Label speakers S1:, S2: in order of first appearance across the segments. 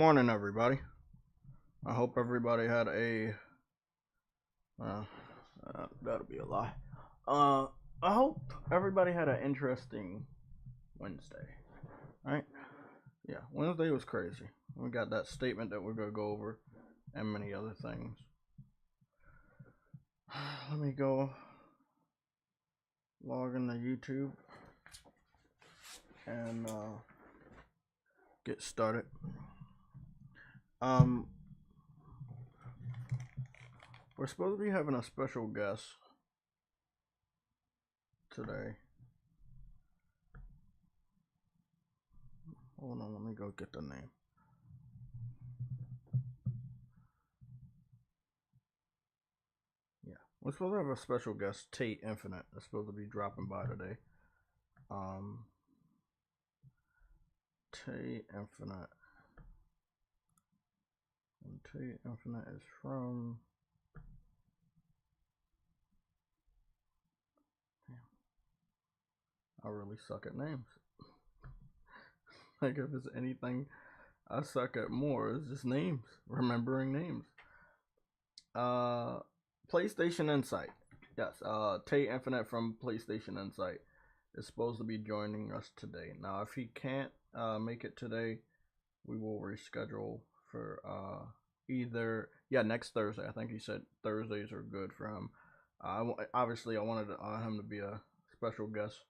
S1: morning, everybody. I hope everybody had a. That'll be a lie. I hope everybody had an interesting Wednesday. Right? Yeah, Wednesday was crazy. We got that statement that we're gonna go over, and many other things. Let me go log into YouTube and get started. We're supposed to be having a special guest today. Hold on, let me go get the name. Yeah, we're supposed to have a special guest, Tate Infinite. That's supposed to be dropping by today. Tate Infinite. And Tate Infinite is from. I really suck at names. Like, if it's anything I suck at more, it's just names. Remembering names. PlayStation Insight. Yes, Tate Infinite from PlayStation Insight is supposed to be joining us today. Now, if he can't make it today, we will reschedule for either next Thursday. I think he said Thursdays are good for him. Obviously, I wanted him to be a special guest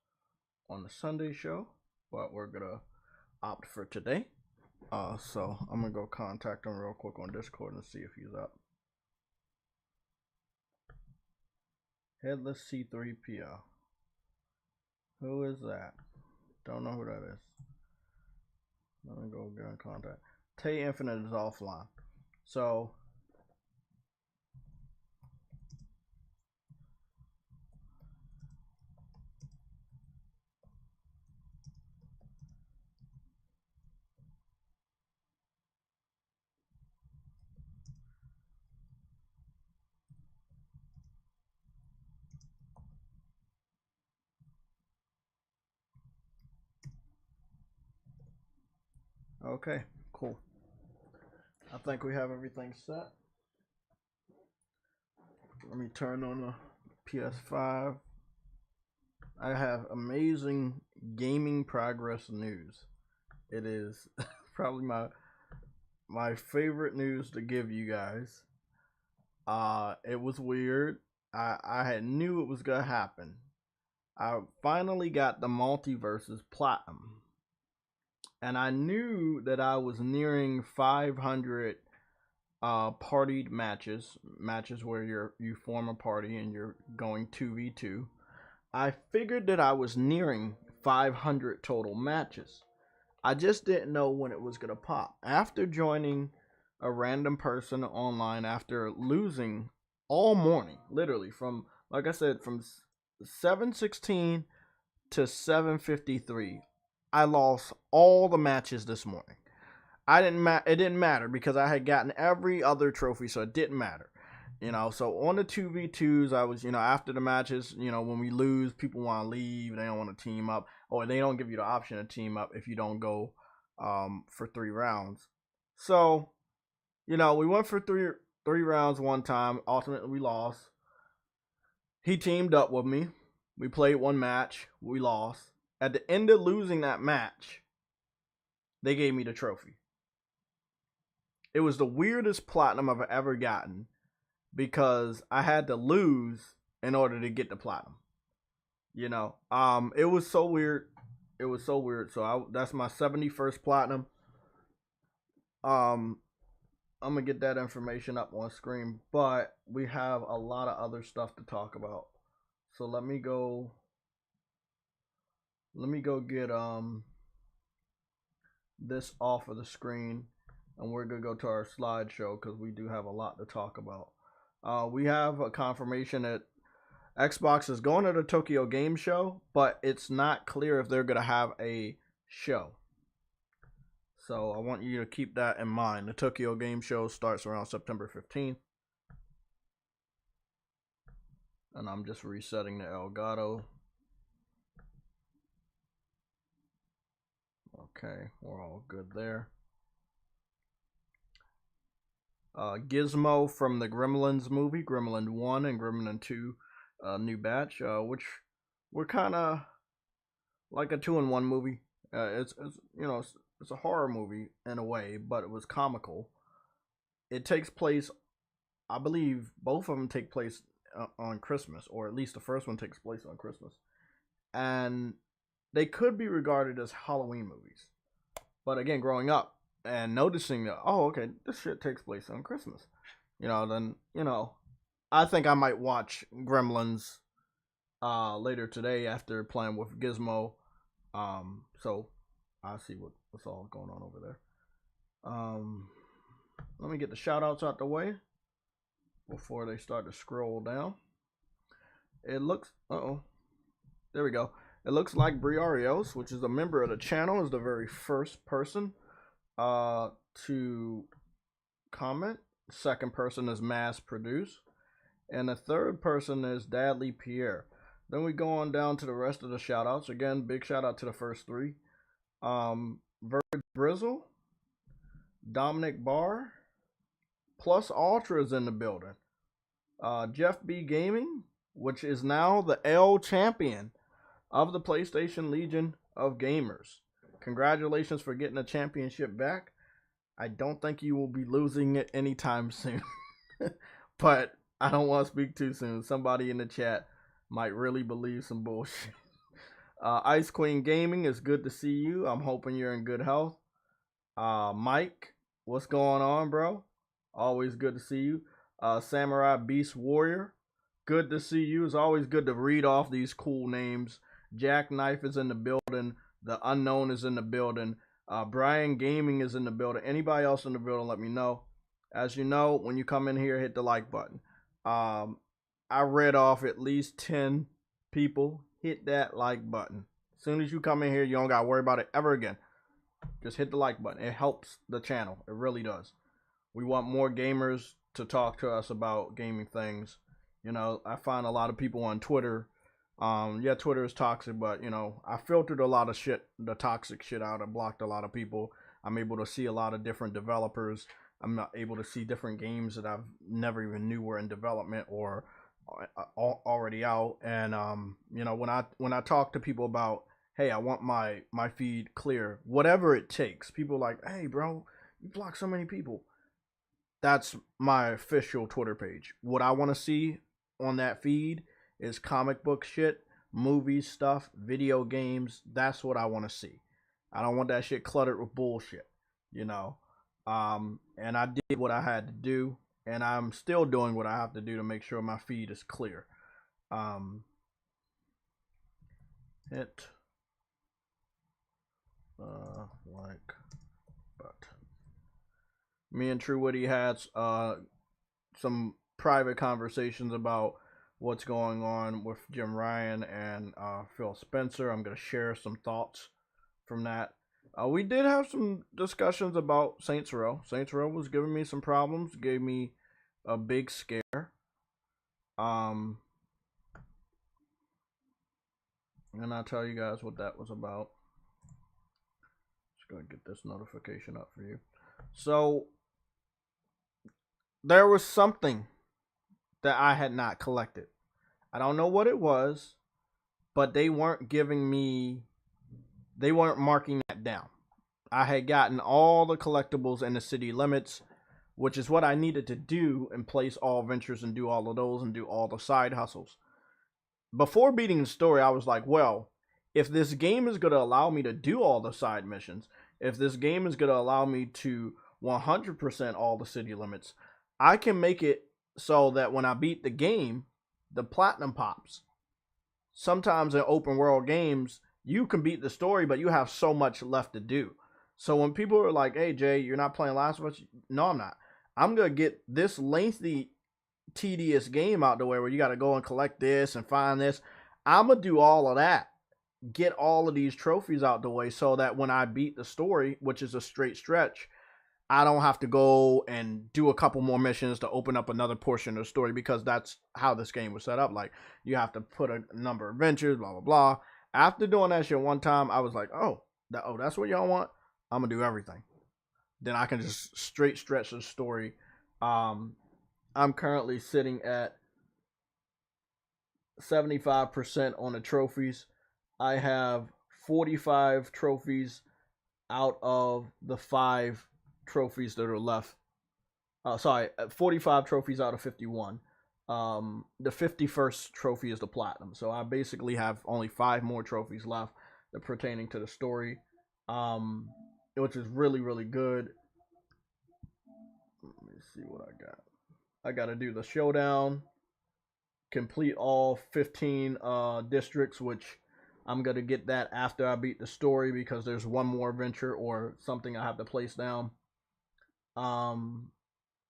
S1: on the Sunday show, but we're gonna opt for today. So I'm gonna go contact him real quick on Discord and see if he's up. Headless C3PO. Who is that? Don't know who that is. Let me go get in contact. Tate Infinite is offline. So okay, cool. I think we have everything set. Let me turn on the PS5. I have amazing gaming progress news. It is probably my favorite news to give you guys. It was weird. I had knew it was gonna happen. I finally got the Multiversus Platinum. And I knew that I was nearing 500 partied matches where you form a party and you're going 2v2. I figured that I was nearing 500 total matches. I just didn't know when it was gonna pop. After joining a random person online after losing all morning, literally from, like I said, from 7:16 to 7:53. I lost all the matches this morning. It didn't matter because I had gotten every other trophy, so it didn't matter. So on the 2v2s, I was, after the matches, when we lose, people want to leave, they don't want to team up, or they don't give you the option to team up if you don't go for 3 rounds. So, we went for three rounds one time. Ultimately, we lost. He teamed up with me. We played one match. We lost. At the end of losing that match, they gave me the trophy. It was the weirdest platinum I've ever gotten because I had to lose in order to get the platinum. It was so weird. It was so weird. So that's my 71st platinum. I'm gonna get that information up on screen, but we have a lot of other stuff to talk about. So let me go get this off of the screen, and we're gonna go to our slideshow because we do have a lot to talk about. We have a confirmation that Xbox is going to the Tokyo Game Show, but it's not clear if they're gonna have a show. So I want you to keep that in mind. The Tokyo Game Show starts around September 15th. And I'm just resetting the Elgato. Okay, we're all good there. Gizmo from the Gremlins movie, Gremlin 1 and Gremlin 2 new batch, which were kind of like a 2-in-1 movie. It's it's a horror movie in a way, but it was comical. It takes place, I believe, both of them take place on Christmas, or at least the first one takes place on Christmas, and they could be regarded as Halloween movies. But again, growing up and noticing that, oh, okay, this shit takes place on Christmas, then I think I might watch Gremlins later today after playing with Gizmo. So I'll see what's all going on over there. Let me get the shout outs out the way before they start to scroll down. It looks, there we go. It looks like Briarios, which is a member of the channel, is the very first person to comment. Second person is Mass Produce. And the third person is Dadley Pierre. Then we go on down to the rest of the shout outs. Again, big shout out to the first three. Verge Brizzle, Dominic Barr, plus Ultra is in the building. Jeff B Gaming, which is now the L champion of the PlayStation Legion of Gamers. Congratulations for getting the championship back. I don't think you will be losing it anytime soon. But I don't want to speak too soon. Somebody in the chat might really believe some bullshit. Ice Queen Gaming, is good to see you. I'm hoping you're in good health. Mike, what's going on, bro? Always good to see you. Samurai Beast Warrior, good to see you. It's always good to read off these cool names. Jackknife is in the building. The Unknown is in the building. Brian Gaming is in the building. Anybody else in the building, let me know. As you know, when you come in here, hit the like button. I read off at least 10 people. Hit that like button. As soon as you come in here, you don't got to worry about it ever again. Just hit the like button. It helps the channel. It really does. We want more gamers to talk to us about gaming things. I find a lot of people on Twitter. Yeah, Twitter is toxic, but I filtered a lot of shit, the toxic shit out. I blocked a lot of people. I'm able to see a lot of different developers. I'm not able to see different games that I've never even knew were in development or already out. And when I talk to people about, hey, I want my feed clear, whatever it takes. People are like, hey, bro, you block so many people. That's my official Twitter page. What I want to see on that feed is comic book shit, movies stuff, video games. That's what I want to see. I don't want that shit cluttered with bullshit, and I did what I had to do, and I'm still doing what I have to do to make sure my feed is clear. Hit like button. Me and True Witty had some private conversations about what's going on with Jim Ryan and Phil Spencer. I'm going to share some thoughts from that. We did have some discussions about Saints Row. Saints Row was giving me some problems, gave me a big scare. And I'll tell you guys what that was about. Just going to get this notification up for you. So, there was something that I had not collected. I don't know what it was, but they weren't marking that down. I had gotten all the collectibles in the city limits, which is what I needed to do and place all ventures and do all of those and do all the side hustles. Before beating the story, I was like, well, if this game is going to allow me to do all the side missions, if this game is going to allow me to 100% all the city limits, I can make it so that when I beat the game, the platinum pops. Sometimes in open world games, you can beat the story, but you have so much left to do. So when people are like, hey, Jay, you're not playing Last of Us? No, I'm not. I'm going to get this lengthy, tedious game out the way where you got to go and collect this and find this. I'm going to do all of that. Get all of these trophies out the way so that when I beat the story, which is a straight stretch, I don't have to go and do a couple more missions to open up another portion of the story, because that's how this game was set up. Like, you have to put a number of adventures, blah, blah, blah. After doing that shit one time, I was like, that's what y'all want? I'm going to do everything. Then I can just straight stretch the story I'm currently sitting at 75% on the trophies. I have 45 trophies out of the 5 trophies that are left. 45 trophies out of 51. The 51st trophy is the platinum. So I basically have only 5 more trophies left that pertaining to the story, which is really, really good. Let me see what I got. I got to do the showdown, complete all 15 districts, which I'm going to get that after I beat the story because there's one more adventure or something I have to place down.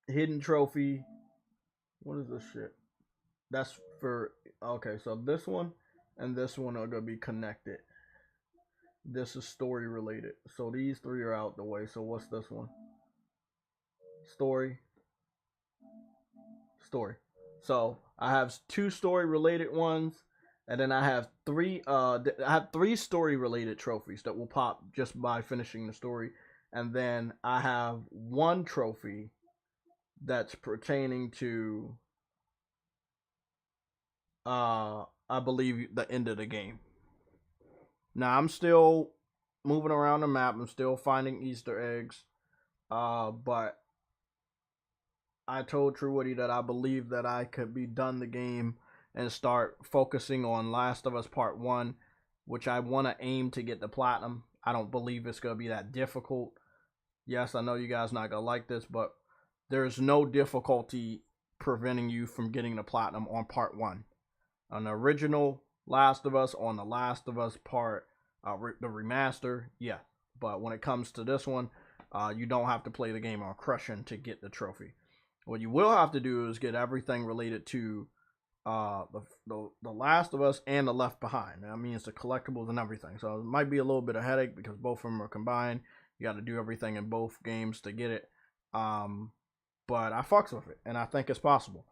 S1: Hidden trophy. What is this shit? That's for, okay, so this one and this one are going to be connected. This is story related. So these 3 are out the way. So what's this one? Story. So I have 2 story related ones, and then I have 3 story related trophies that will pop just by finishing the story, and then I have 1 trophy that's pertaining to I believe the end of the game. Now I'm still moving around the map, I'm still finding Easter eggs, but I told Truity that I believe that I could be done the game and start focusing on Last of Us Part 1, which I want to aim to get the platinum. I don't believe it's going to be that difficult. Yes, I know you guys not going to like this, but there's no difficulty preventing you from getting the platinum on Part 1. On the original Last of Us, on the Last of Us Part, the remaster, yeah. But when it comes to this one, you don't have to play the game on Crushing to get the trophy. What you will have to do is get everything related to the Last of Us and the Left Behind. That means the collectibles and everything. So it might be a little bit of headache because both of them are combined. You got to do everything in both games to get it. But I fucks with it, and I think it's possible.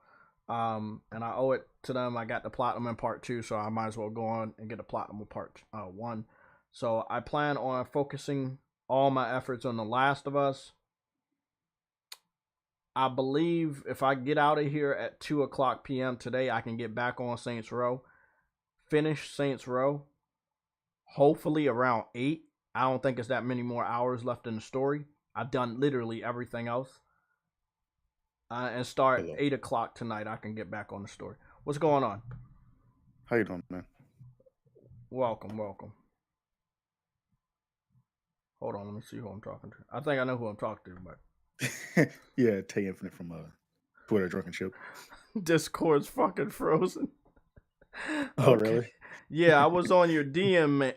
S1: And I owe it to them. I got the platinum in Part 2, so I might as well go on and get a platinum in Part 1. So I plan on focusing all my efforts on The Last of Us. I believe if I get out of here at 2:00 p.m. today, I can get back on Saints Row, finish Saints Row, hopefully around 8. I don't think it's that many more hours left in the story. I've done literally everything else. And start 8 o'clock tonight, I can get back on the story. What's going on?
S2: How you doing, man?
S1: Welcome. Hold on, let me see who I'm talking to. I think I know who I'm talking to, but...
S2: Yeah, Tay Infinite from Twitter Drunken Ship.
S1: Discord's fucking frozen.
S2: Oh, okay. Really?
S1: Yeah, I was on your DM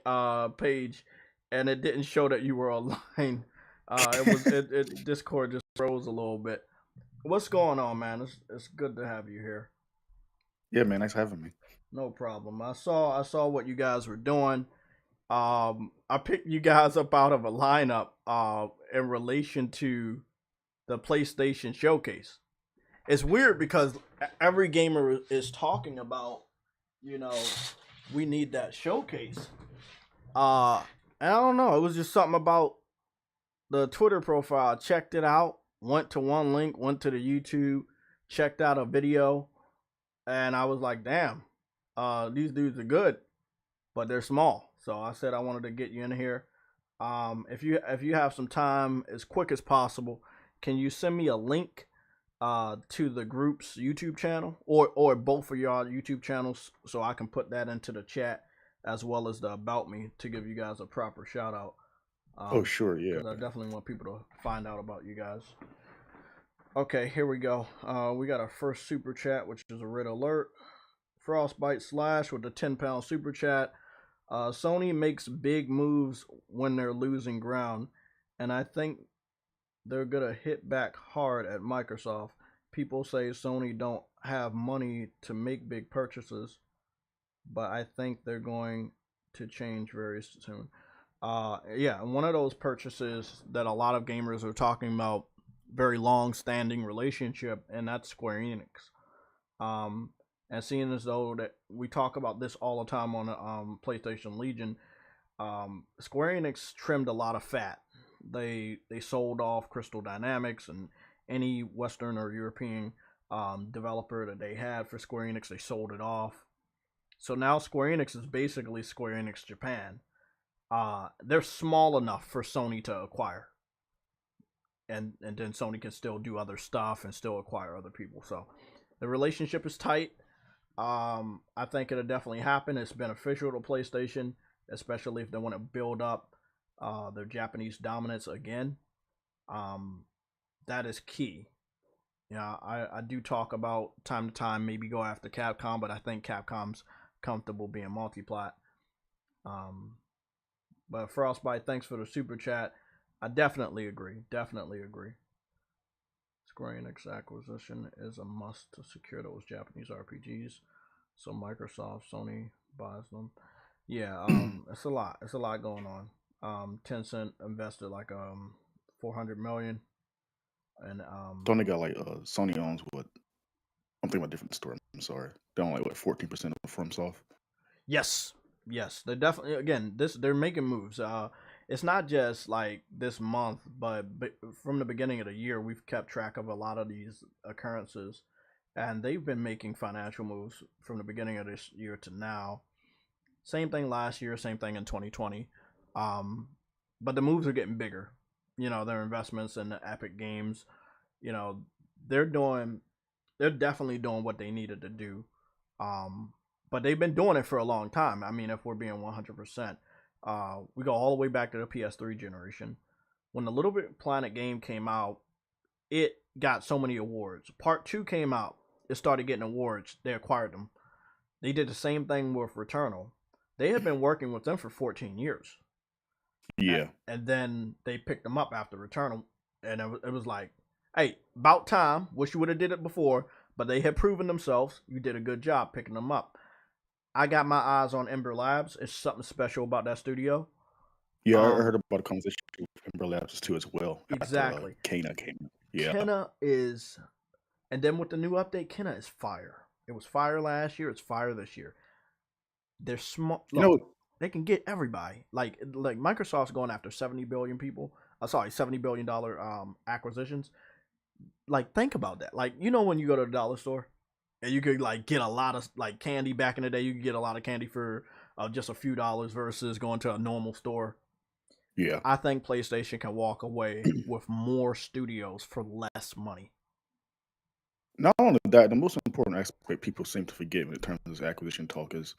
S1: page, and it didn't show that you were online. Discord just froze a little bit. What's going on, man? It's good to have you here.
S2: Yeah, man, thanks for having me.
S1: No problem. I saw what you guys were doing. I picked you guys up out of a lineup in relation to the PlayStation Showcase. It's weird because every gamer is talking about, we need that showcase. And I don't know. It was just something about the Twitter profile. I checked it out, went to one link, went to the YouTube, checked out a video, and I was like, damn, these dudes are good, but they're small. So I said I wanted to get you in here. If you have some time, as quick as possible, can you send me a link to the group's YouTube channel or both of y'all YouTube channels so I can put that into the chat as well as the About Me to give you guys a proper shout out.
S2: Oh, sure, yeah.
S1: Because I definitely want people to find out about you guys. Okay, here we go. We got our first super chat, which is a red alert. Frostbite Slash with the 10-pound super chat. Sony makes big moves when they're losing ground, and I think they're gonna hit back hard at Microsoft. People say Sony don't have money to make big purchases, but I think they're going to change very soon. Yeah, one of those purchases that a lot of gamers are talking about, very long-standing relationship, and that's Square Enix. And seeing as though that we talk about this all the time on PlayStation Legion, Square Enix trimmed a lot of fat. They sold off Crystal Dynamics and any Western or European developer that they had for Square Enix. They sold it off. So now Square Enix is basically Square Enix Japan. They're small enough for Sony to acquire, and then Sony can still do other stuff and still acquire other people. So the relationship is tight. I think it'll definitely happen. It's beneficial to PlayStation, especially if they want to build up their Japanese dominance again. That is key. Yeah, I do talk about time to time maybe go after Capcom, but I think Capcom's comfortable being multi-plat. But Frostbite, thanks for the super chat. I definitely agree. Definitely agree. Square Enix acquisition is a must to secure those Japanese RPGs. So Microsoft, Sony buys them. Yeah, it's a lot. It's a lot going on. Tencent invested like 400 million, and
S2: Sony got like Sony owns what? I'm thinking about a different story. I'm sorry. They own like what 14% of FromSoft.
S1: yes, they're definitely they're making moves. It's not just like this month, but from the beginning of the year, we've kept track of a lot of these occurrences, and they've been making financial moves from the beginning of this year to now. Same thing last year, same thing in 2020. But the moves are getting bigger. You know, their investments in the Epic Games, you know, they're definitely doing what they needed to do. But they've been doing it for a long time. I mean, if we're being 100%, we go all the way back to the PS3 generation. When the Little Big Planet game came out, it got so many awards. Part 2 came out, it started getting awards. They acquired them. They did the same thing with Returnal. They had been working with them for 14 years.
S2: Yeah.
S1: And then they picked them up after Returnal. And it was like, hey, about time. Wish you would have did it before. But they had proven themselves. You did a good job picking them up. I got my eyes on Ember Labs. It's something special about that studio.
S2: Yeah, I heard about a conversation with Ember Labs too as well.
S1: Exactly.
S2: After, Kena came. Yeah.
S1: Kena is, and then with the new update, Kena is fire. It was fire last year. It's fire this year. They're small. They can get everybody. Like Microsoft's going after 70 billion people. $70 billion acquisitions. Like, think about that. Like, you know, when you go to the dollar store and you could like get a lot of like candy back in the day, you could get a lot of candy for just a few dollars versus going to a normal store.
S2: Yeah.
S1: I think PlayStation can walk away with more studios for less money.
S2: Not only that, the most important aspect people seem to forget when it comes to this acquisition talk is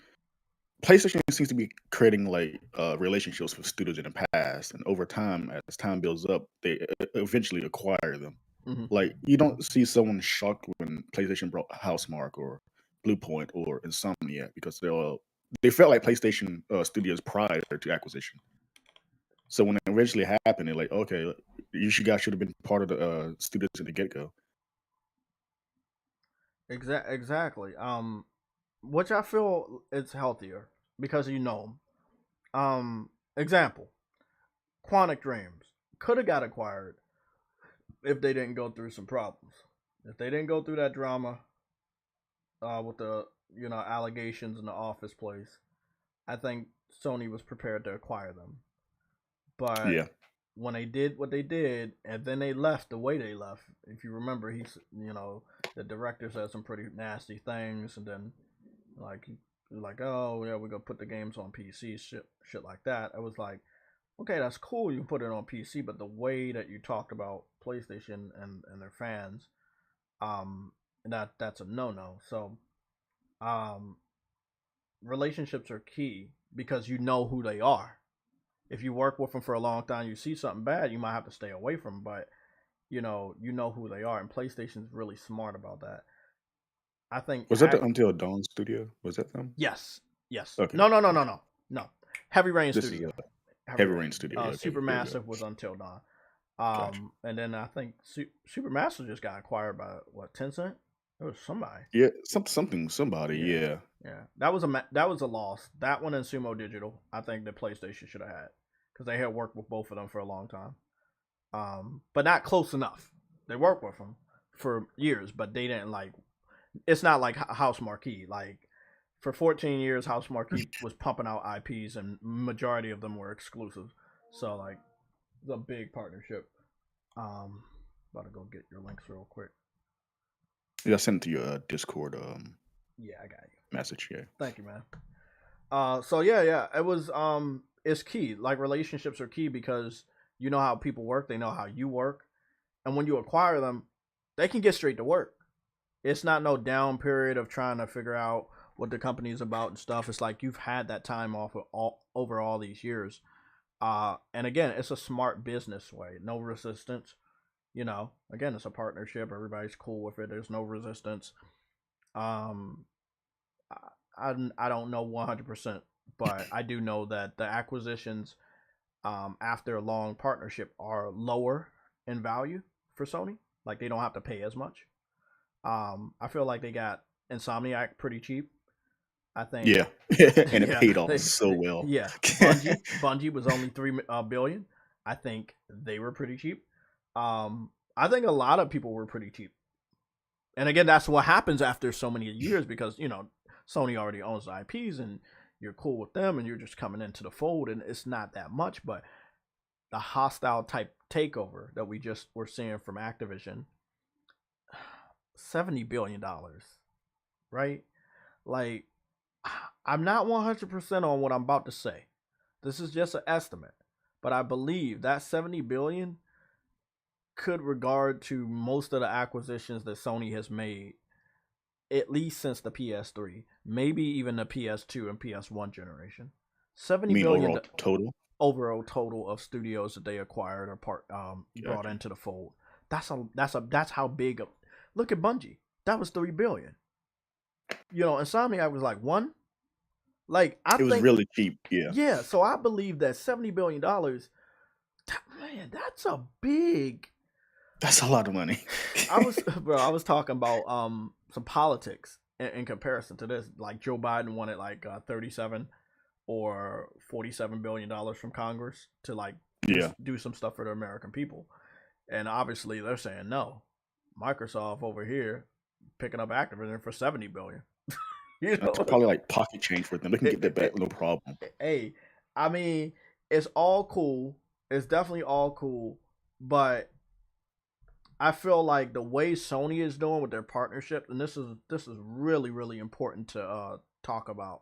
S2: PlayStation seems to be creating like relationships with studios in the past, and over time, as time builds up, they eventually acquire them.
S1: Mm-hmm.
S2: Like, you don't see someone shocked when PlayStation brought Housemarque or Bluepoint or Insomniac because they felt like PlayStation studios prior to acquisition. So when it eventually happened, they're like, okay, you guys should have been part of the studios at the get go.
S1: Exactly. Which I feel it's healthier because you know them. Example, Quantic Dreams could have got acquired if they didn't go through some problems. If they didn't go through that drama with the allegations in the Office place, I think Sony was prepared to acquire them. But
S2: Yeah.
S1: when they did what they did, and then they left the way they left, if you remember, the director said some pretty nasty things, and then like oh yeah, we're gonna put the games on PC, shit like that. I was like, okay, that's cool, you can put it on PC, but the way that you talked about PlayStation and their fans, that's a no. So relationships are key because you know who they are. If you work with them for a long time, you see something bad, you might have to stay away from them, but you know who they are, and PlayStation's really smart about that. I think
S2: Was that the Until Dawn studio? Was that them?
S1: Yes.
S2: Okay.
S1: No. Heavy Rain
S2: This
S1: Studio.
S2: is Heavy Rain Studio. Okay,
S1: Supermassive was Until Dawn.
S2: Gotcha.
S1: And then I think Supermassive just got acquired by Tencent? It was somebody.
S2: Yeah, somebody. Yeah.
S1: That was a loss. That one and Sumo Digital, I think the PlayStation should have had because they had worked with both of them for a long time. But not close enough. They worked with them for years, but they didn't like. It's not like House Marquee. Like for 14 years, House Marquee was pumping out IPs, and majority of them were exclusive. So like, it's a big partnership. About to go get your links real quick.
S2: Yeah, I sent it to your Discord
S1: Yeah, I got you.
S2: message. Yeah.
S1: Thank you, man. So yeah, it was it's key. Like relationships are key because you know how people work, they know how you work, and when you acquire them, they can get straight to work. It's not no down period of trying to figure out what the company is about and stuff. It's like you've had that time off of over all these years. And again, it's a smart business way. No resistance. You know, again, it's a partnership. Everybody's cool with it. There's no resistance. Um, I don't know 100%, but I do know that the acquisitions after a long partnership are lower in value for Sony. Like they don't have to pay as much. I feel like they got Insomniac pretty cheap. I think.
S2: Yeah, and it
S1: Yeah,
S2: paid off so well.
S1: yeah. Bungie was only $3 billion. I think they were pretty cheap. I think a lot of people were pretty cheap. And again, that's what happens after so many years because you know Sony already owns the IPs and you're cool with them and you're just coming into the fold and it's not that much, but the hostile type takeover that we just were seeing from Activision, $70 billion, right? Like, I'm not 100% on what I'm about to say. This is just an estimate, but I believe that 70 billion could regard to most of the acquisitions that Sony has made, at least since the PS3, maybe even the PS2 and PS1 generation. 70 billion overall total of studios that they acquired or brought into the fold. That's how big of. Look at Bungie. That was $3 billion. You know, Insomniac was like $1. Like
S2: it was really cheap. Yeah.
S1: Yeah. So I believe that $70 billion. Man, that's a big.
S2: That's a lot of money.
S1: I was talking about some politics in comparison to this. Like Joe Biden wanted like 37 or $47 billion from Congress to like do some stuff for the American people, and obviously they're saying no. Microsoft over here picking up Activision for $70 billion.
S2: You know? That's probably like pocket change for them. They can get that back, no problem.
S1: Hey, I mean, it's all cool. It's definitely all cool, but I feel like the way Sony is doing with their partnership, and this is really, really important to talk about.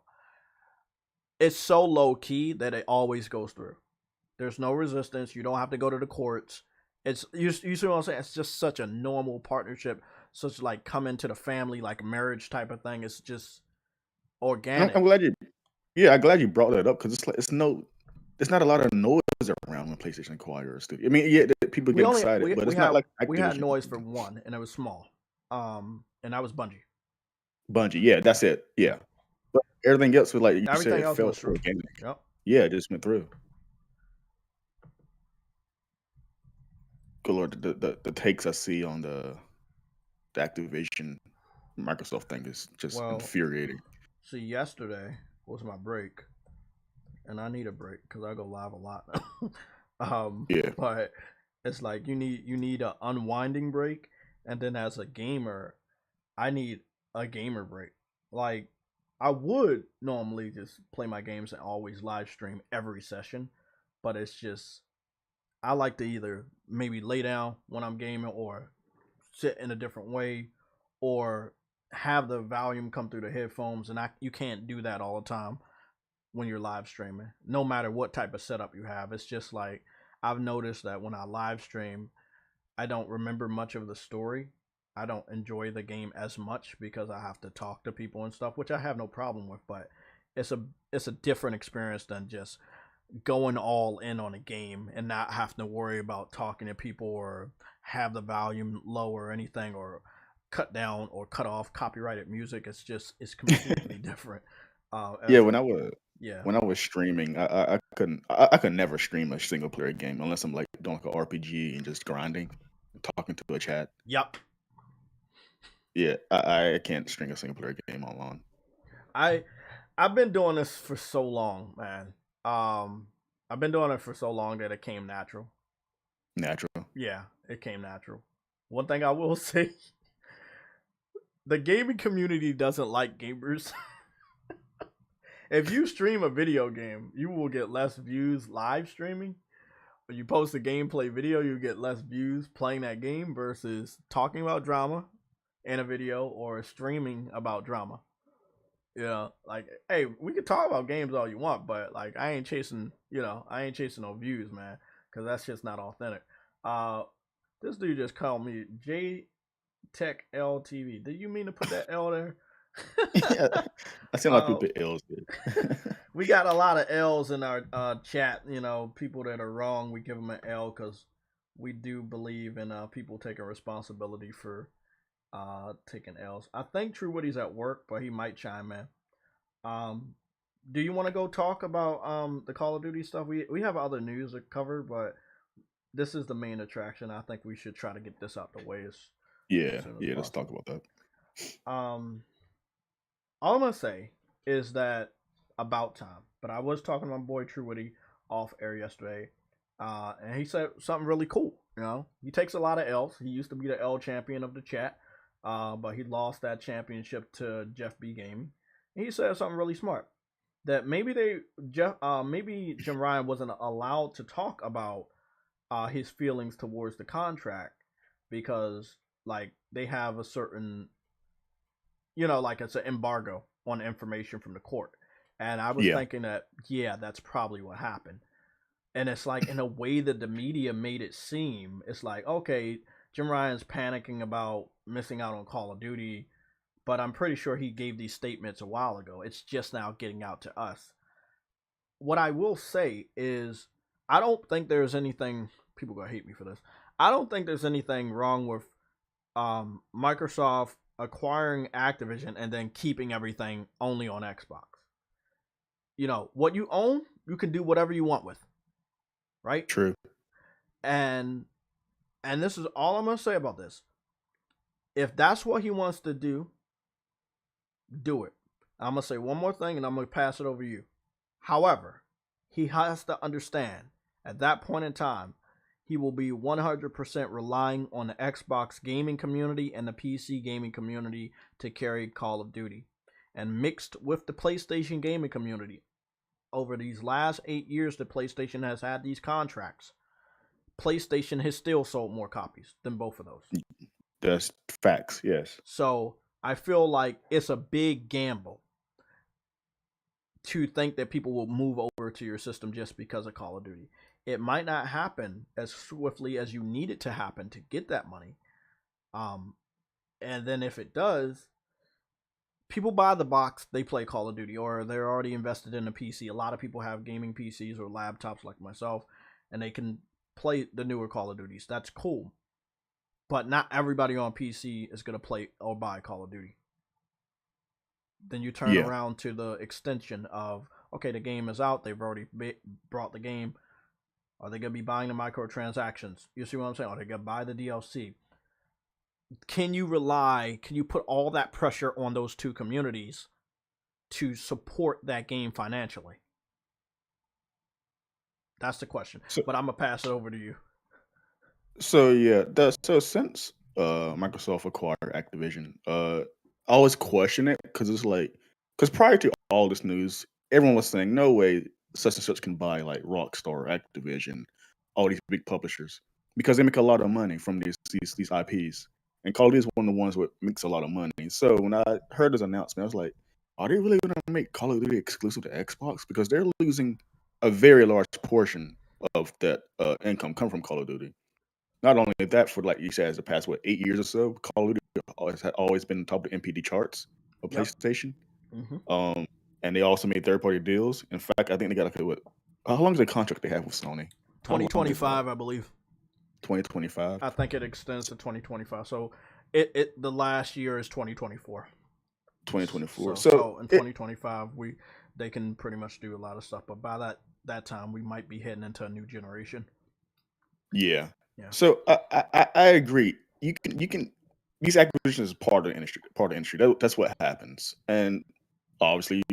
S1: It's so low key that it always goes through. There's no resistance. You don't have to go to the courts. It's you see what I'm saying? It's just such a normal partnership, such like come into the family like marriage type of thing. It's just organic.
S2: I'm glad you brought that up because it's not a lot of noise around when PlayStation acquires a studio. I mean, yeah, people get excited, but it's not like Activision.
S1: We had noise for one, and it was small. And that was Bungie.
S2: Bungie, yeah, that's it. Yeah, but everything else was like you
S1: everything
S2: said,
S1: else
S2: it felt
S1: was through.
S2: organic.
S1: Yep.
S2: Yeah, it just went through. Good Lord, the takes I see on the Activision Microsoft thing is just infuriating.
S1: See, yesterday was my break, and I need a break because I go live a lot.
S2: Yeah,
S1: but it's like you need an unwinding break, and then as a gamer, I need a gamer break. Like I would normally just play my games and always live stream every session, but it's just I like to either maybe lay down when I'm gaming or sit in a different way or have the volume come through the headphones, and you can't do that all the time when you're live streaming, no matter what type of setup you have. It's just like I've noticed that when I live stream, I don't remember much of the story. I don't enjoy the game as much because I have to talk to people and stuff, which I have no problem with, but it's a different experience than just going all in on a game and not having to worry about talking to people or have the volume low or anything or cut down or cut off copyrighted music. It's completely different.
S2: When I was streaming, I could never stream a single player game unless I'm like doing like an RPG and just grinding, talking to a chat.
S1: Yep.
S2: Yeah, I can't string a single player game online.
S1: I've been doing this for so long, man. I've been doing it for so long that it came natural.
S2: Natural.
S1: Yeah, it came natural. One thing I will say, the gaming community doesn't like gamers. If you stream a video game, you will get less views live streaming, when you post a gameplay video, you get less views playing that game versus talking about drama in a video or streaming about drama. Like, hey, we can talk about games all you want, but like, I ain't chasing no views, man, because that's just not authentic. This dude just called me J Tech LTV. Did you mean to put that L there?
S2: Yeah, I seen a lot of people L's there.
S1: We got a lot of L's in our chat. People that are wrong, we give them an L because we do believe in people taking responsibility for taking L's. I think True Woody's at work, but he might chime in. Do you want to go talk about the Call of Duty stuff? We have other news to cover, but this is the main attraction. I think we should try to get this out the way as
S2: yeah, let's talk about that.
S1: All I'm gonna say is that about time. But I was talking to my boy True Woody off air yesterday, and he said something really cool. He takes a lot of L's. He used to be the L champion of the chat, but he lost that championship to Jeff B Gaming. And he said something really smart, that maybe Jim Ryan wasn't allowed to talk about his feelings towards the contract because like they have a certain, like it's an embargo on information from the court. And I was thinking that, that's probably what happened. And it's like, in a way that the media made it seem, it's like, okay, Jim Ryan's panicking about missing out on Call of Duty, but I'm pretty sure he gave these statements a while ago. It's just now getting out to us. What I will say is, I don't think there's anything, people gonna hate me for this, I don't think there's anything wrong with Microsoft acquiring Activision and then keeping everything only on Xbox. What you own, you can do whatever you want with, right?
S2: True.
S1: And this is all I'm gonna say about this. If that's what he wants to do it. I'm gonna say one more thing and I'm gonna pass it over to you. However, he has to understand at that point in time, he will be 100% relying on the Xbox gaming community and the PC gaming community to carry Call of Duty. And mixed with the PlayStation gaming community, over these last 8 years that PlayStation has had these contracts, PlayStation has still sold more copies than both of those.
S2: That's facts, yes.
S1: So I feel like it's a big gamble to think that people will move over to your system just because of Call of Duty. It might not happen as swiftly as you need it to happen to get that money. And then if it does, people buy the box, they play Call of Duty, or they're already invested in a PC. A lot of people have gaming PCs or laptops like myself, and they can play the newer Call of Duties. That's cool. But not everybody on PC is going to play or buy Call of Duty. Then you turn around to the extension of, okay, the game is out. They've already brought the game. Are they going to be buying the microtransactions? You see what I'm saying? Are they going to buy the DLC? Can you put all that pressure on those two communities to support that game financially? That's the question. But I'm going to pass it over to you.
S2: So since Microsoft acquired Activision, I always question it because prior to all this news, everyone was saying no way such and such can buy like Rockstar, Activision, all these big publishers because they make a lot of money from these IPs, and Call of Duty is one of the ones that makes a lot of money. So when I heard this announcement, I was like, are they really going to make Call of Duty exclusive to Xbox? Because they're losing a very large portion of that income come from Call of Duty. Not only that, for like you said, as the past 8 years or so, Call of Duty has always been top of the NPD charts of PlayStation. Mm-hmm. And they also made third-party deals. In fact, I think they got how long is the contract they have with Sony?
S1: 2025, I believe.
S2: 2025.
S1: I think it extends to 2025. So the last year is 2024.
S2: 2024.
S1: So in 2025, they can pretty much do a lot of stuff. But by that time, we might be heading into a new generation.
S2: Yeah. So I agree. You can these acquisitions is part of the industry. That's what happens. And obviously,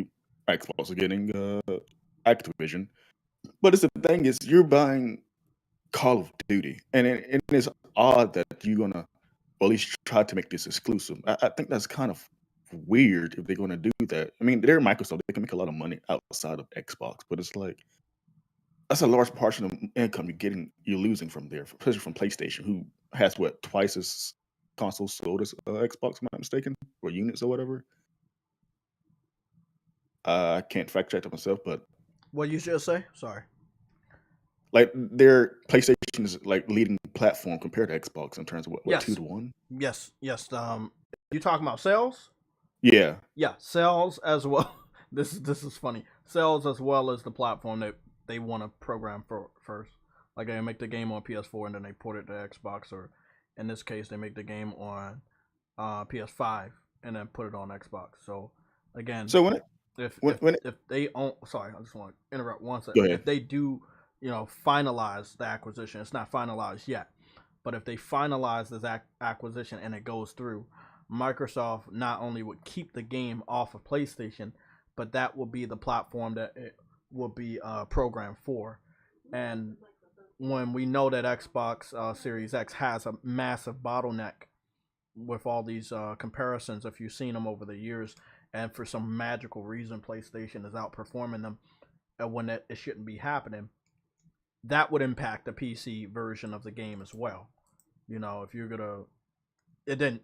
S2: Xbox are getting Activision. But the thing is, you're buying Call of Duty, and it's odd that you're gonna at least try to make this exclusive. I think that's kind of weird if they're gonna do that. I mean, they're Microsoft; they can make a lot of money outside of Xbox, but it's like that's a large portion of income you're losing from there, especially from PlayStation, who has what twice as consoles sold as Xbox, if I'm not mistaken, or units or whatever. I can't fact check that myself, but
S1: What you just say? Sorry.
S2: like their PlayStation is like leading platform compared to Xbox in terms of what
S1: Yes.
S2: 2-1.
S1: Yes. You talking about sales?
S2: Yeah,
S1: Yeah, sales as well. This is funny. Sales as well as the platform that they want to program for first. Like they make the game on PS4 and then they port it to Xbox, or in this case, they make the game on PS5 and then put it on Xbox. So again,
S2: so when
S1: if they own, sorry, I just want to interrupt one
S2: go
S1: second.
S2: ahead.
S1: If they do, finalize the acquisition, it's not finalized yet, but if they finalize this acquisition and it goes through, Microsoft not only would keep the game off of PlayStation, but that will be the platform that it will be programmed for. And when we know that Xbox Series X has a massive bottleneck with all these comparisons, if you've seen them over the years, and for some magical reason PlayStation is outperforming them, and when it shouldn't be happening, that would impact the PC version of the game as well. If you're gonna, it then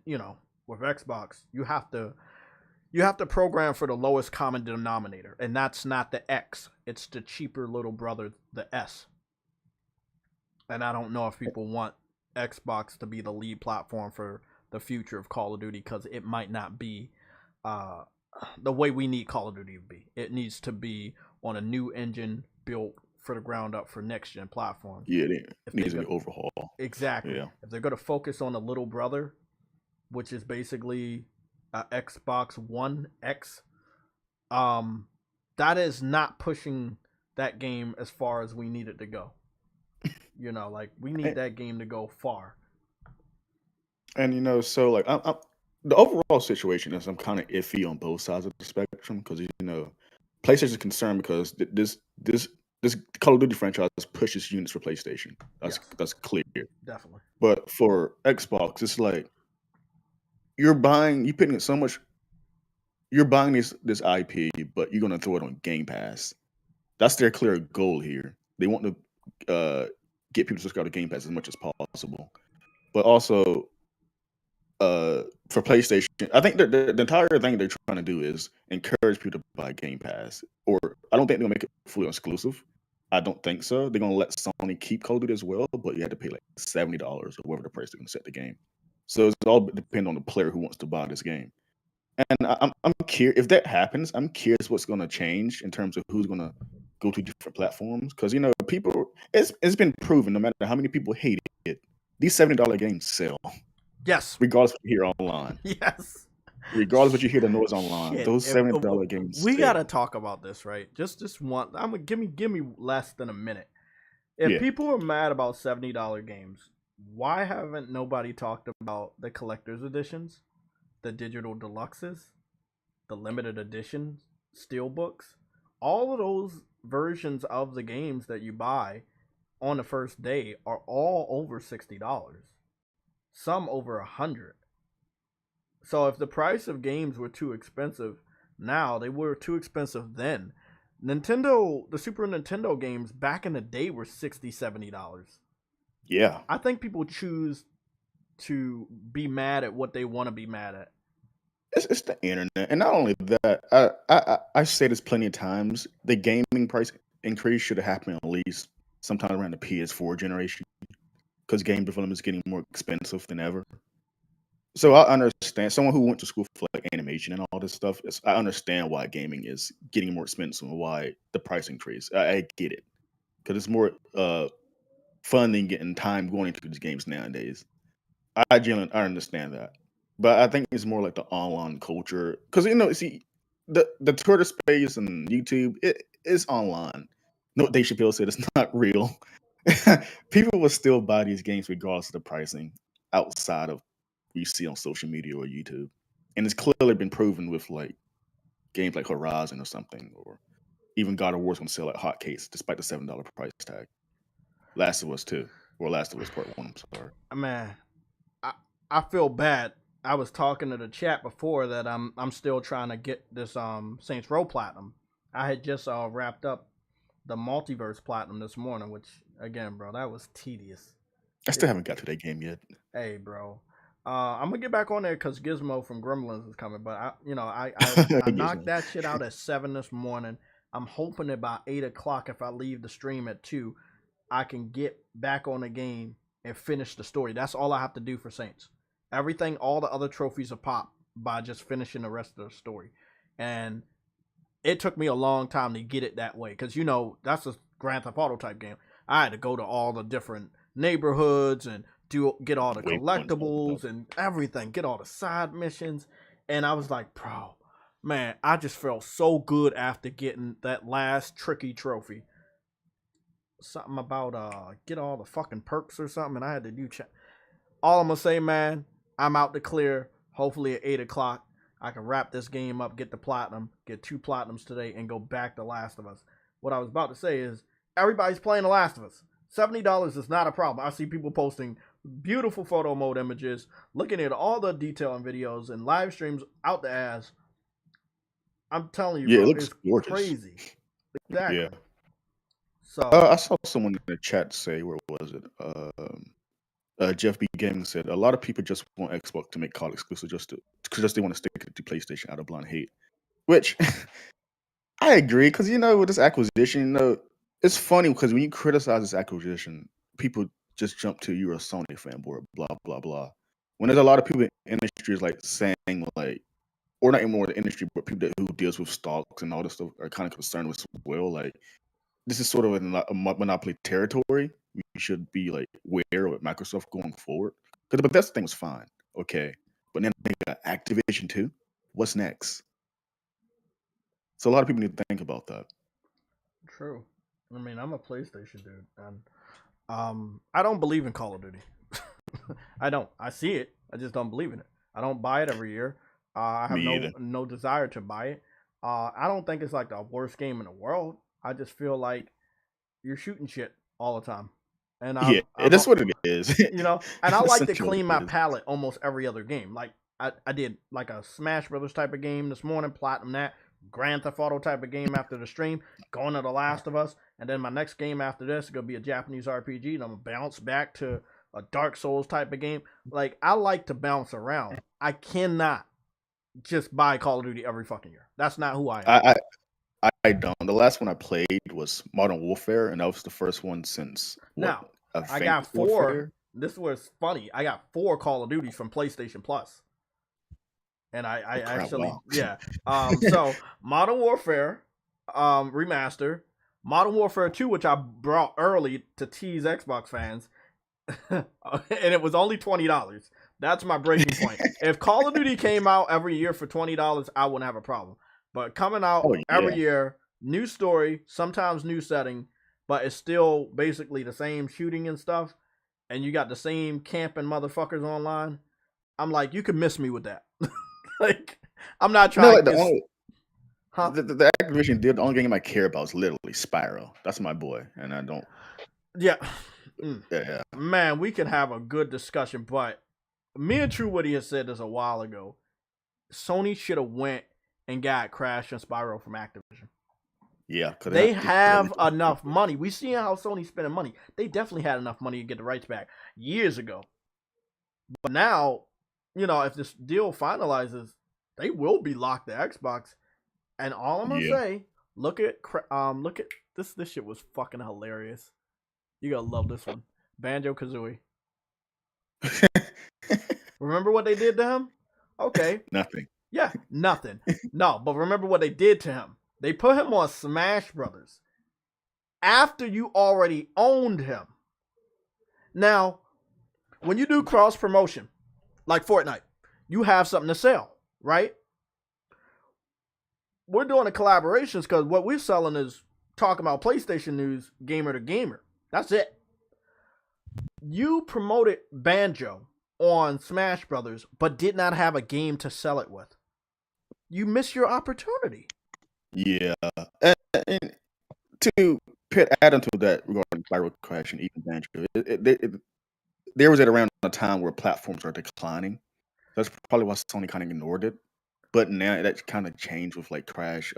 S1: with Xbox, you have to program for the lowest common denominator, and that's not the X, it's the cheaper little brother, the S. And I don't know if people want Xbox to be the lead platform for the future of Call of Duty, because it might not be the way we need Call of Duty to be. It needs to be on a new engine built for the ground up for next gen platforms.
S2: Yeah, it needs to be overhaul.
S1: Exactly.
S2: Yeah.
S1: If they're going to focus on the little brother, which is basically Xbox One X, that is not pushing that game as far as we need it to go. Like we need that game to go far.
S2: And so like I'm the overall situation is I'm kind of iffy on both sides of the spectrum because PlayStation is concerned because this Call of Duty franchise pushes units for PlayStation. That's clear.
S1: Definitely.
S2: But for Xbox, it's like you're putting so much. You're buying this IP, but you're gonna throw it on Game Pass. That's their clear goal here. They want to get people to subscribe to Game Pass as much as possible, but also for PlayStation, I think the entire thing they're trying to do is encourage people to buy Game Pass. Or I don't think they're gonna make it fully exclusive. I don't think so. They're gonna let Sony keep Call of Duty as well, but you have to pay like $70 or whatever the price they're gonna set the game. So it's all depend on the player who wants to buy this game. And I'm curious if that happens. I'm curious what's gonna change in terms of who's gonna go to different platforms because people. It's been proven no matter how many people hate it, these $70 games sell.
S1: Yes.
S2: Regardless of what you hear online.
S1: Yes.
S2: Regardless of what you hear the noise online.
S1: Shit.
S2: Those $70 games.
S1: We gotta talk about this, right? Just one. Give me less than a minute. If people are mad about $70 games, why haven't nobody talked about the collector's editions, the digital deluxes, the limited edition steelbooks? All of those versions of the games that you buy on the first day are all over $60. Some over $100. So if the price of games were too expensive now, they were too expensive then. The Super Nintendo games back in the day were $60, $70.
S2: Yeah.
S1: I think people choose to be mad at what they want to be mad at.
S2: It's the internet. And not only that, I say this plenty of times, the gaming price increase should have happened at least sometime around the PS4 generation. Because game development is getting more expensive than ever. So I understand someone who went to school for like animation and all this stuff. I understand why gaming is getting more expensive and why the price increase. I get it because it's more fun than getting time going into these games nowadays. I understand that, but I think it's more like the online culture because see the Twitter space and YouTube it is online. No, Dave Chappelle said it's not real. People will still buy these games regardless of the pricing outside of what you see on social media or YouTube. And it's clearly been proven with like games like Horizon or something, or even God of War's gonna sell like hotcakes despite the $7 price tag. Last of Us 2, or Last of Us Part 1, I'm sorry.
S1: Man, I feel bad. I was talking to the chat before that I'm still trying to get this Saints Row Platinum. I had just wrapped up the Multiverse Platinum this morning, which again, bro, that was tedious.
S2: I still haven't got to that game yet.
S1: Hey, bro. I'm gonna get back on there because Gizmo from Gremlins is coming. But I knocked that shit out at 7 this morning. I'm hoping about 8 o'clock, if I leave the stream at 2, I can get back on the game and finish the story. That's all I have to do for Saints. Everything, all the other trophies are popped by just finishing the rest of the story. And it took me a long time to get it that way because that's a Grand Theft Auto type game. I had to go to all the different neighborhoods and get all the collectibles and everything, get all the side missions. And I was like, bro, man, I just felt so good after getting that last tricky trophy. Something about get all the fucking perks or something, and I had to do all I'm gonna say, man, I'm out to clear. Hopefully at 8 o'clock I can wrap this game up, get the platinum, get 2 platinums today, and go back to Last of Us. What I was about to say is everybody's playing The Last of Us. $70 is not a problem. I see people posting beautiful photo mode images, looking at all the detail and videos and live streams out the ass. I'm telling you,
S2: Yeah,
S1: bro,
S2: it looks
S1: it's
S2: gorgeous.
S1: crazy. Exactly.
S2: Yeah.
S1: So
S2: I saw someone in the chat say, where was it? Jeff B Gaming said a lot of people just want Xbox to make COD exclusive just they want to stick it to PlayStation out of blind hate. Which I agree, because with this acquisition, it's funny because when you criticize this acquisition, people just jump to you're a Sony fanboy, blah blah blah. When there's a lot of people in the industry is like saying like, or not even more the industry, but people who deals with stocks and all this stuff are kind of concerned with as well. Like, this is sort of a monopoly territory. We should be like aware with Microsoft going forward. Because the Bethesda thing was fine, okay, but then they got Activision too. What's next? So a lot of people need to think about that.
S1: true. I mean, I'm a PlayStation dude, and I don't believe in Call of Duty. I don't. I see it. I just don't believe in it. I don't buy it every year. I have no desire to buy it. I don't think it's like the worst game in the world. I just feel like you're shooting shit all the time. And
S2: that's what it is.
S1: And I like to clean my palette almost every other game. Like I did like a Smash Brothers type of game this morning, platinum that. Grand Theft Auto type of game after the stream, going to The Last of Us, and then my next game after this is gonna be a Japanese RPG, and I'm gonna bounce back to a Dark Souls type of game. Like, I like to bounce around. I cannot just buy Call of Duty every fucking year. That's not who I am.
S2: I don't. The last one I played was Modern Warfare, and that was the first one since.
S1: Now, I got 4. Warfare? This was funny. I got 4 Call of Duties from PlayStation Plus. And I actually, wow. Yeah. So Modern Warfare remaster, Modern Warfare 2, which I brought early to tease Xbox fans, and it was only $20. That's my breaking point. If Call of Duty came out every year for $20, I wouldn't have a problem. But coming out every year, new story, sometimes new setting, but it's still basically the same shooting and stuff, and you got the same camping motherfuckers online. I'm like, you can miss me with that. Like, I'm not trying to.
S2: The Activision deal, the only game I care about is literally Spyro. That's my boy, and I don't.
S1: Yeah.
S2: Yeah.
S1: Man, we can have a good discussion, but me and True Woody has said this a while ago. Sony should have went and got Crash and Spyro from Activision.
S2: Yeah,
S1: they have enough money. We see how Sony's spending money. They definitely had enough money to get the rights back years ago. But now, if this deal finalizes, they will be locked to Xbox. And all I'm gonna say, look at this. This shit was fucking hilarious. You gotta love this one, Banjo-Kazooie. Remember what they did to him? Okay,
S2: nothing.
S1: Yeah, nothing. No, but remember what they did to him. They put him on Smash Brothers after you already owned him. Now, when you do cross promotion, like Fortnite, you have something to sell, right? We're doing the collaborations because what we're selling is talking about PlayStation news, gamer to gamer. That's it. You promoted Banjo on Smash Brothers, but did not have a game to sell it with. You miss your opportunity.
S2: Yeah. And to add on to that regarding Spyro, Crash, and even Banjo, there was at around a time where platforms are declining. That's probably why Sony kind of ignored it. But now that kind of changed with like Crash,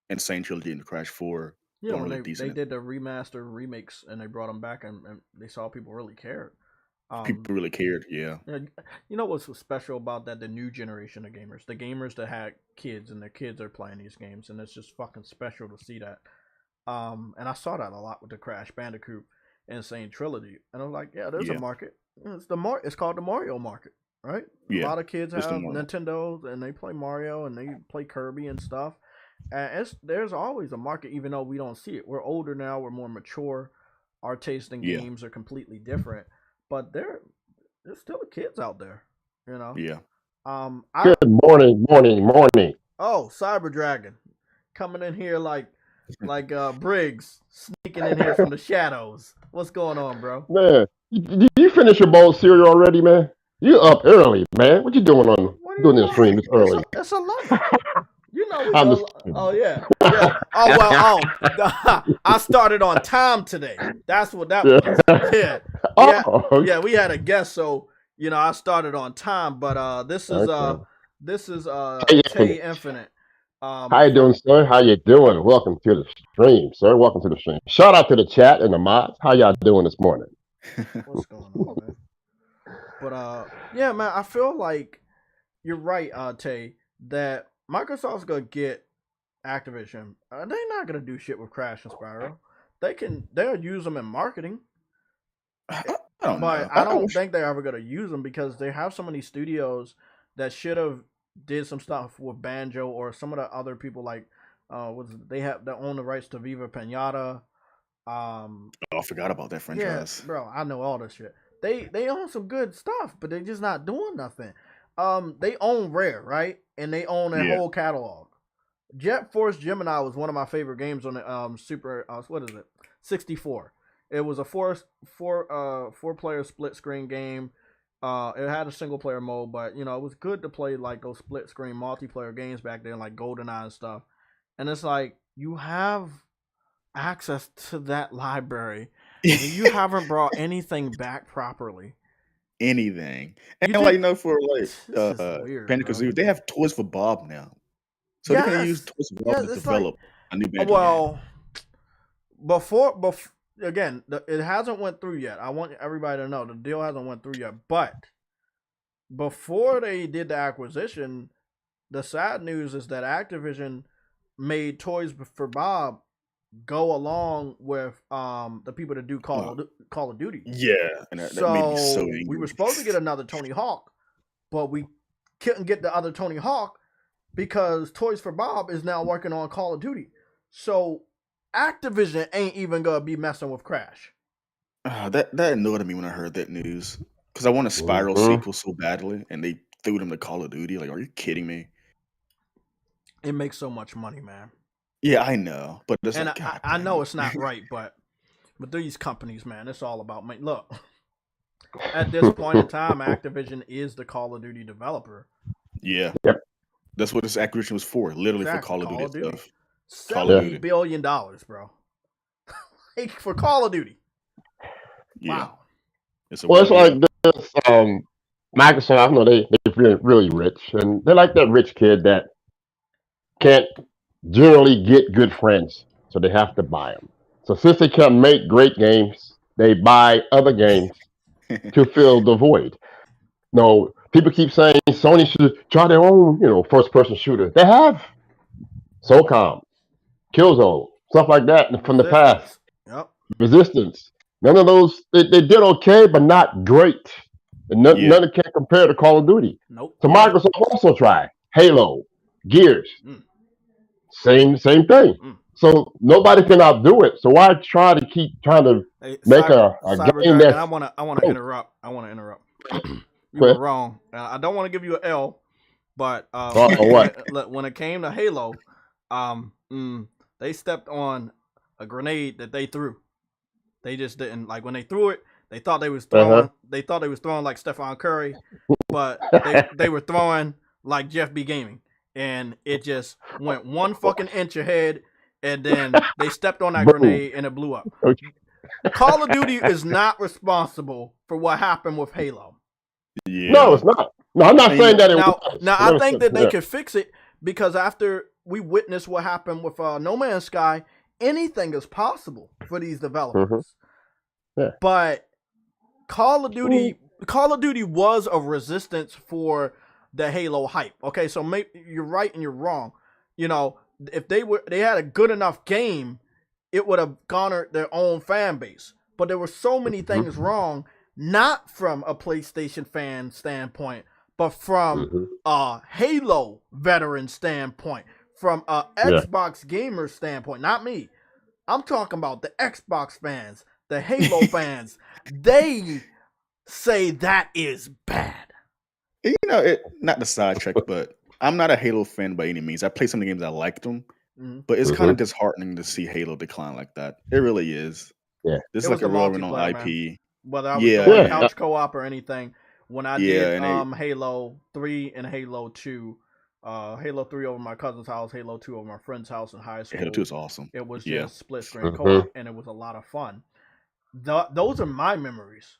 S2: Insane Trilogy, and Crash 4.
S1: Yeah, when they did the remaster remakes and they brought them back and they saw people really cared.
S2: People really cared, yeah.
S1: You know what's special about that? The new generation of gamers, the gamers that had kids and their kids are playing these games, and it's just fucking special to see that. And I saw that a lot with the Crash Bandicoot Insane Trilogy, and I was like, yeah, there's a market. It's called the Mario market, right? Yeah. A lot of kids have Nintendos and they play Mario and they play Kirby and stuff. And there's always a market, even though we don't see it. We're older now. We're more mature. Our taste in games are completely different. But there's still kids out there, you know.
S2: Yeah.
S3: Good morning.
S1: Oh, Cyber Dragon, coming in here like Briggs, sneaking in here from the shadows. What's going on, bro?
S3: Man, did you finish your bowl of cereal already, man? You up early, man. What you doing doing this stream this early?
S1: It's 11. You know, oh yeah. Oh well. I started on time today. That's what that was. Yeah. We had a guest, so you know I started on time. But this is Tay Infinite.
S3: How you doing, sir? How you doing? Welcome to the stream, sir. Welcome to the stream. Shout out to the chat and the mods. How y'all doing this morning?
S1: What's going on, man? But yeah, man, I feel like you're right, Tay, that Microsoft's gonna get Activision. They're not gonna do shit with Crash and Spyro. They'll use them in marketing. I don't think they're ever gonna use them because they have so many studios that should have did some stuff with Banjo or some of the other people like they own the rights to Viva Pinata.
S2: I forgot about that franchise.
S1: Yeah, bro, I know all this shit. They own some good stuff, but they're just not doing nothing. They own Rare, right? And they own their whole catalog. Jet Force Gemini was one of my favorite games on the 64. It was a four player split screen game. It had a single player mode, but you know it was good to play like those split screen multiplayer games back then, like GoldenEye and stuff. And it's like you have access to that library, and you haven't brought anything back properly.
S2: Anything, and for Banjo-Kazooie, they have Toys for Bob now, so they can use Toys for Bob to develop a new Banjo game.
S1: Before again, it hasn't went through yet. I want everybody to know the deal hasn't went through yet. But before they did the acquisition, the sad news is that Activision made Toys for Bob go along with the people that do Call of Duty.
S2: Yeah, and that made me so angry.
S1: We were supposed to get another Tony Hawk, but we couldn't get the other Tony Hawk because Toys for Bob is now working on Call of Duty. So Activision ain't even gonna be messing with Crash.
S2: That annoyed me when I heard that news because I want a Spyro sequel so badly, and they threw them to Call of Duty. Like, are you kidding me?
S1: It makes so much money, man.
S2: Yeah, I know, but
S1: I know it's not right, but these companies, man, it's all about money. Look, at this point in time, Activision is the Call of Duty developer.
S2: Yeah, that's what this acquisition was for, literally for Call of Duty stuff.
S1: $70 billion, bro, like for Call of Duty.
S2: Yeah.
S1: Wow.
S3: It's like this. Microsoft, I know they're really rich, and they're like that rich kid that can't generally get good friends, so they have to buy them. So since they can't make great games, they buy other games to fill the void. No, people keep saying Sony should try their own, first-person shooter. They have SOCOM, Killzone, stuff like that from the past.
S1: Yep.
S3: Resistance. None of those, they did okay, but not great. And none can compare to Call of Duty.
S1: Nope.
S3: So Microsoft also tried Halo, Gears. Same thing. So nobody can outdo it. So why try to keep trying to make a game that
S1: I want to interrupt. You were wrong. I don't want to give you an L, but when it came to Halo, they stepped on a grenade that they threw. They just didn't like when they threw it. They thought they was throwing. They thought they was throwing like Stephon Curry, but they were throwing like Jeff B. Gaming. And it just went 1 fucking inch ahead, and then they stepped on that grenade, and it blew up. Call of Duty is not responsible for what happened with Halo.
S3: Yeah. No, it's not. No, I'm not saying that it was.
S1: Now, I think that they could fix it because after we witnessed what happened with No Man's Sky, anything is possible for these developers.
S3: Yeah.
S1: But Call of Duty was a resistance for the Halo hype. Okay, so maybe you're right and you're wrong. You know, if they had a good enough game, it would have garnered their own fan base. But there were so many things wrong, not from a PlayStation fan standpoint, but from a Halo veteran standpoint, from a Xbox gamer standpoint. Not me. I'm talking about the Xbox fans, the Halo fans. They say that is bad.
S2: You know, not the sidetrack, but I'm not a Halo fan by any means. I play some of the games I liked them, but it's kind of disheartening to see Halo decline like that. It really is.
S3: Yeah,
S2: this is like a well-renowned IP.
S1: Man. Whether I was doing couch co-op or anything, when I did Halo 3 and Halo 2, Halo 3 over my cousin's house, Halo 2 over my friend's house in high school.
S2: Halo 2 is awesome.
S1: It was just split screen co-op, and it was a lot of fun. Those are my memories.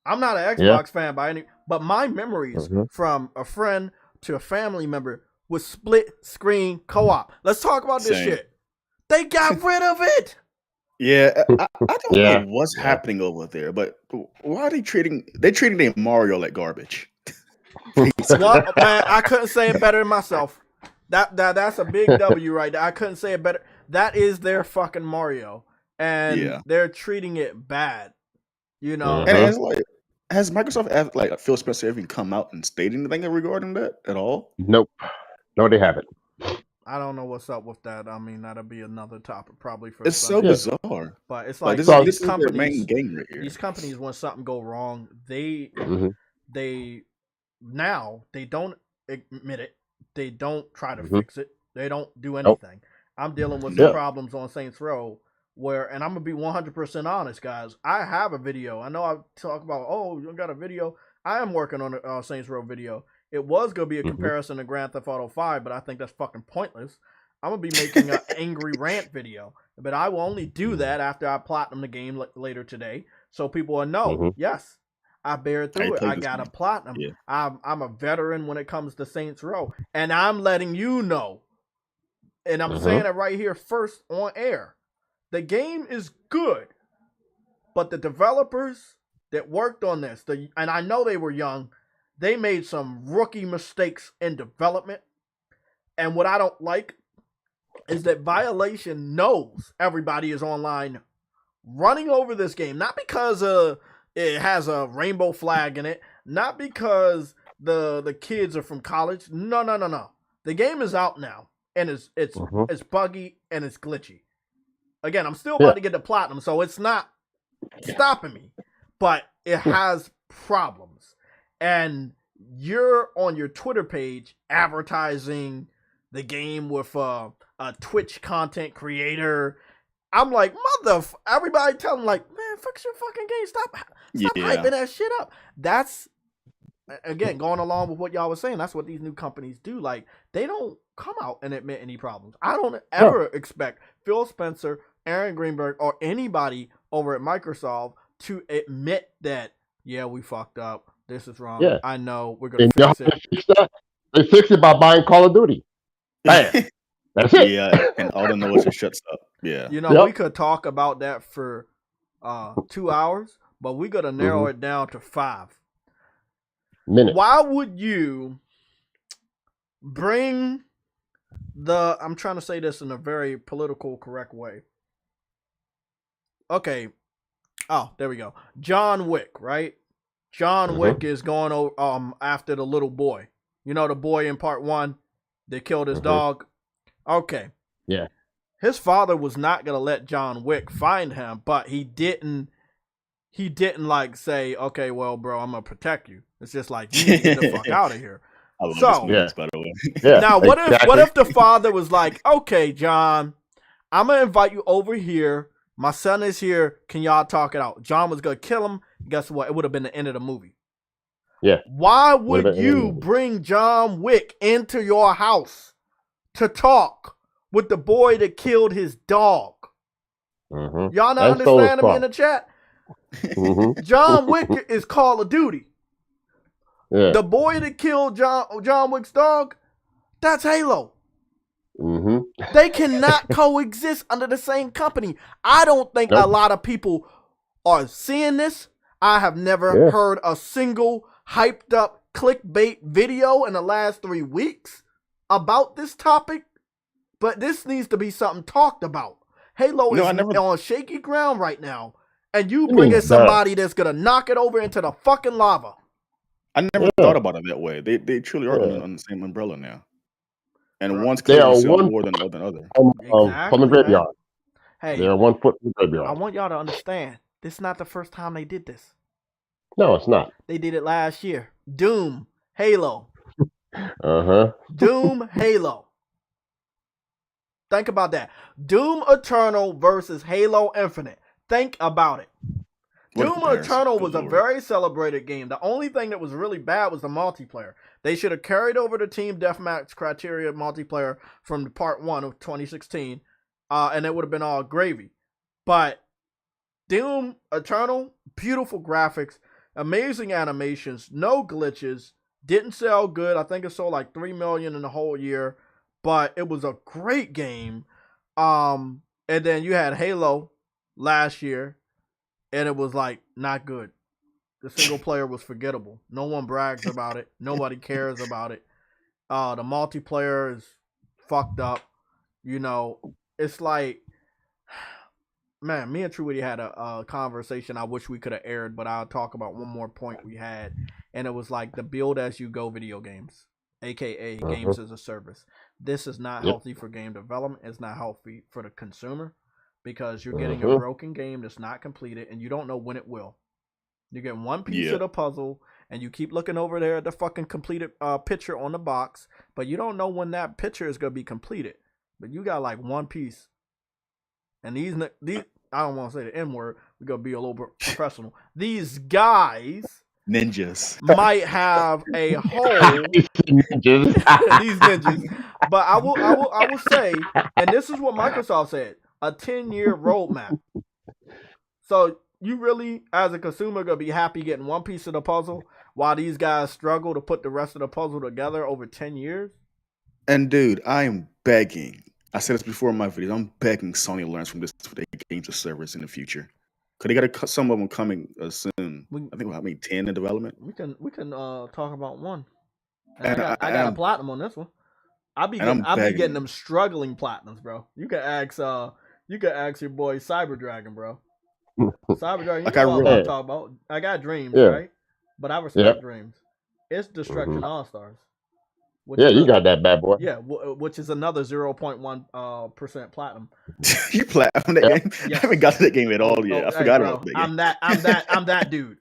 S1: I'm not an Xbox fan by any, but my memories from a friend to a family member was split screen co-op. Let's talk about this shit. They got rid of it.
S2: Yeah, I don't know what's happening over there, but why are they treating their Mario like garbage?
S1: Well, man, I couldn't say it better than myself. That's a big W right there. I couldn't say it better. That is their fucking Mario, and they're treating it bad. You know,
S2: and it's like, has Microsoft, like Phil Spencer, even come out and stated anything regarding that at all?
S3: Nope. No, they haven't.
S1: I don't know what's up with that. I mean, that'll be another topic probably for.
S2: It's so bizarre.
S1: But it's like
S2: this
S1: these
S2: is
S1: companies,
S2: their main game right here.
S1: These companies, when something go wrong, they now they don't admit it. They don't try to fix it. They don't do anything. I'm dealing with some problems on Saints Row where, and I'm gonna be 100% honest, guys. I have a video. I know I talk about, oh, you got a video. I am working on a Saints Row video. It was going to be a comparison to Grand Theft Auto 5, but I think that's fucking pointless. I'm going to be making an angry rant video, but I will only do that after I platinum the game later today, so people will know, yes, I bear through it. I got a platinum. Yeah. I'm a veteran when it comes to Saints Row, and I'm letting you know, and I'm saying it right here first on air. The game is good, but the developers that worked on this, and I know they were young, they made some rookie mistakes in development. And what I don't like is that Violation knows everybody is online running over this game. Not because it has a rainbow flag in it. Not because the kids are from college. No. The game is out now. And it's buggy and it's glitchy. Again, I'm still about to get the platinum, so it's not stopping me. But it has problems. And you're on your Twitter page advertising the game with a Twitch content creator. I'm like, everybody tell them, like, man, fix your fucking game. Stop hyping that shit up. That's, again, going along with what y'all was saying. That's what these new companies do. Like, they don't come out and admit any problems. I don't ever expect Phil Spencer, Aaron Greenberg, or anybody over at Microsoft to admit that, yeah, we fucked up. This is wrong. Yeah. I know. We're going to fix it.
S3: They fix it by buying Call of Duty. Bam. That's it.
S2: Yeah, and all the noise just shuts up. Yeah.
S1: You know, we could talk about that for 2 hours, but we got to narrow it down to 5 minutes. Why would you bring I'm trying to say this in a very political correct way. Okay. Oh, there we go. John Wick, right? John Wick is going after the little boy. You know, the boy in part 1 that killed his dog. Okay.
S3: Yeah.
S1: His father was not going to let John Wick find him, but he didn't like say, okay, well, bro, I'm going to protect you. It's just like, you get the fuck out of here.
S2: I love this movie, by the way.
S1: Now, what if the father was like, okay, John, I'm going to invite you over here. My son is here. Can y'all talk it out? John was going to kill him. Guess what? It would have been the end of the movie.
S3: Yeah.
S1: Why would you bring John Wick into your house to talk with the boy that killed his dog? Y'all not understanding me in the chat? John Wick is Call of Duty. Yeah. The boy that killed John Wick's dog, that's Halo. They cannot coexist under the same company. I don't think a lot of people are seeing this. I have never heard a single hyped up clickbait video in the last 3 weeks about this topic, but this needs to be something talked about. Halo is on shaky ground right now, and you bring in somebody that's going to knock it over into the fucking lava.
S2: I never thought about it that way. They truly are on the same umbrella now. And one's clearly selling more than the other.
S3: From the graveyard.
S1: Hey,
S3: they're 1 foot from the graveyard.
S1: I want y'all to understand, this is not the first time they did this.
S3: No, it's not.
S1: They did it last year. Doom, Halo. Doom, Halo. Think about that. Doom Eternal versus Halo Infinite. Think about it. Doom Eternal was a very celebrated game. The only thing that was really bad was the multiplayer. They should have carried over the Team Deathmatch criteria multiplayer from part 1 of 2016, and it would have been all gravy. But Doom Eternal, beautiful graphics, amazing animations, no glitches, didn't sell good. I think it sold like 3 million in the whole year, but it was a great game. And then you had Halo last year, and it was like not good. The single player was forgettable. No one brags about it. Nobody cares about it. The multiplayer is fucked up. You know, it's like, man, me and Truity had a conversation I wish we could have aired, but I'll talk about one more point we had. And it was like the build as you go video games, aka games as a service. This is not healthy for game development. It's not healthy for the consumer because you're getting a broken game that's not completed and you don't know when it will. You get one piece of the puzzle and you keep looking over there at the fucking completed picture on the box, but you don't know when that picture is going to be completed. But you got like one piece. And these I don't want to say the N word. We're going to be a little bit professional. These guys
S2: ninjas
S1: might have a hole. These ninjas. But I will say, and this is what Microsoft said, a 10-year roadmap. So you really, as a consumer, going to be happy getting one piece of the puzzle while these guys struggle to put the rest of the puzzle together over 10 years?
S2: And dude, I am begging. I said this before in my videos. I'm begging Sony learns from this for their games of service in the future. Cause they got some of them coming soon. I think about 10 in development. We can
S1: talk about one. And I got a platinum on this one. I'll be getting them struggling platinums, bro. You can ask your boy Cyber Dragon, bro. Cyber Dragon, you know what I'm talking about. I got Dreams, right? But I respect Dreams. It's Destruction All Stars.
S3: You got that bad boy.
S1: Yeah, which is another 0.1% platinum.
S2: You platinum that game? Yes. I haven't got to that game at all yet. I forgot about that game.
S1: I'm that dude.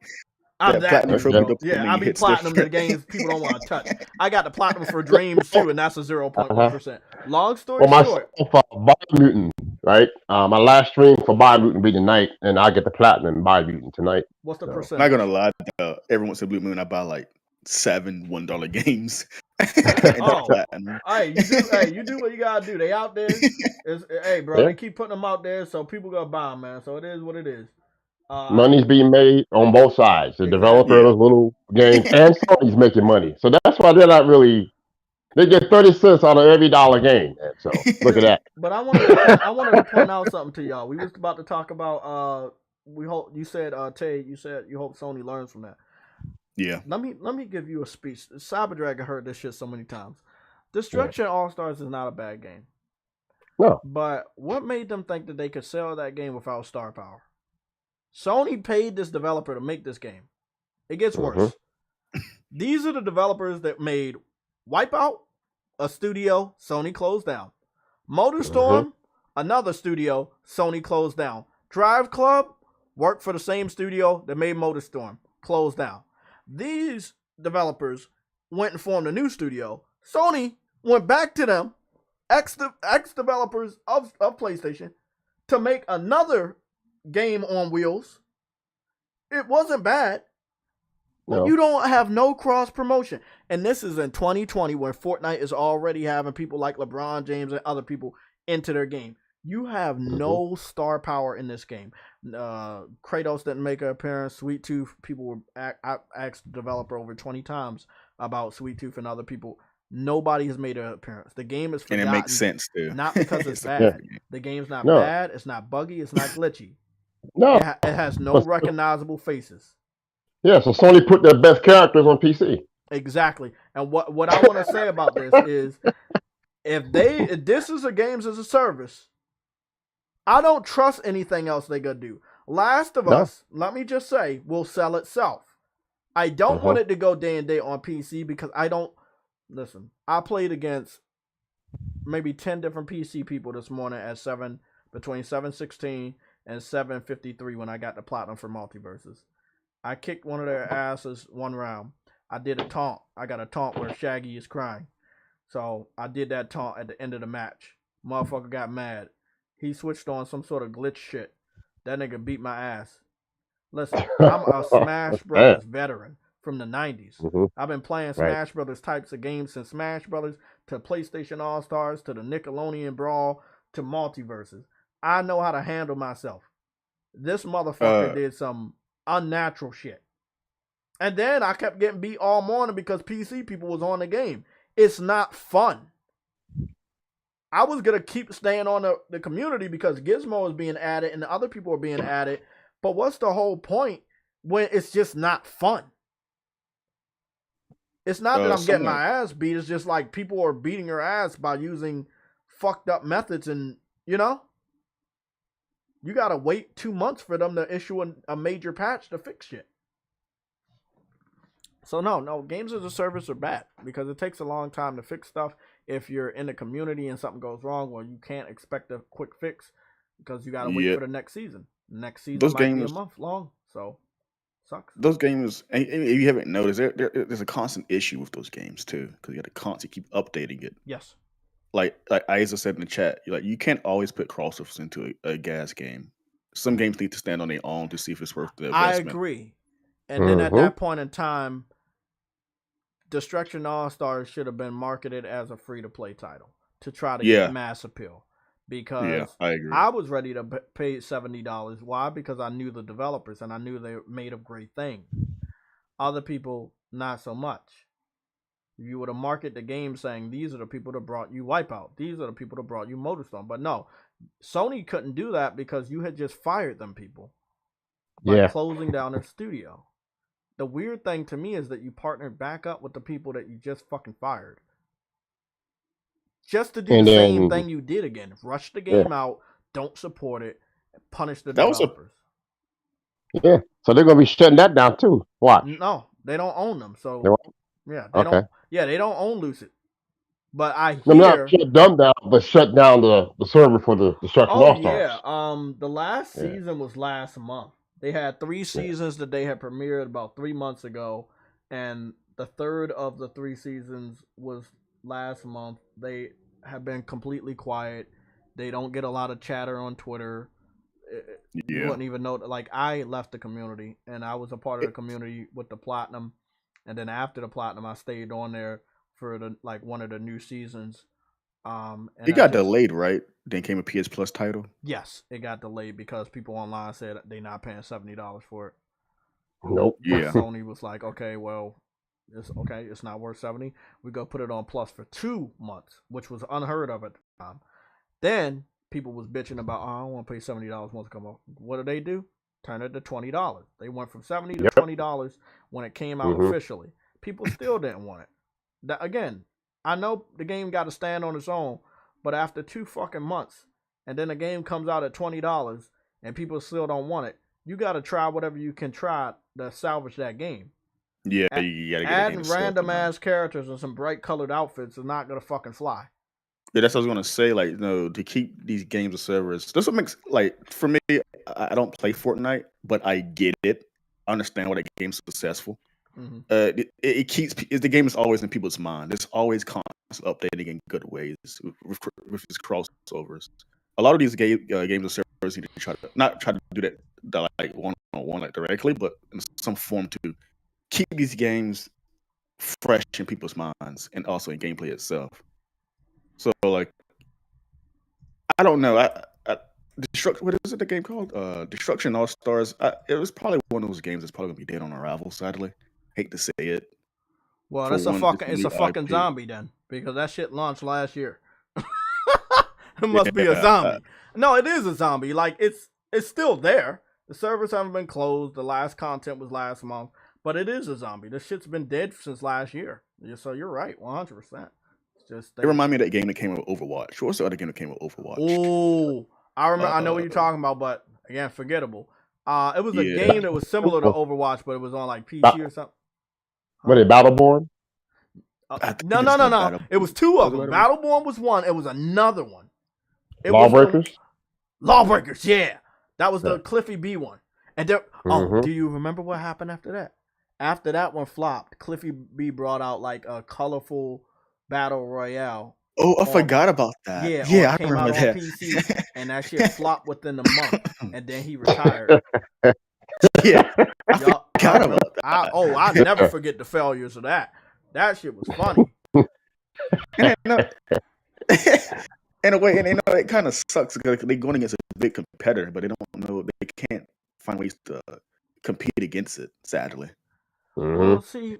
S1: I'm that dude. Yeah, I be platinum to the games people don't want to touch. I got the platinum for Dreams too, and that's a 0.1%. Long story short.
S3: For Biomutant, right? My last stream for Biomutant will be tonight, and I get the platinum Biomutant tonight.
S1: What's the percent?
S2: I'm not gonna lie. Every once in a blue moon, I buy like 7 $1 games.
S1: All right, you do what you gotta do. They out there. Hey, bro, they keep putting them out there, so people gonna buy them, man. So it is what it is.
S3: Money's being made on both sides. The developer of those little games and Sony's making money. So that's why they're not really. They get 30 cents out of every dollar game. So look at that.
S1: But I wanted to point out something to y'all. We was about to talk about. We hope you said Tay. You said you hope Sony learns from that.
S2: Yeah.
S1: Let me give you a speech. Cyber Dragon heard this shit so many times. Destruction All Stars is not a bad game.
S3: No.
S1: But what made them think that they could sell that game without star power? Sony paid this developer to make this game. It gets worse. These are the developers that made Wipeout, a studio Sony closed down. MotorStorm, another studio Sony closed down. Drive Club worked for the same studio that made MotorStorm, closed down. These developers went and formed a new studio. Sony went back to them, ex-developers of PlayStation, to make another game on wheels. It wasn't bad. No. You don't have no cross-promotion. And this is in 2020 where Fortnite is already having people like LeBron James and other people into their game. You have no star power in this game. Kratos didn't make an appearance. Sweet Tooth, people were asked the developer over 20 times about Sweet Tooth and other people. nobody has made an appearance. The game is
S2: And
S1: forgotten.
S2: it makes sense too.
S1: Not because it's
S2: a
S1: bad.
S2: perfect game.
S1: The game's not
S3: No.
S1: bad. It's not buggy. It's not glitchy.
S3: No.
S1: It has no recognizable faces.
S3: Yeah, so Sony put their best characters on PC.
S1: Exactly. And what I want to say about this is, if this is a games as a service, I don't trust anything else they gonna do. Last of Us, let me just say, will sell itself. I don't want it to go day and date on PC because I don't listen. I played against maybe 10 different PC people this morning at between 7:16 and 7:53 when I got the platinum for Multiversus. I kicked one of their asses one round. I did a taunt. I got a taunt where Shaggy is crying. So I did that taunt at the end of the match. Motherfucker got mad. He switched on some sort of glitch shit. That nigga beat my ass. Listen, I'm a Smash Brothers veteran from the 90s. I've been playing Smash Brothers types of games since Smash Brothers to PlayStation All-Stars to the Nickelodeon Brawl to Multiverses. I know how to handle myself. This motherfucker did some unnatural shit. And then I kept getting beat all morning because PC people was on the game. It's not fun. I was going to keep staying on the community because Gizmo is being added and the other people are being added. But what's the whole point when it's just not fun? It's not that I'm getting my ass beat. It's just like people are beating your ass by using fucked up methods. And, you know, you got to wait 2 months for them to issue a major patch to fix shit. So no, games as a service are bad because it takes a long time to fix stuff. If you're in the community and something goes wrong, well, you can't expect a quick fix because you got to wait for the next season. Next season might be a month long, so sucks.
S2: Those games, and if you haven't noticed, there's a constant issue with those games too because you got to constantly keep updating it.
S1: Yes.
S2: Like Isa said in the chat, you can't always put crossovers into a gas game. Some games need to stand on their own to see if it's worth the investment.
S1: I agree. And then at that point in time, Destruction All-Stars should have been marketed as a free-to-play title to try to get mass appeal. Because
S2: I agree.
S1: I was ready to pay $70. Why? Because I knew the developers and I knew they were made of great things. Other people, not so much. If you would have marketed the game saying, these are the people that brought you Wipeout. These are the people that brought you Motorstorm. But no, Sony couldn't do that because you had just fired them people by closing down their studio. The weird thing to me is that you partnered back up with the people that you just fucking fired. Just to do the same thing you did again. Rush the game out, don't support it, punish the developers.
S3: So they're going to be shutting that down too. Watch.
S1: No, they don't own them. So, they don't own Lucid. But I hear...
S3: not shut them down, but shut down the server for the Destruction All-Stars.
S1: The last season was last month. They had 3 seasons that they had premiered about 3 months ago, and the third of the 3 seasons was last month. They have been completely quiet. They don't get a lot of chatter on Twitter. You wouldn't even know. Like, I left the community, and I was a part of the community with the Platinum, and then after the Platinum, I stayed on there for one of the new seasons.
S2: It got delayed, right? Then came a PS Plus title.
S1: Yes, it got delayed because people online said they not paying $70 for it.
S3: Nope.
S2: Yeah.
S1: Sony was like, okay, well, it's not worth $70. We go put it on Plus for 2 months, which was unheard of at the time. Then people was bitching about, I don't want to pay $70 once it come up. What do? Turn it to $20. They went from $70 to $20 when it came out officially. People still didn't want it. Again, I know the game got to stand on its own, but after 2 fucking months, and then the game comes out at $20, and people still don't want it, you got to try whatever you can try to salvage that game.
S2: Yeah, you got to get
S1: adding random ass characters and some bright colored outfits is not gonna fucking fly.
S2: Yeah, that's what I was gonna say. Like, to keep these games of servers. That's what makes, for me. I don't play Fortnite, but I get it. I understand why that game's successful. It keeps the game is always in people's mind. It's always constantly updating in good ways with these crossovers. A lot of these games of servers need to try to do that like one-on-one, like directly, but in some form to keep these games fresh in people's minds and also in gameplay itself. So, like, I don't know. What is it? The game called Destruction All Stars. It was probably one of those games that's probably gonna be dead on arrival. Sadly, hate to say it.
S1: Well, it's a fucking zombie then. because that shit launched last year. It must be a zombie. No, it is a zombie. Like it's still there. The servers haven't been closed. The last content was last month, but it is a zombie. This shit's been dead since last year. So you're right, 100%. Just
S2: it reminded me of that game that came with Overwatch. What's the other game that came with Overwatch?
S1: Oh, I remember. I know what you're talking about, but again, forgettable. It was a game that was similar to Overwatch, but it was on like PC or something.
S3: Were they Battleborn?
S1: No. It was two of them. Battleborn was one. It was another one.
S3: Lawbreakers?
S1: Lawbreakers, yeah. That was the Cliffy B one. And there, do you remember what happened after that? After that one flopped, Cliffy B brought out like a colorful battle royale.
S2: Oh, I forgot about that. Yeah, I remember that.
S1: PC, and that shit flopped within a month, and then he retired.
S2: Yeah, I forgot about that.
S1: I never forget the failures of that. That shit was funny.
S2: In a way, and it kind of sucks because they're going against a big competitor, but they can't find ways to compete against it, sadly.
S1: Well, see,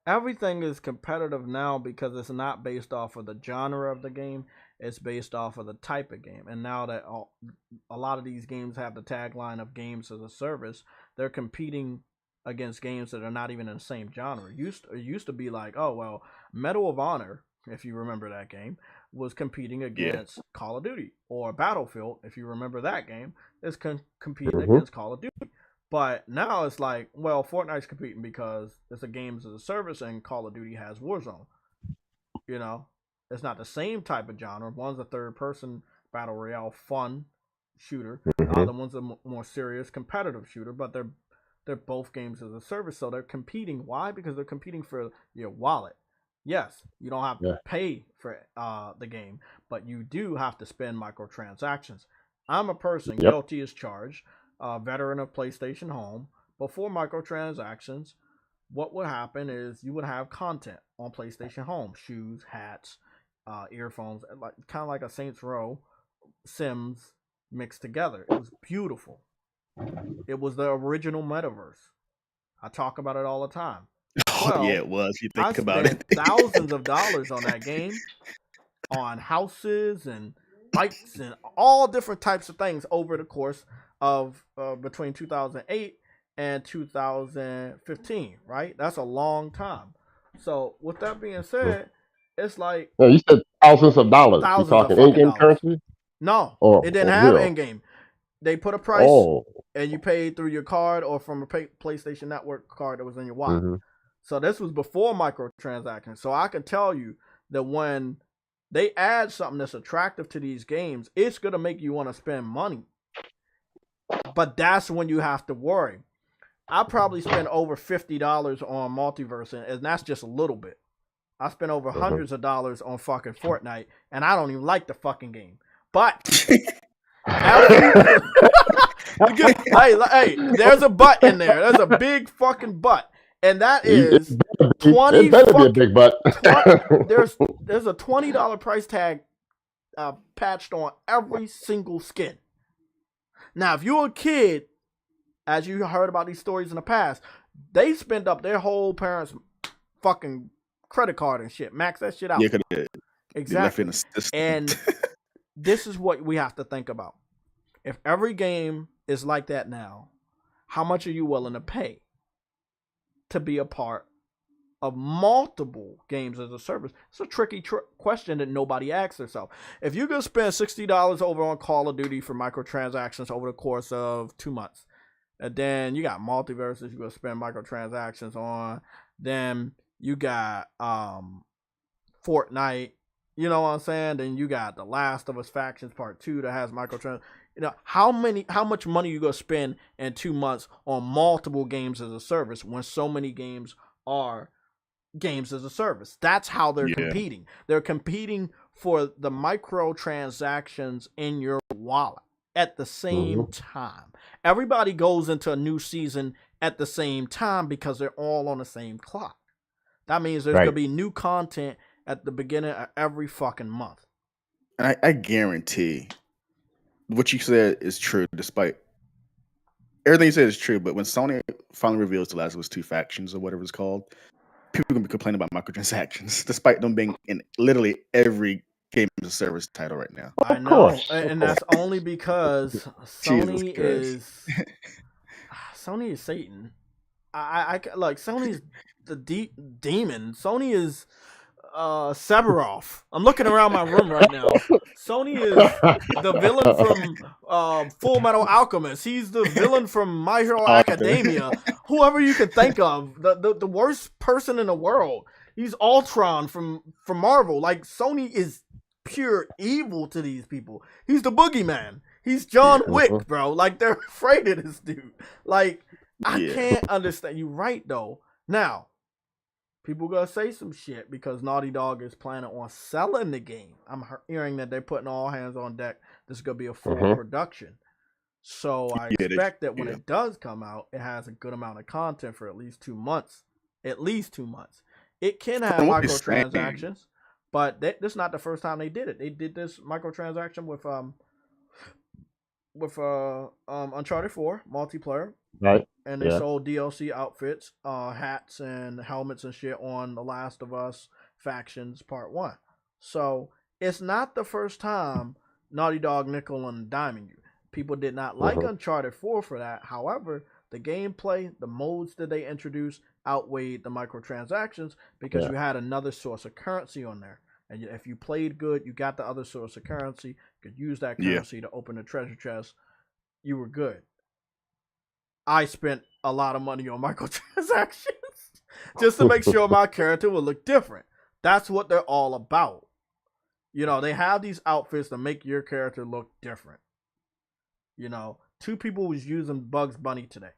S1: everything is competitive now because it's not based off of the genre of the game. It's based off of the type of game. And now that a lot of these games have the tagline of games as a service, they're competing against games that are not even in the same genre. It used to be like, oh, well, Medal of Honor, if you remember that game, was competing against Call of Duty. Or Battlefield, if you remember that game, is competing against Call of Duty. But now it's like, well, Fortnite's competing because it's a games as a service and Call of Duty has Warzone. You know, it's not the same type of genre. One's a third-person battle royale fun shooter. The other one's a more serious competitive shooter, but they're both games as a service, so they're competing. Why? Because they're competing for your wallet. Yes, you don't have to pay for the game, but you do have to spend microtransactions. I'm a person guilty as charged. Veteran of PlayStation Home. Before microtransactions, what would happen is you would have content on PlayStation Home: shoes, hats, earphones, kind of like a Saints Row Sims mixed together. It was beautiful. It was the original metaverse. I talk about it all the time.
S2: Well, yeah, it was. You think about it.
S1: Thousands of dollars on that game, on houses and bikes and all different types of things over the course of between 2008 and 2015, right? That's a long time. So with that being said, it's like
S3: you said thousands of dollars. You talking in-game currency?
S1: No, it didn't have in-game. They put a price, and you paid through your card or from a PlayStation Network card that was in your wallet. So this was before microtransactions. So I can tell you that when they add something that's attractive to these games, it's gonna make you want to spend money. But that's when you have to worry. I probably spent over $50 on Multiversus, and that's just a little bit. I spent over hundreds of dollars on fucking Fortnite, and I don't even like the fucking game. But hey, there's a but in there. There's a big fucking but, and that is 20.
S3: It better be a big but.
S1: There's a $20 price tag patched on every single skin. Now, if you're a kid, as you heard about these stories in the past, they spend up their whole parents' fucking credit card and shit. Max that shit out.
S2: Yeah,
S1: exactly. And this is what we have to think about. If every game is like that now, how much are you willing to pay to be a part of multiple games as a service? It's a tricky question that nobody asks themselves. If you could spend $60 over on Call of Duty for microtransactions over the course of 2 months, and then you got Multiversus you're going to spend microtransactions on, then you got Fortnite, you know what I'm saying? Then you got The Last of Us Factions Part 2 that has microtransactions. You know, how much money you going to spend in 2 months on multiple games as a service when so many games are games as a service? That's how they're competing. They're competing for the microtransactions in your wallet at the same time. Everybody goes into a new season at the same time because they're all on the same clock. That means there's going to be new content at the beginning of every fucking month.
S2: I guarantee what you said is true, despite everything you said is true. But when Sony finally reveals The Last of Us 2 Factions or whatever it's called, people gonna be complaining about microtransactions, despite them being in literally every game as a service title right now.
S1: I know, and that's only because Sony is Satan. I like Sony's the demon. Sony is Sephiroth. I'm looking around my room right now. Sony is the villain from Full Metal Alchemist. He's the villain from My Hero Academia. Whoever you could think of, the worst person in the world. He's Ultron from Marvel. Like, Sony is pure evil to these people. He's the boogeyman. He's John Wick, bro. Like, they're afraid of this dude. Like, I can't understand. You're right, though. Now, people gonna say some shit because Naughty Dog is planning on selling the game. I'm hearing that they're putting all hands on deck. This is gonna be a full production. So I expect that when it does come out, it has a good amount of content for at least 2 months. At least 2 months. It can have microtransactions, but this is not the first time they did it. They did this microtransaction with Uncharted 4 multiplayer.
S3: Right.
S1: And they sold DLC outfits, hats and helmets and shit on The Last of Us Factions Part 1. So it's not the first time Naughty Dog nickel and diming you. People did not like Uncharted 4 for that. However, the gameplay, the modes that they introduced outweighed the microtransactions because you had another source of currency on there. And if you played good, you got the other source of currency, you could use that currency to open the treasure chest. You were good. I spent a lot of money on microtransactions just to make sure my character would look different. That's what they're all about. You know, they have these outfits to make your character look different. You know, 2 people was using Bugs Bunny today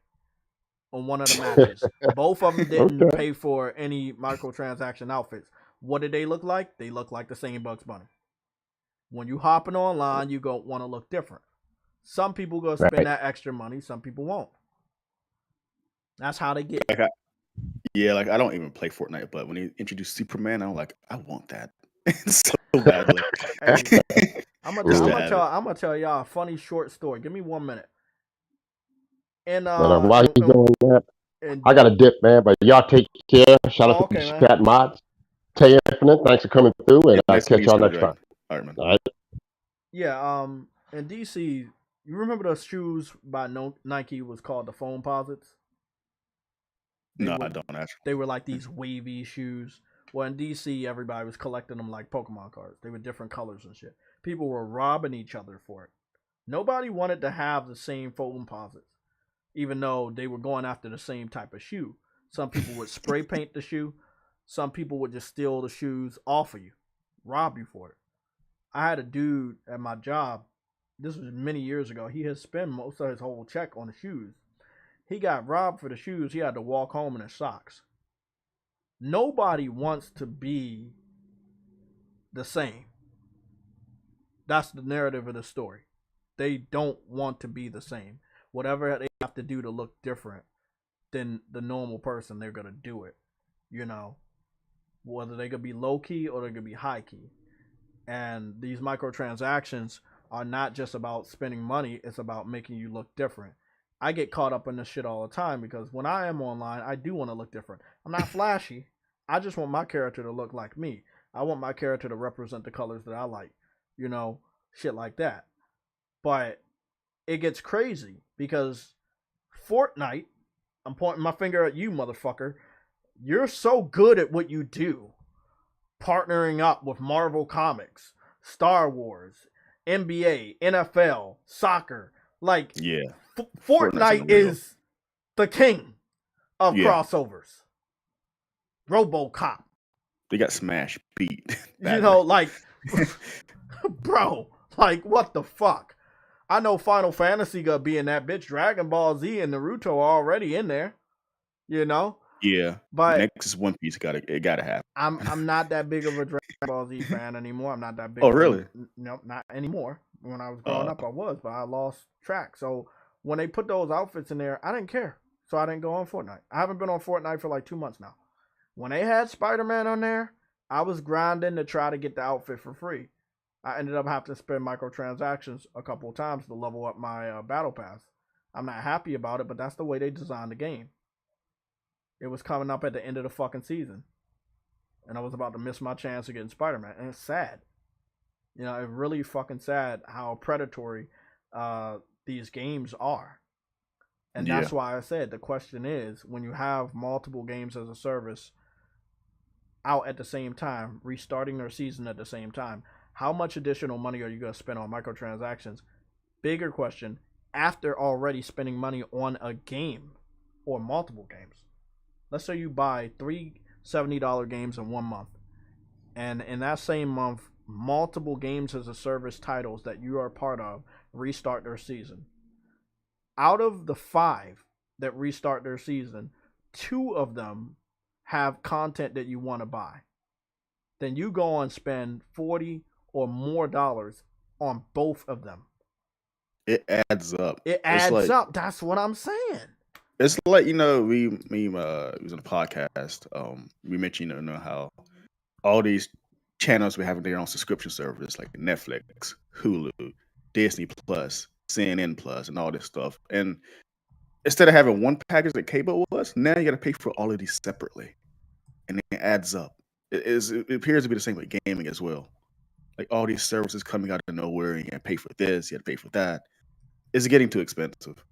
S1: on one of the matches. Both of them didn't pay for any microtransaction outfits. What did they look like? They look like the same Bugs Bunny. When you hopping online, you go want to look different. Some people go spend that extra money. Some people won't. That's how they get.
S2: Like I don't even play Fortnite, but when they introduced Superman, I'm like, I want that so badly.
S1: Hey, I'm gonna tell y'all a funny short story. Give me 1 minute. And
S3: while you doing that, I got a dip, man. But y'all take care. Shout out to the chat mods. Tay Infinite, thanks for coming through, and I'll catch y'all next time.
S2: All right, man.
S3: All right.
S1: Yeah. In DC, you remember those shoes by Nike was called the Foam Posits?
S2: No, I don't actually.
S1: They were like these wavy shoes. Well, in DC, everybody was collecting them like Pokemon cards. They were different colors and shit. People were robbing each other for it. Nobody wanted to have the same Foam Posits, even though they were going after the same type of shoe. Some people would spray paint the shoe. Some people would just steal the shoes off of you, rob you for it. I had a dude at my job. This was many years ago. He had spent most of his whole check on the shoes. He got robbed for the shoes. He had to walk home in his socks. Nobody wants to be the same. That's the narrative of the story. They don't want to be the same. Whatever they have to do to look different than the normal person, they're going to do it. You know, whether they could be low key or they could be high key. And these microtransactions are not just about spending money. It's about making you look different. I get caught up in this shit all the time because when I am online, I do want to look different. I'm not flashy. I just want my character to look like me. I want my character to represent the colors that I like. You know, shit like that. But it gets crazy because Fortnite, I'm pointing my finger at you, motherfucker. You're so good at what you do. Partnering up with Marvel Comics, Star Wars, NBA, NFL, soccer. Like, Fortnite is the king of crossovers. RoboCop.
S2: They got smashed, beat.
S1: You know, like, bro, like, what the fuck? I know Final Fantasy gonna be in that bitch. Dragon Ball Z and Naruto are already in there. You know?
S2: Yeah.
S1: But
S2: next is One Piece. It gotta happen.
S1: I'm not that big of a Dragon Ball Z fan anymore. I'm not that big.
S2: Oh, really?
S1: No, not anymore. When I was growing up, I was, but I lost track. So when they put those outfits in there, I didn't care. So I didn't go on Fortnite. I haven't been on Fortnite for like 2 months now. When they had Spider-Man on there, I was grinding to try to get the outfit for free. I ended up having to spend microtransactions a couple of times to level up my battle pass. I'm not happy about it, but that's the way they designed the game. It was coming up at the end of the fucking season, and I was about to miss my chance of getting Spider-Man, and it's sad. You know, it's really fucking sad how predatory these games are. And that's why I said the question is, when you have multiple games as a service out at the same time, restarting their season at the same time, how much additional money are you going to spend on microtransactions? Bigger question, after already spending money on a game or multiple games. Let's say you buy 3 $70 games in 1 month, and in that same month, multiple games as a service titles that you are part of restart their season. Out of the 5 that restart their season, 2 of them have content that you want to buy. Then you go and spend $40 or more on both of them.
S2: It adds up.
S1: It adds up. That's what I'm saying.
S2: It's like, you know, we was on a podcast. We mentioned, you know, how all these channels we have their own subscription service like Netflix, Hulu, Disney Plus, CNN Plus, and all this stuff. And instead of having one package that cable was, now you got to pay for all of these separately, and it adds up. It appears to be the same with gaming as well. Like all these services coming out of nowhere, and you got to pay for this, you got to pay for that. It's getting too expensive.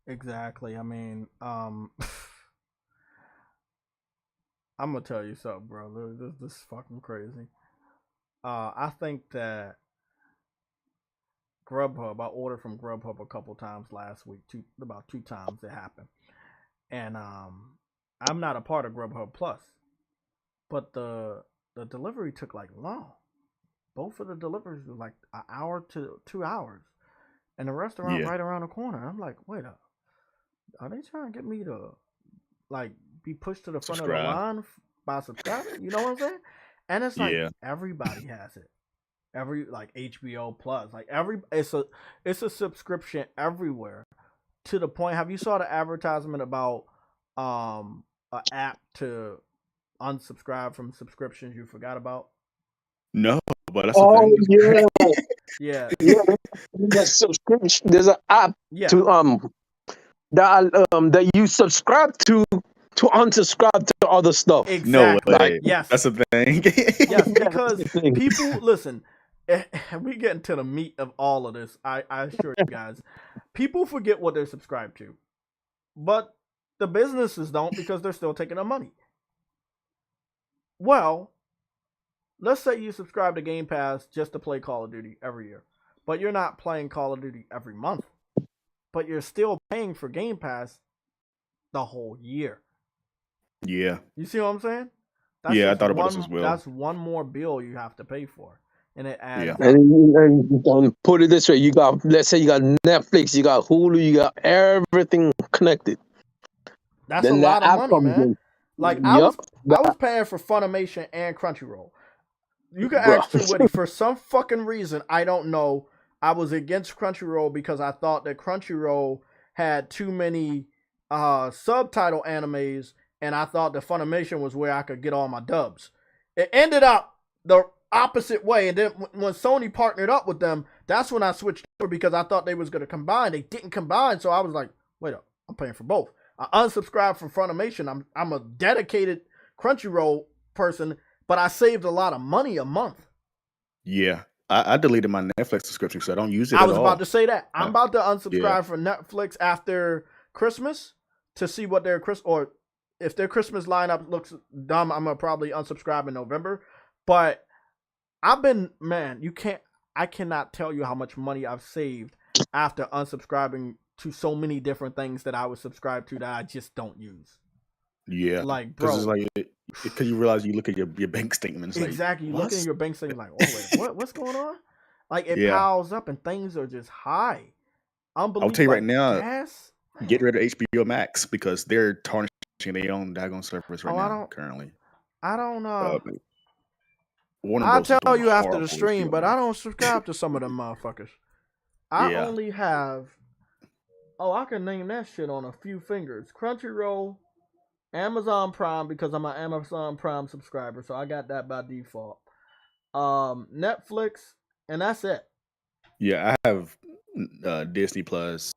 S1: Exactly. I mean, I'm gonna tell you something, bro. This is fucking crazy. I think that Grubhub, I ordered from Grubhub a couple times last week, about 2 times it happened. And I'm not a part of Grubhub Plus, but the delivery took like long. Both of the deliveries were like an hour to 2 hours, and the restaurant right around the corner. I'm like, wait up, are they trying to get me to like be pushed to the front of the line by subscribing? You know what I'm saying? And it's like everybody has it. Every like HBO Plus, like it's a subscription everywhere. To the point, have you saw the advertisement about an app to unsubscribe from subscriptions you forgot about?
S2: No, but that's the thing.
S1: Yeah.
S4: There's subscription. There's an app to that you subscribe to unsubscribe to other stuff.
S1: Exactly.
S2: No way.
S1: Like, yes,
S2: that's a thing.
S1: Yes, because people listen. We get into the meat of all of this. I assure you guys, people forget what they're subscribed to, but the businesses don't because they're still taking their money. Well, let's say you subscribe to Game Pass just to play Call of Duty every year, but you're not playing Call of Duty every month, but you're still paying for Game Pass the whole year.
S2: Yeah.
S1: You see what I'm saying?
S2: I thought about this as well.
S1: That's one more bill you have to pay for. And it adds
S4: and put it this way, you got, let's say you got Netflix, you got Hulu, you got everything connected.
S1: That's then a lot of money, man. Like I was paying for Funimation and Crunchyroll. You can ask Too Witty, for some fucking reason, I don't know, I was against Crunchyroll because I thought that Crunchyroll had too many subtitle animes, and I thought the Funimation was where I could get all my dubs. It ended up the opposite way, and then when Sony partnered up with them, that's when I switched over because I thought they was going to combine. They didn't combine, so I was like, wait up, I'm paying for both. I unsubscribed from Funimation. I'm a dedicated Crunchyroll person, but I saved a lot of money a month.
S2: Yeah, I deleted my Netflix subscription because I don't use it at all.
S1: I was about to say that. I'm about to unsubscribe from Netflix after Christmas to see what their or if their Christmas lineup looks dumb, I'm going to probably unsubscribe in November. But I've been, man, I cannot tell you how much money I've saved after unsubscribing to so many different things that I was subscribed to that I just don't use.
S2: Yeah.
S1: Like, bro.
S2: Because you realize you look at your bank statements.
S1: Exactly. You look at your bank statement like, oh, wait, what's going on? Like, it piles up and things are just high. Unbelievable.
S2: I'll tell you right now, get rid of HBO Max because they're tarnishing their own daggone service right now currently.
S1: I don't know.
S2: I'll
S1: tell you after the stream, but I don't subscribe to some of them motherfuckers. I only have, I can name that shit on a few fingers. Crunchyroll, Amazon Prime, because I'm an Amazon Prime subscriber, so I got that by default. Netflix, and that's it.
S2: Yeah, I have Disney Plus,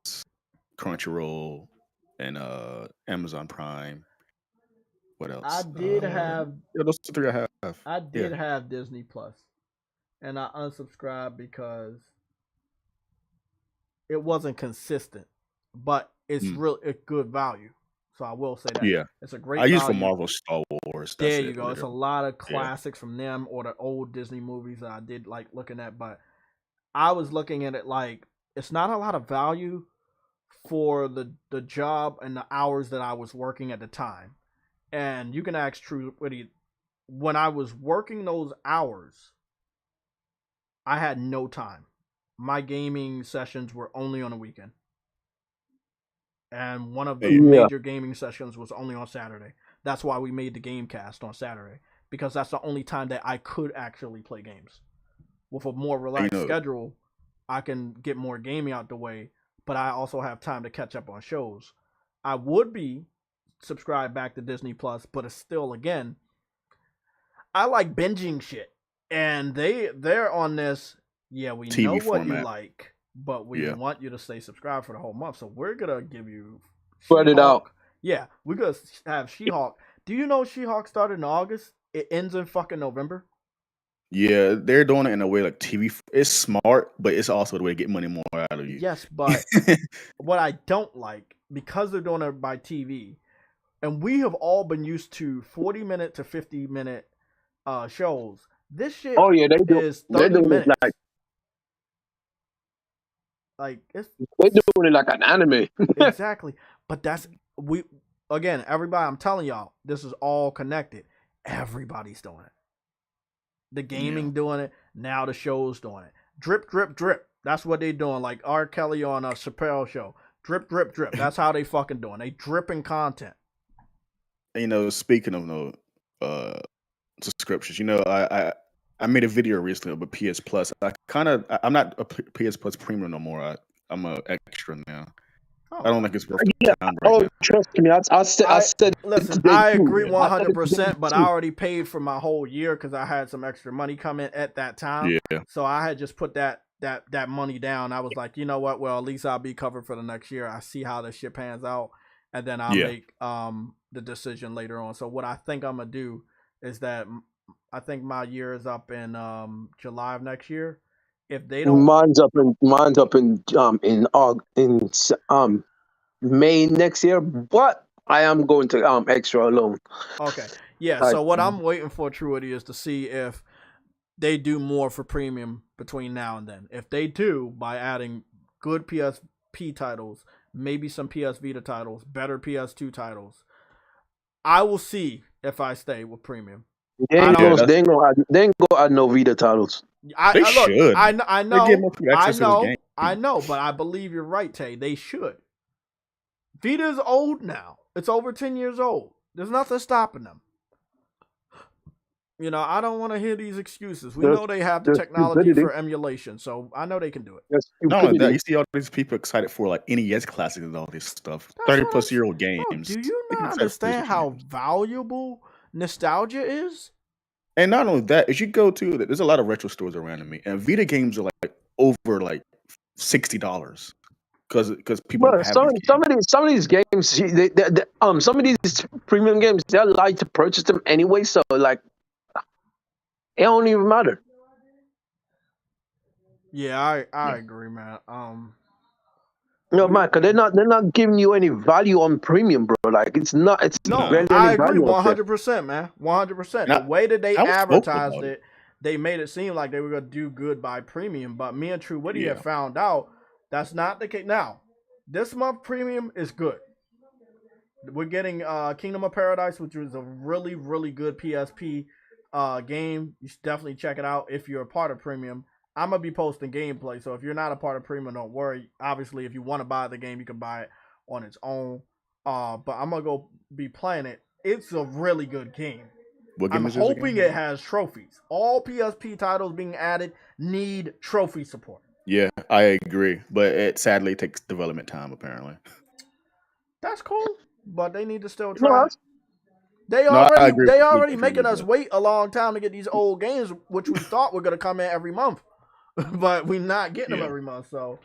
S2: Crunchyroll, and Amazon Prime. What else?
S1: I did have
S2: Yeah, those are the 3 I have.
S1: I did
S2: Yeah.
S1: have Disney Plus, and I unsubscribed because it wasn't consistent, but it's really a good value. So I will say that.
S2: Yeah.
S1: It's a great
S2: I use
S1: value.
S2: for Marvel, Star Wars.
S1: There
S2: That's
S1: you
S2: it,
S1: go. It's a
S2: literally.
S1: lot of classics from them or the old Disney movies that I did like looking at, but I was looking at it like it's not a lot of value for the job and the hours that I was working at the time. And you can ask True when I was working those hours, I had no time. My gaming sessions were only on a weekend. And one of the major gaming sessions was only on Saturday. That's why we made the game cast on Saturday, because that's the only time that I could actually play games. With a more relaxed schedule, I can get more gaming out the way, but I also have time to catch up on shows. I would be subscribed back to Disney Plus, but it's still, again, I like binging shit. And they're on this, we TV know what format. You like, but we want you to stay subscribed for the whole month. So we're going to give you
S4: spread it out.
S1: Yeah, we're going to have She-Hulk. Do you know She-Hulk started in August? It ends in fucking November.
S2: Yeah, they're doing it in a way like TV. It's smart, but it's also the way to get money more out of you.
S1: Yes, but what I don't like, because they're doing it by TV, and we have all been used to 40-minute to 50-minute shows. This shit is 30 minutes. Like they're
S4: doing it like an anime.
S1: Exactly. But everybody, I'm telling y'all, this is all connected. Everybody's doing it. The gaming doing it. Now the show's doing it. Drip, drip, drip. That's what they doing. Like R. Kelly on a Chappelle show. Drip, drip, drip. That's how they fucking doing. They dripping content.
S2: Speaking of subscriptions, I made a video recently about PS Plus. I'm not a PS Plus premium no more. I'm a extra now. I don't think it's worth the time right now.
S4: Trust me. I said.
S1: Listen, I agree 100%, but I already paid for my whole year because I had some extra money come in at that time.
S2: Yeah.
S1: So I had just put that money down. I was like, you know what? Well, at least I'll be covered for the next year. I see how this shit pans out, and then I'll make the decision later on. So what I think I'm gonna do is that I think my year is up in July of next year. If they don't,
S4: mine's up in May next year, but I am going to extra alone.
S1: Okay, yeah. So what I'm waiting for, Truity, is to see if they do more for premium between now and then. If they do, by adding good PSP titles, maybe some PS Vita titles, better PS2 titles, I will see if I stay with premium.
S4: They ain't go add no Vita titles.
S2: They should.
S1: I know, but I believe you're right, Tay. They should. Vita is old now. It's over 10 years old. There's nothing stopping them. I don't want to hear these excuses. We know they have the technology for emulation, so I know they can do it.
S2: Not only that, you see all these people excited for like NES classics and all this stuff. 30-plus-year-old games.
S1: Bro, do you not understand how valuable nostalgia is?
S2: And not only that, as you go to, there's a lot of retro stores around me, and Vita games are like over like $60 because people have
S4: some of these games, some of these premium games, they're like to purchase them anyway, so like it don't even matter.
S1: Yeah, I agree, man.
S4: No, man, because they're not giving you any value on premium, bro. Like
S1: I agree 100%, man. 100%. The way that they advertised it, they made it seem like they were gonna do good by premium. But me and True Witty have found out that's not the case. Now, this month premium is good. We're getting Kingdom of Paradise, which is a really, really good PSP game. You should definitely check it out if you're a part of premium. I'm going to be posting gameplay, so if you're not a part of premium, don't worry. Obviously, if you want to buy the game, you can buy it on its own. But I'm going to go be playing it. It's a really good game. I'm hoping it has trophies. All PSP titles being added need trophy support.
S2: Yeah, I agree. But it sadly takes development time, apparently.
S1: That's cool, but they need to still try. They already making us wait a long time to get these old games, which we thought were going to come in every month. But we're not getting them every month, so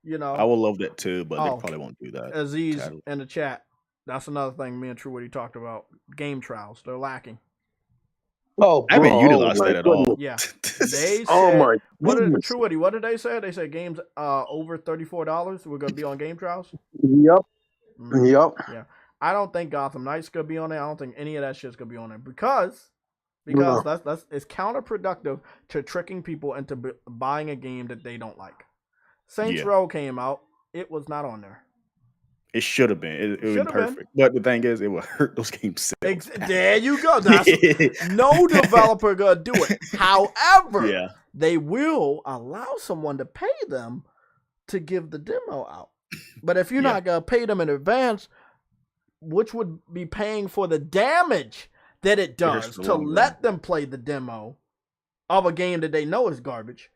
S1: You know,
S2: I would love that too, but they
S1: Oh,
S2: probably won't do that.
S1: Aziz
S2: sadly.
S1: in the chat. That's another thing me and True Woody talked about. Game trials. They're lacking.
S4: Oh,
S2: I haven't
S4: bro,
S2: utilized
S4: my
S2: that at all.
S4: goodness.
S1: Yeah. They
S4: Oh
S1: said,
S4: my
S1: what did
S4: goodness.
S1: True Woody, what did they say? They said games over $34 we're gonna be on game trials.
S4: Yep.
S1: Mhm.
S4: Yep.
S1: Yeah. I don't think Gotham Knights gonna be on there. I don't think any of that shit's gonna be on there because
S4: No.
S1: that's it's counterproductive to tricking people into buying a game that they don't like. Saints
S2: Yeah.
S1: Row came out. It was not on there.
S2: It should have been. It would
S1: Should
S2: be
S1: have been.
S2: perfect. But the thing is, it will hurt those games sales.
S1: There you go. That's no developer gonna do it. However,
S2: Yeah.
S1: they will allow someone to pay them to give the demo out. But if you're
S2: Yeah.
S1: not gonna pay them in advance, which would be paying for the damage that it
S2: hurts
S1: does
S2: the
S1: to
S2: long run.
S1: let them play the demo of a game that they know is garbage,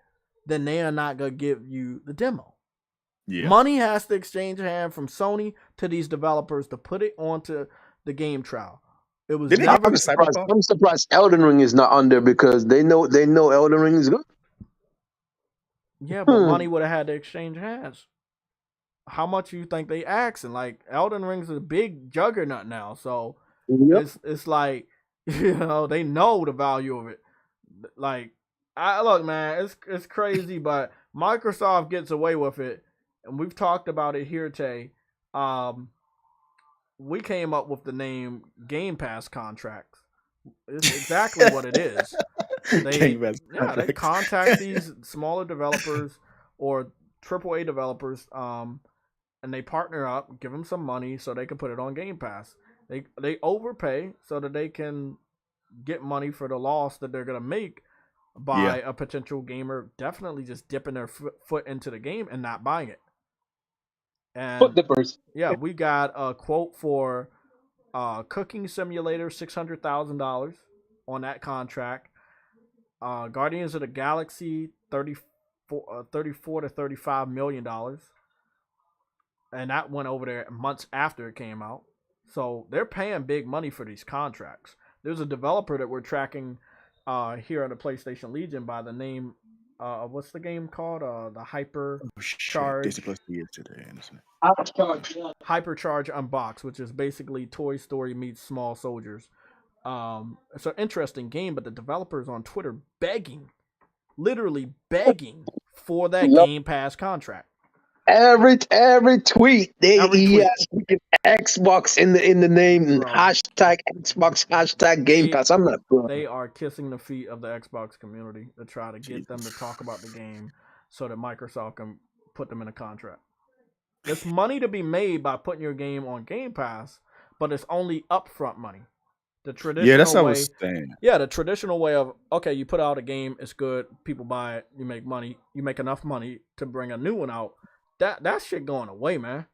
S1: then they are not gonna give you the demo.
S2: Yeah.
S1: Money has to exchange hand from Sony to these developers to put it onto the game trial. It was
S2: Didn't they
S1: never.
S2: give us Cyberpunk?
S4: I'm surprised Elden Ring is not on there because they know Elden Ring is good.
S1: Yeah, but money would have had to exchange hands. How much you think they asking? Like Elden Ring's a big juggernaut now, so
S4: Yep.
S1: it's like they know the value of it. Like look, man, it's crazy, but Microsoft gets away with it, and we've talked about it here today. We came up with the name Game Pass contracts. It's exactly what it is. They contact these smaller developers or AAA developers, and they partner up, give them some money so they can put it on Game Pass. They overpay so that they can get money for the loss that they're gonna make by a potential gamer definitely just dipping their foot into the game and not buying it. And
S5: Foot dippers.
S1: yeah, we got a quote for Cooking Simulator, $600,000 on that contract. Guardians of the Galaxy, $34 to $35 million. And that went over there months after it came out. So they're paying big money for these contracts. There's a developer that we're tracking here on the PlayStation Legion by the name, what's the game called? The Hypercharge.
S2: Disney Plus yesterday, isn't it?
S1: Hypercharge Unbox, which is basically Toy Story meets Small Soldiers. It's an interesting game, but the developers on Twitter literally begging for that Game Pass contract.
S4: Every tweet he has Xbox in the name and hashtag Xbox, hashtag Game Pass. I'm not doing
S1: They are kissing the feet of the Xbox community to try to get them to talk about the game so that Microsoft can put them in a contract. There's money to be made by putting your game on Game Pass, but it's only upfront money. The traditional
S2: that's what I
S1: way,
S2: was saying.
S1: Yeah, the traditional way of, okay, you put out a game, it's good, people buy it, you make money, you make enough money to bring a new one out. That shit going away, man.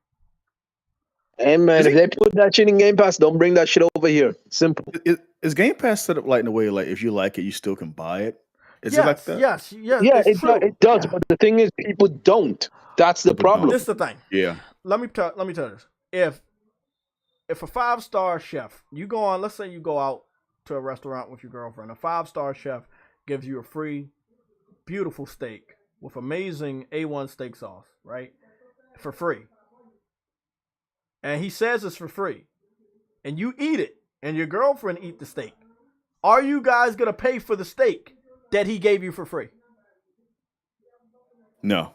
S4: Hey man, if they put that shit in Game Pass, don't bring that shit over here. Simple.
S2: Is Game Pass set up like in a way like if you like it, you still can buy it? Is
S1: yes,
S2: it like that?
S1: Yes,
S4: Yeah, it does. Yeah. But the thing is, people don't. That's the problem.
S1: This is the thing.
S2: Yeah.
S1: Let me tell you this. If a 5-star chef, you go on, let's say you go out to a restaurant with your girlfriend, a 5-star chef gives you a free, beautiful steak with amazing A1 steak sauce, right? For free. And he says it's for free. And you eat it. And your girlfriend eat the steak. Are you guys going to pay for the steak that he gave you for free?
S2: No.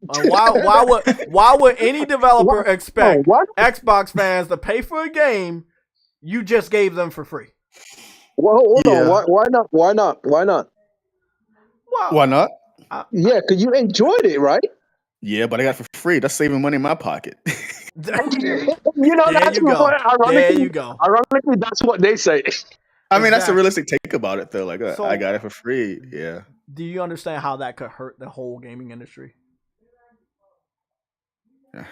S1: Why would any developer expect Xbox fans to pay for a game you just gave them for free?
S4: Well, hold on. Why not?
S1: Well,
S2: why not?
S4: Yeah, because you enjoyed it, right?
S2: Yeah, but I got it for free. That's saving money in my pocket.
S4: That's
S1: there you go.
S4: Ironically, that's what they say.
S2: I mean, that's a realistic take about it, though. Like, I got it for free. Yeah.
S1: Do you understand how that could hurt the whole gaming industry?
S2: Yeah.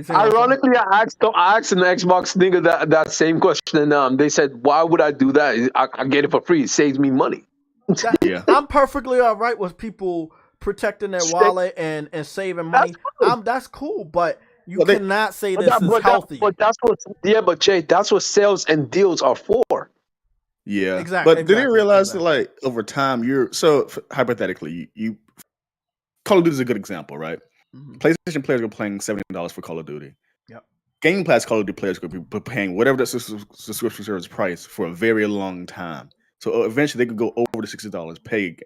S4: Ironically, I asked an Xbox nigga that same question. They said, "Why would I do that? I get it for free. It saves me money."
S2: Yeah.
S1: I'm perfectly all right with people protecting their wallet and saving money. That's cool, but you cannot say this is healthy.
S4: But Jay, that's what sales and deals are for.
S2: Yeah,
S1: exactly.
S2: But did you realize that, like, over time, hypothetically, you Call of Duty is a good example, right? PlayStation players are paying $70 for Call of Duty.
S1: Yep.
S2: Game Pass Call of Duty players could be paying whatever the subscription service price for a very long time. So eventually they could go over the $60 pay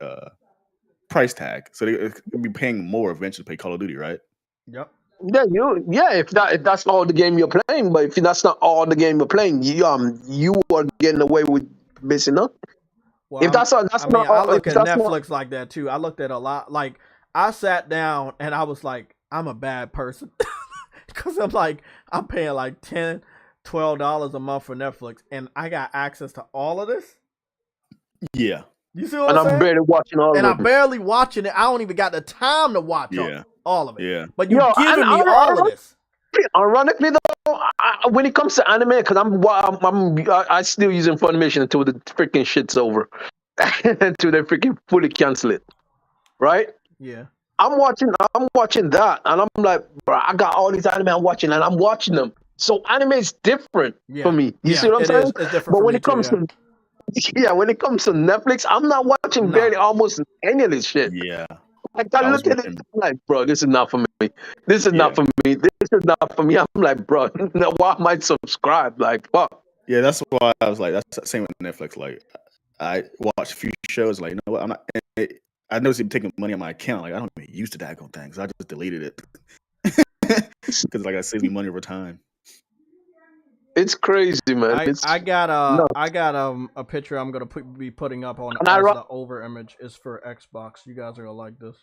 S2: price tag. So they could be paying more eventually to play Call of Duty, right?
S1: Yep.
S4: Yeah, if that's all the game you're playing, but if that's not all the game you're playing, you are getting away with missing up.
S1: Well,
S4: If that's not, that's
S1: I mean,
S4: not.
S1: I look
S4: if
S1: at
S4: that's
S1: Netflix like that too. I looked at a lot. Like I sat down and I was like, I'm a bad person because I'm paying like $10, $12 a month for Netflix, and I got access to all of this.
S2: Yeah.
S1: You see what
S4: and
S1: I'm saying?
S4: I'm barely watching all
S1: And
S4: of
S1: I'm
S4: it.
S1: barely watching it. I don't even got the time to watch all of it.
S2: Yeah.
S1: But you're giving me all of this.
S4: Ironically, though, when it comes to anime, because I still using Funimation until the freaking shit's over, until they freaking fully cancel it, right?
S1: Yeah.
S4: I'm watching that, and I'm like, bro, I got all these anime I'm watching, and I'm watching them. So anime is different for me. You see what I'm saying?
S1: It's different
S4: but
S1: for
S4: when
S1: me
S4: it comes
S1: too,
S4: to when it comes to Netflix, I'm not watching barely almost any of this shit.
S2: Yeah.
S4: Like I look at it, I'm like, bro, this is not for me. This is not for me. This is not for me. I'm like, bro, why am I subscribed? Like, fuck.
S2: Yeah, that's why I was like, that's the same with Netflix. Like, I watch a few shows. Like, you know what? I'm not. I noticed him taking money on my account. Like, I don't even use the daggone thing, so I just deleted it because like I saved me money over time.
S4: It's crazy, man.
S1: I got a picture I'm gonna be putting up on the over image is for Xbox. You guys are gonna like this.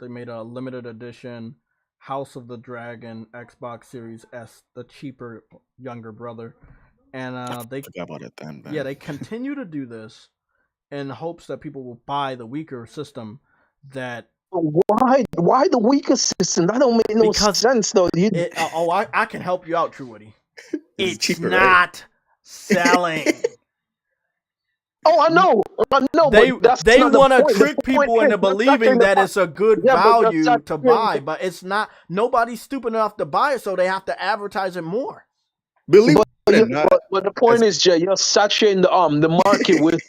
S1: They made a limited edition House of the Dragon Xbox Series S, the cheaper younger brother, and they
S2: forgot about it then.
S1: Yeah, they continue to do this in hopes that people will buy the weaker system. That
S4: why the weaker system? That don't make no sense though.
S1: I can help you out, True Woody. It's
S2: cheaper,
S1: not
S2: right?
S1: selling.
S4: Oh, I know.
S1: They want to trick people into believing that it's a good value to buy, but it's not. Nobody's stupid enough to buy it, so they have to advertise it more.
S2: Believe
S4: but the point is, Jay, you're saturating the market with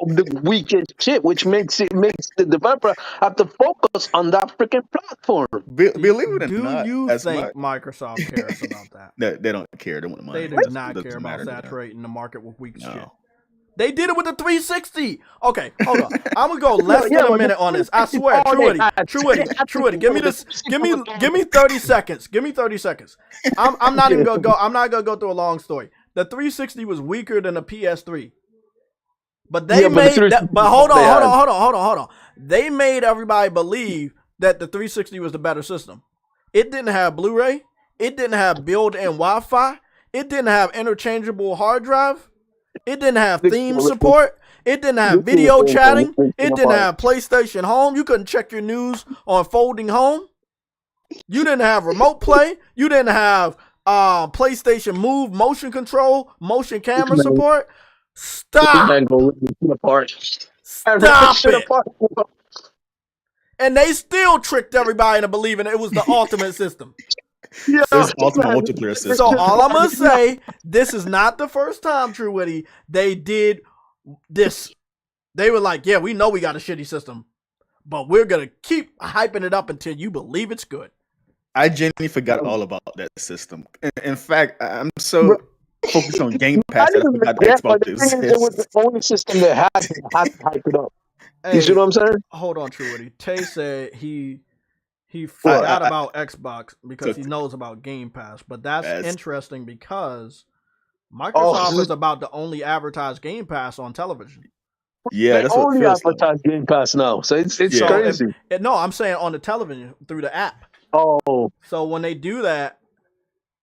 S4: the weakest shit, which makes the developer have to focus on that freaking platform.
S2: Believe it or not,
S1: do you think Microsoft cares about that?
S2: No, they don't care. They want the money.
S1: They do not care about saturating the market with weak shit. They did it with the 360. Okay, hold on. I'm gonna go less than a minute on this. I swear, True Woody. Give me this. Give me 30 seconds. Give me 30 seconds. I'm not even gonna go. I'm not gonna go through a long story. The 360 was weaker than the PS3, but they made that. But hold on. They made everybody believe that the 360 was the better system. It didn't have Blu-ray. It didn't have built-in Wi-Fi. It didn't have interchangeable hard drive. It didn't have theme support. It didn't have video chatting. It didn't have PlayStation Home. You couldn't check your news on folding home. You didn't have remote play. You didn't have PlayStation Move motion control, motion camera support. Stop it. And they still tricked everybody into believing it was the ultimate system.
S2: Yeah, it's ultimate multiplayer system.
S1: So all I'm gonna say, this is not the first time, True Witty, they did this. They were like, yeah, we know we got a shitty system, but we're gonna keep hyping it up until you believe it's good.
S2: I genuinely forgot all about that system. In fact, I'm so focused on Game Pass that I forgot the Xbox exists.
S4: It was the only system that had to hype it up. Hey, you see what I'm saying?
S1: Hold on, True Witty. Tay said he forgot about Xbox because he knows about Game Pass. But that's interesting because Microsoft is about to only advertise Game Pass on television.
S2: Yeah,
S4: that's only advertise Game Pass now. So it's crazy.
S1: No, I'm saying on the television through the app.
S4: Oh.
S1: So when they do that,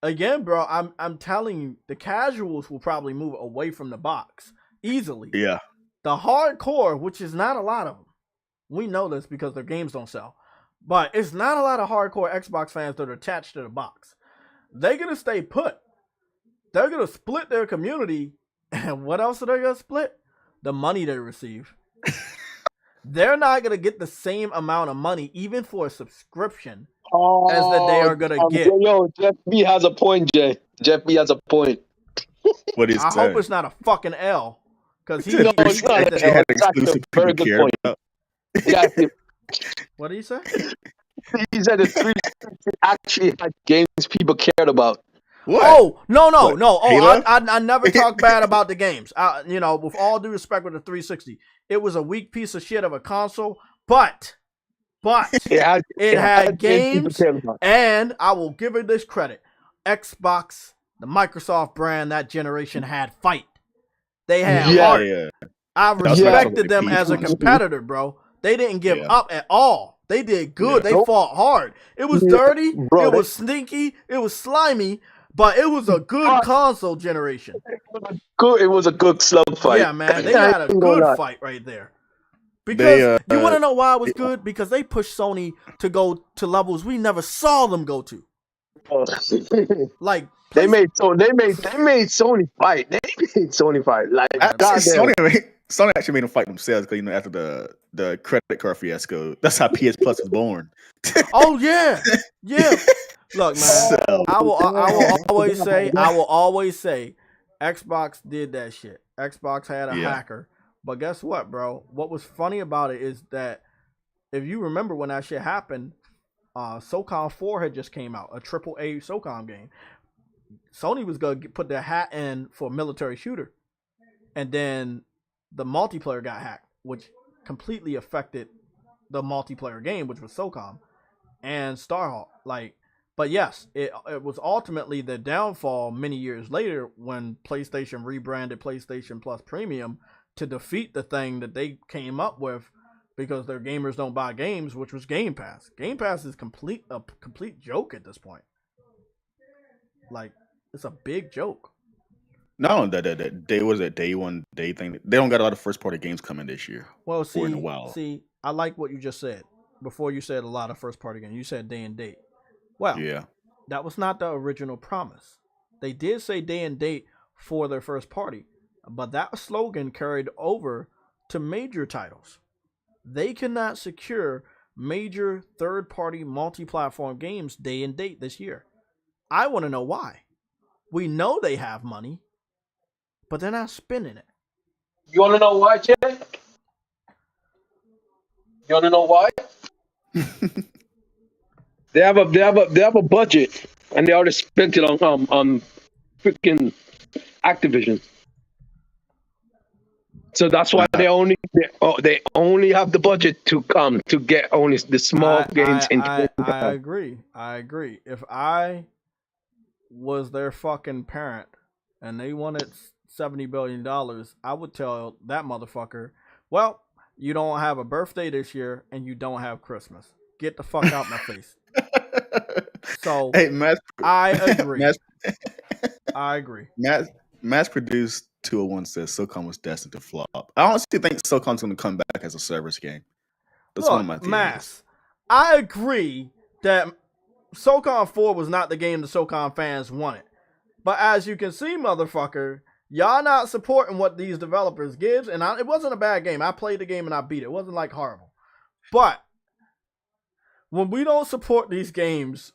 S1: again, bro, I'm telling you, the casuals will probably move away from the box easily.
S2: Yeah.
S1: The hardcore, which is not a lot of them. We know this because their games don't sell. But it's not a lot of hardcore Xbox fans that are attached to the box. They're going to stay put. They're going to split their community. And what else are they going to split? The money they receive. They're not going to get the same amount of money, even for a subscription, as that they are going to get.
S4: Yo, Jeff B has a point, Jay. Jeff B has a point.
S2: What is
S1: I hope it's not a fucking L. Because he
S4: had exclusive
S2: very good point.
S1: What did he say?
S4: He said the 360 actually had games people cared about.
S2: What?
S1: Oh, no.
S2: What?
S1: Oh,
S2: Halo?
S1: I never talk bad about the games. With all due respect with the 360, it was a weak piece of shit of a console, but
S4: It
S1: had
S4: people
S1: games,
S4: cared about.
S1: and I will give it this credit. Xbox, the Microsoft brand that generation had fight. They had heart.
S2: Yeah.
S1: I
S2: was
S1: respected them
S2: like
S1: as a
S2: peace.
S1: competitor, bro. They didn't give up at all. They did good.
S2: Yeah.
S1: They fought hard. It was dirty.
S4: Bro,
S1: it was sneaky. It was slimy. But it was a good console generation.
S4: Good. It was a good slug fight.
S1: Yeah, man. They had a good fight right there. Because you want to know why it was good? Because they pushed Sony to go to levels we never saw them go to. Like
S4: they made Sony fight. They made Sony fight. Like
S2: Sony actually made them fight themselves because after the credit card fiasco, that's how PS Plus was born.
S1: Oh yeah. Look, man. I will always say, Xbox did that shit. Xbox had a hacker, but guess what, bro? What was funny about it is that if you remember when that shit happened, SOCOM 4 had just came out, a AAA SOCOM game. Sony was gonna put their hat in for military shooter, and then the multiplayer got hacked, which completely affected the multiplayer game, which was SOCOM and Starhawk. But yes, it was ultimately the downfall many years later when PlayStation rebranded PlayStation Plus Premium to defeat the thing that they came up with because their gamers don't buy games, which was Game Pass. Game Pass is a complete joke at this point. Like, it's a big joke.
S2: No, that day was that day one day thing. They don't got a lot of first party games coming this year.
S1: Well,
S2: in a while.
S1: I like what you just said. Before you said a lot of first party games, you said day and date. Well, that was not the original promise. They did say day and date for their first party, but that slogan carried over to major titles. They cannot secure major third-party multi-platform games day and date this year. I want to know why. We know they have money, but they're not spending it.
S4: You want to know why, Jay? You want to know why? They have a budget, and they already spent it on freaking Activision. So that's why they only have the budget to get only the small games.
S1: I agree. If I was their fucking parent and they wanted $70 billion, I would tell that motherfucker, well, you don't have a birthday this year and you don't have Christmas. Get the fuck out my face. So
S2: hey,
S1: I agree. I agree.
S2: Mass produced 201 says SOCOM was destined to flop. I honestly think SOCOM's going to come back as a service game. That's one of my theories. Mass,
S1: I agree that SOCOM 4 was not the game the SOCOM fans wanted. But as you can see, motherfucker, y'all not supporting what these developers gives, and it wasn't a bad game. I played the game and I beat it. It wasn't like horrible. But when we don't support these games,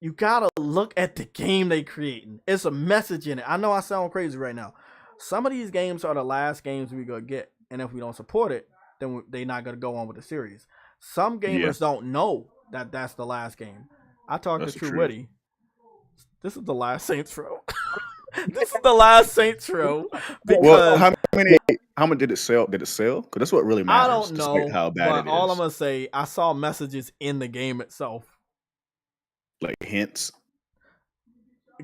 S1: you gotta look at the game they creating. It's a message in it. I know I sound crazy right now. Some of these games are the last games we gonna get, and if we don't support it, then they're not gonna go on with the series. Some gamers don't know that that's the last game. I talked to True Witty. This is the last Saints Row. This is the last Saints Row.
S2: Well, how much did it sell? Did it sell? Because that's what really matters.
S1: I don't know
S2: how bad it is.
S1: All I'm gonna say, I saw messages in the game itself,
S2: like hints.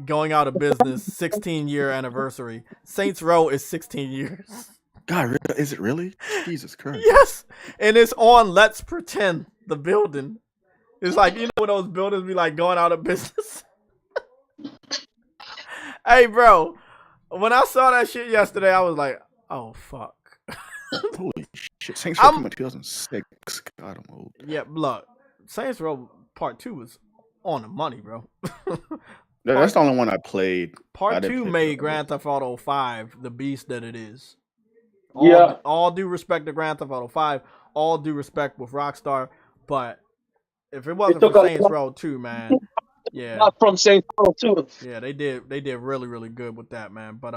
S1: Going out of business, 16-year anniversary. Saints Row is 16 years.
S2: God, is it really? Jesus Christ.
S1: Yes, and it's on Let's Pretend, the building. It's like, you know when those buildings be like going out of business? Hey, bro, when I saw that shit yesterday, I was like, oh, fuck.
S2: Holy shit. Saints Row came in 2006. God, I'm old.
S1: Yeah, look, Saints Row Part 2 was on the money, bro.
S2: That's the only one I played.
S1: Part 2 made Grand Theft Auto 5 the beast that it is. All due respect to Grand Theft Auto 5, all due respect with Rockstar, but if it wasn't for Saints Row 2, man,
S4: not from Saints Row 2.
S1: Yeah, they did really, really good with that, man. But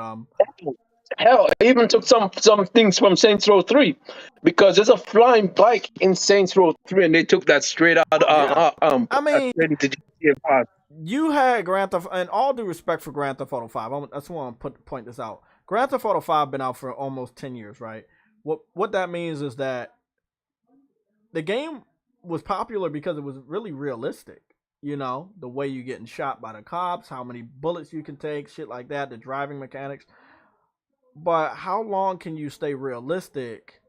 S4: Hell, I even took some things from Saints Row 3 because there's a flying bike in Saints Row 3, and they took that straight out.
S1: I mean,
S4: straight into GTA 5.
S1: you had Grand Theft, and all due respect for Grand Theft Auto 5, I just want to point this out. Grand Theft Auto 5 been out for almost 10 years, right? What that means is that the game was popular because it was really realistic. You know, the way you getting shot by the cops, how many bullets you can take, shit like that, the driving mechanics. But how long can you stay realistic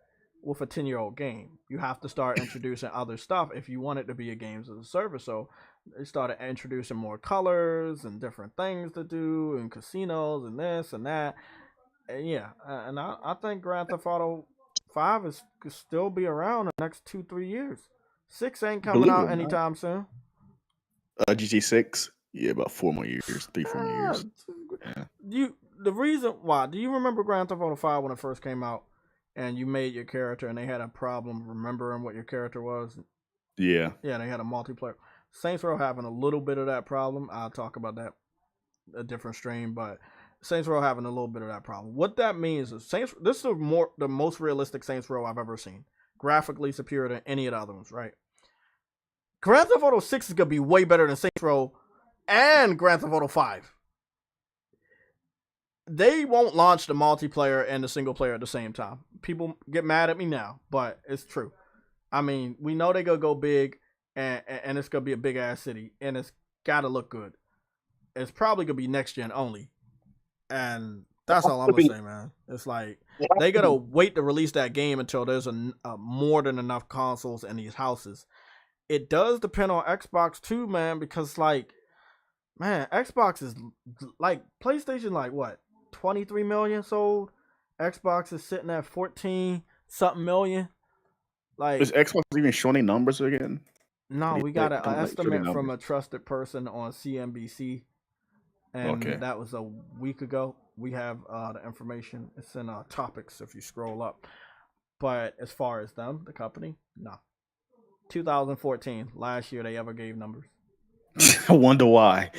S1: with a 10-year-old game? You have to start introducing other stuff if you want it to be a games as a service. So they started introducing more colors and different things to do and casinos and this and that. And yeah, and I think Grand Theft Auto 5 could still be around the next 2-3 years. 6 ain't coming out anytime soon.
S2: GTA 6, yeah, about 4 more years, 3-4 more years.
S1: Yeah. The reason why, do you remember Grand Theft Auto 5 when it first came out and you made your character and they had a problem remembering what your character was?
S2: Yeah.
S1: Yeah, they had a multiplayer. Saints Row having a little bit of that problem. I'll talk about that a different stream, but Saints Row having a little bit of that problem. What that means is this is the most realistic Saints Row I've ever seen. Graphically superior to any of the other ones, right? Grand Theft Auto 6 is going to be way better than Saints Row and Grand Theft Auto 5. They won't launch the multiplayer and the single player at the same time. People get mad at me now, but it's true. I mean, we know they're going to go big, and it's going to be a big-ass city, and it's got to look good. It's probably going to be next-gen only. And that's all I'm going to say, man. It's like, they got to wait to release that game until there's a more than enough consoles in these houses. It does depend on Xbox too, man, because, like, man, Xbox is, like, PlayStation, like, what? 23 million sold. Xbox is sitting at 14-something million. Like,
S2: is Xbox even showing any numbers again?
S1: No, we got an estimate from a trusted person on CNBC, and that was a week ago. We have the information. It's in topics if you scroll up. But as far as them, the company, no. 2014, last year they ever gave numbers.
S2: I wonder why.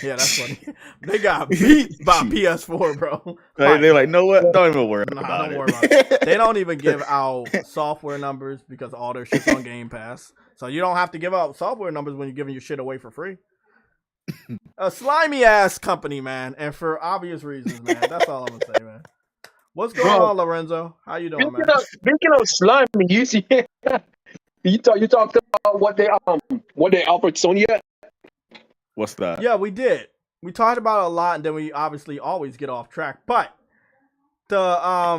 S1: Yeah, that's funny. They got beat by PS4, bro.
S2: They're like, know what? Don't even worry about
S1: it. They don't even give out software numbers because all their shit's on Game Pass. So you don't have to give out software numbers when you're giving your shit away for free. A slimy ass company, man, and for obvious reasons, man. That's all I'm gonna say, man. What's going on, Lorenzo? How you doing, man?
S4: Speaking of slimy, you see. You talked about what they offered Sony yet?
S2: What's that?
S1: Yeah, we did. We talked about it a lot, and then we obviously always get off track. But I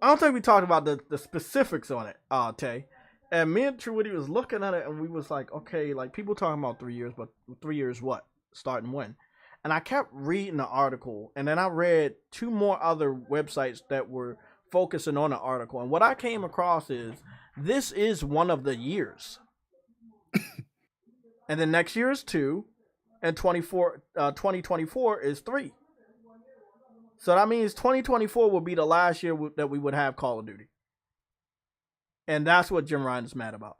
S1: don't think we talked about the specifics on it, Tay. And me and Truity was looking at it, and we was like, okay, like people talking about 3 years, but 3 years what? Starting when? And I kept reading the article, and then I read 2 more other websites that were focusing on the article. And what I came across is this is one of the years. And then next year is 2, and 2024 is 3. So that means 2024 will be the last year that we would have Call of Duty. And that's what Jim Ryan is mad about.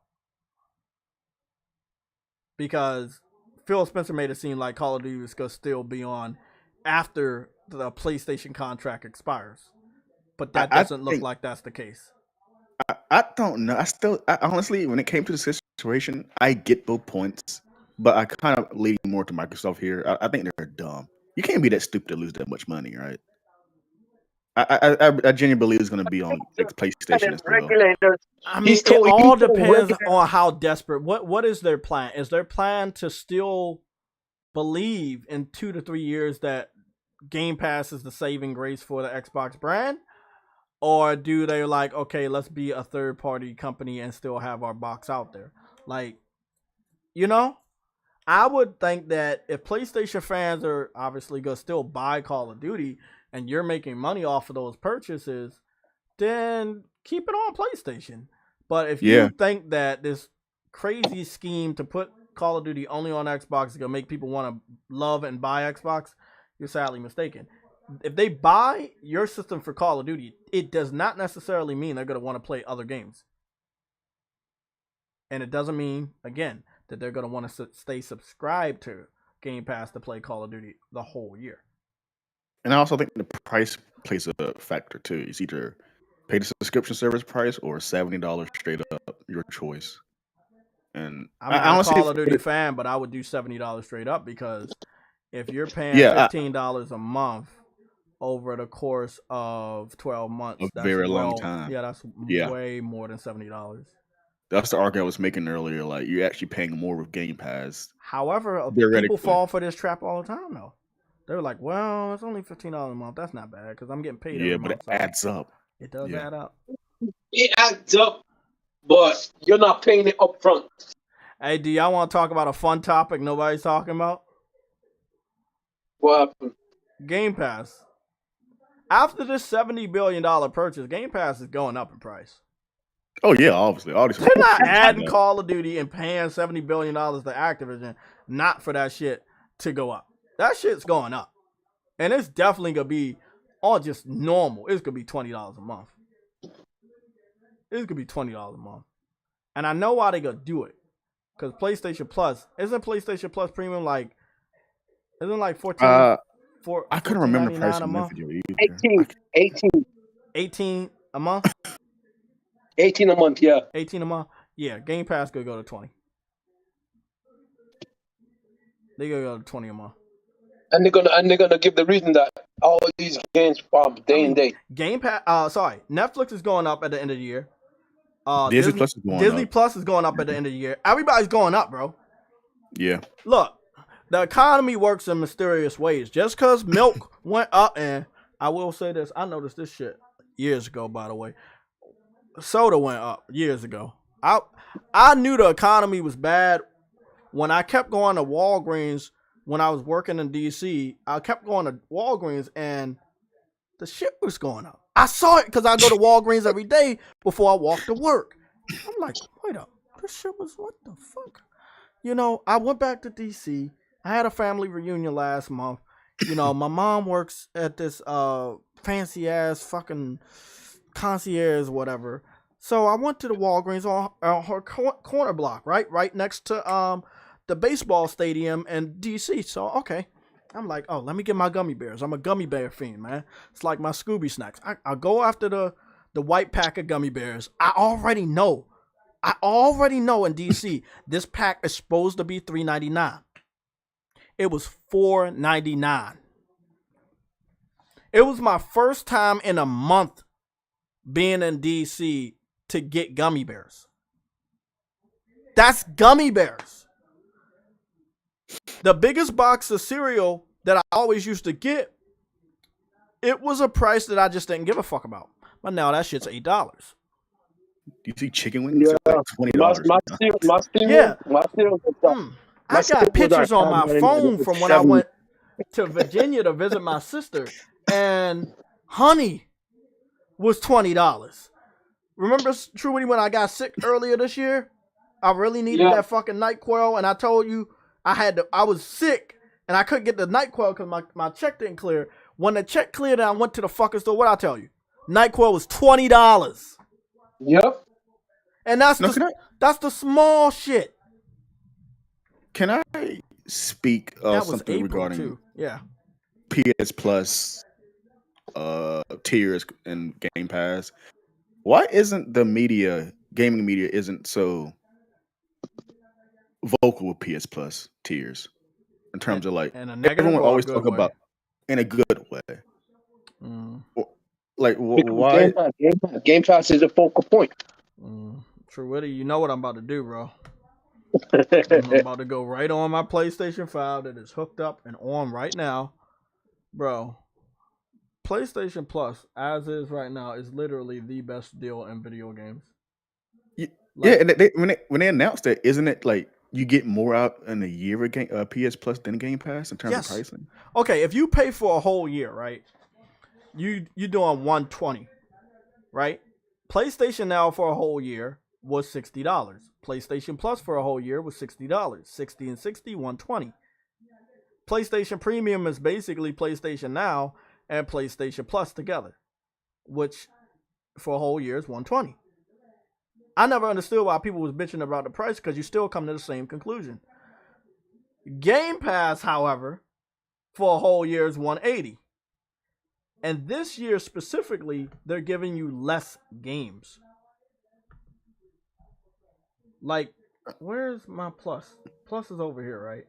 S1: Because Phil Spencer made it seem like Call of Duty is going to still be on after the PlayStation contract expires. But that doesn't look like that's the case.
S2: I don't know. I honestly, when it came to the situation, I get both points. But I kind of lean more to Microsoft here. I think they're dumb. You can't be that stupid to lose that much money, right? I genuinely believe it's going to be on PlayStation as well.
S1: I mean, it all depends on how desperate. What is their plan? Is their plan to still believe in 2 to 3 years that Game Pass is the saving grace for the Xbox brand? Or do they like, okay, let's be a third-party company and still have our box out there? Like, you know? I would think that if PlayStation fans are obviously going to still buy Call of Duty and you're making money off of those purchases, then keep it on PlayStation. But if you think that this crazy scheme to put Call of Duty only on Xbox is going to make people want to love and buy Xbox, you're sadly mistaken. If they buy your system for Call of Duty, it does not necessarily mean they're going to want to play other games. And it doesn't mean, again, that they're going to want to stay subscribed to Game Pass to play Call of Duty the whole year.
S2: And I also think the price plays a factor too. It's either pay the subscription service price or $70 straight up, your choice. And
S1: I'm not a Call of Duty fan, but I would do $70 straight up because if you're paying $15 a month over the course of 12 months,
S2: that's a very long time.
S1: Yeah, that's way more than $70.
S2: That's the argument I was making earlier. Like, you're actually paying more with Game Pass.
S1: However, people fall for this trap all the time, though. They're like, well, it's only $15 a month. That's not bad because I'm getting paid every month.
S2: But it adds up.
S1: It does add up.
S4: It adds up, but you're not paying it up front.
S1: Hey, do y'all want to talk about a fun topic nobody's talking about?
S4: What happened?
S1: Game Pass. After this $70 billion purchase, Game Pass is going up in price.
S2: Oh, yeah, obviously.
S1: They're not adding Call of Duty and paying $70 billion to Activision, not for that shit to go up. That shit's going up. And it's definitely going to be on just normal. It's going to be $20 a month. It's going to be $20 a month. And I know why they're going to do it. Because PlayStation Plus, isn't PlayStation Plus Premium like, isn't like 14?
S2: I couldn't remember price a month.
S4: 18
S1: a month?
S4: 18 a month, yeah.
S1: 18 a month? Yeah, Game Pass could go to 20. They gonna go to 20 a month.
S4: And they're gonna give the reason that all these games from day and day.
S1: Game Pass Netflix is going up at the end of the year.
S2: Disney Plus is going
S1: Disney
S2: up.
S1: Plus is going up at the end of the year. Everybody's going up, bro.
S2: Yeah.
S1: Look, the economy works in mysterious ways. Just because milk went up, and I will say this, I noticed this shit years ago, by the way. Soda went up years ago. I knew the economy was bad when I kept going to Walgreens when I was working in DC. I kept going to Walgreens and the shit was going up. I saw it because I go to Walgreens every day before I walk to work. I'm like, wait up, this shit was what the fuck? You know, I went back to DC. I had a family reunion last month. You know, my mom works at this fancy ass fucking concierge, whatever. So I went to the Walgreens on her corner block, right next to the baseball stadium in DC. So okay, I'm like, oh, let me get my gummy bears. I'm a gummy bear fiend, man. It's like my Scooby snacks. I go after the white pack of gummy bears. I already know in DC this pack is supposed to be $3.99. It was $4.99. It was my first time in a month being in DC to get gummy bears. That's gummy bears. The biggest box of cereal that I always used to get, it was a price that I just didn't give a fuck about. But now that shit's $8.
S2: Do you see chicken wings?
S4: Yeah.
S2: Like $20.
S4: My cereal.
S1: I got pictures on my phone from when I went to Virginia to visit my sister, and honey was $20. Remember, Truity, when I got sick earlier this year? I really needed that fucking NyQuil, and I told you I was sick, and I couldn't get the NyQuil because my check didn't clear. When the check cleared and I went to the fucking store, what'd I tell you? NyQuil was $20.
S4: Yep.
S1: And that's the small shit.
S2: Can I speak something regarding
S1: too. Yeah.
S2: PS Plus tiers and Game Pass? Why isn't the gaming media isn't so vocal with PS Plus tiers in terms of like everyone always talk about in a good way? Like why?
S4: Game Pass is a focal point.
S1: Truity, you know what I'm about to do, bro. I'm about to go right on my PlayStation 5 that is hooked up and on right now. Bro, PlayStation Plus, as is right now, is literally the best deal in video games.
S2: And when they announced that, isn't it like you get more out in a year with PS Plus than Game Pass in terms of pricing? Okay,
S1: if you pay for a whole year, right, you're doing $120, right? PlayStation Now for a whole year was $60. PlayStation Plus for a whole year was $60. $60 and $60, $120. PlayStation Premium is basically PlayStation Now and PlayStation Plus together, which for a whole year is $120. I never understood why people was bitching about the price because you still come to the same conclusion. Game Pass, however, for a whole year is $180. And this year specifically, they're giving you less games. Like, where's my Plus? Plus is over here, right?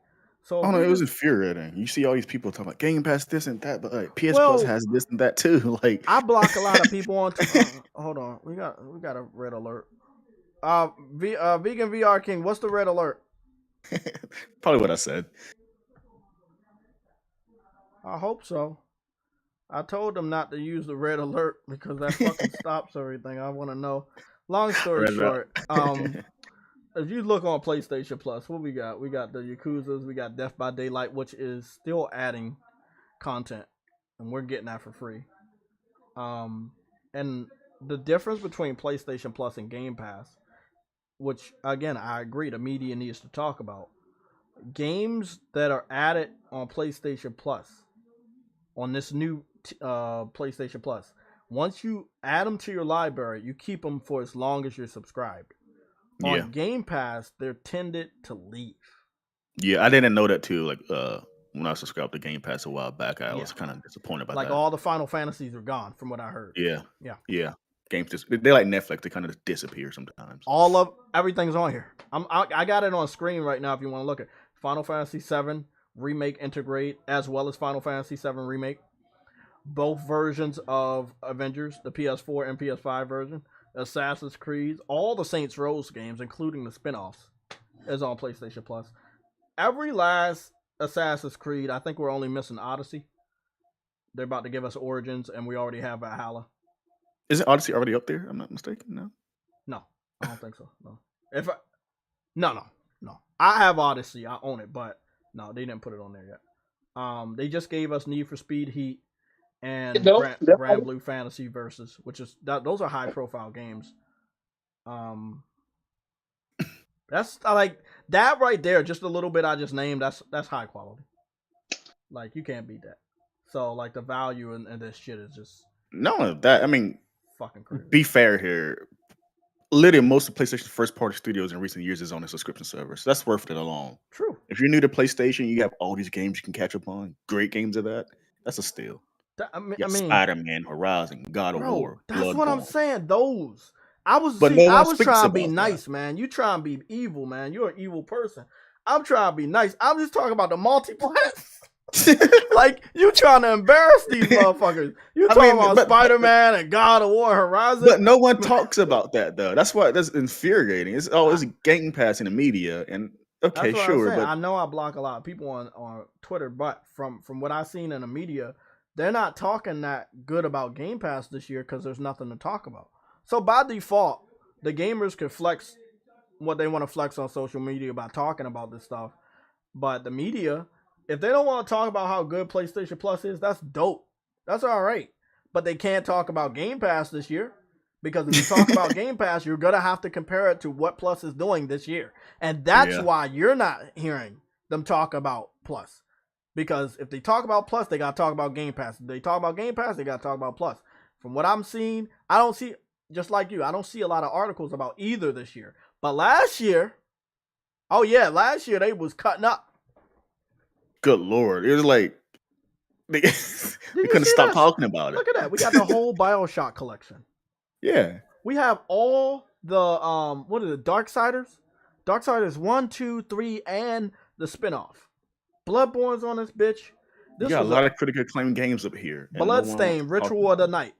S1: So
S2: Oh no, it was infuriating. You see all these people talking about Game Pass this and that, but like PS
S1: Well,
S2: Plus has this and that too. Like
S1: I block a lot of people on. Hold on, we got a red alert. Vegan VR King, what's the red alert?
S2: probably what I said.
S1: I hope so. I told them not to use the red alert because that fucking stops everything. I want to know. Long story short, if you look on PlayStation Plus, what we got? We got the Yakuzas, we got Death by Daylight, which is still adding content, and we're getting that for free. And the difference between PlayStation Plus and Game Pass, which again I agree the media needs to talk about, games that are added on PlayStation Plus, on this new PlayStation Plus, once you add them to your library, you keep them for as long as you're subscribed. On Game Pass, they're tended to leave.
S2: Yeah, I didn't know that too. Like when I subscribed to Game Pass a while back, I was kind of disappointed about that.
S1: Like all the Final Fantasies are gone, from what I heard.
S2: Yeah. Games just they're like Netflix; they kind of just disappear sometimes.
S1: Everything's on here. I got it on screen right now. If you want to look at Final Fantasy VII Remake Integrate, as well as Final Fantasy VII Remake, both versions of Avengers, the PS4 and PS5 version. Assassin's Creed, all the Saints Row games, including the spin-offs, is on PlayStation Plus. Every last Assassin's Creed, I think we're only missing Odyssey. They're about to give us Origins, and we already have Valhalla.
S2: Isn't Odyssey already up there? I'm not mistaken.
S1: No, I don't think so. No. No. I have Odyssey. I own it, but no, they didn't put it on there yet. They just gave us Need for Speed Heat and Grand Blue Fantasy Versus, which is those are high profile games. That's like that right there. Just a little bit I just named. That's high quality. Like you can't beat that. So like the value in this shit is just
S2: fucking crazy. Be fair here. Literally, most of PlayStation's first party studios in recent years is on a subscription service. So that's worth it alone.
S1: True.
S2: If you're new to PlayStation, you have all these games you can catch up on. Great games of that. That's a steal. Spider-Man, Horizon, God of War.
S1: That's what I'm saying. Those. I was trying to be nice, man. You trying to be evil, man. You're an evil person. I'm trying to be nice. I'm just talking about the multiplayer. Like you trying to embarrass these motherfuckers. You talking about Spider-Man and God of War, Horizon.
S2: But no one talks about that though. That's infuriating. It's Game Pass in the media, and okay, sure. But
S1: I know I block a lot of people on Twitter, but from what I've seen in the media, they're not talking that good about Game Pass this year because there's nothing to talk about. So by default, the gamers can flex what they want to flex on social media about talking about this stuff. But the media, if they don't want to talk about how good PlayStation Plus is, that's dope. That's all right. But they can't talk about Game Pass this year. Because if you talk about Game Pass, you're going to have to compare it to what Plus is doing this year. And that's why you're not hearing them talk about Plus. Because if they talk about Plus, they got to talk about Game Pass. If they talk about Game Pass, they got to talk about Plus. From what I'm seeing, I don't see, just like you, I don't see a lot of articles about either this year. But last year, they was cutting up.
S2: Good Lord. It was like, they couldn't stop talking about it.
S1: Look at that. We got the whole BioShock collection.
S2: Yeah.
S1: We have all the, Darksiders? Darksiders 1, 2, 3, and the spinoff. Bloodborne's on this bitch.
S2: You got a lot of critically acclaimed games up here.
S1: Bloodstained, Ritual of the Night.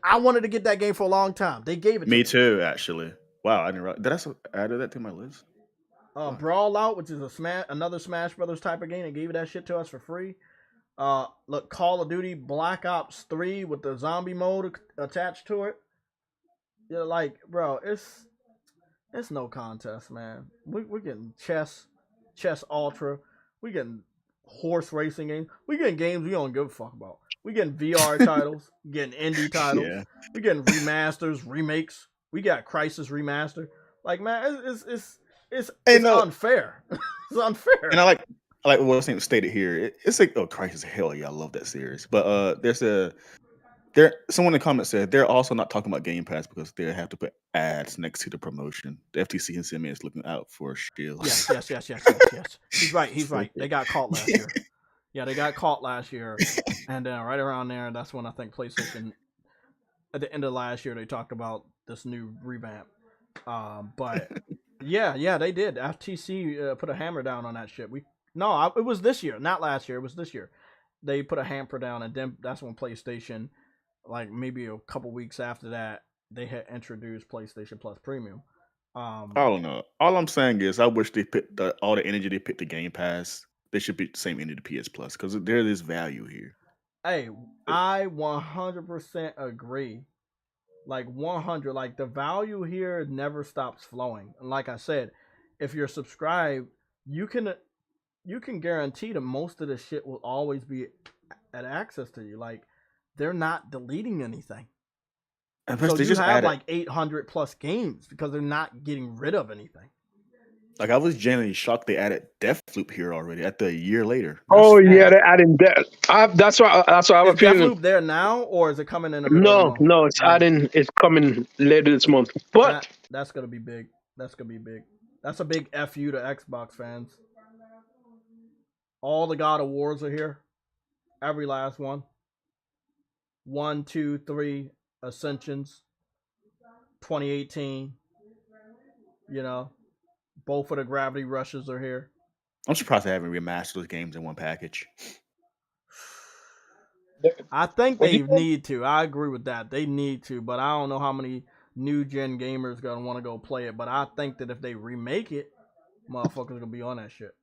S1: I wanted to get that game for a long time. They gave it to me.
S2: Me too, actually. Wow, I didn't realize. Did I add that to my list?
S1: Brawl Out, which is another Smash Brothers type of game. They gave that shit to us for free. Look, Call of Duty Black Ops 3 with the zombie mode attached to it. You're like, bro, it's no contest, man. We're getting chess ultra. We getting horse racing games. We getting games we don't give a fuck about. We getting VR titles. Getting indie titles. Yeah. We getting remasters, remakes. We got Crisis Remaster. Like, man, it's unfair. It's unfair.
S2: And I like what's stated here. It's like, oh, Crisis, hell yeah, I love that series. But there's Someone in the comments said they're also not talking about Game Pass because they have to put ads next to the promotion. The FTC and CMA is looking out for shields.
S1: Yes. He's right. They got caught last year. Yeah, they got caught last year, and then right around there, that's when I think PlayStation. At the end of last year, they talked about this new revamp. But yeah, they did. FTC put a hammer down on that shit. It was this year, not last year. It was this year. They put a hammer down, and then that's when PlayStation, like maybe a couple weeks after that, they had introduced PlayStation Plus Premium.
S2: I don't know. All I'm saying is, I wish they put all the energy they put to Game Pass. They should be the same energy to PS Plus because there is value here.
S1: Hey, I 100% agree. Like 100, like the value here never stops flowing. And like I said, if you're subscribed, you can guarantee that most of the shit will always be at access to you. Like they're not deleting anything.
S2: And
S1: So
S2: they
S1: you
S2: just
S1: have
S2: added,
S1: like 800 plus games because they're not getting rid of anything.
S2: like I was genuinely shocked they added Deathloop here already at the year later.
S4: Oh yeah, they're adding that. That's why I have a
S1: Is
S4: feeling.
S1: Deathloop there now, or is it coming in the middle of the month?
S4: No, it's adding. It's coming later this month. But
S1: That's gonna be big. That's a big FU to Xbox fans. All the God of Wars are here. Every last one. 1, 2, 3 Ascensions. 2018. You know, both of the Gravity Rushes are here.
S2: I'm surprised they haven't remastered those games in one package.
S1: I think they need to. I agree with that. They need to, but I don't know how many new gen gamers gonna want to go play it. But I think that if they remake it, motherfuckers gonna be on that shit.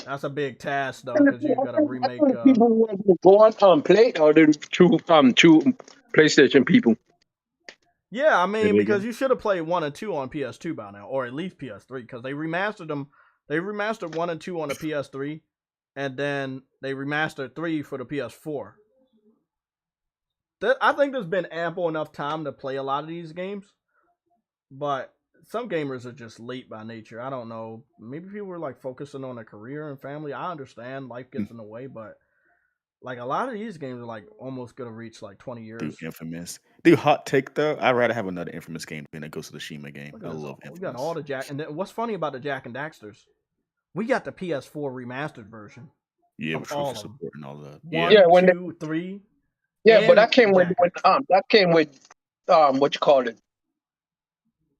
S1: That's a big task though, because you gotta remake.
S4: People who want to go on play or the two PlayStation people.
S1: Yeah, I mean, because you should have played 1 and 2 on PS2 by now, or at least PS3, because they remastered them. They remastered 1 and 2 on the PS3, and then they remastered 3 for the PS4. I think there's been ample enough time to play a lot of these games, but some gamers are just late by nature. I don't know. Maybe people are like focusing on a career and family. I understand life gets in the way, but like a lot of these games are like almost gonna reach like 20 years.
S2: Dude, Infamous. Dude, hot take though. I'd rather have another Infamous game than a Ghost of Tsushima game. I love Infamous.
S1: We got all the Jack, and then what's funny about the Jack and Daxters? We got the PS4 remastered version.
S2: Yeah,
S1: of all of them.
S2: support and all that.
S1: 1, 2, 3.
S4: Yeah, but that came with what you call it?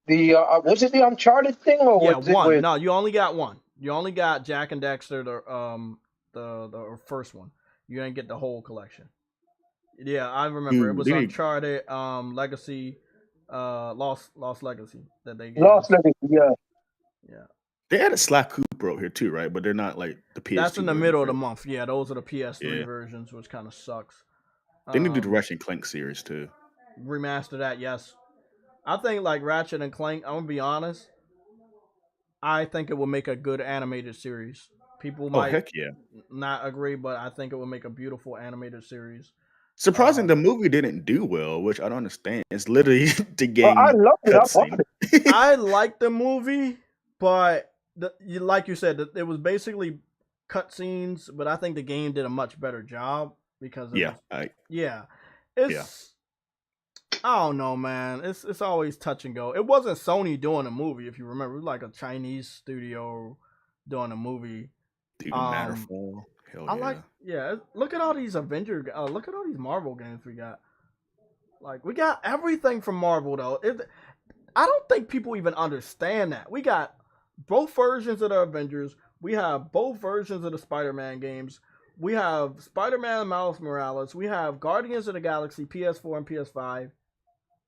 S4: The was it the Uncharted thing or was it
S1: one? No, you only got one. You only got Jack and Daxter, the first one. You didn't get the whole collection. Yeah, I remember it was Uncharted, Legacy, Lost Legacy that they gave.
S4: Lost Legacy, yeah.
S2: They added Sly Cooper out here too, right? But they're not like the PS2.
S1: That's in the middle of the month. Yeah, those are the PS3 versions, which kind of sucks.
S2: They need to do the Ratchet and Clank series too.
S1: Remaster that, yes. I think like Ratchet and Clank, I'm gonna be honest, I think it will make a good animated series. People might not agree, but I think it will make a beautiful animated series.
S2: Surprising, the movie didn't do well, which I don't understand. It's literally the game.
S4: I loved it.
S1: I liked the movie, but like you said, it was basically cutscenes. But I think the game did a much better job because I don't know, man. It's always touch and go. It wasn't Sony doing a movie, if you remember. It was like a Chinese studio doing a movie.
S2: Even Matterfall. Hell yeah.
S1: Look at all these look at all these Marvel games we got. Like, we got everything from Marvel, though. I don't think people even understand that. We got both versions of the Avengers. We have both versions of the Spider-Man games. We have Spider-Man Miles Morales. We have Guardians of the Galaxy, PS4 and PS5.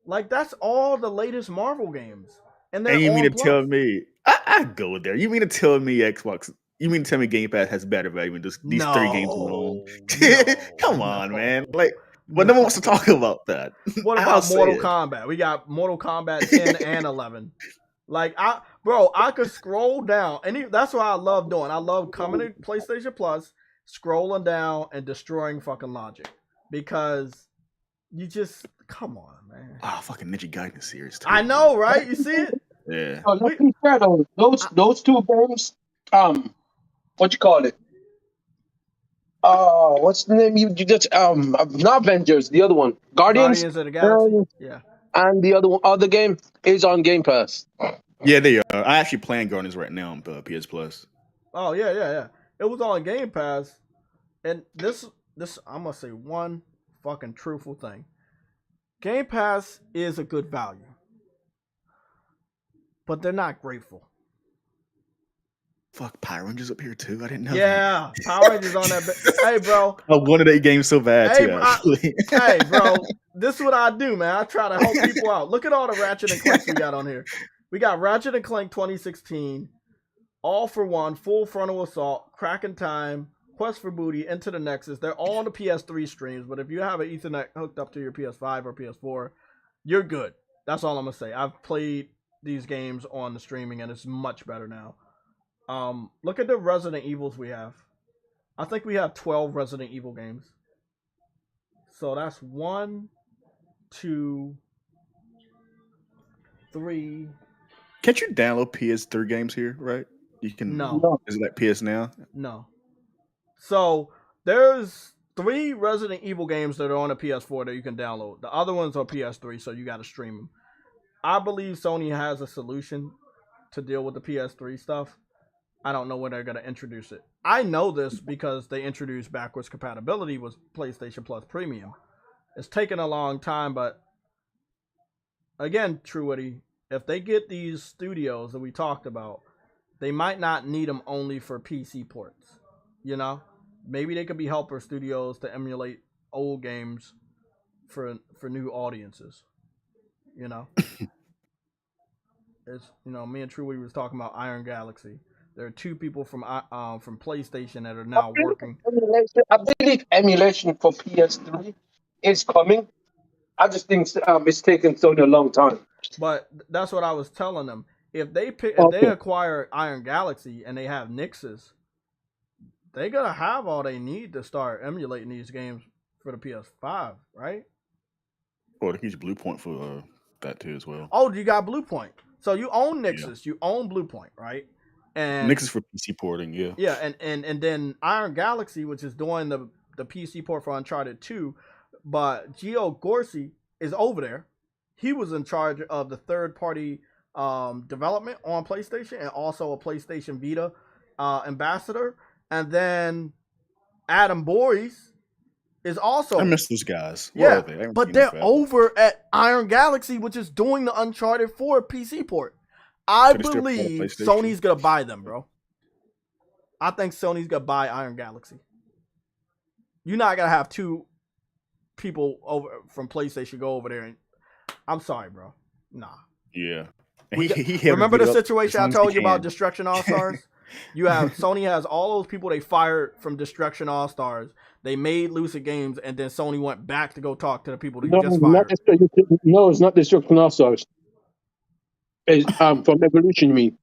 S1: Like, that's all the latest Marvel games. And
S2: you mean to tell me... I go there. You mean to tell me Xbox... You mean to tell me Game Pass has better value than these 3 games alone? Come on, man. Like, but no one wants to talk about that.
S1: What about Mortal Kombat? We got Mortal Kombat 10 and 11. Like, I could scroll down. And that's what I love doing. I love coming to PlayStation Plus, scrolling down, and destroying fucking logic. Because you just... Come on, man.
S2: Oh, fucking Ninja Gaiden series, too.
S1: I know, right? You see it?
S2: Yeah.
S4: Let's be fair, though. Those 2 games... what you call it? What's the name? You just not Avengers, the other one, Guardians.
S1: Guardians of the Galaxy. Yeah.
S4: And the other game is on Game Pass.
S2: Yeah, they are. I actually playing Guardians right now on the PS Plus.
S1: Oh yeah. It was on Game Pass, and this I'm gonna say one fucking truthful thing. Game Pass is a good value, but they're not grateful.
S2: Fuck, Power Rangers up here too. I didn't know.
S1: Yeah, Power Rangers on that. Hey, bro.
S2: I wanted that game so bad
S1: Hey,
S2: too. Actually.
S1: Hey, bro. This is what I do, man. I try to help people out. Look at all the Ratchet and Clanks we got on here. We got Ratchet and Clank 2016, All for One, Full Frontal Assault, Cracking Time, Quest for Booty, Into the Nexus. They're all on the PS3 streams, but if you have an Ethernet hooked up to your PS5 or PS4, you're good. That's all I'm gonna say. I've played these games on the streaming, and it's much better now. Look at the Resident Evils we have. I think we have 12 Resident Evil games. So that's 1, 2, 3.
S2: Can't you download PS3 games here, right? You can.
S1: No.
S2: Is it like PS Now?
S1: No. So there's 3 Resident Evil games that are on the PS4 that you can download. The other ones are PS3, so you got to stream them. I believe Sony has a solution to deal with the PS3 stuff. I don't know when they're going to introduce it. I know this because they introduced backwards compatibility with PlayStation Plus Premium. It's taken a long time, but again, Truity, if they get these studios that we talked about, they might not need them only for PC ports. You know? Maybe they could be helper studios to emulate old games for new audiences. You know? It's, you know, me and Truity was talking about Iron Galaxy. There are 2 people from PlayStation that are now working.
S4: I believe emulation for PS3 is coming. I just think it's taken Sony a long time.
S1: But that's what I was telling them. If they acquire Iron Galaxy and they have Nixes, they're gonna have all they need to start emulating these games for the PS5, right?
S2: Or they can use Bluepoint for that too as well.
S1: Oh, you got Bluepoint. So you own Nixes, you own Bluepoint, right? And
S2: Nixes for PC porting, yeah.
S1: Yeah, and then Iron Galaxy, which is doing the PC port for Uncharted 2, but Gio Gorsi is over there. He was in charge of the third-party development on PlayStation and also a PlayStation Vita ambassador. And then Adam Boyes is also...
S2: I miss those guys.
S1: Yeah, but they're over at Iron Galaxy, which is doing the Uncharted 4 PC port. I believe Sony's going to buy them, bro. I think Sony's going to buy Iron Galaxy. You're not going to have 2 people over from PlayStation go over there. And I'm sorry, bro. Nah.
S2: Yeah.
S1: Remember the situation I told you about Destruction All-Stars? You have Sony has all those people they fired from Destruction All-Stars. They made Lucid Games, and then Sony went back to go talk to the people they just fired.
S4: No, it's not Destruction All-Stars. It's from Evolution, you mean?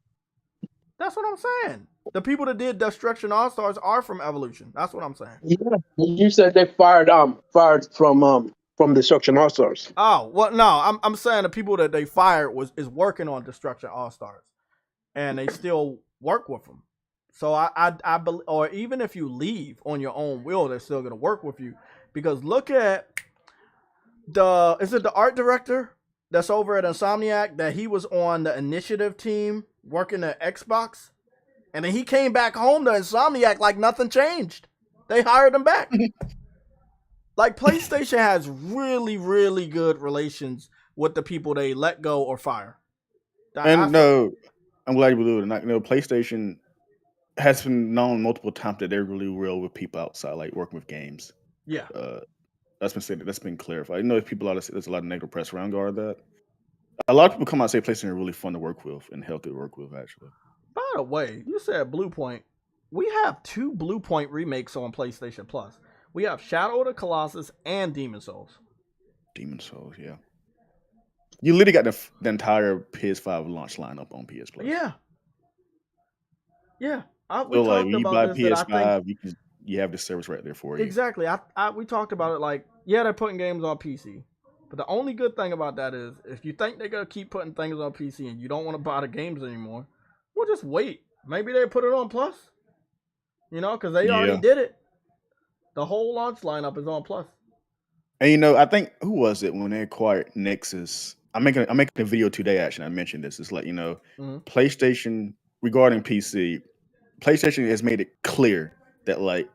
S1: That's what I'm saying. The people that did Destruction All-Stars are from Evolution. That's what I'm saying.
S4: Yeah, you said they fired from Destruction All-Stars.
S1: Oh, well, no, I'm saying the people that they fired is working on Destruction All-Stars, and they still work with them. So I believe, or even if you leave on your own will, they're still gonna work with you, because look at the art director that's over at Insomniac, that he was on the initiative team working at Xbox, and then he came back home to Insomniac like nothing changed. They hired him back. Like, PlayStation has really, really good relations with the people they let go or fire.
S2: I'm glad you believe it or not. You know, PlayStation has been known multiple times that they're really real with people outside, like working with games.
S1: Yeah.
S2: That's been said. That's been clarified. You know, there's a lot of negative press around that. A lot of people come out and say PlayStation are really fun to work with and healthy to work with, actually.
S1: By the way, you said Bluepoint. We have 2 Bluepoint remakes on PlayStation Plus. We have Shadow of the Colossus and Demon's Souls.
S2: Demon's Souls, yeah. You literally got the entire PS5 launch lineup on PS Plus.
S1: Yeah. Yeah.
S2: So like when you buy PS5, you have the service right there for you.
S1: Exactly. We talked about it, like, yeah, they're putting games on PC. But the only good thing about that is, if you think they're going to keep putting things on PC and you don't want to buy the games anymore, well, just wait. Maybe they put it on Plus. You know, because they already did it. The whole launch lineup is on Plus.
S2: And I think who was it when they acquired Nexus? I'm making a video today. Actually, I mentioned this. It's like PlayStation regarding PC. PlayStation has made it clear that like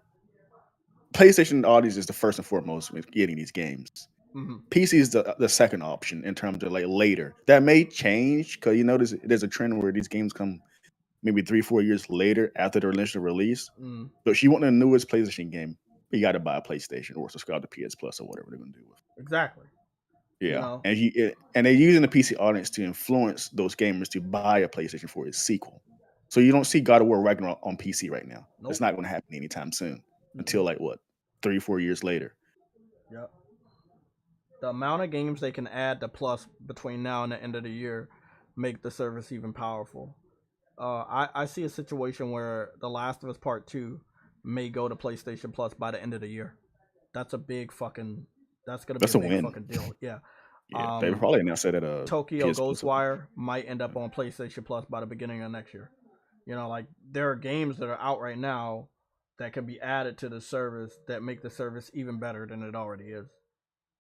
S2: PlayStation audience is the first and foremost with getting these games. PC is the second option in terms of like later. That may change because there's a trend where these games come maybe 3-4 years later after their initial release. But if you want the newest PlayStation game, you got to buy a PlayStation or subscribe to PS Plus or whatever they're going to do with it.
S1: Exactly.
S2: Yeah, and they're using the PC audience to influence those gamers to buy a PlayStation for its sequel. So you don't see God of War Ragnarok on PC right now. Nope. It's not going to happen anytime soon until like what 3-4 years later.
S1: Yep. The amount of games they can add to Plus between now and the end of the year make the service even powerful. I see a situation where The Last of Us Part 2 may go to PlayStation Plus by the end of the year. That's a big fucking. That's gonna be a big fucking deal. Yeah.
S2: Yeah, they probably announced that at
S1: Tokyo Ghostwire might end up on PlayStation Plus by the beginning of next year. Like there are games that are out right now that can be added to the service that make the service even better than it already is,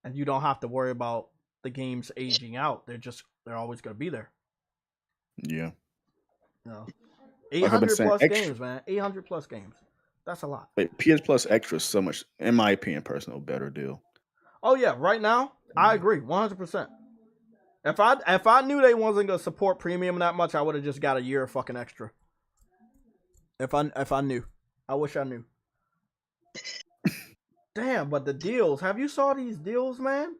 S1: and you don't have to worry about the games aging out. They're always gonna be there.
S2: Yeah.
S1: 800 plus games, man. 800 plus games. That's a lot.
S2: Like PS Plus Extra is so much, in my opinion, personal better deal.
S1: Oh yeah, right now I agree 100%. If I knew they wasn't gonna support premium that much, I would have just got a year of fucking extra. If I knew, I wish I knew. Damn, but the deals. Have you saw these deals, man?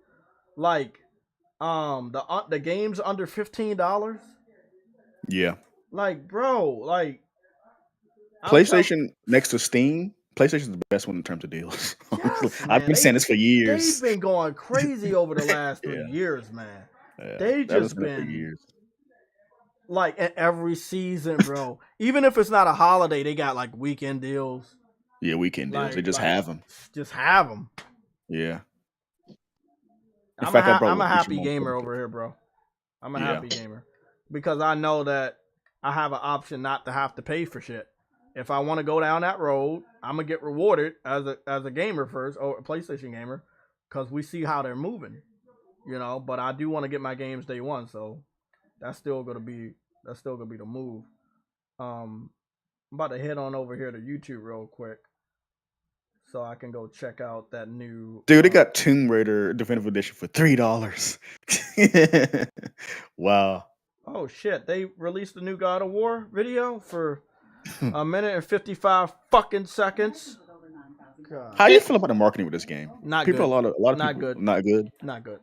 S1: Like, the games under $15.
S2: Yeah.
S1: Like, bro, like
S2: PlayStation next to Steam. PlayStation's the best one in terms of deals. Yes, I've been saying this for years.
S1: They've been going crazy over the last 3 years, man.
S2: Yeah,
S1: they just been for years. Like every season, bro. Even if it's not a holiday, they got like weekend deals.
S2: Yeah, weekend deals. They just have them.
S1: Just have them.
S2: Yeah.
S1: I'm a happy gamer over here, bro. I'm a happy gamer because I know that I have an option not to have to pay for shit. If I want to go down that road, I'm gonna get rewarded as a gamer first, or a PlayStation gamer, because we see how they're moving, But I do want to get my games day one, so that's still gonna be the move. I'm about to head on over here to YouTube real quick, so I can go check out that new.
S2: Dude, they got Tomb Raider Definitive Edition for $3. Wow.
S1: Oh shit! They released the new God of War video for 1 minute and 55 fucking seconds. God.
S2: How do you feel about the marketing with this game?
S1: Not
S2: people,
S1: good.
S2: A lot of
S1: not
S2: people,
S1: good.
S2: Not good.
S1: Not good.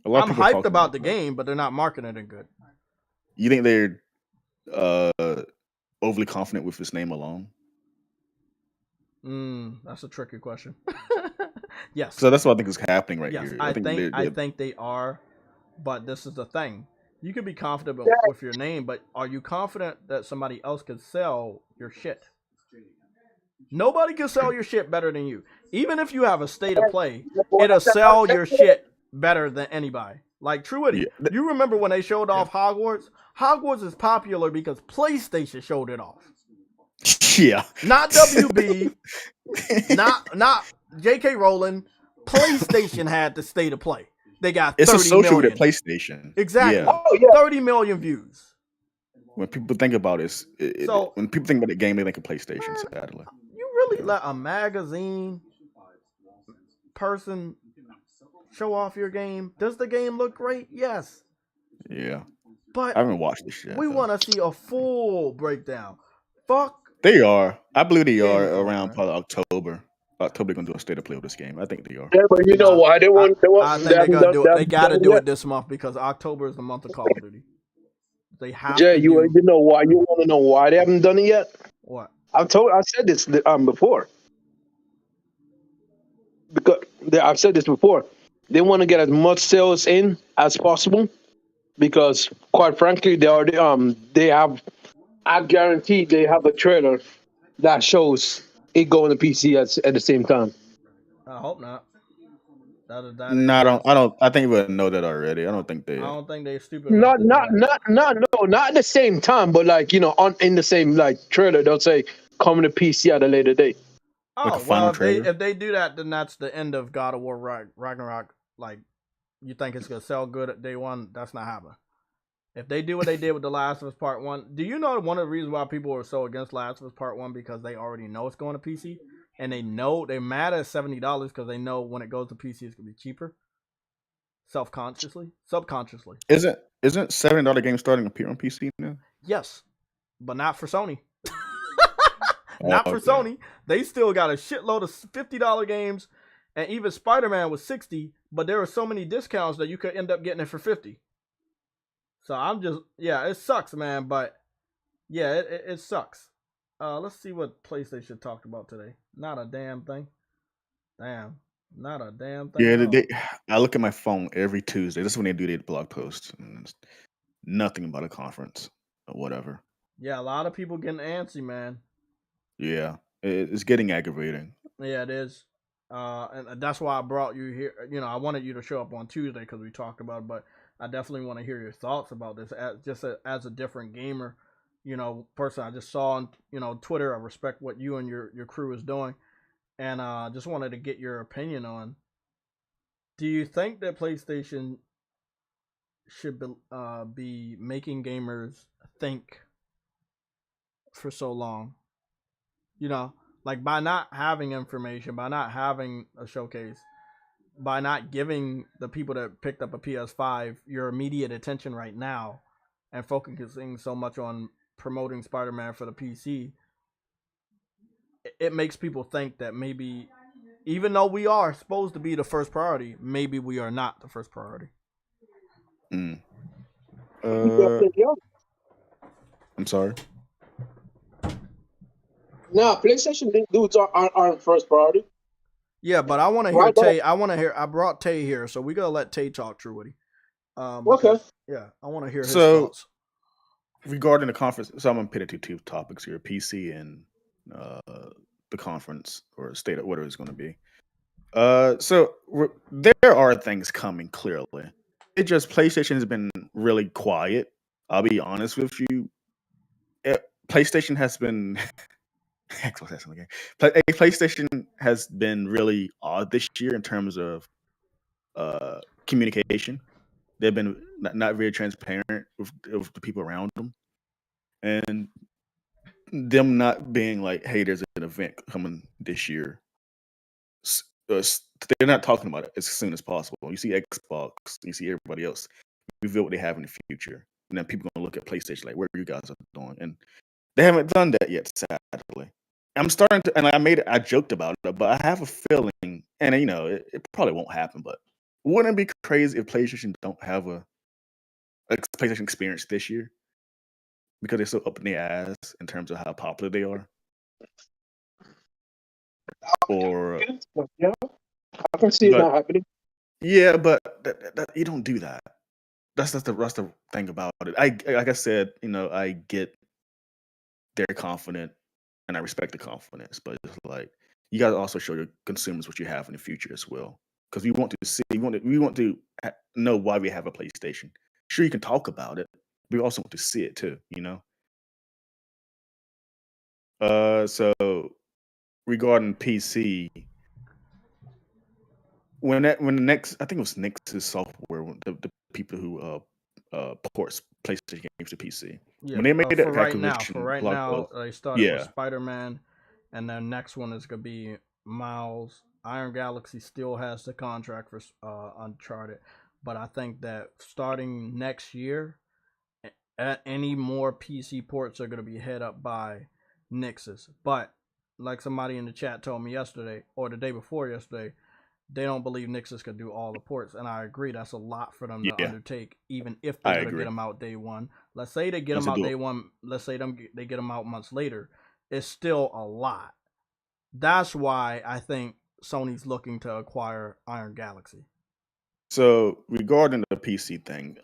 S2: I'm
S1: hyped about the game, but they're not marketing it good.
S2: You think they're overly confident with this name alone?
S1: That's a tricky question. Yes.
S2: So that's what I think is happening right here.
S1: I think they are, but this is the thing. You can be confident with your name, but are you confident that somebody else can sell your shit? Nobody can sell your shit better than you. Even if you have a state of play, it'll sell your shit better than anybody. Like Truity. Yeah. You remember when they showed off Hogwarts? Hogwarts is popular because PlayStation showed it off.
S2: Yeah.
S1: Not WB. not J.K. Rowling. PlayStation had the state of play. They got 30
S2: it's associated
S1: million.
S2: with PlayStation.
S1: Exactly.
S2: Yeah.
S1: Oh, yeah. 30 million views.
S2: When people think about it, when people think about the game, they think of PlayStation, sadly.
S1: You really let a magazine person show off your game? Does the game look great? Yes.
S2: Yeah.
S1: But
S2: I haven't watched this shit.
S1: We want to see a full breakdown. Fuck.
S2: They are. I believe they are around probably October. October, they're gonna do a state of play with this game. I think they are.
S4: Yeah, but you know why they want?
S1: I think they're gonna do it. They gotta do it this month because October is the month of Call of Duty. They have.
S4: Jay, you know why? You want to know why they haven't done it yet?
S1: What?
S4: I said this before. Because I've said this before. They want to get as much sales in as possible because, quite frankly, they already they have. I guarantee they have a trailer that shows it going to PC at the same time.
S1: I hope not.
S2: No, I don't. I think we would know that already. I don't think they.
S1: I don't think they're stupid.
S4: Not at the same time, but in the same trailer, they'll say coming to PC at a later date.
S2: Like a
S1: Oh
S2: final
S1: well,
S2: trailer?
S1: if they do that, then that's the end of God of War Ragnarok. Like, you think it's gonna sell good at day one? That's not happening. If they do what they did with The Last of Us Part 1, do you know one of the reasons why people are so against Last of Us Part 1? Because they already know it's going to PC. And they know they're mad at $70 because they know when it goes to PC, it's going to be cheaper. Subconsciously.
S2: Isn't $7 games starting to appear on PC now?
S1: Yes, but not for Sony.
S2: Oh,
S1: Not for
S2: okay.
S1: Sony. They still got a shitload of $50 games. And even Spider-Man was $60, but there were so many discounts that you could end up getting it for $50. So I'm just, yeah, it sucks, man. But yeah, it sucks. Let's see what PlayStation talked about today. Not a damn thing. Damn, not a damn thing.
S2: Yeah,
S1: At all.
S2: I look at my phone every Tuesday. This is when they do their blog posts. And it's nothing about a conference or whatever.
S1: Yeah, a lot of people getting antsy, man.
S2: Yeah, it's getting aggravating.
S1: Yeah, it is. And that's why I brought you here. You know, I wanted you to show up on Tuesday because we talked about it, but I definitely want to hear your thoughts about this as a different gamer. You know, person I just saw on, Twitter. I respect what you and your crew is doing, and just wanted to get your opinion on. Do you think that PlayStation should be making gamers think for so long? You know, like by not having information, by not having a showcase, by not giving the people that picked up a PS5 your immediate attention right now, and focusing so much on promoting Spider-Man for the PC, it makes people think that maybe, even though we are supposed to be the first priority, maybe we are not the first priority.
S2: Mm.
S4: Yeah.
S2: I'm sorry.
S4: No, PlayStation dudes aren't first priority.
S1: Yeah, but I want to hear
S4: Right,
S1: Tay. I brought Tay here, so we gotta let Tay talk, True Woody.
S4: Okay.
S1: Yeah, I want to hear his
S2: So-
S1: thoughts.
S2: Regarding the conference, so I'm gonna pit it to two topics here: PC and the conference or state of whatever it's going to be. There are things coming clearly. It just PlayStation has been really quiet. I'll be honest with you. PlayStation has been PlayStation has been really odd this year in terms of communication. They've been not very transparent with the people around them, and them not being like, "Hey, there's an event coming this year." They're not talking about it as soon as possible. You see Xbox, you see everybody else reveal what they have in the future, and then people gonna look at PlayStation like, "Where you guys are doing?" And they haven't done that yet, sadly. I'm starting to, and I joked about it, but I have a feeling, and it probably won't happen, but wouldn't it be crazy if PlayStation don't have a PlayStation experience this year because they're so up in the ass in terms of how popular they are? Or
S4: Yeah, I can see it not happening.
S2: yeah, but you don't do that. That's the thing about it. Like I said, I get they're confident, and I respect the confidence, but it's like you got to also show your consumers what you have in the future as well, because we want to see, we want to know why we have a PlayStation. Sure, you can talk about it, but we also want to see it too. So regarding PC, when next, I think it was Nexus Software, the people who ports PlayStation games to PC.
S1: Yeah,
S2: When they made that
S1: for right now,
S2: acquisition blog post,
S1: they started with
S2: yeah.
S1: Spider-Man, and then next one is gonna be Miles. Iron Galaxy still has the contract for Uncharted, but I think that starting next year, any more PC ports are gonna be head up by Nexus. But like somebody in the chat told me yesterday or the day before yesterday, they don't believe Nexus could do all the ports, and I agree. That's a lot for them to
S2: Yeah.
S1: undertake, even if
S2: I
S1: they're gonna
S2: agree.
S1: get them out day one. Let's say they get
S2: That's
S1: them
S2: a
S1: out
S2: do
S1: day
S2: it.
S1: one. Let's say they get them out months later. It's still a lot. That's why I think Sony's looking to acquire Iron Galaxy.
S2: So regarding the PC thing,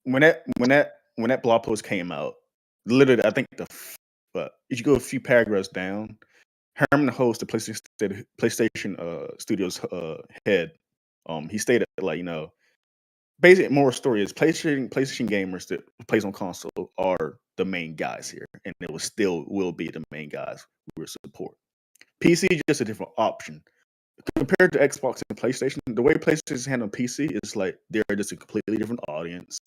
S2: when that blog post came out, literally, I think if you go a few paragraphs down, Herman Host, the PlayStation Studios head, he stated like, basic moral story is PlayStation gamers that plays on console are the main guys here, and it will be the main guys we will support. PC is just a different option. Compared to Xbox and PlayStation, the way PlayStation handle PC is like they're just a completely different audience.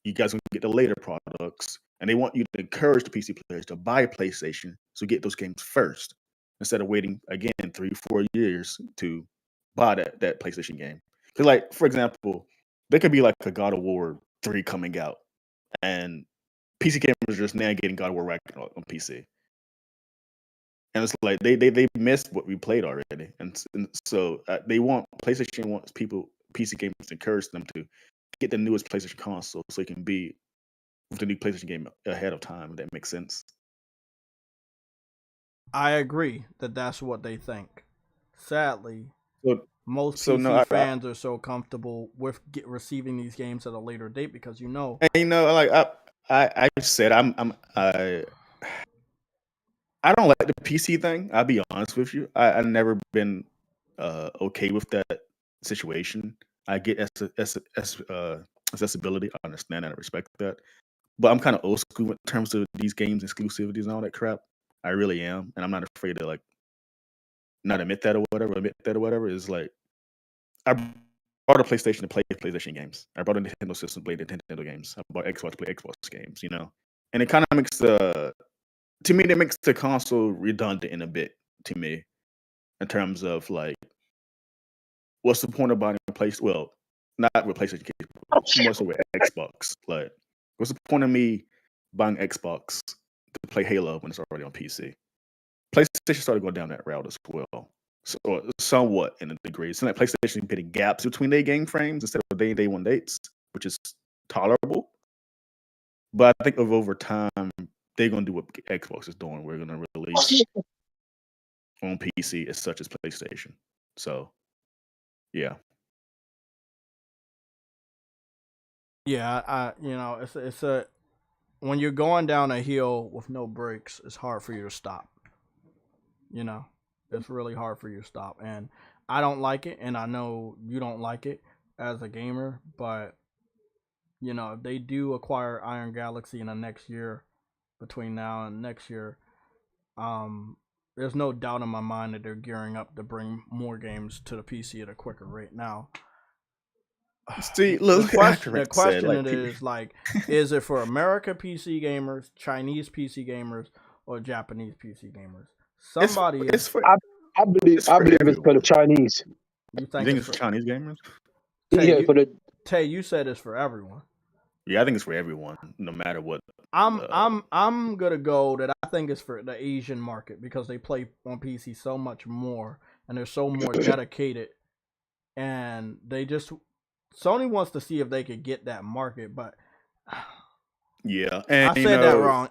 S2: You guys will get the later products, and they want you to encourage the PC players to buy PlayStation so get those games first instead of waiting again 3-4 years to buy that PlayStation game. Because, like, for example, there could be like a God of War 3 coming out, and PC gamers are just now getting God of War Ragnarok on PC. And it's like they missed what we played already, and so they want PlayStation wants PC gamers to encourage them to get the newest PlayStation console so it can be with the new PlayStation game ahead of time. If that makes sense.
S1: I agree that that's what they think. Sadly,
S2: So,
S1: most
S2: so
S1: PC
S2: no,
S1: fans are so comfortable with receiving these games at a later date because
S2: and like I said, I don't like the PC thing. I'll be honest with you. I've never been okay with that situation. I get accessibility. I understand that. I respect that. But I'm kind of old school in terms of these games exclusivities and all that crap. I really am, and I'm not afraid to like not admit that or whatever. Admit that or whatever is like I bought a PlayStation to play PlayStation games. I bought a Nintendo system to play Nintendo games. I bought Xbox to play Xbox games. And it kind of makes to me, that makes the console redundant in a bit to me in terms of like, what's the point of buying a place? Well, not with PlayStation, more so with Xbox. Like, what's the point of me buying Xbox to play Halo when it's already on PC? PlayStation started going down that route as well, so somewhat in a degree. It's like PlayStation getting gaps between their game frames instead of day one dates, which is tolerable. But I think over time, they're gonna do what Xbox is doing. We're gonna release on PC as such as PlayStation. So, yeah.
S1: Yeah, it's a when you're going down a hill with no brakes, it's hard for you to stop. It's really hard for you to stop, and I don't like it, and I know you don't like it as a gamer, but if they do acquire Iron Galaxy in the next year, between now and next year, there's no doubt in my mind that they're gearing up to bring more games to the PC at a quicker rate. Now,
S2: see, look,
S1: the question is like, is it for America PC gamers, Chinese PC gamers, or Japanese PC gamers? Somebody
S4: I believe it's for the Chinese.
S1: You
S2: think it's for Chinese gamers?
S1: Tay, you said it's for everyone.
S2: Yeah, I think it's for everyone, no matter what.
S1: I'm gonna go that I think it's for the Asian market because they play on PC so much more and they're so more dedicated, and Sony wants to see if they could get that market, but
S2: yeah, and
S1: I said that wrong.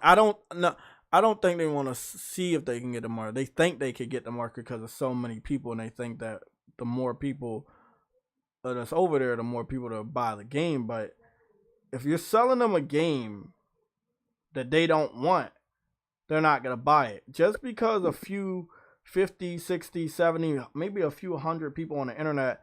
S1: I don't think they want to see if they can get the market. They think they could get the market because of so many people, and they think that the more people that's over there, the more people to buy the game. But if you're selling them a game that they don't want, they're not going to buy it. Just because a few 50, 60, 70, maybe a few hundred people on the internet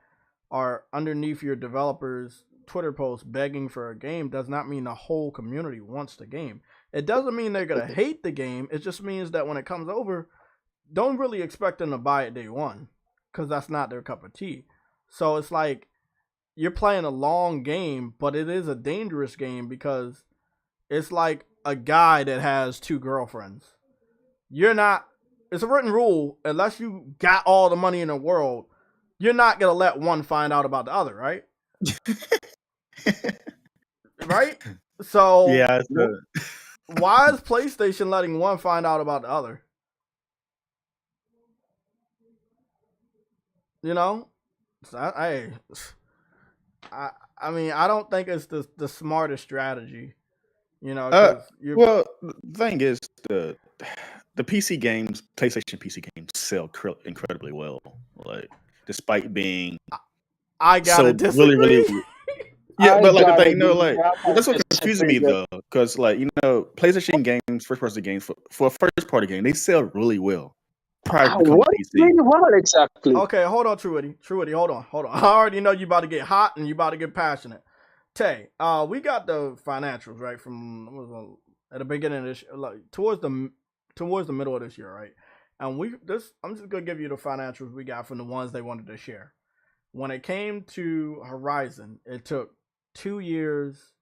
S1: are underneath your developer's Twitter post begging for a game does not mean the whole community wants the game. It doesn't mean they're going to hate the game. It just means that when it comes over, don't really expect them to buy it day one because that's not their cup of tea. So it's like you're playing a long game, but it is a dangerous game because it's like a guy that has 2 girlfriends. It's a written rule, unless you got all the money in the world, you're not going to let one find out about the other, right? Right? So
S2: yeah,
S1: why is PlayStation letting one find out about the other? I mean, I don't think it's the smartest strategy.
S2: Well, the thing is, the PC games, PlayStation PC games, sell incredibly well. Like, despite being,
S1: I gotta disagree.
S2: really. Yeah, but like the thing, that's what confuses me though, because PlayStation games, first-person games for a first-party game, they sell really well.
S4: What exactly?
S1: Okay, hold on, Truity, hold on. I already know you about to get hot and you about to get passionate. Tay, we got the financials right from at the beginning of this, like towards the middle of this year, right? and I'm just gonna give you the financials we got from the ones they wanted to share. When it came to Horizon, it took 2 years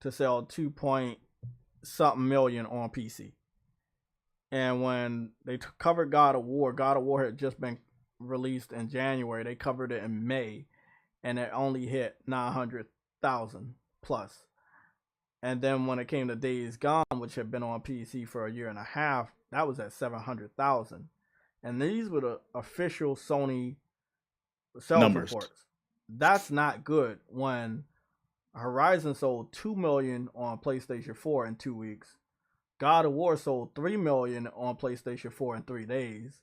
S1: to sell 2-point-something million on PC. And when they covered God of War had just been released in January. They covered it in May, and it only hit 900,000 plus. And then when it came to Days Gone, which had been on PC for a year and a half, that was at 700,000. And these were the official Sony sales reports. That's not good when Horizon sold 2 million on PlayStation 4 in 2 weeks. God of War sold 3 million on PlayStation 4 in 3 days.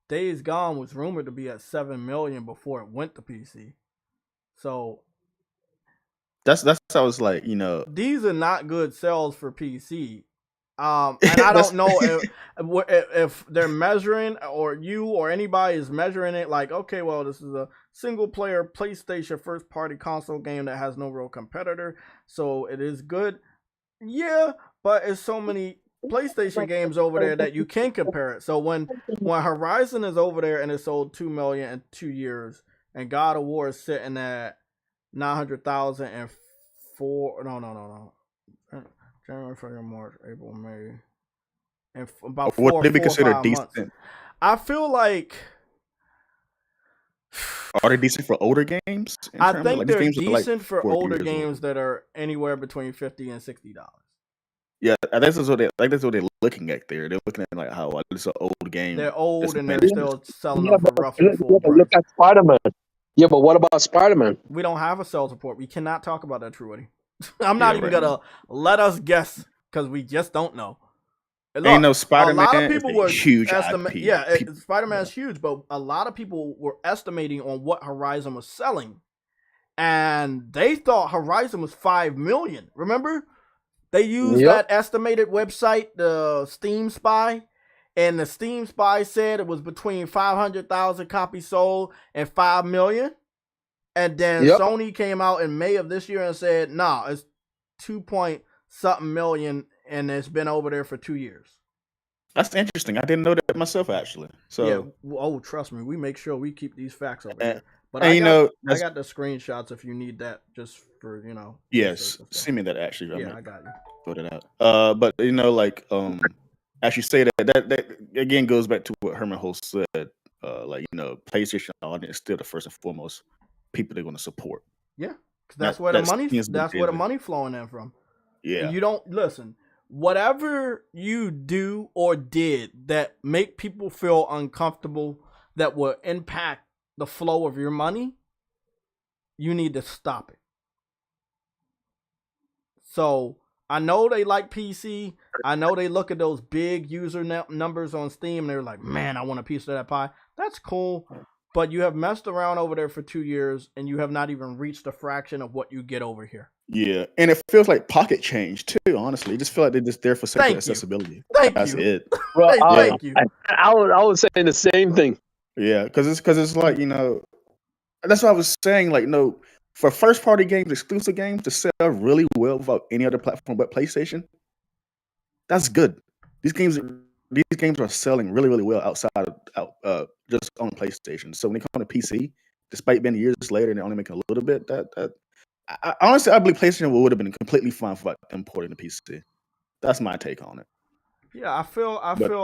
S1: Days Gone was rumored to be at 7 million before it went to PC. So
S2: that's I was like,
S1: these are not good sales for PC. And I don't know if they're measuring, or you or anybody is measuring it like, okay, well, this is a single player PlayStation first party console game that has no real competitor, so it is good. Yeah, but it's so many PlayStation games over there that you can compare it. So when Horizon is over there and it sold 2 million in 2 years, and God of War is sitting at 900,000 and no. January, February, March, April, May, and about four.
S2: What do we consider decent?
S1: Months. I feel like.
S2: Are they decent for older games?
S1: I think they're decent for older games that are anywhere between $50 and $60.
S2: Yeah, that's what they're looking at there. They're looking at like how it's an old game.
S1: They're old and they're still selling them for roughly full price.
S4: Look at Spider-Man. Yeah, but what about Spider-Man?
S1: We don't have a sales report. We cannot talk about that, Truity. I'm not even gonna let us guess because we just don't know. Look,
S2: ain't no Spider-Man.
S1: A lot of people were
S2: huge.
S1: Spider-Man's huge, but a lot of people were estimating on what Horizon was selling, and they thought Horizon was 5 million. Remember, they used that estimated website, the Steam Spy, and the Steam Spy said it was between 500,000 copies sold and 5 million. And then Sony came out in May of this year and said, nah, it's 2-point-something million, and it's been over there for 2 years.
S2: That's interesting. I didn't know that myself, actually. So
S1: trust me, we make sure we keep these facts over here. But
S2: I got
S1: the screenshots if you need that, just for
S2: Yes, send me that actually.
S1: I got you.
S2: Put it out. But as you say that again goes back to what Herman Host said. PlayStation audience is still the first and foremost people they're going to support.
S1: Yeah, because that's where the money flowing in from.
S2: Yeah,
S1: and you don't listen. Whatever you do or did that make people feel uncomfortable, that will impact the flow of your money, you need to stop it. So I know they like PC. I know they look at those big user numbers on Steam and they're like, man, I want a piece of that pie. That's cool. But you have messed around over there for 2 years and you have not even reached a fraction of what you get over here.
S2: Yeah, and it feels like pocket change too. Honestly, it just feel like they're just there for simple accessibility.
S1: That's
S2: it.
S4: Well,
S1: Thank you.
S4: I was saying the same thing.
S2: Yeah, because it's like that's what I was saying. Like, for first party games, exclusive games to sell really well without any other platform but PlayStation, that's good. These games are selling really, really well outside of just on PlayStation. So when they come to PC, despite being years later and they're only making a little bit, honestly, I believe PlayStation would have been completely fine for importing the PC. That's my take on it.
S1: Yeah, I feel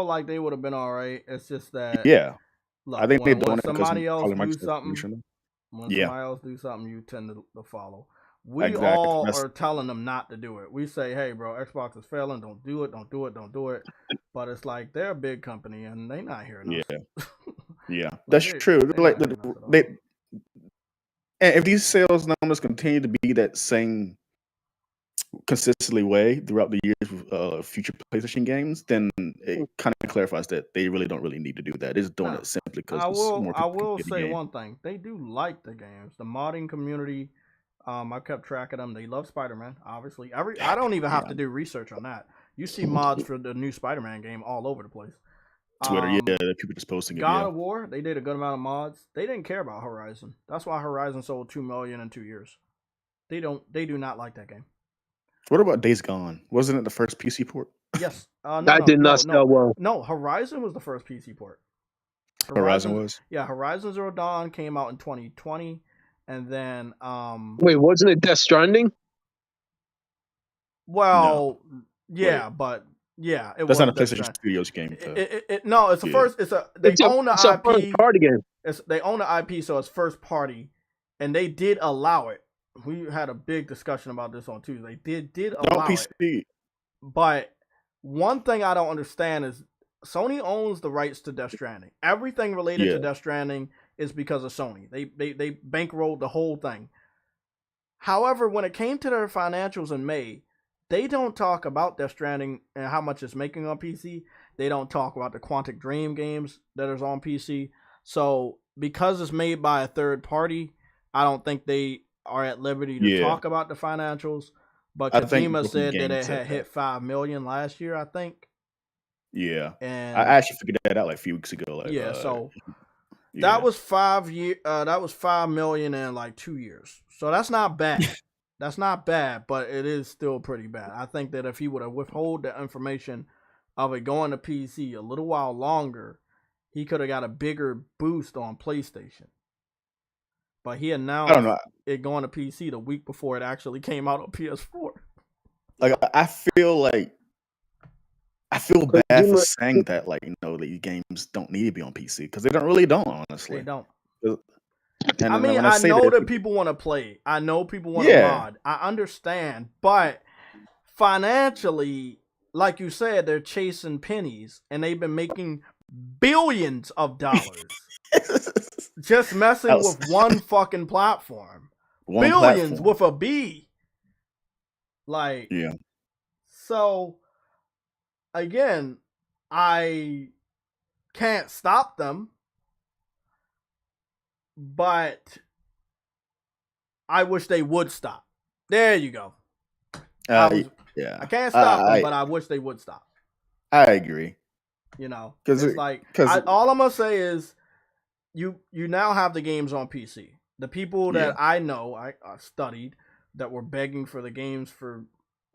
S1: like they would have been all right. It's just that look,
S2: I think
S1: when somebody else do something, you tend to follow. We all are telling them not to do it. We say, hey, bro, Xbox is failing. Don't do it. But it's like they're a big company and they're not hearing us.
S2: Yeah, that's true. And if these sales numbers continue to be that same consistently way throughout the years with future PlayStation games, then it kind of clarifies that they really don't need to do that. They're just doing it simply because
S1: I will say one thing. They do like the games. The modding community, I kept track of them. They love Spider-Man, obviously. I don't even have to do research on that. You see mods for the new Spider-Man game all over the place.
S2: Twitter, people just posting it.
S1: God of War, they did a good amount of mods. They didn't care about Horizon. That's why Horizon sold 2 million in 2 years. They do not like that game.
S2: What about Days Gone? Wasn't it the first PC port?
S1: Yes.
S4: That did not sell well.
S1: No, Horizon was the first PC port.
S2: Horizon was?
S1: Yeah, Horizon Zero Dawn came out in 2020, and then
S4: Wait, wasn't it Death Stranding?
S1: well, yeah, but yeah, it
S2: That's not a
S1: Death
S2: PlayStation
S1: Stranding.
S2: Studios game.
S1: No, it's the first. They own the IP.
S4: First party game.
S1: They own the IP, so it's first party, and they did allow it. We had a big discussion about this on Tuesday. They did allow
S2: PC.
S1: it. But one thing I don't understand is Sony owns the rights to Death Stranding. Everything related to Death Stranding is because of Sony. They bankrolled the whole thing. However, when it came to their financials in May, they don't talk about Death Stranding and how much it's making on PC. They don't talk about the Quantic Dream games that is on PC. So because it's made by a third party, I don't think they are at liberty to talk about the financials. But Kojima said that it had hit 5 million last year, I think.
S2: Yeah,
S1: and
S2: I actually figured that out like a few weeks ago. Like,
S1: that was 5 year. That was 5 million in like 2 years. So that's not bad. That's not bad, but it is still pretty bad. I think that if he would have withheld the information of it going to PC a little while longer, he could have got a bigger boost on PlayStation. But he announced it going to PC the week before it actually came out on PS4.
S2: Like I feel bad for saying that, like, you know, these games don't need to be on PC because they don't, honestly.
S1: They don't.
S2: And
S1: I mean, I know that people want to play. I know people want to mod. I understand, but financially, like you said, they're chasing pennies, and they've been making billions of dollars just messing with one fucking platform. Billions with a B. Like, so again, I can't stop them, but I wish they would stop. There you go. I can't stop them, but I wish they would stop.
S2: I agree.
S1: You know, because it's like all I'm gonna say is you now have the games on PC. The people that I know, I studied, that were begging for the games for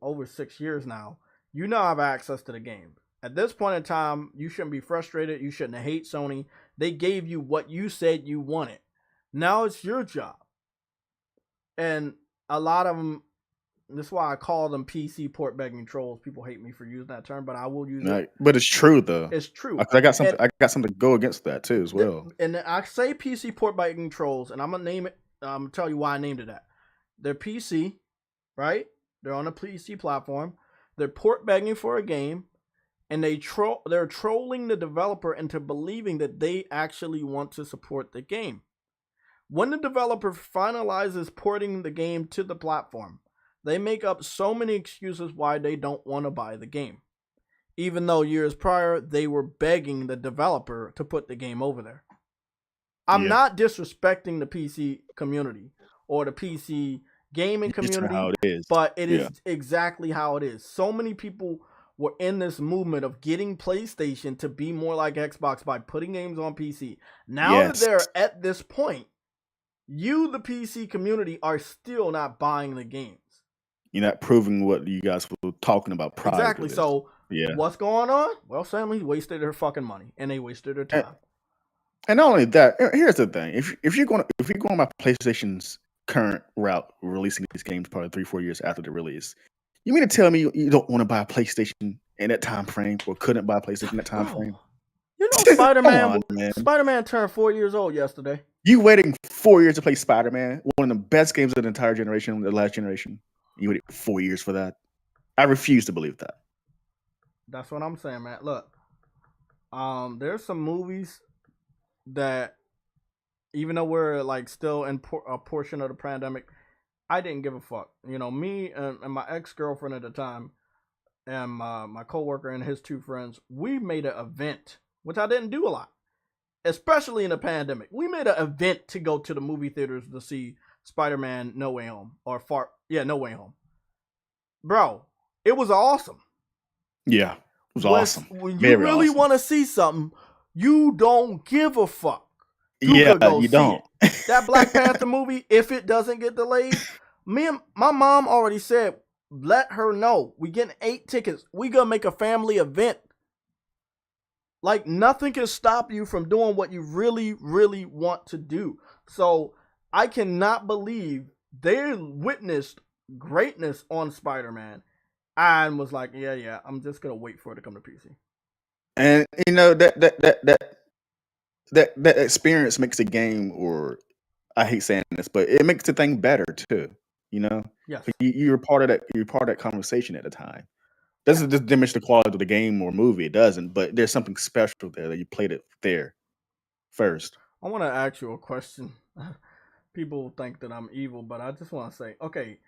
S1: over 6 years now, you now have access to the game. At this point in time, you shouldn't be frustrated. You shouldn't hate Sony. They gave you what you said you wanted. Now it's your job. And a lot of them, that's why I call them PC port begging trolls. People hate me for using that term, but I will use it.
S2: But it's true, though.
S1: It's true.
S2: I got something to go against that too, as well.
S1: And I say PC port begging trolls, and I'm gonna name it. I'm gonna tell you why I named it that. They're PC, right? They're on a PC platform. They're port begging for a game, and they're trolling the developer into believing that they actually want to support the game. When the developer finalizes porting the game to the platform, they make up so many excuses why they don't want to buy the game, even though years prior they were begging the developer to put the game over there. I'm not disrespecting the PC community or the PC gaming community,
S2: how it is.
S1: But it is exactly how it is. So many people were in this movement of getting PlayStation to be more like Xbox by putting games on PC. Now that they're at this point, you, the PC community, are still not buying the games.
S2: You're not proving what you guys were talking about prior.
S1: Exactly. So what's going on? Well, Sony wasted their fucking money and they wasted their time.
S2: And not only that, here's the thing: if you're going by PlayStation's current route, releasing these games probably 3-4 years after the release, you mean to tell me you don't want to buy a PlayStation in that time frame, or couldn't buy a PlayStation in that time frame?
S1: You know, Spider-Man turned 4 years old yesterday.
S2: You waiting 4 years to play Spider-Man, one of the best games of the entire generation, the last generation. You waited 4 years for that? I refuse to believe that.
S1: That's what I'm saying, man. Look, there's some movies that, even though we're like still in a portion of the pandemic, I didn't give a fuck. You know, me and my ex-girlfriend at the time, and my coworker and his 2 friends, we made an event, which I didn't do a lot, especially in the pandemic. We made an event to go to the movie theaters to see Spider-Man No Way Home, No Way Home. Bro, it was awesome.
S2: Yeah, it was awesome.
S1: When you really want to see something, you don't give a fuck. You
S2: don't.
S1: That Black Panther movie, if it doesn't get delayed, my mom already said let her know. We getting 8 tickets. We gonna make a family event. Like, nothing can stop you from doing what you really, really want to do. So I cannot believe they witnessed greatness on Spider-Man and was like, yeah, I'm just gonna wait for it to come to PC.
S2: And that experience makes the game, or I hate saying this, but it makes the thing better too.
S1: Yes.
S2: You're part of that. You're part of that conversation at the time. Doesn't just diminish the quality of the game or movie. It doesn't, but there's something special there that you played it there first.
S1: I want to ask you a question. People think that I'm evil, but I just want to say, okay,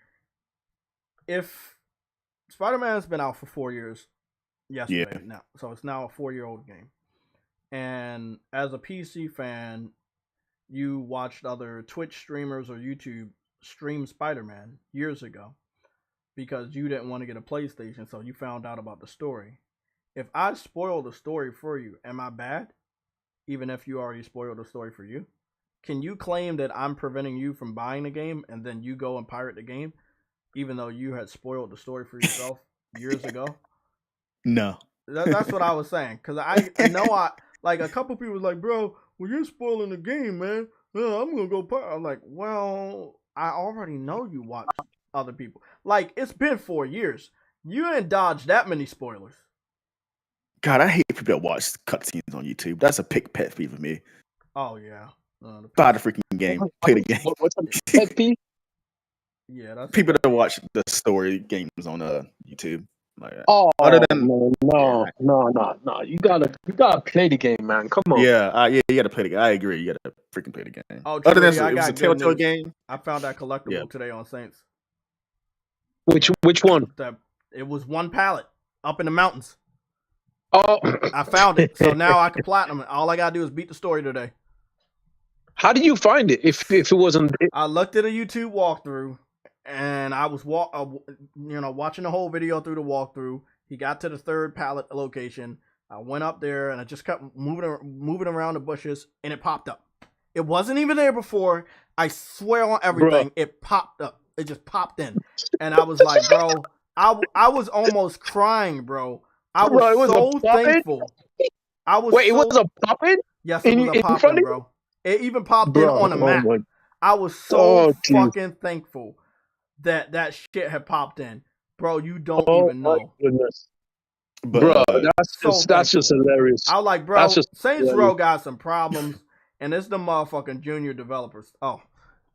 S1: if Spider-Man's been out for 4 years yesterday now, so it's now a 4-year-old game, and as a PC fan, you watched other Twitch streamers or YouTube stream Spider-Man years ago because you didn't want to get a PlayStation, so you found out about the story. If I spoil the story for you, am I bad? Even if you already spoiled the story for you? Can you claim that I'm preventing you from buying the game and then you go and pirate the game, even though you had spoiled the story for yourself years ago?
S2: No.
S1: That's what I was saying. Because I know like, a couple people was like, bro, well, you're spoiling the game, man. I'm going to go pirate. I'm like, well, I already know you watch other people. Like, it's been 4 years. You ain't dodged that many spoilers.
S2: God, I hate people that watch cutscenes on YouTube. That's a pet peeve of me.
S1: Oh, yeah.
S2: Buy the freaking game. Play the game.
S4: What's a pet peeve?
S1: Yeah, that's
S2: people that watch the story games on YouTube. Like,
S4: other than no. You gotta play the game, man. Come on.
S2: Yeah, you gotta play the game. I agree. You gotta freaking play the game.
S1: Oh,
S2: other than
S1: it
S2: was a Telltale game.
S1: I found that collectible today on Saints.
S4: Which one?
S1: It was one pallet up in the mountains.
S4: Oh,
S1: I found it, so now I can platinum it. All I gotta do is beat the story today.
S4: How did you find it? If it wasn't,
S1: I looked at a YouTube walkthrough, and I was watching the whole video through the walkthrough. He got to the 3rd pallet location. I went up there, and I just kept moving around the bushes, and it popped up. It wasn't even there before. I swear on everything, it popped up. It just popped in, and I was like, bro, I was almost crying, bro. I was so thankful.
S4: It was a pop-in?
S1: Yes, it was a pop-in, bro. It even popped in on the map. I was so fucking thankful that shit had popped in. Bro, you don't even know.
S4: My goodness. Bro, that's just hilarious.
S1: I was like, bro, Saints Row got some problems, and it's the motherfucking junior developers. Oh,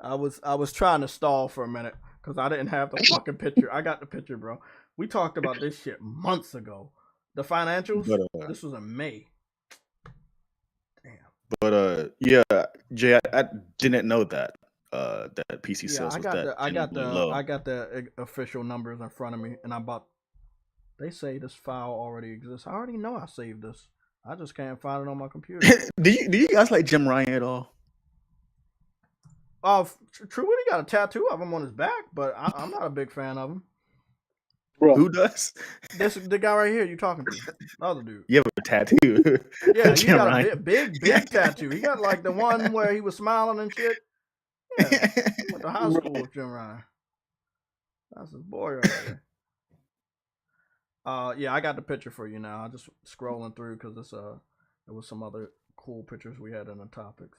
S1: I was trying to stall for a minute because I didn't have the fucking picture. I got the picture, bro. We talked about this shit months ago. The financials, this was in May. Damn.
S2: But yeah, Jay, I didn't know that that PC sales was that
S1: I got
S2: low.
S1: the official numbers in front of me, and they say this file already exists. I already know I saved this. I just can't find it on my computer.
S2: do you guys like Jim Ryan at all?
S1: True, he got a tattoo of him on his back, but I'm not a big fan of him.
S2: Bro. Who does?
S1: The guy right here you talking to. The other dude.
S2: You have a tattoo.
S1: Yeah, he got a big tattoo. He got like the one where he was smiling and shit. Yeah, he went to high school with Jim Ryan. That's his boy right there. Yeah, I got the picture for you now. I'm just scrolling through because there was some other cool pictures we had in the topics.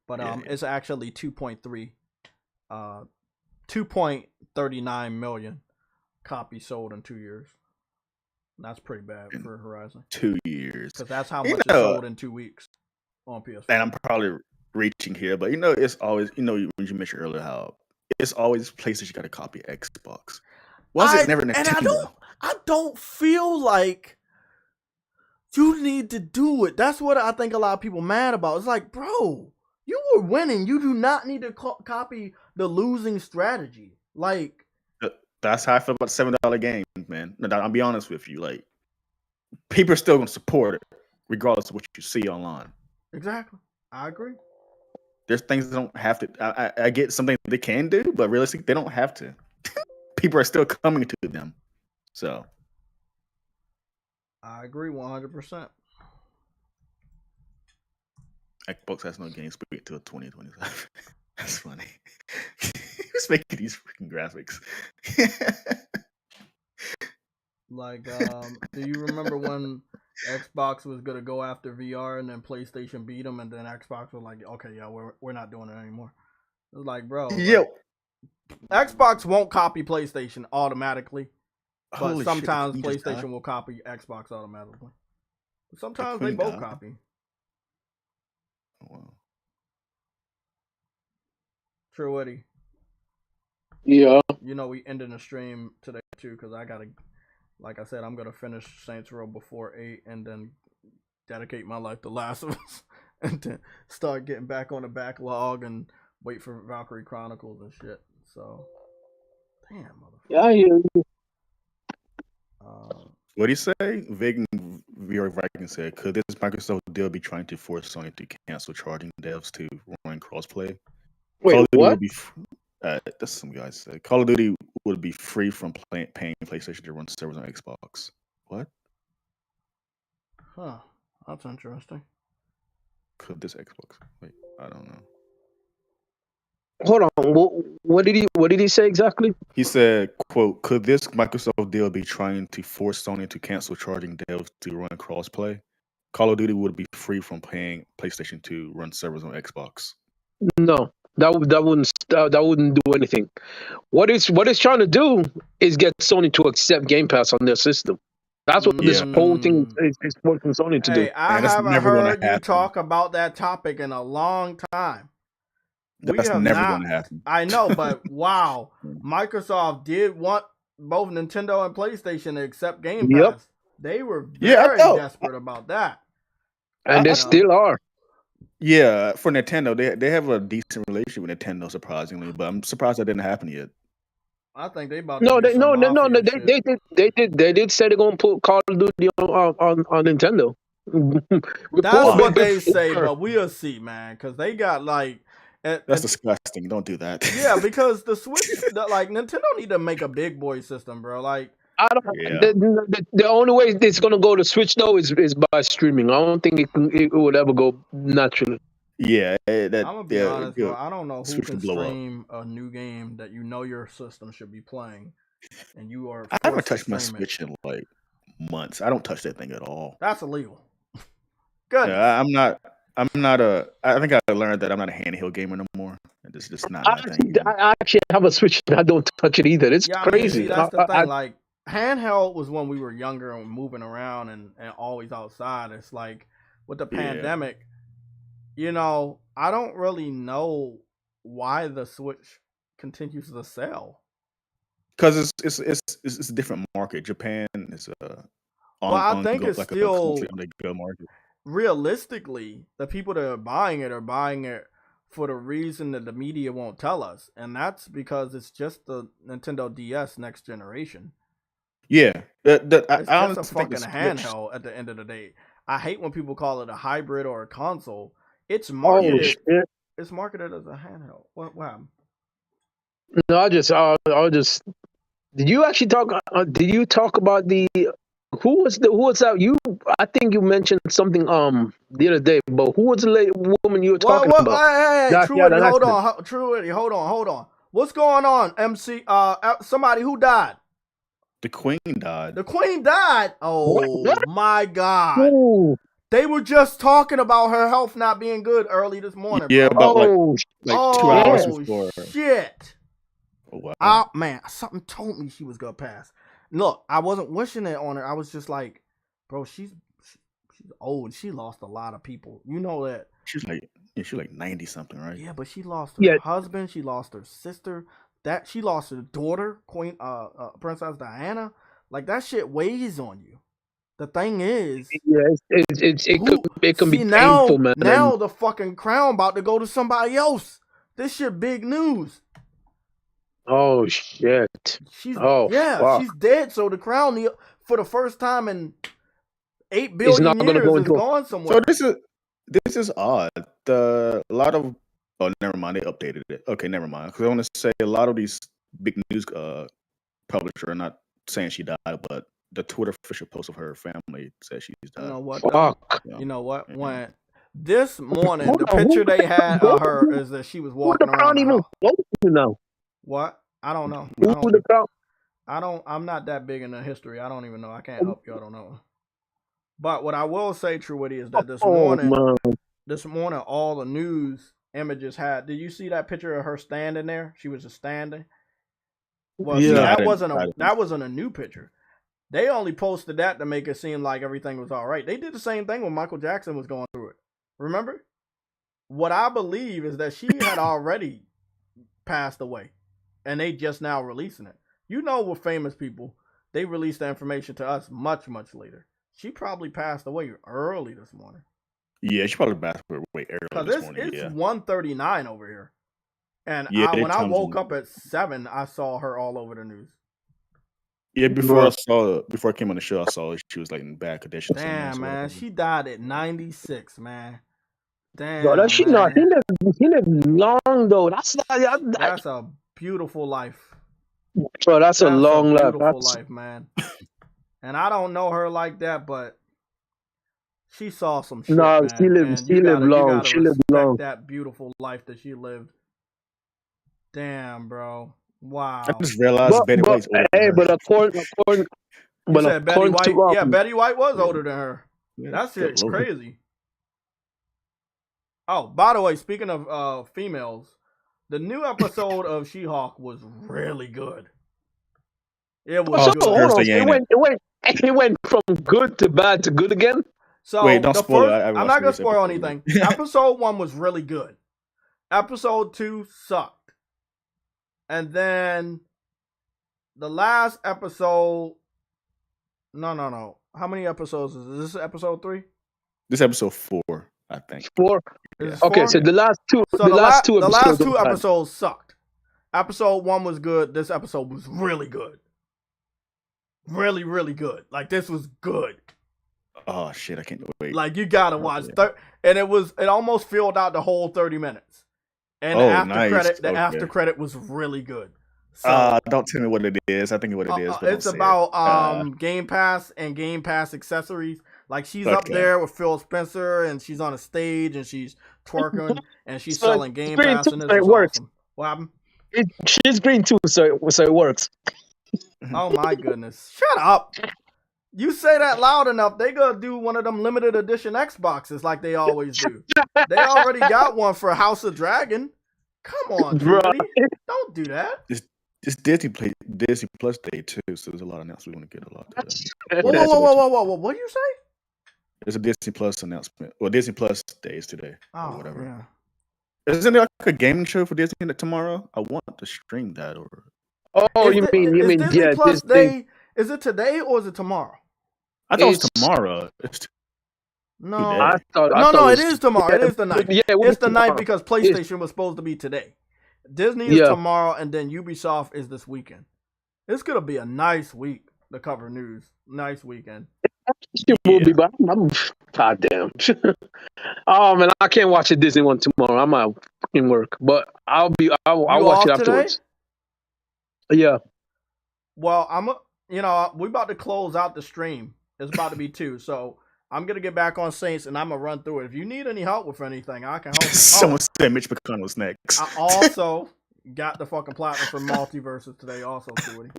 S1: But it's actually 2.39 million copies sold in 2 years. That's pretty bad for Horizon.
S2: 2 years.
S1: Because that's how much it sold in 2 weeks on PS4.
S2: And I'm probably reaching here, but it's always, when you mentioned earlier how it's always places you got to copy Xbox. Was it never Nintendo?
S1: I don't feel like you need to do it. That's what I think a lot of people mad about. It's like, bro, you were winning. You do not need to copy the losing strategy. Like,
S2: that's how I feel about $7 games, man. I'll be honest with you. Like, people are still going to support it, regardless of what you see online.
S1: Exactly. I agree.
S2: There's things they don't have to. I get something they can do, but realistically, they don't have to. People are still coming to them. So.
S1: I agree 100%.
S2: Xbox has no games until 2025. That's funny. Who's making these freaking graphics?
S1: Like, do you remember when Xbox was gonna go after VR and then PlayStation beat them, and then Xbox was like, "Okay, yeah, we're not doing it anymore." It was like, bro,
S2: Yeah.
S1: like, Xbox won't copy PlayStation automatically, but
S2: Holy
S1: sometimes
S2: shit, the queen just
S1: PlayStation
S2: died?
S1: will copy Xbox automatically. Sometimes
S2: The
S1: they
S2: queen
S1: both
S2: died?
S1: copy.
S2: Oh, wow.
S1: True, Eddie.
S4: Yeah.
S1: You know, we ended the stream today too because I gotta, like I said, I'm gonna finish Saints Row before 8 and then dedicate my life to Last of Us and then start getting back on the backlog and wait for Valkyrie Chronicles and shit. So, damn, motherfucker.
S4: Yeah, I hear you.
S2: What do you say? Vegan VR Viking said, could this Microsoft deal be trying to force Sony to cancel charging devs to run crossplay? Call
S4: Wait,
S2: of Duty
S4: what?
S2: would be that's some guys said. Call of Duty would be free from paying PlayStation to run servers on Xbox. What?
S1: Huh. That's interesting.
S2: Could this Xbox? Wait, I don't know.
S4: Hold on. What did he say exactly?
S2: He said, quote, could this Microsoft deal be trying to force Sony to cancel charging devs to run crossplay? Call of Duty would be free from paying PlayStation to run servers on Xbox.
S4: No, that wouldn't do anything. What it's trying to do is get Sony to accept Game Pass on their system. That's what this whole thing is forcing Sony to do.
S1: Hey, I
S2: Man, that's
S1: haven't
S2: never gonna
S1: heard you
S2: happen.
S1: talk about that topic in a long time.
S2: That's never going to happen.
S1: I know, but wow, Microsoft did want both Nintendo and PlayStation to accept Game Pass.
S4: Yep.
S1: They were very desperate about that.
S4: And they still are.
S2: Yeah, for Nintendo, they have a decent relationship with Nintendo, surprisingly, but I'm surprised that didn't happen yet.
S1: I think they about
S4: No,
S1: to
S4: they did say they're gonna put Call of Duty on Nintendo.
S1: That's what they say, but we'll see, man, because they got like.
S2: That's disgusting. Don't do that.
S1: Yeah, because the Switch, like Nintendo need to make a big boy system, bro. Like,
S4: I don't. Yeah. The only way it's gonna go to Switch though is by streaming. I don't think it would ever go naturally.
S2: Yeah,
S1: I'm gonna be honest, bro. I don't know who can stream a new game that you know your system should be playing, and you are.
S2: I haven't touched my Switch in like months. I don't touch that thing at all.
S1: That's illegal. Good.
S2: Yeah, I'm not. I think I learned that I'm not a handheld gamer no more. It's just not my thing.
S4: I actually have a Switch and I don't touch it either. It's crazy.
S1: See, that's the thing. Like, handheld was when we were younger and moving around and always outside. It's like with the pandemic, you know, I don't really know why the Switch continues to sell.
S2: Because it's a different market. Japan is
S1: I think it's
S2: like
S1: still
S2: a market.
S1: Realistically, the people that are buying it for the reason that the media won't tell us, and that's because it's just the Nintendo DS next generation.
S2: Yeah,
S1: it's just a fucking handheld at the end of the day. I hate when people call it a hybrid or a console. It's marketed. It's marketed as a handheld. What happened?
S4: No, I just. Did you actually talk? Did you talk about the? Who was that? I think you mentioned something the other day, but who was the woman you were talking about?
S1: Hey, True Eddie, hold on. What's going on, MC? Somebody who died?
S2: The Queen died.
S1: The Queen died? Oh my God.
S4: Ooh.
S1: They were just talking about her health not being good early this morning.
S2: Yeah,
S1: bro.
S2: about like 2 hours before.
S1: Shit.
S2: Oh, wow.
S1: Man, something told me she was gonna pass. Look, I wasn't wishing it on her. I was just like, bro, she's old. She lost a lot of people. You know that.
S2: She's like 90 something, right?
S1: Yeah, but she lost her husband. She lost her sister. She lost her daughter, Queen Princess Diana. Like, that shit weighs on you. The thing is,
S4: it can be
S1: now,
S4: painful, man.
S1: Now the fucking crown about to go to somebody else. This shit big news.
S4: Oh shit!
S1: She's dead. So the crown, for the first time in 8 billion years, is gone somewhere.
S2: So this is odd. A lot of never mind. They updated it. Okay, never mind. Because I want to say a lot of these big news publishers are not saying she died, but the Twitter official post of her family says she's died.
S1: You know what?
S4: Fuck.
S1: You know what? When this morning, the picture they had of her is that she was walking around.
S4: Even close to know.
S1: What? I don't know.
S4: Who the crown?
S1: I'm not that big into history. I don't even know. I can't help you. I don't know. But what I will say, True Witty, is that this morning, all the news images had. Did you see that picture of her standing there? She was just standing. Well, see, that wasn't a new picture. They only posted that to make it seem like everything was all right. They did the same thing when Michael Jackson was going through it. Remember? What I believe is that she had already passed away, and they just now releasing it. You know, with famous people, they release the information to us much, much later. She probably passed away early this morning.
S2: Yeah, she probably passed away early this morning.
S1: It's 1:39 over here. And when I woke up at 7, I saw her all over the news.
S2: Yeah, before I came on the show, I saw she was like in bad condition.
S1: Damn, man, she died at 96, man. Damn,
S4: bro, she lived long though. That's
S1: a beautiful life.
S4: Bro, that's a long life.
S1: Beautiful life, man. And I don't know her like that, but she saw some shit.
S4: No,
S1: man.
S4: she lived long. She lived long.
S1: That beautiful life that she lived. Damn, bro. Wow.
S2: I just realized Betty White's older.
S4: Hey, but according
S1: Betty White, Betty White was older than her.
S2: Yeah,
S1: that's it. It's crazy. Oh, by the way, speaking of females, the new episode of She-Hulk was really good. It was good.
S4: It went from good to bad to good again.
S1: So
S2: wait, don't spoil it.
S1: I'm not gonna spoil anything. Episode 1 was really good. Episode 2 sucked. And then the last episode. No. How many episodes is this? Is this episode 3?
S2: This episode 4, I think.
S4: 4.
S1: Yeah.
S4: Okay, so the last two.
S1: So the last two episodes sucked. Episode 1 was good. This episode was really good. Really, really good. Like, this was good.
S2: Oh shit! I can't wait.
S1: Like, you gotta watch. And it almost filled out the whole 30 minutes. And the after credit was really good. So,
S2: don't tell me what it is. I think what it is.
S1: It's about Game Pass and Game Pass accessories. Like, she's up there with Phil Spencer, and she's on a stage, and she's twerking, and she's selling Game Pass, and it works. Awesome. What happened?
S4: She's green too, so it works.
S1: Oh my goodness! Shut up. You say that loud enough, they gonna do one of them limited edition Xboxes like they always do. They already got one for House of Dragon. Come on, Brody. Don't do that.
S2: It's Disney Plus Day too, so there's a lot of announcements we want to get a lot.
S1: Whoa! What do you say?
S2: There's a Disney Plus announcement. Well, Disney Plus Days today.
S1: Oh,
S2: whatever.
S1: Yeah.
S2: Isn't there like a gaming show for Disney tomorrow? I want to stream that.
S1: You mean Disney Plus Day? Is it today or is it tomorrow?
S2: I thought it was tomorrow.
S1: No, it is tomorrow. It is the 9th.
S4: Yeah,
S1: it's the 9th because PlayStation was supposed to be today. Disney is tomorrow, and then Ubisoft is this weekend. It's gonna be a nice week to cover news. Nice weekend.
S4: It will be, but I'm goddamn. Oh man, I can't watch a Disney one tomorrow. I'm at fucking work, but I'll watch it afterwards. Today? Yeah.
S1: Well, we about to close out the stream. It's about to be 2, so I'm gonna get back on Saints and I'm gonna run through it. If you need any help with anything, I can help.
S2: Someone said Mitch McConnell's next.
S1: I also got the fucking platinum for Multiversus today, also, too.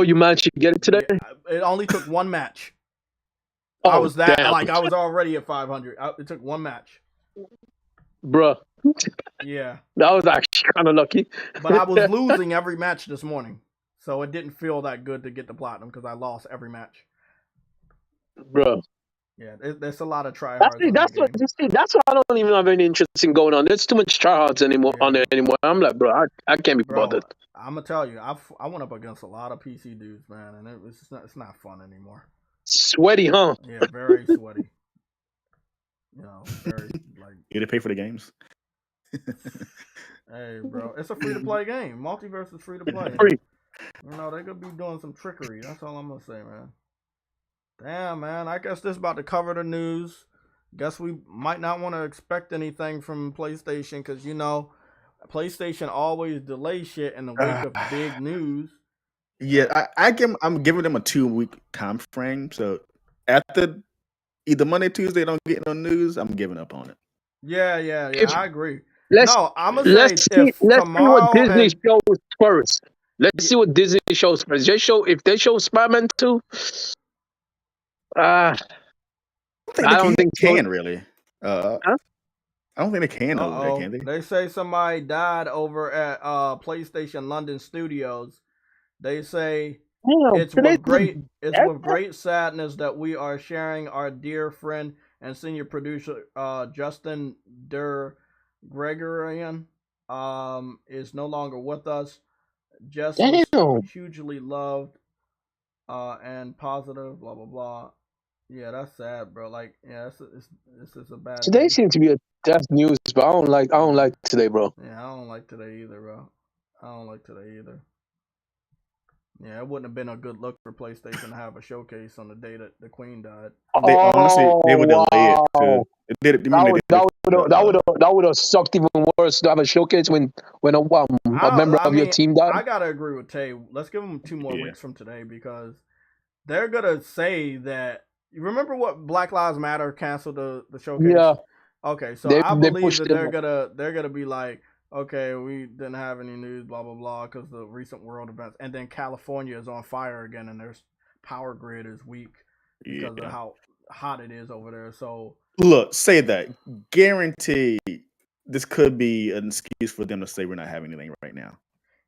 S4: You managed to get it today?
S1: Yeah, it only took 1 match.
S4: Oh,
S1: I was
S4: damn.
S1: I was already at 500. It took 1 match.
S4: Bruh.
S1: Yeah.
S4: That was actually kind of lucky.
S1: But I was losing every match this morning. So it didn't feel that good to get the platinum because I lost every match.
S4: Bro.
S1: Yeah, there's a lot of tryhards.
S4: That's what I don't even have any interest in going on. There's too much tryhards on there anymore. I'm like, bro, I can't be bothered.
S1: I'm gonna tell you, I went up against a lot of PC dudes, man, and it's not fun anymore.
S4: Sweaty, huh?
S1: Yeah, very sweaty. Very like.
S2: You to pay for the games.
S1: Hey, bro, it's a free to play game. Multiverse is free to play.
S4: Free.
S1: They could be doing some trickery. That's all I'm gonna say, man. Damn, man. I guess this about to cover the news. Guess we might not want to expect anything from PlayStation because PlayStation always delays shit in the wake of big news.
S2: Yeah, I'm giving them a 2-week time frame. So after either Monday, Tuesday, don't get no news, I'm giving up on it.
S1: Yeah. I agree.
S4: I'm gonna
S1: say
S4: let's see what Disney shows first. Let's see what Disney shows first. If they show Spider-Man 2, I don't think
S2: they
S4: so.
S2: can really.
S4: Huh?
S2: I don't think they can over there, can they?
S1: They say somebody died over at PlayStation London Studios. They say it's with great sadness that we are sharing our dear friend and senior producer Justin Der Gregorian is no longer with us. Jess was hugely loved and positive, blah blah blah. Yeah, that's sad, bro. Like, yeah, this is a bad.
S4: Today seems to be a death news, but I don't like today, bro.
S1: Yeah, I don't like today either, bro. Yeah, it wouldn't have been a good look for PlayStation to have a showcase on the day that the Queen died.
S2: They would delay it too.
S4: That would have sucked even worse to have a showcase when a member of your team died.
S1: I gotta agree with Tay. Let's give them 2 more weeks from today because they're gonna say that. You remember what Black Lives Matter canceled the showcase?
S4: Yeah.
S1: Okay, so I believe that they're gonna be like, okay, we didn't have any news, blah blah blah, because the recent world events, and then California is on fire again, and their power grid is weak because of how hot it is over there. So
S2: look, say that guarantee this could be an excuse for them to say we're not having anything right now.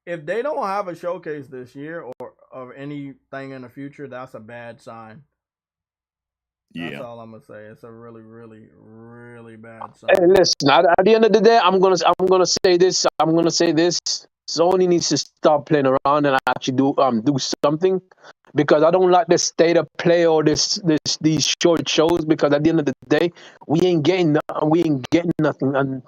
S1: If they don't have a showcase this year or of anything in the future, that's a bad sign. That's all I'm gonna say. It's a really, really, really bad sign.
S4: Hey, listen. At the end of the day, I'm gonna say this. Sony needs to stop playing around and actually do something, because I don't like the state of play or these short shows. Because at the end of the day, we ain't getting nothing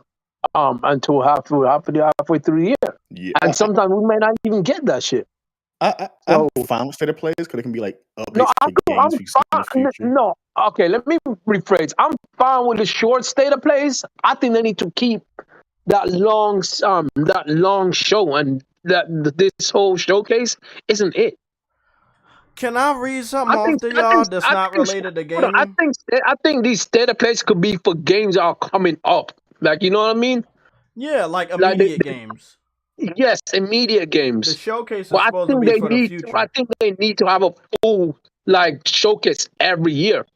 S4: until halfway through the year.
S2: Yeah,
S4: and sometimes we may not even get that shit.
S2: I'm fine with state of plays because it can be like updates for games.
S4: No, okay, let me rephrase. I'm fine with the short state of plays. I think they need to keep that long show, and this whole showcase isn't it.
S1: Can I read something off to y'all that's not related to gaming?
S4: I think these state of plays could be for games that are coming up. Like, you know what I mean?
S1: Yeah, like immediate games.
S4: Yes, immediate games.
S1: The showcase is supposed to be for the future.
S4: I think they need to have a full showcase every year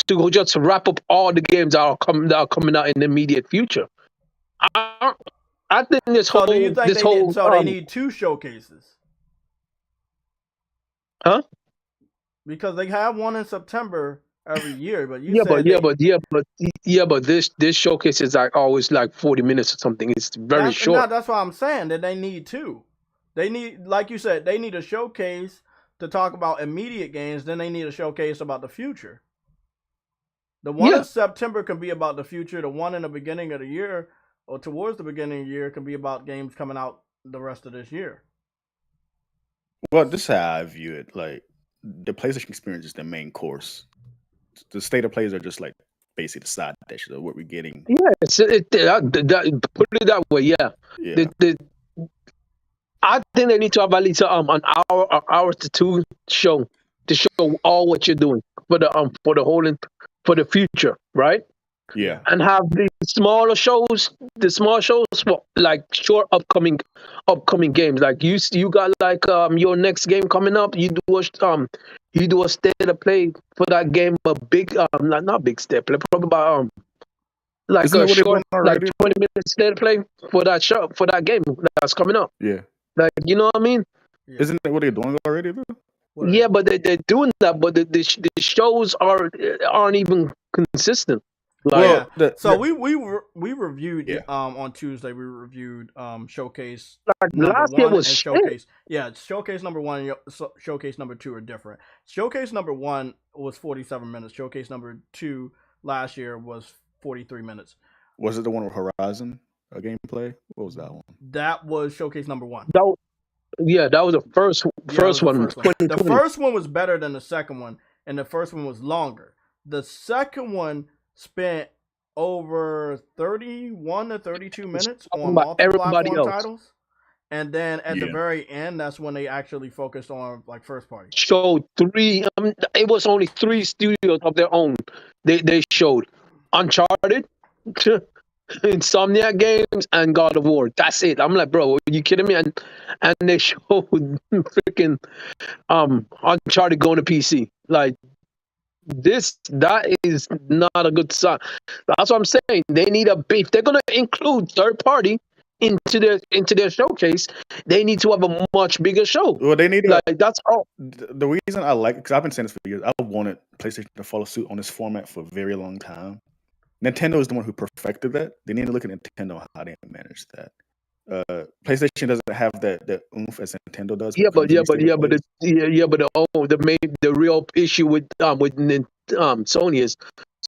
S4: to just wrap up all the games that are coming out in the immediate future. I think
S1: they need 2 showcases?
S4: Huh?
S1: Because they have one in September every year, but
S4: this showcase is like always like 40 minutes or something. It's very short.
S1: No, that's why I'm saying that they need 2. They need, like you said, they need a showcase to talk about immediate games. Then they need a showcase about the future. The one in September can be about the future. The one in the beginning of the year or towards the beginning of the year can be about games coming out the rest of this year.
S2: Well, this is how I view it. Like, the PlayStation experience is the main course. The state of plays are just like basically the side dishes of what we're getting.
S4: Yeah, put it that way. Yeah. I think they need to have at least an hour to 2 show to show all what you're doing for the future, right?
S2: Yeah.
S4: And have the small shows for like short upcoming games. Like you got like your next game coming up. You do a state of play for that game, a big not big state play, probably about like a short, like 20 minutes state of play for that show, for that game that's coming up.
S2: Yeah.
S4: Like, you know what I mean?
S2: Yeah. Isn't that what they're doing already though?
S4: Yeah, but they're doing that, but the shows aren't even consistent.
S1: Like, we reviewed on Tuesday. We reviewed showcase
S4: last year was
S1: showcase. Yeah, showcase number 1, showcase number 2 are different. Showcase number 1 was 47 minutes. Showcase number 2 last year was 43 minutes.
S2: Was it the one with Horizon gameplay? What was that one?
S1: That was showcase number 1.
S4: That was the first one.
S1: The first one was better than the second one, and the first one was longer. The second one spent over 31 to 32 minutes on multiple platform titles. And then at the very end, that's when they actually focused on like first party.
S4: Showed 3. It was only 3 studios of their own. They showed Uncharted, Insomniac Games and God of War. That's it. I'm like, bro, are you kidding me? And they showed freaking Uncharted going to PC. Like that is not a good sign. That's what I'm saying. They need a beef. They're gonna include third party into their showcase. They need to have a much bigger show.
S2: Well, they need
S4: like that's all.
S2: The reason I like, because I've been saying this for years, I wanted PlayStation to follow suit on this format for a very long time. Nintendo is the one who perfected that. They need to look at Nintendo and how they manage that. PlayStation doesn't have that oomph as Nintendo does.
S4: The real issue with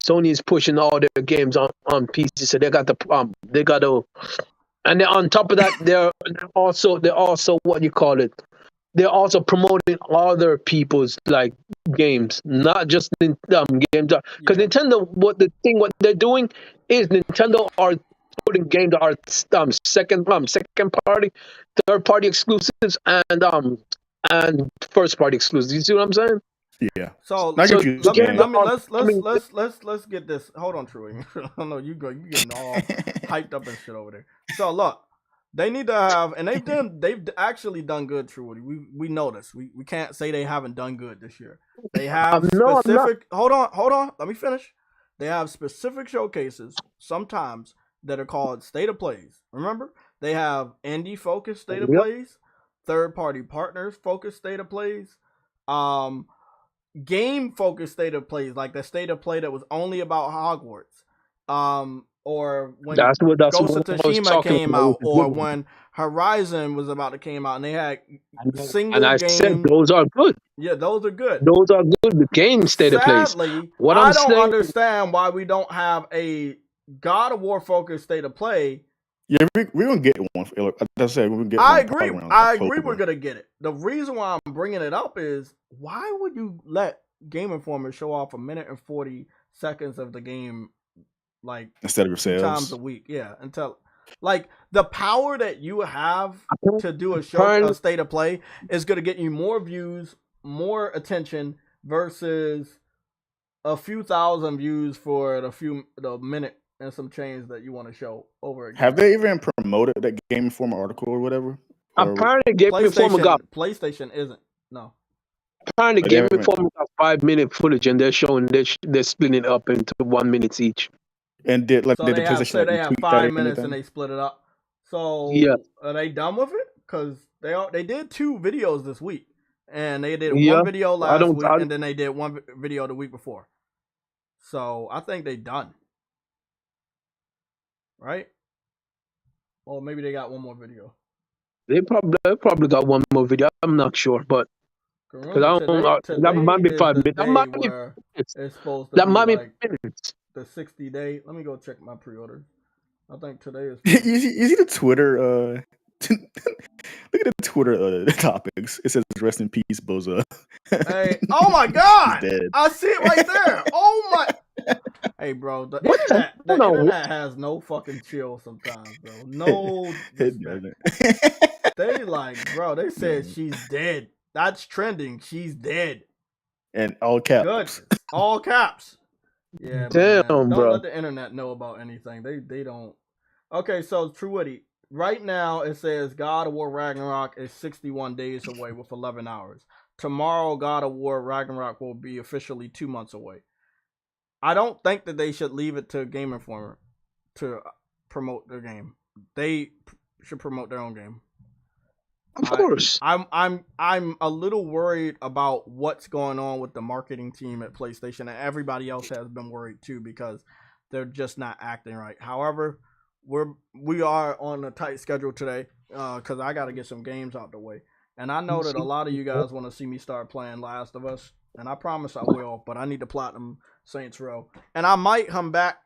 S4: Sony is pushing all their games on PC, so they got and then on top of that, they're also what you call it. They're also promoting other people's like games, not just games. Because Nintendo, what they're doing is Nintendo are putting games that are second party, third party exclusives, and first party exclusives. You see what I'm saying?
S2: Yeah.
S1: So let's get this. Hold on, Troy. I know you getting all hyped up and shit over there. So look, they need to have, and they've actually done good, Trudy. We know this. We can't say they haven't done good this year. They have specific. Hold on. Let me finish. They have specific showcases sometimes that are called state of plays. Remember, they have indie focused state of plays, third party partners focused state of plays, game focused state of plays, like the state of play that was only about Hogwarts, or when Ghost of Tsushima came out, or when Horizon was about to came out, and they had single games.
S4: Said those are good.
S1: Yeah, those are good.
S4: Those are good. The game state of plays.
S1: Sadly, I don't understand why we don't have a God of War focused state of play.
S2: Yeah, we're gonna get one.
S1: I agree. We're gonna get it. The reason why I'm bringing it up is, why would you let Game Informer show off 1 minute and 40 seconds of the game, like
S2: instead of yourselves
S1: 2 times a week? Yeah, until like the power that you have to do a state of play is gonna get you more views, more attention versus a few thousand views for the minute and some change that you want to show over again.
S2: Have they even promoted that Game Informer article or whatever?
S4: Apparently, Game Informer
S1: PlayStation isn't. No.
S4: Apparently, Game Informer got 5 minute footage, and they're showing they're splitting it up into 1 minute each.
S2: And did the PlayStation?
S1: They have 5 minutes and they split it up. So yeah, are they done with it? Because they did 2 videos this week, and they did one video last week, and then they did one video the week before. So I think they done. Right? Or maybe they got one more video.
S4: They probably got one more video. I'm not sure, but because that might be 5 minutes. That might be minutes. It's supposed to might be minutes.
S1: The 60-day. Let me go check my pre-order. I think today is.
S2: You see the Twitter? Look at the Twitter topics. It says "Rest in peace, Boza."
S1: Hey! Oh my God! I see it right there. Oh my. Hey, bro, the internet has no fucking chill sometimes, bro. No, it doesn't. They bro, they said she's dead. That's trending. She's dead.
S2: And all caps.
S1: Good. All caps. Yeah,
S4: damn,
S1: man.
S4: Bro.
S1: Don't let the internet know about anything. They don't. Okay, so True Woody. Right now, it says God of War Ragnarok is 61 days away with 11 hours. Tomorrow, God of War Ragnarok will be officially 2 months away. I don't think that they should leave it to Game Informer to promote their game. They should promote their own game.
S4: Of course.
S1: I'm a little worried about what's going on with the marketing team at PlayStation, and everybody else has been worried too because they're just not acting right. However, we are on a tight schedule today because I got to get some games out the way, and I know that a lot of you guys want to see me start playing Last of Us, and I promise I will. But I need to platinum Saints Row, and I might come back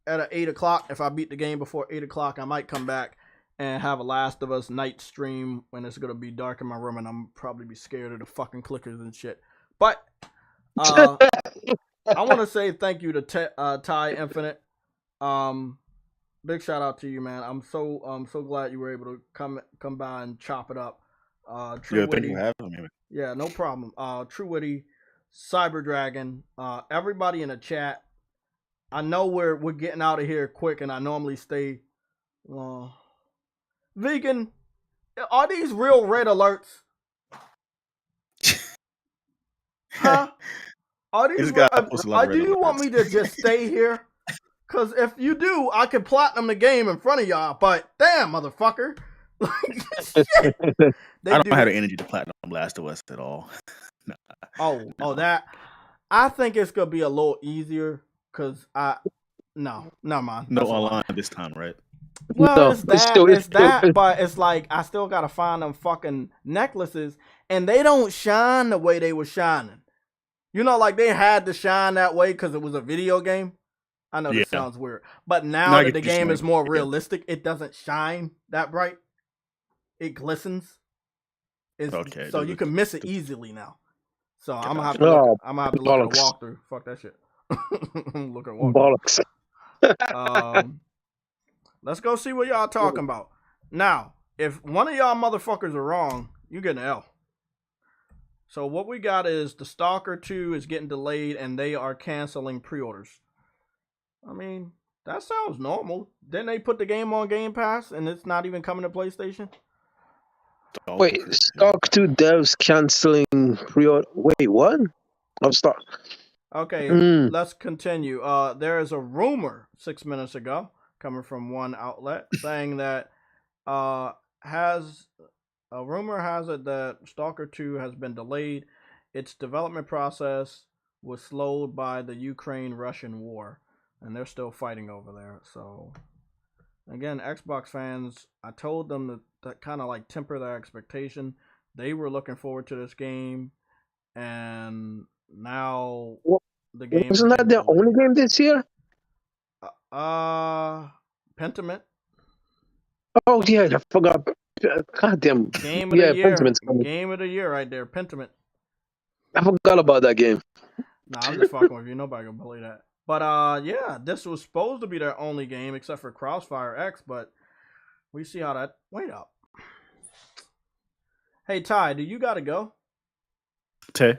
S1: at 8 o'clock if I beat the game before 8 o'clock. I might come back and have a Last of Us night stream when it's gonna be dark in my room, and I'm probably be scared of the fucking clickers and shit. But I want to say thank you to Ty Infinite. Big shout out to you, man. I'm so glad you were able to come by and chop it up. True
S2: thank you for having me.
S1: Yeah, no problem. True Witty, Cyber Dragon, everybody in the chat. I know we're getting out of here quick, and I normally stay long. Vegan, are these real red alerts? Huh? Are these?
S2: This guy posted a lot of
S1: Do
S2: red
S1: you want
S2: alerts.
S1: me to just stay here? Because if you do, I can platinum the game in front of y'all. But damn, motherfucker. Shit.
S2: I don't have the energy to platinum Last of Us at all.
S1: No. That. I think it's going to be a little easier because no, never mind.
S2: No online this time, right?
S1: Well,
S4: No,
S1: it's that, but it's like I still got to find them fucking necklaces, and they don't shine the way they were shining. You know, like they had to shine that way because it was a video game. I know this sounds weird, but now that the game is more realistic, it doesn't shine that bright. It glistens. Okay, so you can miss it easily now. So I'm gonna have to look. I'm gonna have to look at a walkthrough. Fuck that shit. Look at a walkthrough. Bollocks. Let's go see what y'all talking about. Now, if one of y'all motherfuckers are wrong, you get an L. So what we got is the Stalker 2 is getting delayed and they are canceling pre-orders. I mean, that sounds normal. Didn't they put the game on Game Pass and it's not even coming to PlayStation?
S4: Wait, Stalker 2 devs canceling pre-order. Wait, what? I'm stuck.
S1: Okay, let's continue. There is a rumor 6 minutes ago coming from one outlet saying that rumor has it that Stalker 2 has been delayed. Its development process was slowed by the Ukraine-Russian war, and they're still fighting over there. So, again, Xbox fans, I told them that kind of like temper their expectation. They were looking forward to this game, and now the game
S4: wasn't that their only game this year?
S1: Pentiment.
S4: Oh yeah, I forgot. Goddamn.
S1: Game of the year. Game of the year right there. Pentiment.
S4: I forgot about that game.
S1: Nah, I'm just fucking with you. Nobody gonna play that. But yeah, this was supposed to be their only game except for Crossfire X, but we see how that. Wait up. Hey Ty, do you gotta go?
S2: Tay.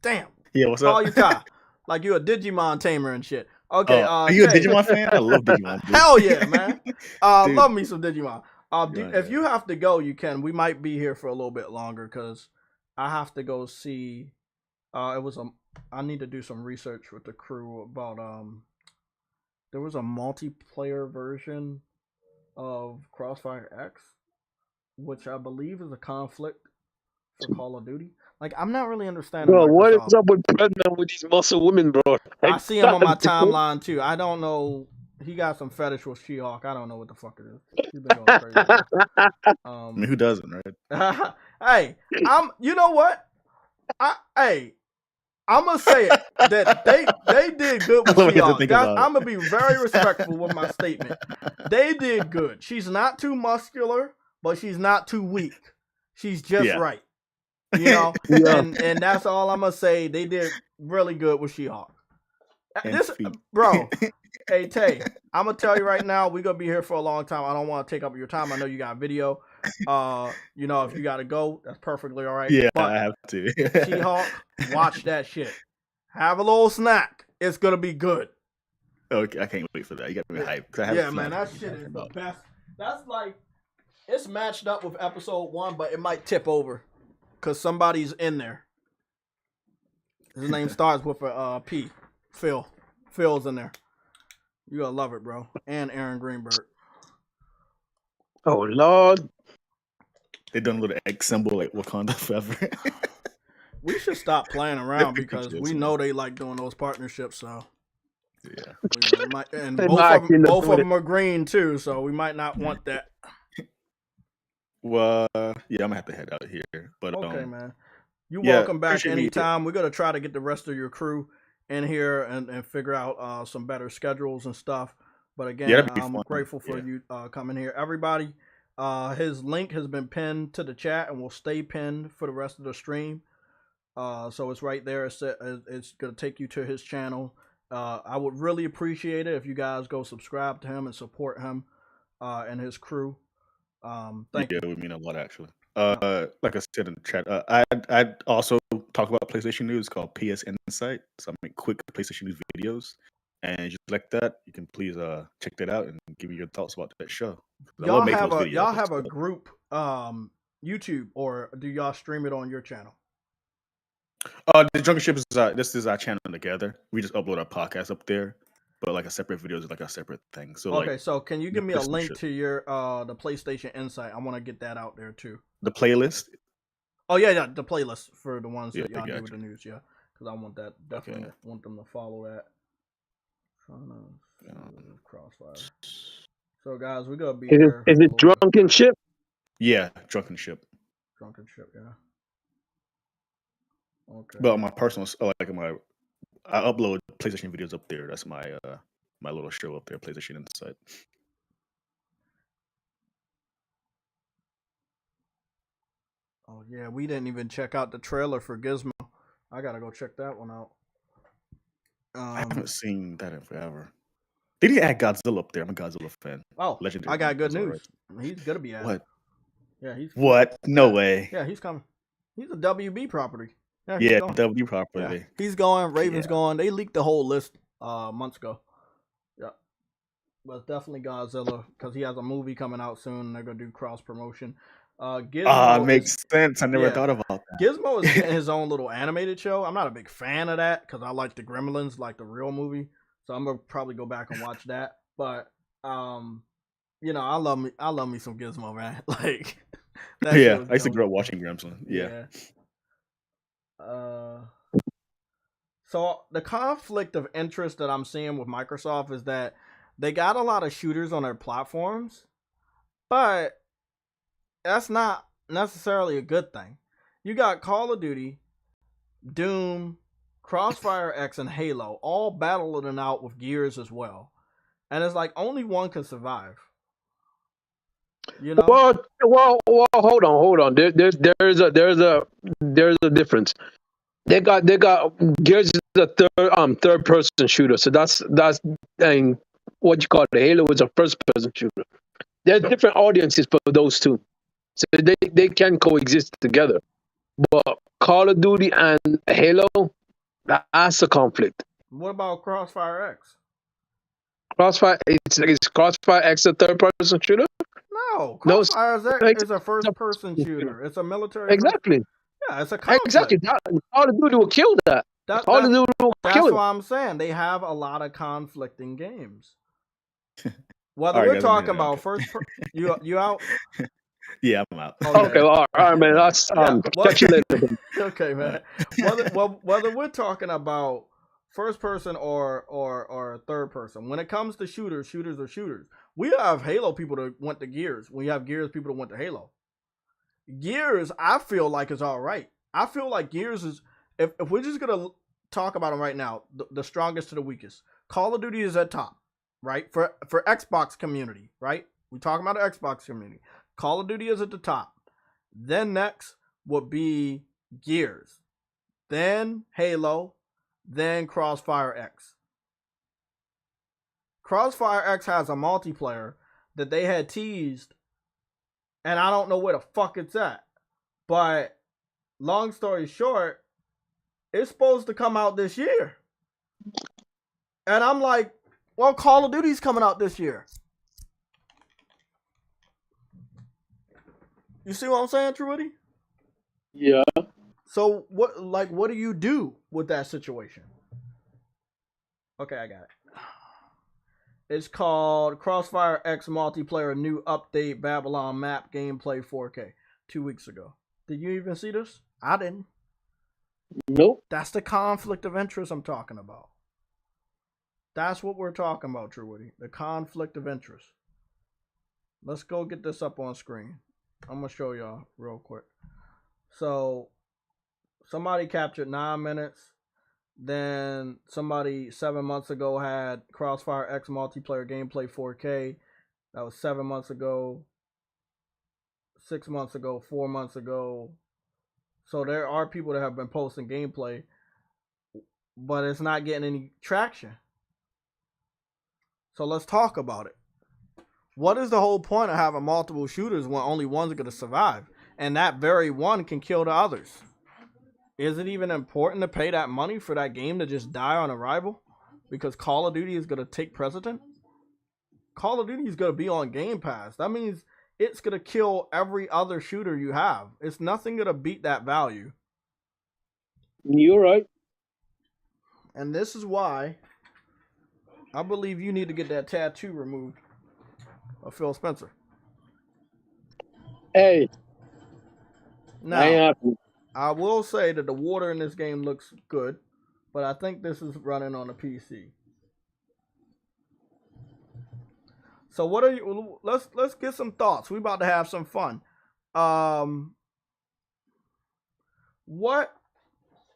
S1: Damn.
S2: Yeah, what's up?
S1: Call you Ty. Like you a Digimon tamer and shit. Okay.
S2: Are you a Digimon fan? I love Digimon. Dude.
S1: Hell yeah, man. Love me some Digimon. If you have to go, you can. We might be here for a little bit longer because I have to go see. I need to do some research with the crew about. There was a multiplayer version of Crossfire X, which I believe is a conflict for Call of Duty. Like, I'm not really understanding.
S4: Bro, what is up with pregnant with these muscle women, bro?
S1: I see him on my timeline too. I don't know. He got some fetish with She-Hulk. I don't know what the fuck it is. He's been going crazy.
S2: I mean, who doesn't, right?
S1: Hey, you know what? I'm gonna say it that they did good with She-Hulk. I'm gonna be very respectful with my statement. They did good. She's not too muscular, but she's not too weak. She's just right. You know, and that's all I'm gonna say. They did really good with She-Hulk. This, bro. Hey Tay, I'm gonna tell you right now, we're gonna be here for a long time. I don't want to take up your time. I know you got video. You know, if you gotta go, that's perfectly all right.
S2: Yeah, but I have to.
S1: She-Hulk, watch that shit. Have a little snack. It's gonna be good.
S2: Okay, I can't wait for that. You gotta be hyped.
S1: Yeah, man, that shit is the best. That's like it's matched up with episode 1, but it might tip over. Cause somebody's in there. His name starts with a P. Phil. Phil's in there. You gonna love it, bro. And Aaron Greenberg.
S4: Oh Lord.
S2: They done a little X symbol like Wakanda forever.
S1: We should stop playing around because we know they like doing those partnerships. So
S2: yeah,
S1: we might, and both of them are green too. So we might not want that.
S2: Well, yeah, I'm gonna have to head out of here. But
S1: okay, man. You're welcome back anytime. We're gonna try to get the rest of your crew in here and figure out some better schedules and stuff. But again, I'm grateful for you coming here. Everybody, his link has been pinned to the chat and will stay pinned for the rest of the stream. So it's right there. It's gonna take you to his channel. I would really appreciate it if you guys go subscribe to him and support him and his crew. Thank you.
S2: It would mean a lot, actually. Like I said in the chat, I also talk about PlayStation news called PS Insight. So I make quick PlayStation news videos. And if you like that, you can please check that out and give me your thoughts about that show. I
S1: Y'all
S2: love making
S1: have
S2: those
S1: a
S2: videos.
S1: y'all have a group YouTube, or do y'all stream it on your channel?
S2: The Drunken Ship is this is our channel together. We just upload our podcast up there, but like a separate video is like a separate thing. So
S1: Okay,
S2: like
S1: so can you give me a link
S2: listenership.
S1: to your the PlayStation Insight? I want to get that out there too.
S2: The playlist.
S1: Oh yeah, the playlist for the ones that
S2: Yeah,
S1: y'all do
S2: gotcha.
S1: with the news, yeah, because I want that definitely
S2: Okay.
S1: want them to follow that. Crossfire. So guys, we're gonna be
S4: Is
S1: here.
S4: it Drunken Ship?
S2: Yeah, Drunken Ship.
S1: Drunken Ship, yeah. Okay.
S2: But on my personal, I upload PlayStation videos up there. That's my my little show up there, PlayStation Insight.
S1: Oh yeah, we didn't even check out the trailer for Gizmo. I gotta go check that one out.
S2: I haven't seen that in forever. They didn't add Godzilla up there. I'm a Godzilla fan.
S1: Oh,
S2: Legendary.
S1: I got good
S2: Godzilla,
S1: news. He's gonna be added.
S2: What?
S1: Yeah, he's
S2: What? No way.
S1: Yeah, he's coming. He's a WB property.
S2: Yeah,
S1: going.
S2: W properly.
S1: Yeah. He's going. Raven's
S2: Yeah.
S1: going. They leaked the whole list months ago. Yeah, but it's definitely Godzilla because he has a movie coming out soon. And they're gonna do cross promotion. Gizmo
S2: Makes sense. I never thought about that.
S1: Gizmo is getting his own little animated show. I'm not a big fan of that because I like the Gremlins, like the real movie. So I'm gonna probably go back and watch that. But you know, I love me some Gizmo, man. Like that
S2: Yeah,
S1: show's
S2: I used to
S1: dope.
S2: grow up watching Gremlins. Yeah.
S1: So the conflict of interest that I'm seeing with Microsoft is that they got a lot of shooters on their platforms, but that's not necessarily a good thing. You got Call of Duty, Doom, Crossfire X, and Halo all battling it out with Gears as well. And it's like only one can survive. You know?
S4: Well, hold on. There's a difference. They got Gears is a third person shooter, so that's what you call it. Halo is a first person shooter. There's different audiences for those two, so they can coexist together. But Call of Duty and Halo, that's a conflict.
S1: What about Crossfire X?
S4: Crossfire, is Crossfire X a third person shooter?
S1: No, Crossfire X is a first person shooter. It's a military.
S4: Exactly.
S1: Yeah, it's a conflict.
S4: Exactly. Call of Duty will kill that. Call of Duty will kill it.
S1: That's why I'm saying they have a lot of conflicting games. Whether
S2: Alright,
S1: we're
S2: guys,
S1: talking
S2: I'm
S1: about you out.
S2: Yeah, I'm out.
S4: Okay, all right, man. That's catch you later.
S1: Okay, man. Whether we're talking about first person or third person, when it comes to shooters are shooters. We have Halo people that went to Gears. We have Gears people that went to Halo. Gears, I feel like is all right. I feel like Gears is, if we're just gonna talk about them right now, the strongest to the weakest. Call of Duty is at top, right? For Xbox community, right? We're talking about the Xbox community. Call of Duty is at the top. Then next would be Gears. Then Halo. Then Crossfire X. Crossfire X has a multiplayer that they had teased, and I don't know where the fuck it's at. But long story short, it's supposed to come out this year. And I'm like, well, Call of Duty's coming out this year. You see what I'm saying, Truity?
S4: Yeah.
S1: So what do you do with that situation? Okay, I got it. It's called Crossfire X Multiplayer New Update Babylon Map Gameplay 4K 2 weeks ago. Did you even see this? I didn't.
S4: Nope.
S1: That's the conflict of interest I'm talking about. That's what we're talking about, Truity. The conflict of interest. Let's go get this up on screen. I'm going to show y'all real quick. So, somebody captured 9 minutes. Then somebody 7 months ago had Crossfire X Multiplayer Gameplay 4K. That was 7 months ago, 6 months ago, 4 months ago. So there are people that have been posting gameplay, but it's not getting any traction. So let's talk about it. What is the whole point of having multiple shooters when only one's going to survive? And that very one can kill the others. Is it even important to pay that money for that game to just die on arrival? because Call of Duty is going to take precedent. Call of Duty is going to be on Game Pass. That means it's going to kill every other shooter you have. It's nothing going to beat that value.
S4: You're right.
S1: And this is why I believe you need to get that tattoo removed of Phil Spencer.
S4: Hey.
S1: Now, I will say that the water in this game looks good, but I think this is running on a PC. So what are you? Let's get some thoughts. We about to have some fun. What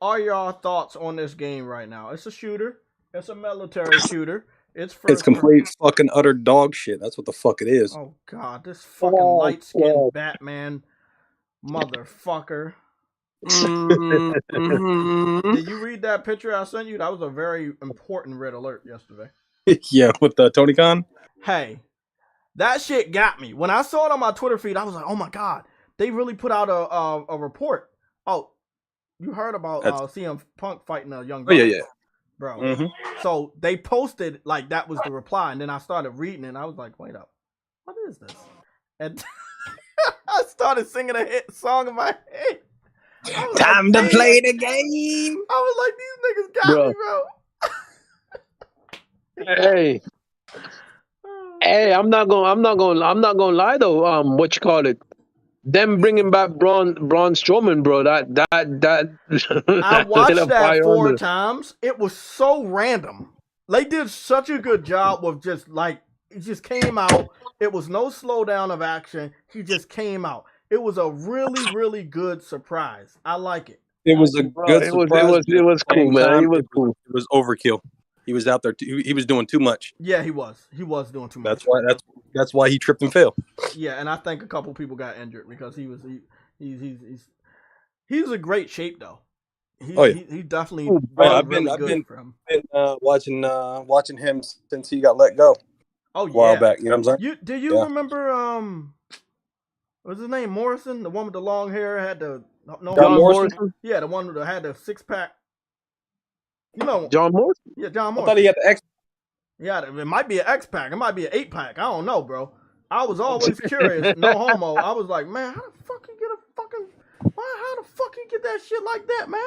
S1: are y'all thoughts on this game right now? It's a shooter. It's a military shooter. It's
S5: complete fucking utter dog shit. That's what the fuck it is.
S1: Oh god, this fucking light-skinned Batman motherfucker.
S5: Mm-hmm.
S1: Did you read that picture I sent you? That was a very important red alert yesterday.
S5: Yeah, with Tony Khan.
S1: Hey, that shit got me. When I saw it on my Twitter feed, I was like, oh my god, they really put out a report. Oh, you heard about CM Punk fighting a young guy?
S5: Oh, yeah.
S1: Bro.
S5: Mm-hmm.
S1: So they posted like that was the reply, and then I started reading it, and I was like, wait up, what is this? And I started singing a hit song in my head.
S5: Time to play the game.
S1: I was like, these niggas got me, bro.
S4: Hey, I'm not gonna lie though. What you call it? Them bringing back Braun Strowman, bro. That
S1: I watched that 4 times. It was so random. They did such a good job with just like it just came out. It was no slowdown of action. He just came out. It was a really, really good surprise. I like it.
S5: It was a good surprise.
S4: It was cool, man. It was cool.
S5: It was overkill. He was out there. He was doing too much.
S1: Yeah, he was. He was doing too much.
S5: That's why he tripped and fell.
S1: Yeah, and I think a couple people got injured because he's a great shape though. He definitely.
S5: I've been watching him since he got let go.
S1: Oh yeah,
S5: a while back. You know what I'm saying?
S1: Do you remember what's his name? Morrison, the one with the long hair had the
S5: John Morrison?
S1: Yeah, the one that had the 6-pack. You know,
S4: John Morrison?
S1: Yeah, John Morrison.
S5: I thought he had the X.
S1: Yeah, it might be an X-pack. It might be an 8-pack. I don't know, bro. I was always curious. No homo. I was like, man, how the fuck you get how the fuck you get that shit like that, man?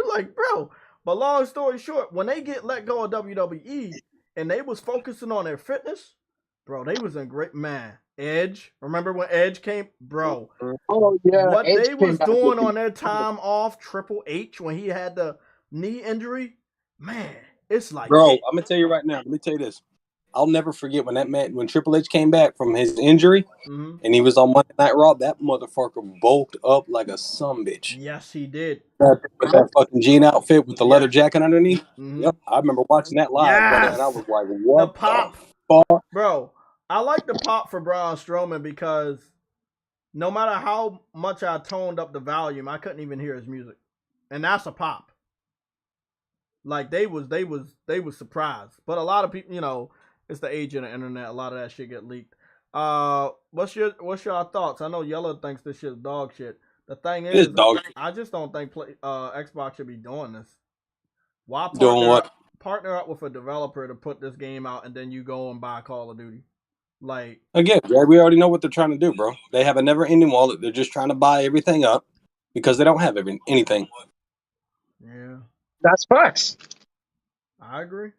S1: Like, bro. But long story short, when they get let go of WWE and they was focusing on their fitness, bro, they was in great, man. Edge, remember when Edge came? Bro.
S4: Oh, yeah.
S1: What
S4: Edge
S1: they was doing on their time off, Triple H, when he had the knee injury, man, it's like,
S5: bro, I'm gonna tell you right now. Let me tell you this. I'll never forget when Triple H came back from his injury, and he was on Monday Night Raw. That motherfucker bulked up like a sumbitch.
S1: Yes, he did.
S5: With that fucking jean outfit with the leather jacket underneath. Yep, I remember watching that live, brother, and I was like, "What
S1: the pop,
S5: fuck?
S1: Bro?" I like the pop for Braun Strowman because no matter how much I toned up the volume, I couldn't even hear his music, and that's a pop. Like they was surprised, but a lot of people, you know, it's the age of the internet. A lot of that shit get leaked. What's your thoughts? I know Yellow thinks this shit's dog shit. The thing is, I just don't think Xbox should be doing this. Why partner up with a developer to put this game out and then you go and buy Call of Duty? Like
S5: again, Jay, we already know what they're trying to do, bro. They have a never-ending wallet. They're just trying to buy everything up because they don't have anything.
S1: Yeah.
S4: That's facts.
S1: I agree.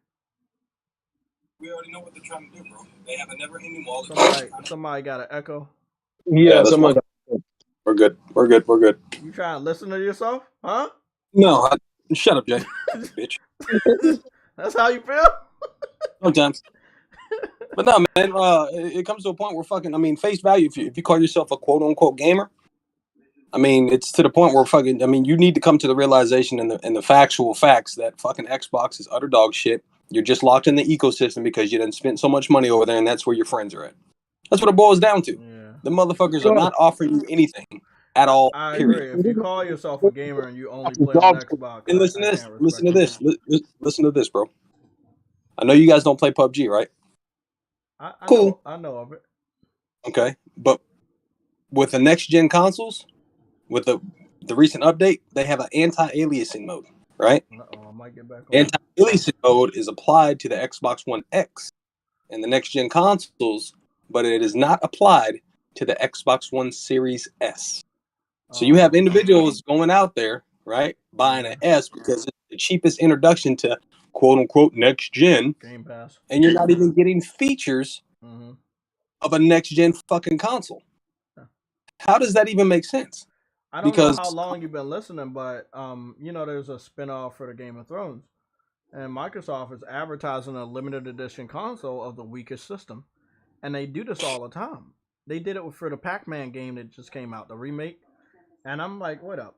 S5: We already know what they're trying to do, bro. They have a never-ending wallet.
S1: Somebody got an echo.
S4: Yeah, somebody.
S5: We're good.
S1: You trying to listen to yourself, huh?
S5: No, shut up, Jay. Bitch.
S1: That's how you feel?
S5: Sometimes. But no, man. It comes to a point where face value. If you call yourself a quote-unquote gamer, I mean, it's to the point where you need to come to the realization and the factual facts that fucking Xbox is utter dog shit. You're just locked in the ecosystem because you done spent so much money over there, and that's where your friends are at. That's what it boils down to. Yeah. The motherfuckers are not offering you anything at all.
S1: I agree. If you call yourself a gamer and you only play on Xbox,
S5: and listen to this, bro. I know you guys don't play PUBG, right?
S1: Cool. I know of it.
S5: Okay, but with the next gen consoles, with the recent update, they have an anti-aliasing mode. right?
S1: I might get back on.
S5: Anti-aliasing mode is applied to the Xbox One X and the next-gen consoles, but it is not applied to the Xbox One Series S. So you have individuals going out there, right, buying an S because it's the cheapest introduction to quote-unquote next-gen,
S1: Game Pass,
S5: and you're not even getting features of a next-gen fucking console. How does that even make sense?
S1: I don't know how long you've been listening, but there's a spinoff for the Game of Thrones, and Microsoft is advertising a limited edition console of the weakest system, and they do this all the time. They did it for the Pac-Man game that just came out, the remake, and I'm like, wait up,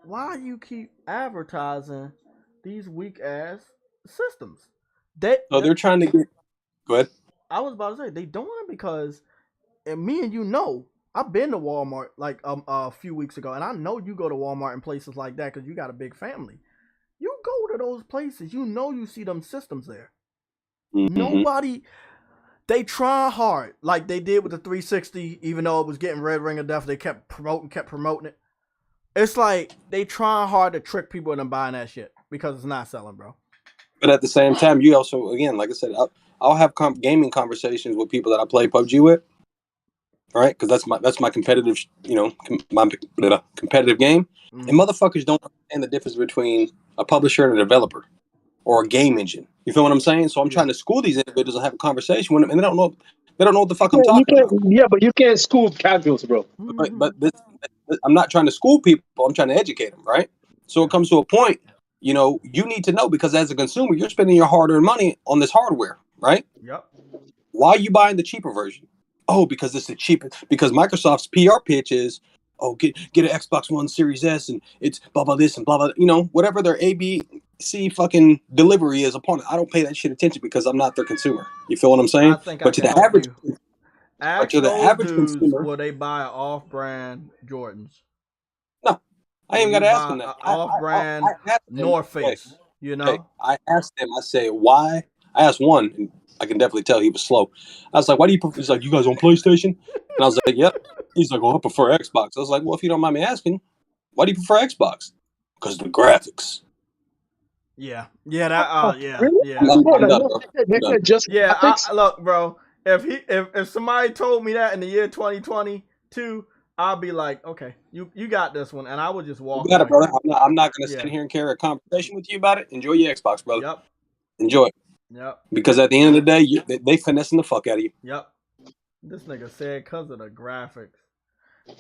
S1: why you keep advertising these weak ass systems?
S5: They're trying to get. Go ahead.
S1: I was about to say they doing it because, and me and I've been to Walmart like a few weeks ago, and I know you go to Walmart and places like that because you got a big family. You go to those places, you see them systems there. Nobody, they try hard like they did with the 360, even though it was getting red ring of death. They kept promoting it. It's like they try hard to trick people into buying that shit because it's not selling, bro.
S5: But at the same time, you also, again, like I said, I'll have gaming conversations with people that I play PUBG with. Right, because that's my competitive, my competitive game, and motherfuckers don't understand the difference between a publisher and a developer, or a game engine. You feel what I'm saying? So I'm trying to school these individuals and have a conversation with them, and they don't know what the fuck I'm talking about.
S4: Yeah, but you can't school casuals, bro.
S5: But I'm not trying to school people. I'm trying to educate them, right? So it comes to a point, you need to know, because as a consumer, you're spending your hard-earned money on this hardware, right?
S1: Yep.
S5: Why are you buying the cheaper version? Oh, because it's the cheapest. Because Microsoft's PR pitch is, get an Xbox One Series S and it's blah blah this and blah blah. Whatever their ABC fucking delivery is upon it. I don't pay that shit attention because I'm not their consumer. You feel what I'm saying? But to the average consumer,
S1: will they buy off-brand Jordans?
S5: No, I ain't got to ask them that.
S1: Off-brand North Face.
S5: I asked them. I say, why? I asked one. And I can definitely tell he was slow. I was like, why do you prefer? He's like, you guys on PlayStation? And I was like, yep. He's like, I prefer Xbox. I was like, well, if you don't mind me asking, why do you prefer Xbox? Because the graphics.
S1: Yeah. Look, bro, if somebody told me that in the year 2022, I'll be like, okay, you got this one, and I would just walk.
S5: You got it, brother. I'm not going to sit here and carry a conversation with you about it. Enjoy your Xbox, brother.
S1: Yep.
S5: Enjoy it.
S1: Yep.
S5: Because at the end of the day, they finessing the fuck out of you.
S1: Yep. This nigga said because of the graphics.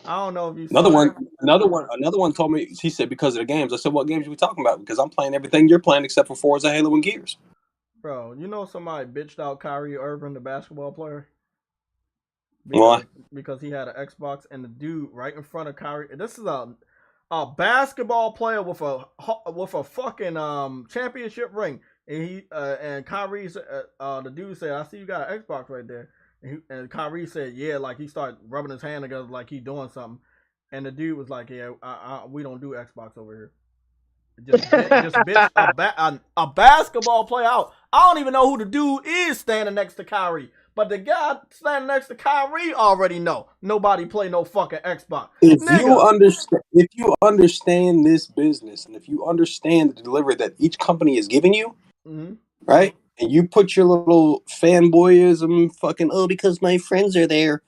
S1: I don't know if you.
S5: Another one told me, he said because of the games. I said, what games are we talking about? Because I'm playing everything you're playing except for Forza, Halo, and Gears.
S1: Bro, somebody bitched out Kyrie Irving, the basketball player.
S5: Why?
S1: Because he had an Xbox, and the dude right in front of Kyrie. This is a basketball player with a fucking championship ring. And Kyrie, the dude said, "I see you got an Xbox right there." And Kyrie said, "Yeah," like he started rubbing his hand together like he doing something. And the dude was like, "Yeah, we don't do Xbox over here." Just bitch a basketball player out. I don't even know who the dude is standing next to Kyrie, but the guy standing next to Kyrie already know nobody play no fucking Xbox.
S5: If you understand this business, and if you understand the delivery that each company is giving you. Right? And you put your little fanboyism fucking, because my friends are there.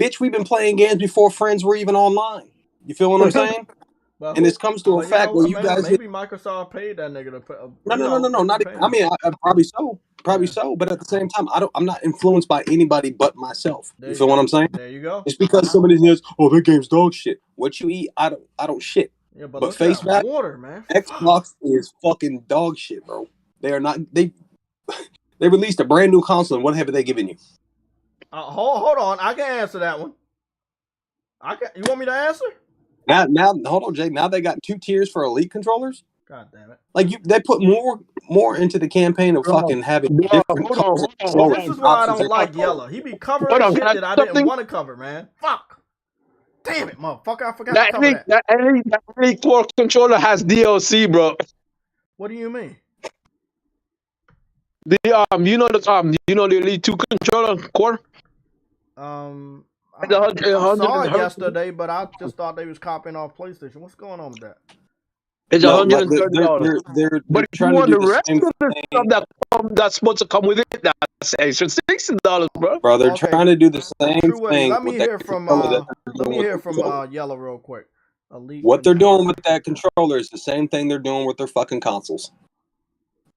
S5: Bitch, we've been playing games before friends were even online. You feel what I'm saying? And this comes to a fact where you guys...
S1: Maybe Microsoft paid that nigga to put...
S5: No. Not even, I mean, probably so. But at the same time, I'm not influenced by anybody but myself. You feel what I'm saying?
S1: There you go.
S5: It's because somebody says, that game's dog shit. What you eat, I don't shit.
S1: Yeah, but
S5: face value,
S1: water, man.
S5: Xbox is fucking dog shit, bro. They are not... They released a brand new console, and what have they given you?
S1: Hold on, I can answer that one. You want me to answer?
S5: Now, hold on, Jay. Now they got 2 tiers for Elite controllers.
S1: God damn it!
S5: Like they put more into the campaign of fucking having different.
S1: Hold on. This is why I don't like Yella. He be covering shit that I didn't want to cover, man. Fuck. Damn it, motherfucker! I forgot to cover that.
S4: That Elite 4 controller has DLC, bro.
S1: What do you mean?
S4: The the Elite 2 controller core.
S1: I saw it yesterday, but I just thought they was copying off PlayStation. What's going on with that?
S4: It's
S5: No, like
S4: $130.
S5: they're
S4: But if you
S5: trying to
S4: want
S5: do
S4: the
S5: the
S4: rest
S5: same
S4: of the
S5: thing.
S4: stuff that's supposed to come with it, that's extra $60, bro.
S5: Bro, they're
S1: Okay.
S5: trying to do the same
S1: True Willie,
S5: thing
S1: let me
S5: with that
S1: hear from
S5: controller that they're doing with the
S1: Yellow real quick. Elite
S5: What they're
S1: controller.
S5: doing with that controller is the same thing they're doing with their fucking consoles.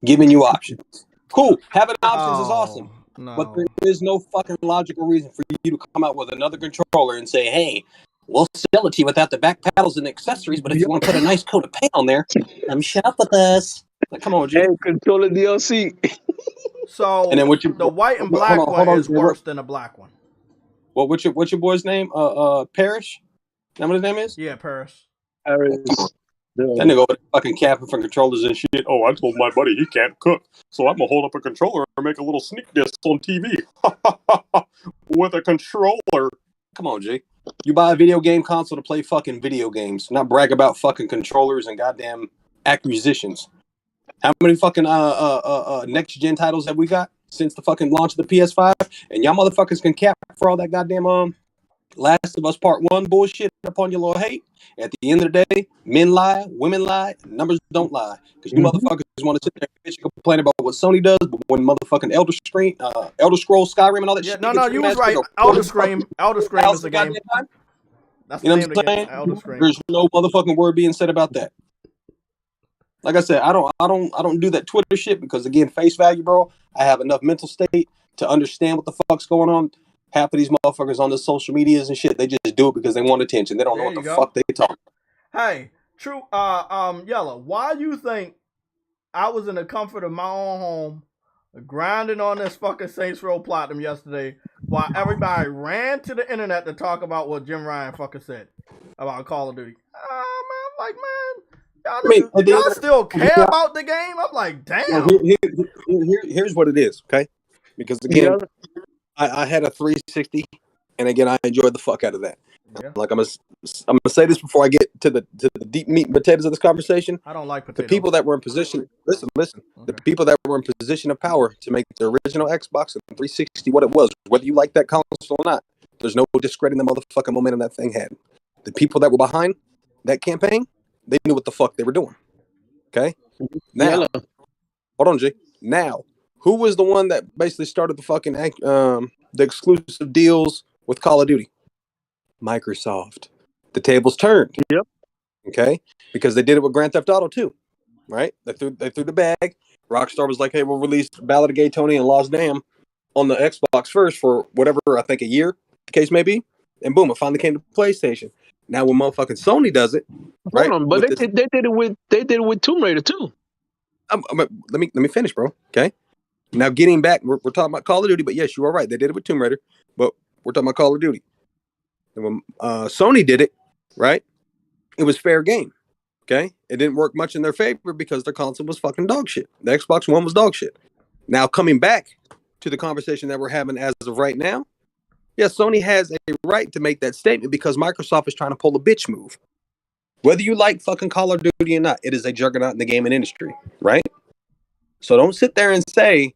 S5: Giving you options. Cool. Having options is awesome.
S1: No.
S5: But there is no fucking logical reason for you to come out with another controller and say, hey, we'll sell it to you without the back paddles and accessories, but if you want to put a nice coat of paint on there, come shop with us. Like, come on, G.
S4: Hey, controller DLC.
S1: So
S5: And then what you,
S1: the white and black one is worse than the black one.
S5: Well, what's your boy's name? Parrish? Is that what his name is?
S1: Yeah, Paris.
S5: That nigga over fucking capping for controllers and shit. Oh, I told my buddy he can't cook, so I'm gonna hold up a controller and make a little sneak disc on TV with a controller. Come on, G. You buy a video game console to play fucking video games, not brag about fucking controllers and goddamn acquisitions. How many fucking next gen titles have we got since the fucking launch of the PS5? And y'all motherfuckers can cap for all that goddamn Last of Us Part 1 bullshit upon your little hate. At the end of the day, men lie, women lie, numbers don't lie. Because you motherfuckers want to sit there and complain about what Sony does, but when motherfucking Elder Scrolls, Skyrim, and all that shit.
S1: No, you was right. Elder Scream is the game. That's the name of the game. Elder Scream.
S5: There's no motherfucking word being said about that. Like I said, I don't do that Twitter shit because, again, face value, bro. I have enough mental state to understand what the fuck's going on. Half of these motherfuckers on the social medias and shit, they just do it because they want attention. They don't know what the fuck they talk.
S1: Hey, true. Yellow. Why you think I was in the comfort of my own home, grinding on this fucking Saints Row Platinum yesterday, while everybody ran to the internet to talk about what Jim Ryan fucking said about Call of Duty? Y'all still care about the game? I'm like, damn.
S5: Here's what it is, okay? Because again, I had a 360, and again, I enjoyed the fuck out of that. Yeah. Like I'm gonna say this before I get to the deep meat and potatoes of this conversation.
S1: I don't like potatoes.
S5: The people that were in position, listen. Okay. The people that were in position of power to make the original Xbox and 360 what it was, whether you like that console or not, there's no discrediting the motherfucking momentum that thing had. The people that were behind that campaign, they knew what the fuck they were doing. Okay, now, hold on, G. Now, who was the one that basically started the fucking the exclusive deals with Call of Duty? Microsoft. The tables turned.
S4: Yep.
S5: Okay, because they did it with Grand Theft Auto 2, right? They threw the bag. Rockstar was like, "Hey, we'll release Ballad of Gay Tony and Lost Dam on the Xbox first for whatever, I think a year, the case may be," and boom, it finally came to PlayStation. Now, when motherfucking Sony does it, right?
S4: Hold on, but they did it with Tomb Raider too.
S5: Let me finish, bro. Okay. Now, getting back, we're talking about Call of Duty, but yes, you are right. They did it with Tomb Raider, but we're talking about Call of Duty. And when Sony did it, right, it was fair game. Okay. It didn't work much in their favor because their console was fucking dog shit. The Xbox One was dog shit. Now, coming back to the conversation that we're having as of right now, yes, Sony has a right to make that statement because Microsoft is trying to pull a bitch move. Whether you like fucking Call of Duty or not, it is a juggernaut in the gaming industry, right? So don't sit there and say,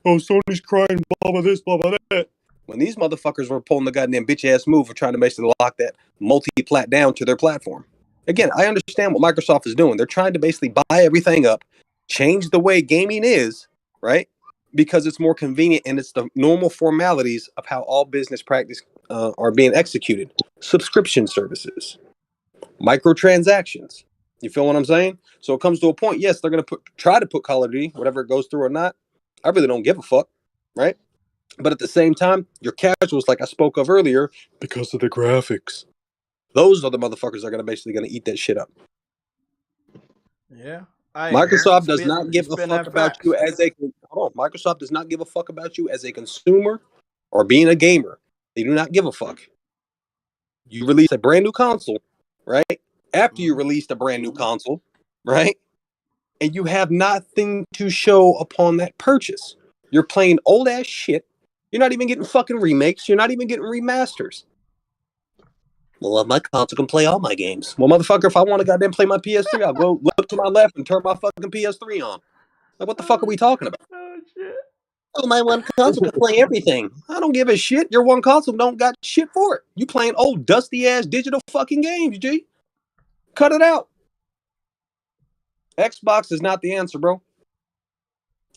S5: "Oh, Sony's crying, blah, blah, this, blah, blah, that." When these motherfuckers were pulling the goddamn bitch-ass move of trying to basically lock that multi-plat down to their platform. Again, I understand what Microsoft is doing. They're trying to basically buy everything up, change the way gaming is, right? Because it's more convenient and it's the normal formalities of how all business practice are being executed. Subscription services, microtransactions. You feel what I'm saying? So it comes to a point, yes, they're going to try to put Call of Duty, whatever it goes through or not. I really don't give a fuck, right? But at the same time, your casuals, like I spoke of earlier, because of the graphics, those are the motherfuckers that are basically going to eat that shit up.
S1: Yeah.
S5: Microsoft does not give a fuck about you as a Microsoft does not give a fuck about you as a consumer or being a gamer. They do not give a fuck. You release a brand new console, right? After you released a brand new console, right? And you have nothing to show upon that purchase. You're playing old ass shit. You're not even getting fucking remakes. You're not even getting remasters. Well, my console can play all my games. Well, motherfucker, if I want to goddamn play my PS3, I'll go look to my left and turn my fucking PS3 on. Like, what the fuck are we talking about?
S1: Oh, shit.
S5: Oh, my one console can play everything. I don't give a shit. Your one console don't got shit for it. You playing old dusty ass digital fucking games, G. Cut it out. Xbox is not the answer, bro.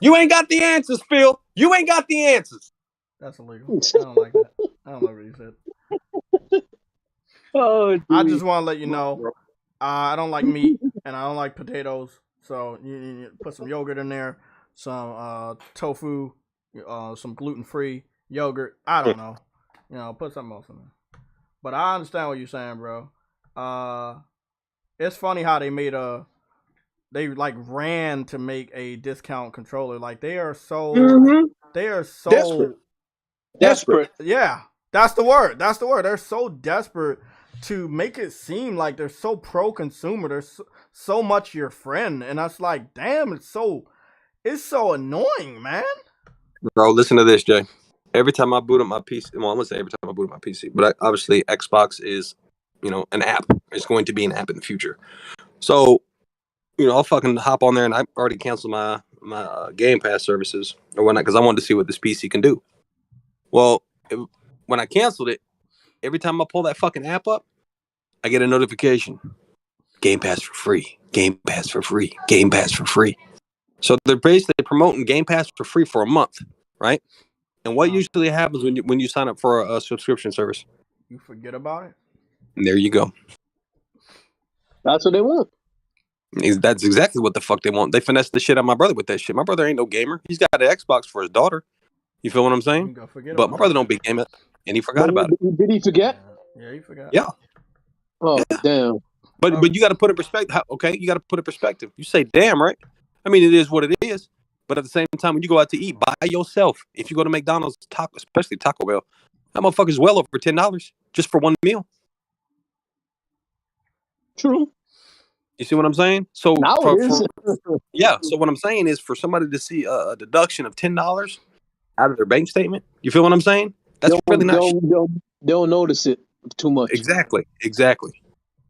S5: You ain't got the answers, Phil. You ain't got the answers.
S1: That's illegal. I don't like that. I don't know what you said.
S4: Oh,
S1: I
S4: dude.
S1: just want to let you know, I don't like meat and I don't like potatoes. So you put some yogurt in there, some tofu, some gluten-free yogurt. I don't know. Put something else in there. But I understand what you're saying, bro. It's funny how they they like ran to make a discount controller. Like they are so
S4: Desperate.
S1: Yeah, that's the word. They're so desperate to make it seem like they're so pro-consumer. They're so much your friend, and that's like, damn, it's so annoying, man.
S5: Bro, listen to this, Jay. Every time I boot up my PC, well, I'm gonna say every time I boot up my PC, but obviously Xbox is, an app. It's going to be an app in the future. So, I'll fucking hop on there, and I already canceled my Game Pass services or whatnot because I wanted to see what this PC can do. Well, when I canceled it, every time I pull that fucking app up, I get a notification. Game Pass for free. Game Pass for free. Game Pass for free. So they're basically promoting Game Pass for free for a month, right? And what usually happens when you sign up for a subscription service?
S1: You forget about it.
S5: And there you go.
S4: That's what they want.
S5: That's exactly what the fuck they want. They finessed the shit out of my brother with that shit. My brother ain't no gamer. He's got an Xbox for his daughter. You feel what I'm saying? But my brother don't be gaming, and he forgot about it.
S4: Did he forget?
S1: Yeah, he forgot.
S5: Yeah.
S4: Oh,
S5: yeah.
S4: Damn.
S5: But you got to put it in perspective. Okay, you got to put it in perspective. You say, damn, right? I mean, it is what it is. But at the same time, when you go out to eat by yourself, if you go to McDonald's, especially Taco Bell, that motherfucker's well over $10 just for one meal.
S4: True.
S5: You see what I'm saying? So
S4: now it is.
S5: Yeah. So what I'm saying is, for somebody to see a deduction of $10 out of their bank statement, you feel what I'm saying? That's really not.
S4: They'll notice it too much.
S5: Exactly.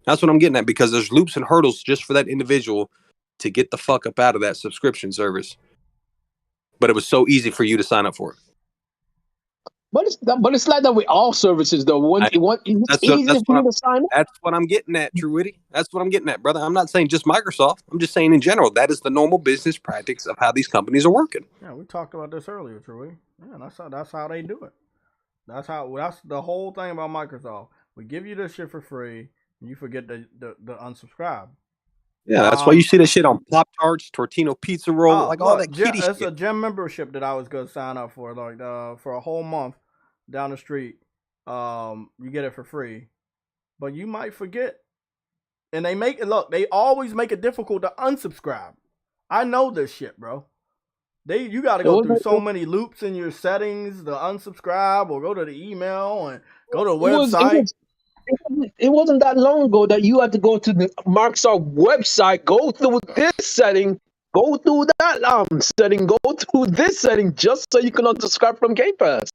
S5: That's what I'm getting at, because there's loops and hurdles just for that individual to get the fuck up out of that subscription service. But it was so easy for you to sign up for it.
S4: But it's like that with all services, though. It's easy for you to sign up.
S5: That's what I'm getting at, True Witty. That's what I'm getting at, brother. I'm not saying just Microsoft. I'm just saying in general, that is the normal business practice of how these companies are working.
S1: Yeah, we talked about this earlier, True Witty. Yeah, that's how they do it. That's the whole thing about Microsoft. We give you this shit for free, and you forget the unsubscribe.
S5: Yeah, that's why you see that shit on Pop Tarts, Tortino Pizza Roll, all that kitty shit.
S1: It's a gym membership that I was gonna sign up for, for a whole month down the street. You get it for free, but you might forget, and they always make it difficult to unsubscribe. I know this shit, bro. You got to go through so many loops in your settings to unsubscribe, or go to the email and go to the website.
S4: It wasn't that long ago that you had to go to the Microsoft website, go through this setting, go through that setting, go through this setting, just so you can unsubscribe from Game Pass.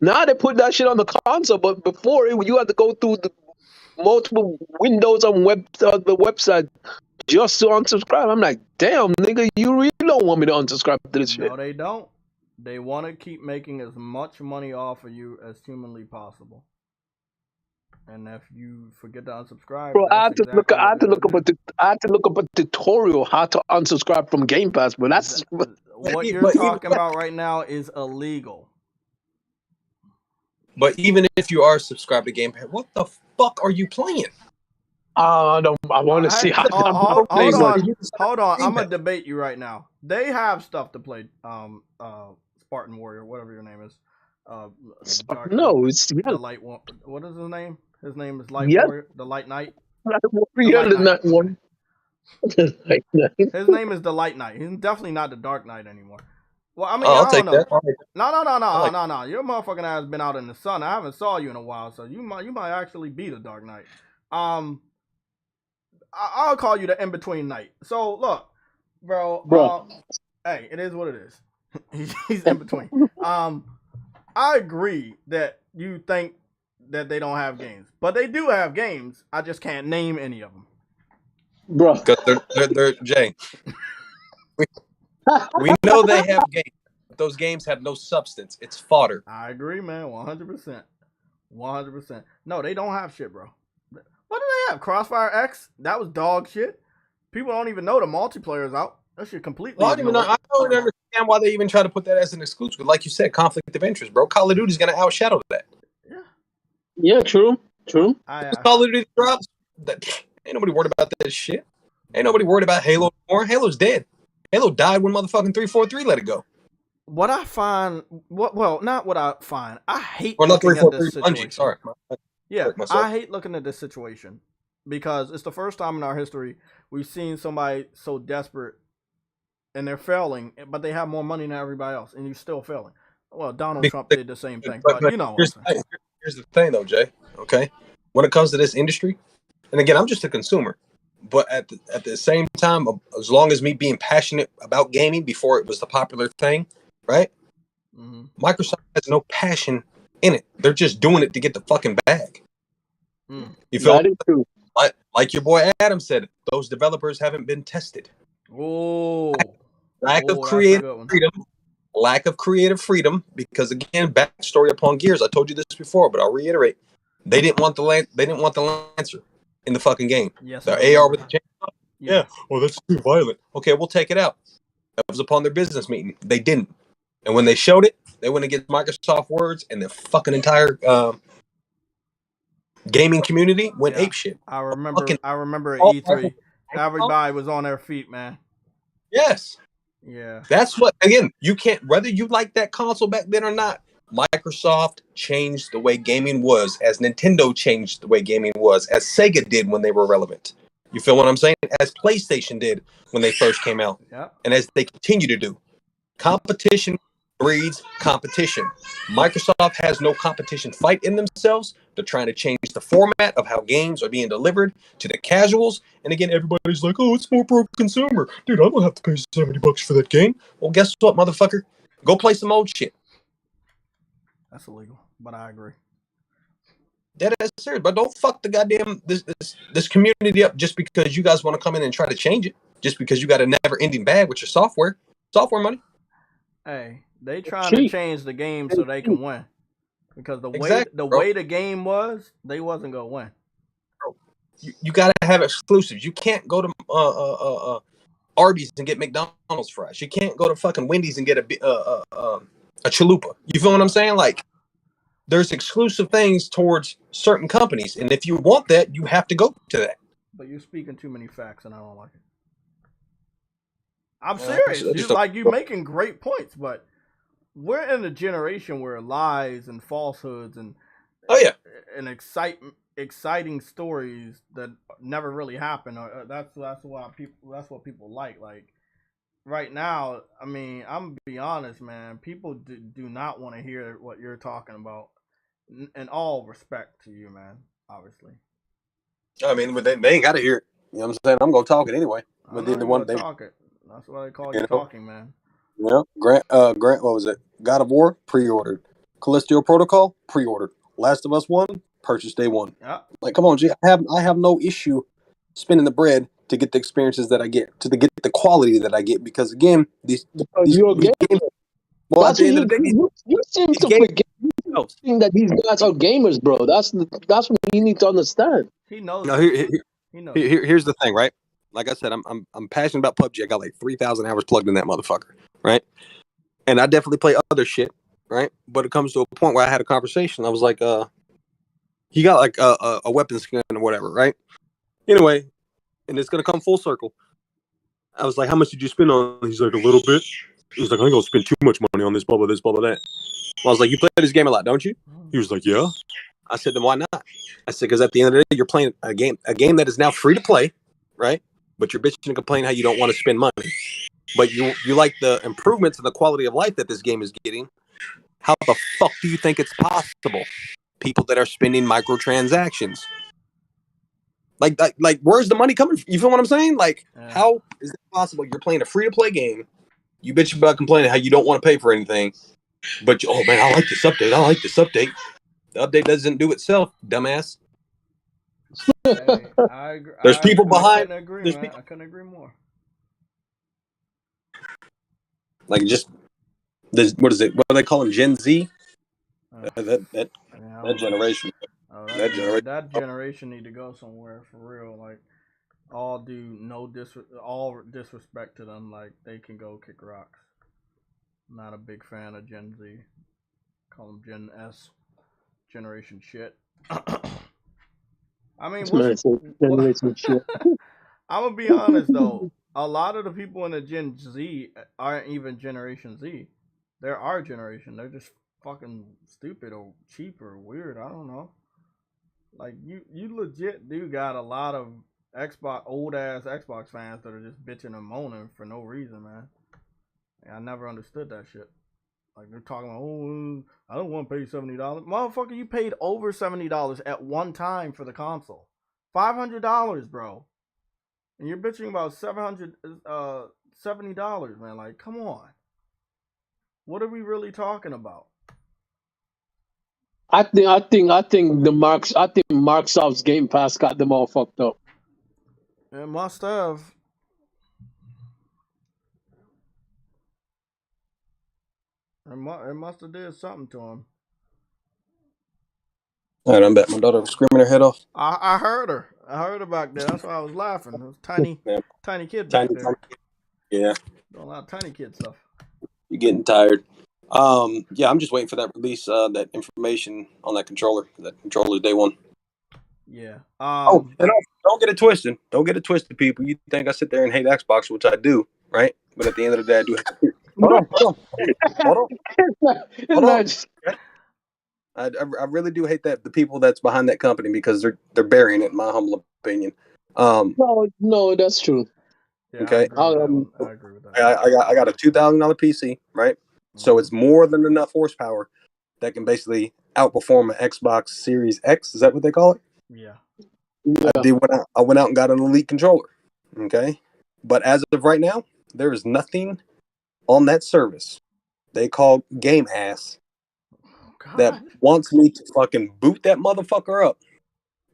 S4: Now they put that shit on the console, but before you had to go through the multiple windows on the website just to unsubscribe. I'm like, damn, nigga, you really don't want me to unsubscribe to this shit.
S1: No, they don't. They want to keep making as much money off of you as humanly possible. And if you forget to unsubscribe,
S4: bro, I had to look up a tutorial how to unsubscribe from Game Pass, but that's
S1: what you're talking about right now is illegal.
S5: But even if you are subscribed to Game Pass, what the fuck are you playing?
S4: I want to see how.
S1: Hold on. I'm gonna debate you right now. They have stuff to play. Spartan Warrior, whatever your name is.
S4: It's
S1: the light one. What is his name? His name is Light Warrior, the Light Knight.
S4: One.
S1: His name is the Light Knight. He's definitely not the Dark Knight anymore. Well, I mean,
S5: I'll
S1: I
S5: take
S1: don't know.
S5: that.
S1: No. Your motherfucking ass been out in the sun. I haven't saw you in a while, so you might actually be the Dark Knight. I'll call you the in between Knight. So look, bro. Hey, it is what it is. He's in between. I agree that you think that they don't have games, but they do have games. I just can't name any of them,
S4: bro.
S5: Because they're Jay. We know they have games, but those games have no substance. It's fodder.
S1: I agree, man. 100%. 100%. No, they don't have shit, bro. What do they have? Crossfire X? That was dog shit. People don't even know the multiplayer's out. That shit completely.
S5: Well, I don't understand why they even try to put that as an exclusive. Like you said, conflict of interest, bro. Call of Duty's going to outshadow that.
S4: Yeah, true. Call
S5: of Duty drops. Ain't nobody worried about that shit. Ain't nobody worried about Halo anymore. Halo's dead. Halo died when motherfucking 343 let it go.
S1: What I find, not what I find. I hate
S5: or not
S1: looking at this
S5: 343
S1: situation.
S5: Sorry.
S1: Yeah, I hate looking at this situation because it's the first time in our history we've seen somebody so desperate and they're failing, but they have more money than everybody else, and you're still failing. Well, Donald Trump did the same thing, but you know.
S5: Here's the thing, though, Jay. Okay, when it comes to this industry, and again, I'm just a consumer, but at the same time, as long as me being passionate about gaming before it was the popular thing, right? Mm-hmm. Microsoft has no passion in it. They're just doing it to get the fucking bag. You feel like your boy Adam said, those developers haven't been tested. Lack of creative freedom. Lack of creative freedom, because again, backstory upon Gears. I told you this before, but I'll reiterate: they didn't want the Lancer in the fucking game. Yes, the AR with the chainsaw. Yeah. Well, that's too violent. Okay, we'll take it out. That was upon their business meeting. They didn't, and when they showed it, they went against Microsoft words, and the fucking entire gaming community went apeshit.
S1: I remember at E3, everybody was on their feet, man.
S5: Yes.
S1: Yeah.
S5: That's what, again, you can't, whether you like that console back then or not, Microsoft changed the way gaming was, as Nintendo changed the way gaming was, as Sega did when they were relevant. You feel what I'm saying? As PlayStation did when they first came out. Yep. And as they continue to do. Competition breeds competition. Microsoft has no competition fight in themselves. They're trying to change the format of how games are being delivered to the casuals. And again, everybody's like, oh, it's more pro consumer. Dude, I don't have to pay $70 for that game. Well, guess what, motherfucker? Go play some old shit.
S1: That's illegal, but I agree.
S5: That is serious, but don't fuck the goddamn this community up just because you guys want to come in and try to change it. Just because you got a never-ending bag with your software money.
S1: Hey, they trying to change the game so they can win. Because the way the game was, they wasn't gonna win.
S5: Bro, you gotta have exclusives. You can't go to Arby's and get McDonald's fries. You can't go to fucking Wendy's and get a chalupa. You feel what I'm saying? Like, there's exclusive things towards certain companies, and if you want that, you have to go to that.
S1: But you're speaking too many facts, and I don't like it. I'm serious. You're making great points, but we're in a generation where lies and falsehoods and exciting stories that never really happen. That's what people like. Like right now, I mean, I'm gonna be honest, man. People do not want to hear what you're talking about. In all respect to you, man. Obviously.
S5: I mean, but they ain't got to hear it. You know what I'm saying? I'm gonna talk it anyway. But then
S1: talk it. That's why they call you talking, man.
S5: Yeah. Grant. What was it? God of War pre-ordered. Callisto Protocol pre-ordered. Last of Us 1 purchased day one. Yeah. Like, come on, G. I have no issue spending the bread to get the experiences that I get, to get the quality that I get, because again, these games.
S4: Well, that's what you seem to forget that these guys are gamers, bro. That's what you need to understand.
S1: He knows.
S5: No, here's the thing, right? Like I said, I'm passionate about PUBG. I got like 3,000 hours plugged in that motherfucker, right? And I definitely play other shit, right? But it comes to a point where I had a conversation. I was like, he got like a weapon skin or whatever, right? Anyway, and it's gonna come full circle. I was like, how much did you spend on? He's like, a little bit. He's like, I ain't gonna spend too much money on this, blah, blah, this, blah, blah, that. Well, I was like, you play this game a lot, don't you? He was like, yeah. I said, then why not? I said, because at the end of the day, you're playing a game that is now free to play, right? But you're bitching and complaining how you don't want to spend money. But you like the improvements in the quality of life that this game is getting. How the fuck do you think it's possible? People that are spending microtransactions. Like, where's the money coming from? You feel what I'm saying? Like, how is it possible? You're playing a free-to-play game. You bitch about complaining how you don't want to pay for anything. But, oh, man, I like this update. The update doesn't do itself, dumbass.
S1: Hey, I agree.
S5: There's people behind.
S1: I couldn't agree more.
S5: Like, just, what is it? What do they call them? Gen Z? That generation.
S1: That generation need to go somewhere for real. Like, all due all disrespect to them. Like they can go kick rocks. Not a big fan of Gen Z. Call them Gen S, generation shit. I mean,
S4: Generation shit.
S1: I'm gonna be honest though. A lot of the people in the Gen Z aren't even Generation Z. They're our generation. They're just fucking stupid or cheap or weird. I don't know. Like you legit do got a lot of old ass Xbox fans that are just bitching and moaning for no reason, man. I never understood that shit. Like they're talking about, oh, I don't want to pay $70. Motherfucker, you paid over $70 at one time for the console. $500, bro. And you're bitching about $70, man. Like, come on. What are we really talking about?
S4: I think Microsoft's Game Pass got them all fucked up.
S1: It must have. It must have did something to him.
S5: All right, I'm back. My daughter was screaming her head off.
S1: I heard her. I heard her back there. That's why I was laughing. It was tiny kid back there.
S5: Yeah.
S1: Doing a lot of tiny kid stuff.
S5: You're getting tired. Yeah, I'm just waiting for that release, that information on that controller. That controller's day one.
S1: Yeah.
S5: And don't get it twisted. Don't get it twisted, people. You think I sit there and hate Xbox, which I do, right? But at the end of the day, I do hate. Hold on. I really do hate the people that's behind that company because they're burying it, in my humble opinion.
S4: No, that's true.
S1: Yeah,
S5: okay.
S1: I agree with that.
S5: I got a $2,000 PC, right? Mm-hmm. So it's more than enough horsepower that can basically outperform an Xbox Series X. Is that what they call it?
S1: Yeah.
S5: I went out and got an Elite controller. Okay. But as of right now, there is nothing on that service they call Game Ass that wants me to fucking boot that motherfucker up,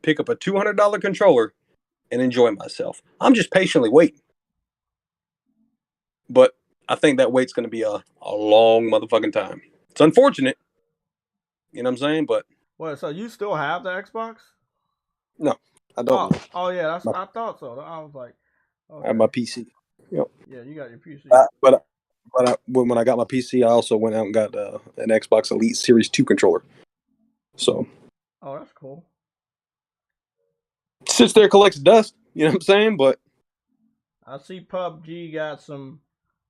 S5: pick up a $200 controller, and enjoy myself. I'm just patiently waiting. But I think that wait's going to be a long motherfucking time. It's unfortunate. You know what I'm saying? But
S1: what? So you still have the Xbox?
S5: No, I don't.
S1: Oh yeah, I thought so. I was like, okay.
S5: I have my PC. Yep.
S1: Yeah, you got your PC.
S5: But when I got my PC, I also went out and got an Xbox Elite Series 2 controller. So.
S1: Oh, that's cool.
S5: Sits there, collects dust. You know what I'm saying? But
S1: I see PUBG got some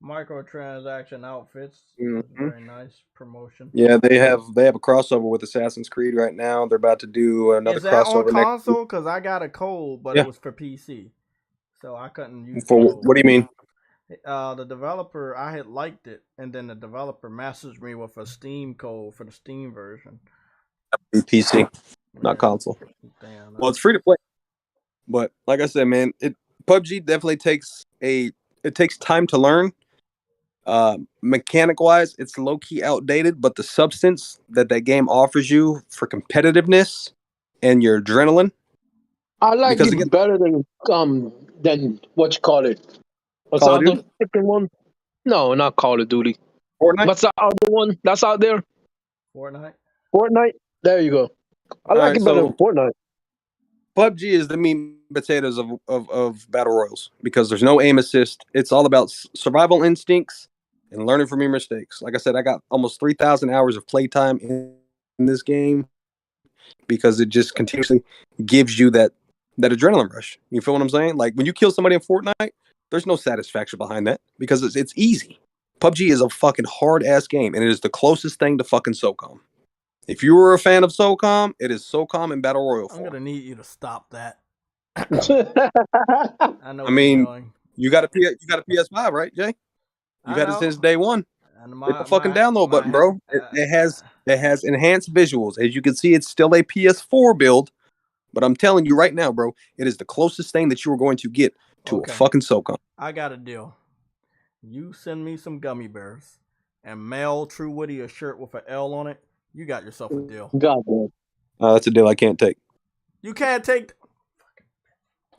S1: microtransaction outfits.
S5: Mm-hmm.
S1: Very nice promotion.
S5: Yeah, they have a crossover with Assassin's Creed right now. They're about to do another crossover.
S1: Is that on console? Because I got a code, but it was for PC, so I couldn't use.
S5: What do you mean?
S1: The developer, I had liked it, and then the developer messaged me with a Steam code for the Steam version.
S5: PC, not console. Damn. Well, it's free to play, but like I said, man, PUBG definitely takes time to learn. Mechanic wise, it's low key outdated, but the substance that game offers you for competitiveness and your adrenaline,
S4: I like it better than what you call it. What's the other freaking one? No, not Call of Duty.
S5: Fortnite.
S4: What's the other one that's out there?
S1: Fortnite.
S4: There you go. I like it better than Fortnite.
S5: PUBG is the meat and potatoes of battle royals because there's no aim assist. It's all about survival instincts and learning from your mistakes. Like I said, I got almost 3,000 hours of playtime in this game because it just continuously gives you that adrenaline rush. You feel what I'm saying? Like when you kill somebody in Fortnite, there's no satisfaction behind that because it's easy. PUBG is a fucking hard ass game, and it is the closest thing to fucking SOCOM. If you were a fan of SOCOM, it is SOCOM in battle royal form.
S1: I'm gonna need you to stop that. I know.
S5: I mean, you got a PS5, right, Jay? You've had it since day one. Hit the fucking download button, bro. It has enhanced visuals. As you can see, it's still a PS4 build, but I'm telling you right now, bro, it is the closest thing that you are going to get to a fucking SOCOM.
S1: I got a deal. You send me some gummy bears and mail True Woody a shirt with an L on it. You got yourself a deal.
S4: God, man.
S5: That's a deal I can't take.
S1: You can't take.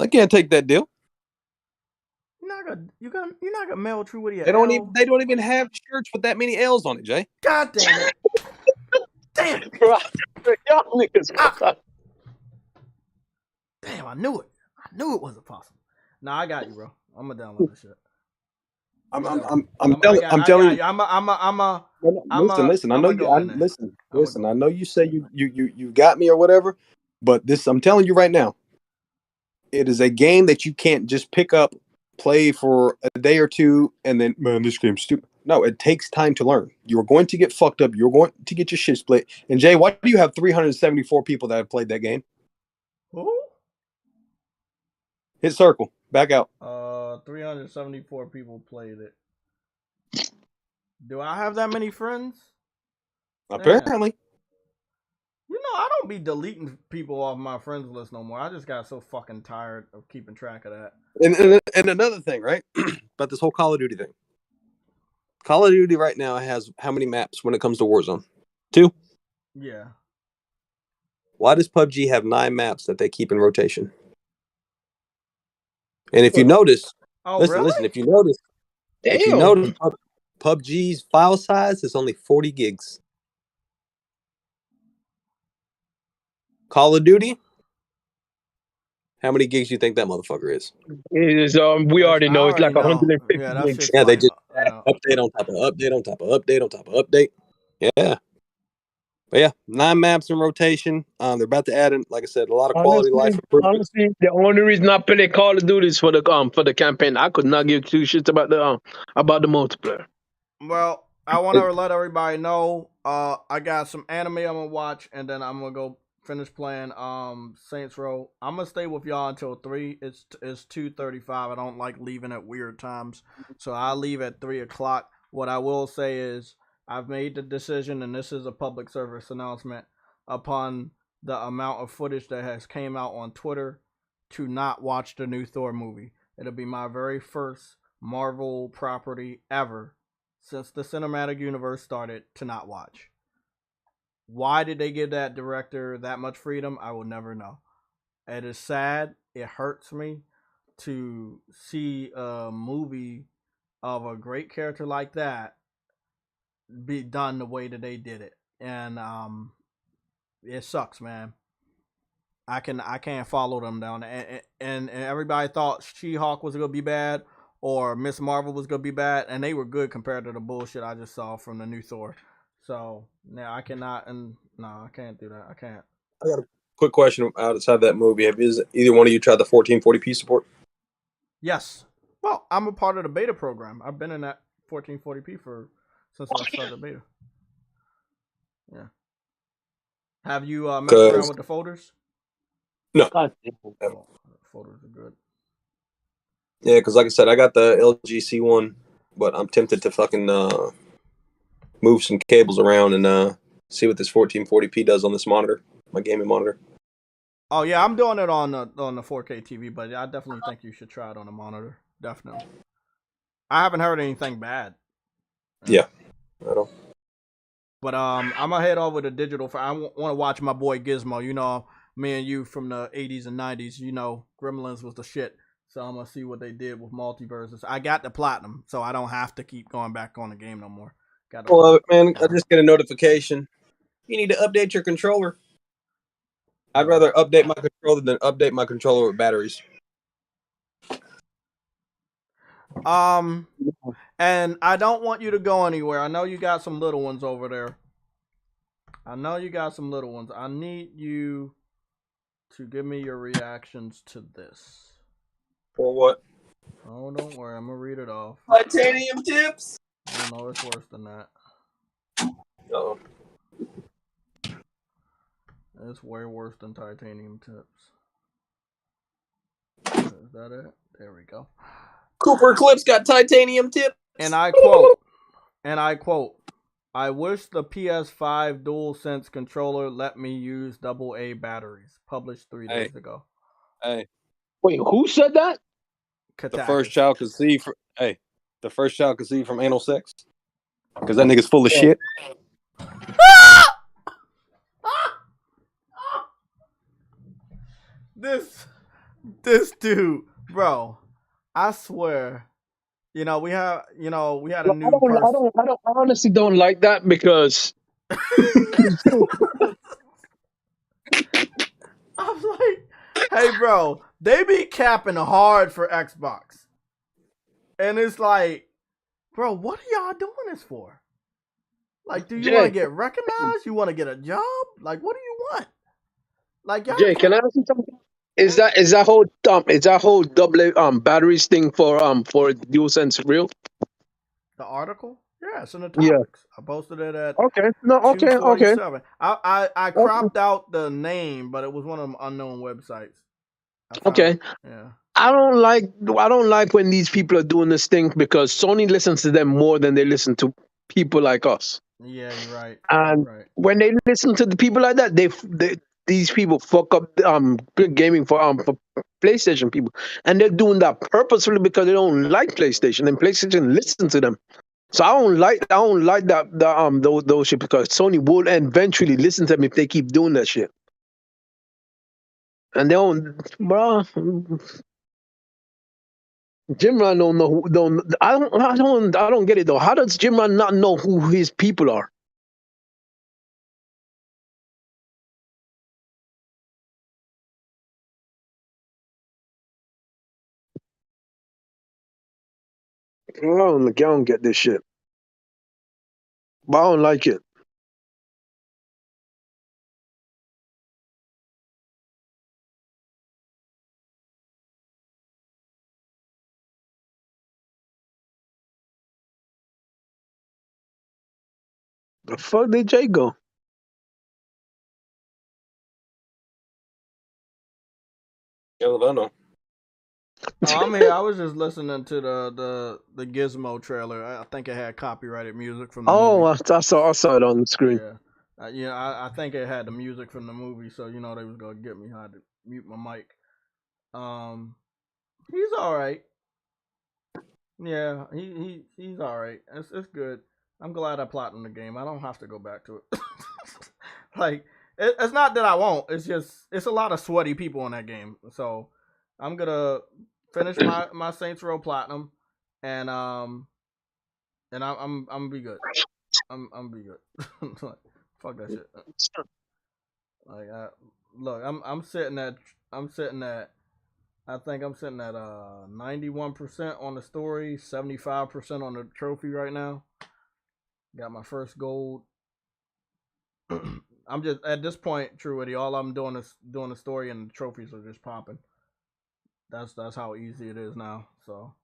S5: I can't take that deal.
S1: You're not gonna mail True Woody a
S5: They
S1: L.
S5: They don't even have shirts with that many L's on it, Jay.
S1: God damn it! Damn it!
S4: Y'all niggas.
S1: Damn, I knew it. I knew it wasn't possible. Nah, I got you, bro. I'm gonna download this shit.
S5: I'm telling you. Listen. I know you. Listen. I know you say you got me or whatever, but this I'm telling you right now. It is a game that you can't just pick up, play for a day or two, and then man, this game's stupid. No, it takes time to learn. You're going to get fucked up. You're going to get your shit split. And Jay, why do you have 374 people that have played that game?
S1: Who?
S5: Hit circle. Back out.
S1: 374 people played it. Do I have that many friends?
S5: Apparently.
S1: Damn. You know, I don't be deleting people off my friends list no more. I just got so fucking tired of keeping track of that.
S5: And another thing, right? About this whole Call of Duty thing. Call of Duty right now has how many maps when it comes to Warzone? 2?
S1: Yeah.
S5: Why does PUBG have 9 maps that they keep in rotation? And if you notice, listen, if you notice, PUBG's file size is only 40 gigs. Call of Duty, how many gigs do you think that motherfucker is?
S4: It is, we already know it's like 150 gigs.
S5: Yeah, they just update on top of update on top of update on top of update. Yeah. But yeah, 9 maps in rotation. They're about to add in, like I said, a lot of quality life improvements.
S4: Honestly, the only reason I play Call of Duty is for the campaign. I could not give 2 shits about the multiplayer.
S1: Well, I want to let everybody know I got some anime I'm gonna watch, and then I'm gonna go finish playing Saints Row. I'm gonna stay with y'all until 3. It's 2:35. I don't like leaving at weird times, so I leave at 3 o'clock. What I will say is I've made the decision, and this is a public service announcement, upon the amount of footage that has came out on Twitter, to not watch the new Thor movie. It'll be my very first Marvel property ever since the cinematic universe started to not watch. Why did they give that director that much freedom? I will never know. It is sad. It hurts me to see a movie of a great character like that be done the way that they did it. And it sucks, man. I can't follow them down. And everybody thought She-Hulk was gonna be bad or Miss Marvel was gonna be bad, and they were good compared to the bullshit I just saw from the new Thor. So now I cannot, and no, I can't do that. I can't.
S5: I got a quick question outside that movie. Have either one of you tried the 1440p support?
S1: Yes. Well, I'm a part of the beta program. I've been in that 1440p since I started beta. Yeah. Have you messed around with the folders?
S5: No.
S1: Folders are good.
S5: Yeah, because like I said, I got the LG C1, but I'm tempted to fucking move some cables around and see what this 1440p does on this monitor, my gaming monitor.
S1: Oh yeah, I'm doing it on the 4K TV, but I definitely think you should try it on a monitor. Definitely. I haven't heard anything bad.
S5: Yeah, I don't.
S1: But I'm gonna head over to digital. I want to watch my boy Gizmo. You know, me and you from the 80s and 90s. You know, Gremlins was the shit. So I'm gonna see what they did with Multiversus. I got the platinum, so I don't have to keep going back on the game no more.
S5: Well, man, I just get a notification. You need to update your controller. I'd rather update my controller than update my controller with batteries.
S1: And I don't want you to go anywhere. I know you got some little ones over there. I need you to give me your reactions to this.
S5: For what?
S1: Oh, don't worry. I'm gonna read it off.
S5: Titanium tips?
S1: Oh no, it's worse than that.
S5: Uh-oh.
S1: It's way worse than titanium tips. Is that it? There we go.
S5: Cooper Eclipse got titanium tips.
S1: And I quote, I wish the PS5 DualSense controller let me use AA batteries. Published 3 days ago.
S5: Hey.
S4: Wait, who said that?
S5: The first child conceived from anal sex. Because that nigga's full of shit.
S1: This dude, bro, I swear, we had a new person.
S4: I honestly don't like that because
S1: I'm like, Hey, bro, they be capping hard for Xbox. And it's like, bro, what are y'all doing this for? Like, do you want to get recognized? You want to get a job? Like, what do you want? Like, y'all
S4: Jay, can I ask you something? Is that whole double batteries thing for DualSense real?
S1: The article? Yeah, it's in the
S4: Yeah.
S1: topics. I posted it at
S4: Okay. No. Okay.
S1: 247. I cropped out the name, but it was one of them unknown websites.
S4: Okay.
S1: Yeah.
S4: I don't like when these people are doing this thing because Sony listens to them more than they listen to people like us.
S1: Yeah, you're right.
S4: And
S1: Right.
S4: when they listen to the people like that, these people fuck up gaming for PlayStation people, and they're doing that purposefully because they don't like PlayStation, and PlayStation listen to them. So I don't like that those shit because Sony will eventually listen to them if they keep doing that shit. And they don't, bro. Jimran don't know. I don't get it though. How does Jimran not know who his people are? I don't get this shit. But I don't like it. The fuck did Jay go?
S5: Hell if I know.
S1: Oh, I'm here. I was just listening to the Gizmo trailer. I think it had copyrighted music from the movie.
S4: I saw it on the screen.
S1: Yeah. I think it had the music from the movie, so you know they was gonna get me. I had to mute my mic. He's all right. Yeah, he's all right. It's good. I'm glad I plotted the game. I don't have to go back to it. Like it's not that I won't. It's just it's a lot of sweaty people in that game. So I'm gonna finish my Saints Row Platinum, and I'm be good. I'm be good. Fuck that shit. Like look, I'm sitting at I think I'm sitting at 91% on the story, 75% on the trophy right now. Got my first gold. I'm just at this point, Truity. All I'm doing is doing the story, and the trophies are just popping. That's how easy it is now. So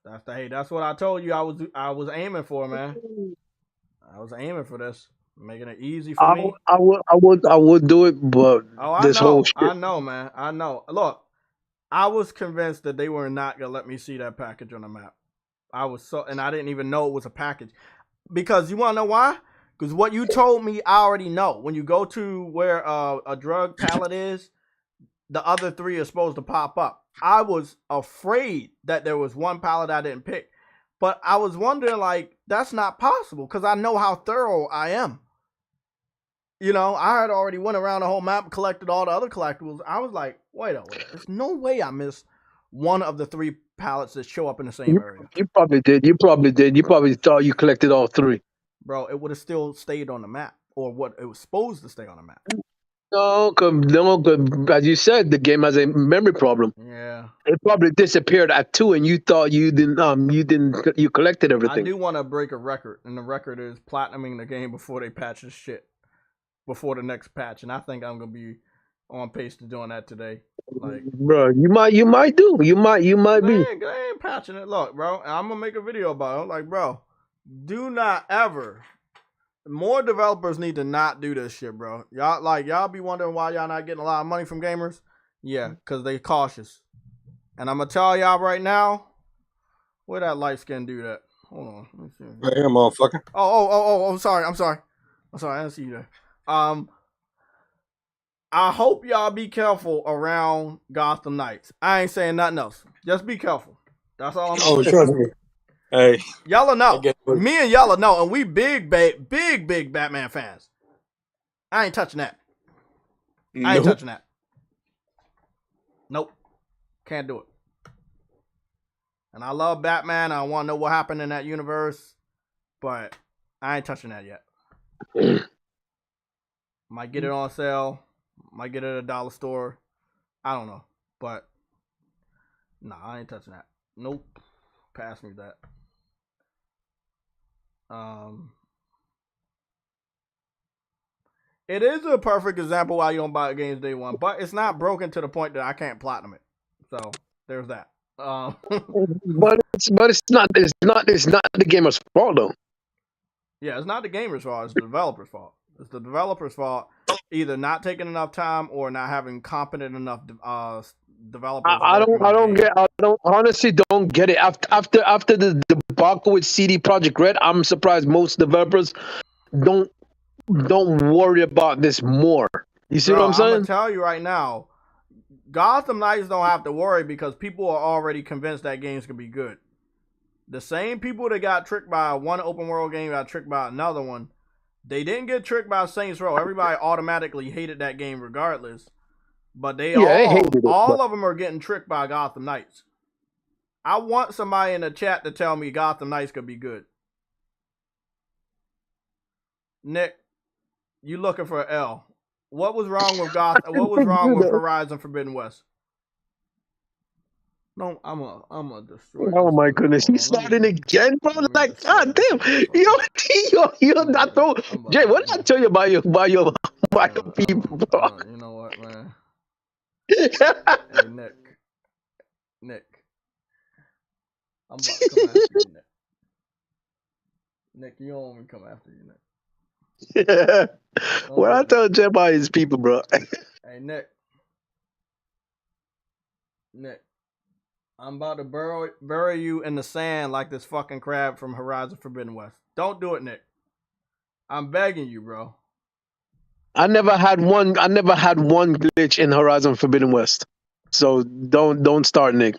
S1: that's what I told you. I was aiming for, man. I was aiming for this, making it easy for me.
S4: I would do it, but whole shit.
S1: I know, man. I know. Look, I was convinced that they were not gonna let me see that package on the map. And I didn't even know it was a package. Because you wanna know why? Because what you told me, I already know. When you go to where a drug pallet is, the other three are supposed to pop up. I was afraid that there was one pallet I didn't pick. But I was wondering, like, that's not possible because I know how thorough I am. You know, I had already went around the whole map and collected all the other collectibles. I was like, wait a minute. There's no way I missed one of the three pallets that show up in the same area.
S4: You probably did. You probably thought you collected all three.
S1: Bro, it would have still stayed on the map, or what it was supposed to stay on the map.
S4: No, cause as you said, the game has a memory problem.
S1: Yeah,
S4: it probably disappeared at 2, and you thought you collected everything.
S1: I do want to break a record, and the record is platinuming the game before they patch this shit, before the next patch, and I think I'm gonna be on pace to doing that today. Like,
S4: bro, you might be.
S1: They ain't patching it. Look, bro, I'm gonna make a video about it. Like, bro, do not ever. More developers need to not do this shit, bro. Y'all be wondering why y'all not getting a lot of money from gamers. Yeah, because they cautious. And I'm gonna tell y'all right now, where that light skin do that? Hold on, let me see.
S5: Right here, motherfucker.
S1: Oh, I'm sorry. I didn't see you there. I hope y'all be careful around Gotham Knights. I ain't saying nothing else. Just be careful. That's all I'm saying.
S5: Oh, trust me. Hey,
S1: Yella know. Me and Yella know, and we big Batman fans. I ain't touching that. I ain't touching that. Nope. Can't do it. And I love Batman. I want to know what happened in that universe, but I ain't touching that yet. Might get it on sale. Might get it at a dollar store. I don't know, but nah, I ain't touching that. Nope, pass me that. It is a perfect example why you don't buy games day one, but it's not broken to the point that I can't platinum it. So there's that.
S4: But it's not the gamer's fault though.
S1: Yeah, it's not the gamer's fault. It's the developer's fault. It's the developer's fault, either not taking enough time or not having competent enough developers.
S4: I honestly don't get it. After the debacle with CD Projekt Red, I'm surprised most developers don't worry about this more. You see what I'm saying?
S1: I'm gonna tell you right now, Gotham Knights don't have to worry because people are already convinced that game's gonna be good. The same people that got tricked by one open world game got tricked by another one. They didn't get tricked by Saints Row. Everybody automatically hated that game regardless. But they all of them are getting tricked by Gotham Knights. I want somebody in the chat to tell me Gotham Knights could be good. Nick, you looking for an L. What was wrong with Gotham? What was wrong with Horizon Forbidden West? No, I'm a destroy.
S4: Oh my goodness, he's starting again, bro. Like, god damn, yo, that bro. Jay, what did I tell you about your people, bro?
S1: You know what, man? Hey, Nick, I'm about to come after you, Nick. Nick, you don't want me to come after you, Nick.
S4: Yeah. What I tell Jay about his people, bro.
S1: Hey, Nick, I'm about to bury you in the sand like this fucking crab from Horizon Forbidden West. Don't do it, Nick. I'm begging you, bro.
S4: I never had one glitch in Horizon Forbidden West. So don't start, Nick.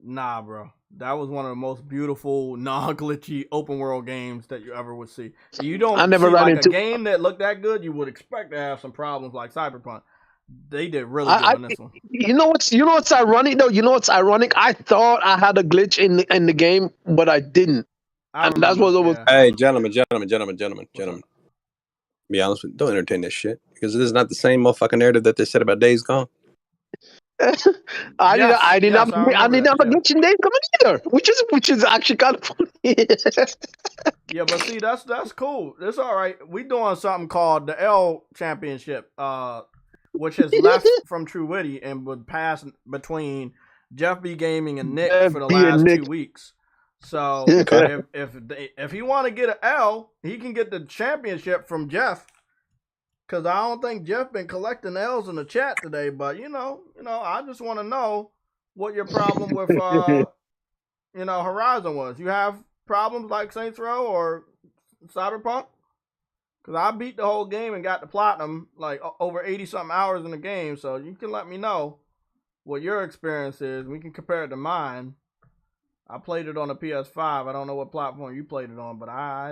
S1: Nah, bro. That was one of the most beautiful, non-glitchy open world games that you ever would see. You don't see like a game that looked that good, you would expect to have some problems like Cyberpunk. They did really good on this one.
S4: You know what's ironic though? You know what's ironic? I thought I had a glitch in the game, but I didn't. And that's what was.
S5: Hey, gentlemen. Be honest with you, don't entertain this shit because this is not the same motherfucking narrative that they said about Days Gone.
S4: I didn't have a glitch in Days Gone either, which is actually kind of funny.
S1: Yeah, but see, that's cool. It's all right. We doing something called the L Championship, which has left from True Witty and would pass between Jeff B Gaming and Nick for the last 2 weeks. So if he want to get an L, he can get the championship from Jeff. Cause I don't think Jeff been collecting L's in the chat today. But you know, I just want to know what your problem with Horizon was. You have problems like Saints Row or Cyberpunk? Cause I beat the whole game and got the platinum like over 80-something hours in the game. So you can let me know what your experience is. We can compare it to mine. I played it on the PS5. I don't know what platform you played it on, but I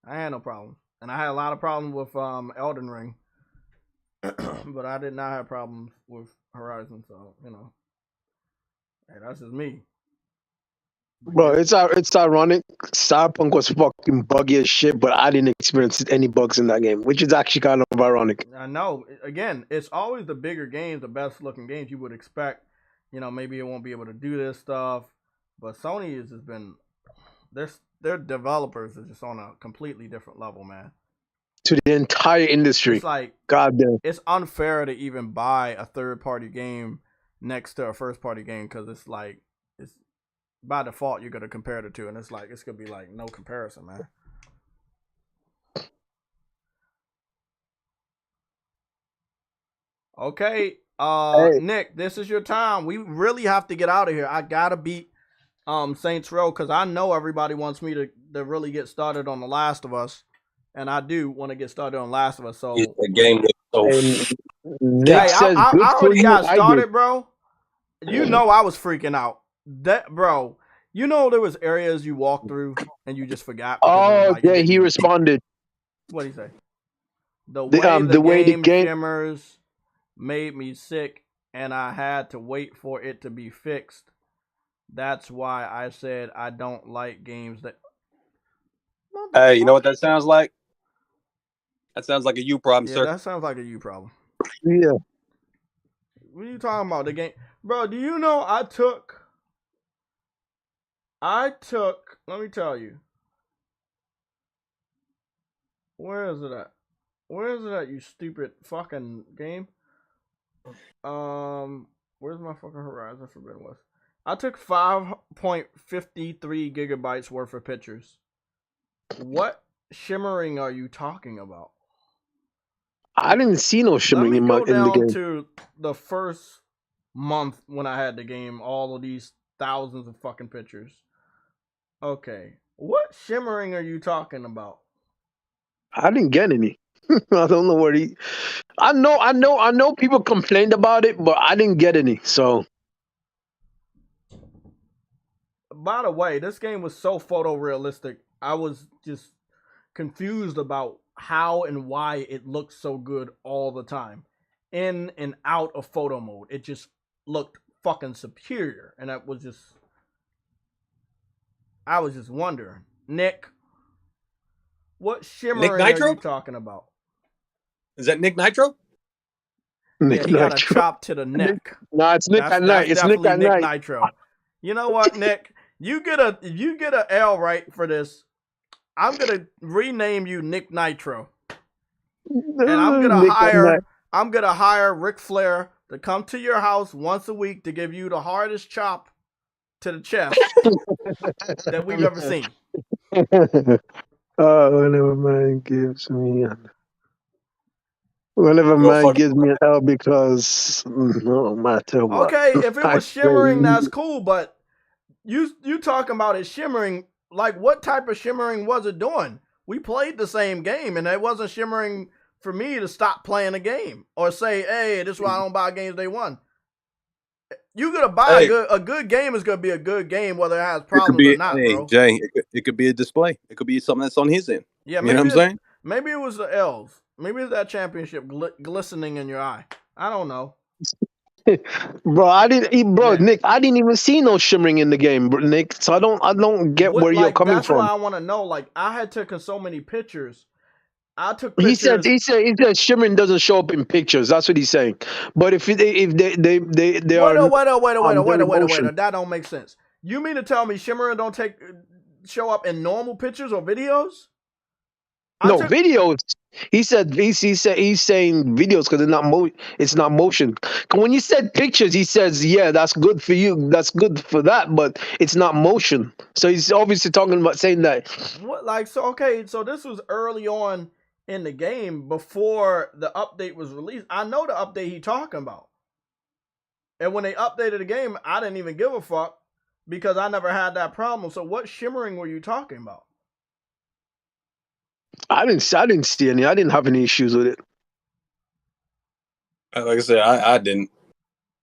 S1: had no problem. And I had a lot of problems with Elden Ring. But I did not have problems with Horizon, so hey, that's just me.
S4: Bro, it's ironic. Cyberpunk was fucking buggy as shit, but I didn't experience any bugs in that game, which is actually kind of ironic.
S1: I know. Again, it's always the bigger games, the best looking games you would expect. Maybe it won't be able to do this stuff. But Sony has just been, their developers are just on a completely different level, man.
S4: To the entire industry.
S1: It's like,
S4: goddamn,
S1: it's unfair to even buy a third-party game next to a first-party game because it's like, it's by default you're gonna compare the two, and it's like it's gonna be like no comparison, man. Okay, hey. Nick, this is your time. We really have to get out of here. I gotta beat Saints Row because I know everybody wants me to really get started on The Last of Us, and I do want to get started on Last of Us. So
S5: the game was so.
S1: I already got started, bro. You know I was freaking out. Bro, there was areas you walked through and you just forgot.
S4: Oh yeah, he responded.
S1: What'd he say? The way the game shimmers made me sick, and I had to wait for it to be fixed. That's why I said I don't like games that.
S5: Hey, you know what that sounds like? That sounds like a you problem, sir.
S1: That sounds like a you problem.
S4: Yeah.
S1: What are you talking about? The game, bro. Do you know I took? Let me tell you. Where is it at? Where is it at? You stupid fucking game. Where's my fucking Horizon Forbidden West? I took 5.53 gigabytes worth of pictures. What shimmering are you talking about?
S4: I didn't see no shimmering in the game.
S1: Go down to the first month when I had the game. All of these thousands of fucking pictures. Okay, what shimmering are you talking about?
S4: I didn't get any. I don't know where he. I know. People complained about it, but I didn't get any. So.
S1: By the way, this game was so photorealistic. I was just confused about how and why it looked so good all the time. In and out of photo mode. It just looked fucking superior. And I was just wondering. Nick, what shimmering are you talking about?
S5: Is that Nick Nitro?
S1: Yeah, he got a chop to the neck.
S4: No, it's Nick at night. It's Nick at night.
S1: Nitro. You know what, Nick? You get a L right for this. I'm gonna rename you Nick Nitro, and I'm gonna hire Ric Flair to come to your house once a week to give you the hardest chop to the chest that we've ever seen.
S4: Whenever man gives me an L because no matter what.
S1: Okay, if it was shimmering, that's cool, but you talking about it shimmering. Like, what type of shimmering was it doing? We played the same game, and it wasn't shimmering for me to stop playing a game or say, hey, this is why I don't buy games day one. You gotta buy a good game is gonna be a good game, whether it has problems or not, bro.
S5: Jay, it could be a display. It could be something that's on his end.
S1: Yeah,
S5: you know what I'm saying?
S1: Maybe it was the L's. Maybe it's that championship glistening in your eye. I don't know.
S4: Bro, Nick, I didn't even see no shimmering in the game, Nick. So I don't get where you're coming from.
S1: That's why I want to know. Like, I had taken so many pictures. I took pictures.
S4: He said shimmering doesn't show up in pictures. That's what he's saying. But if they are
S1: wait, that don't make sense. You mean to tell me shimmering don't show up in normal pictures or videos?
S4: Videos. He said he's saying videos because it's not motion. When you said pictures, he says, yeah, that's good for you. That's good for that, but it's not motion. So he's obviously talking about saying that.
S1: What, like, so okay, so this was early on in the game before the update was released. I know the update he talking about. And when they updated the game, I didn't even give a fuck because I never had that problem. So what shimmering were you talking about?
S4: I didn't see any. I didn't have any issues with it.
S5: Like I said, I didn't.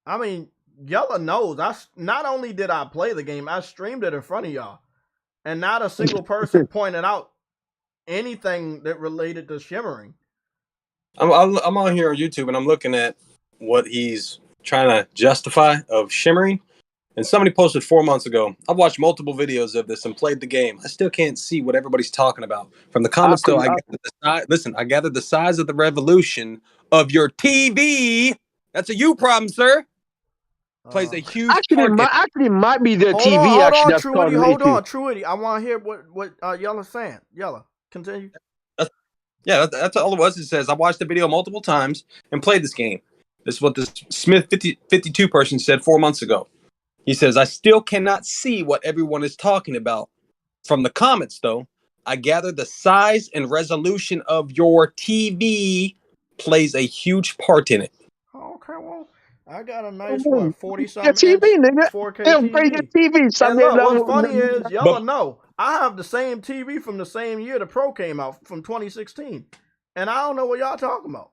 S1: I mean, Yella knows. Not only did I play the game, I streamed it in front of y'all, and not a single person pointed out anything that related to shimmering.
S5: I'm on here on YouTube and I'm looking at what he's trying to justify of shimmering. And somebody posted 4 months ago, I've watched multiple videos of this and played the game. I still can't see what everybody's talking about. From the comments, though, I gathered the size of the resolution of your TV. That's a you problem, sir. Plays a huge
S4: actually might be their TV.
S1: Hold on, Truity. I want to hear what Yella's saying. Yella, continue.
S5: That's all it was. It says, I watched the video multiple times and played this game. This is what this Smith 52 person said 4 months ago. He says, I still cannot see what everyone is talking about. From the comments, though, I gather the size and resolution of your TV plays a huge part in it.
S1: Okay, well, I got a nice 40-something
S4: TV, nigga.
S1: 4K
S4: TV.
S1: And look, what's funny is, y'all know, I have the same TV from the same year the Pro came out, from 2016. And I don't know what y'all talking about.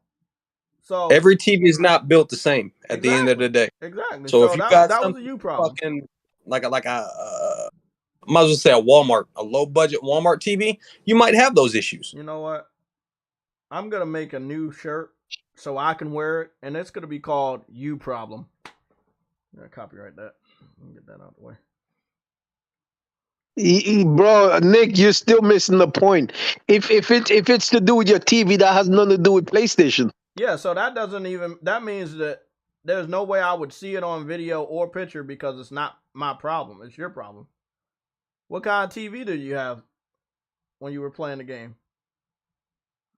S1: So
S5: every TV is not built the same at the end of the day.
S1: Exactly.
S5: So if you got
S1: that was a you problem.
S5: Fucking like I might as well say a low budget Walmart TV, you might have those issues.
S1: You know what? I'm gonna make a new shirt so I can wear it, and it's gonna be called "You Problem." I'm gonna copyright that. Get that out of the way.
S4: Bro, Nick, you're still missing the point. If it's to do with your TV, that has nothing to do with PlayStation.
S1: Yeah, so that means that there's no way I would see it on video or picture because it's not my problem. It's your problem. What kind of TV did you have when you were playing the game?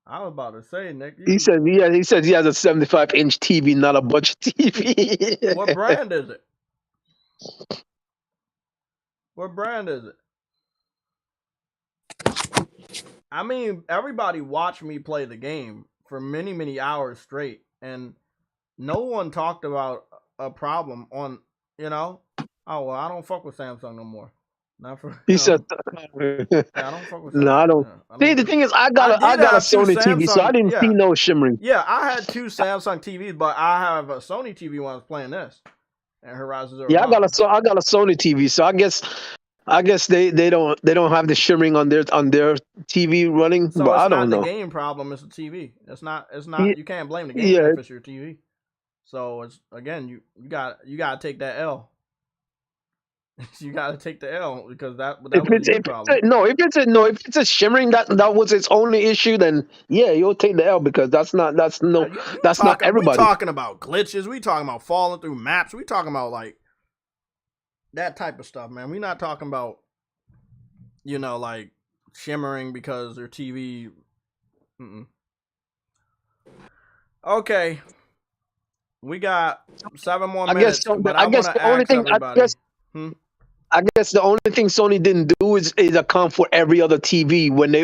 S1: I was about to say, Nick.
S4: He said he has a 75-inch TV, not a budget TV.
S1: What brand is it? What brand is it? I mean, everybody watched me play the game for many, many hours straight, and no one talked about a problem on, you know. Oh, well, I don't fuck with Samsung no more. Not for.
S4: He said,
S1: I don't fuck with Samsung.
S4: "No, I don't." See, the thing is, I got a Sony TV, so I didn't see no shimmering.
S1: Yeah, I had 2 Samsung TVs, but I have a Sony TV when I was playing this, and Horizon Zero.
S4: Yeah, I got a Sony TV, so I guess they don't have the shimmering on their TV running,
S1: so
S4: but
S1: it's
S4: I don't
S1: not
S4: know.
S1: the game problem, it's the TV. It's not. You can't blame the game if it's your TV. So it's again, you got to take that L. You got to take the L because that was the problem.
S4: If it's a shimmering that was its only issue, then yeah, you'll take the L because that's not everybody.
S1: We talking about glitches. We talking about falling through maps. We talking about like that type of stuff, man. We not talking about, you know, like shimmering because their TV. Okay, we got 7 more minutes. I guess the only thing.
S4: I guess the only thing Sony didn't do is account for every other TV when they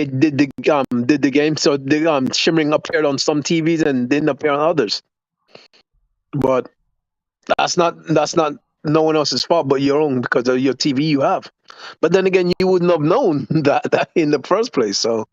S4: did the game. So the shimmering appeared on some TVs and didn't appear on others. But that's not no one else's fault but your own because of your TV you have. But then again, you wouldn't have known that in the first place. So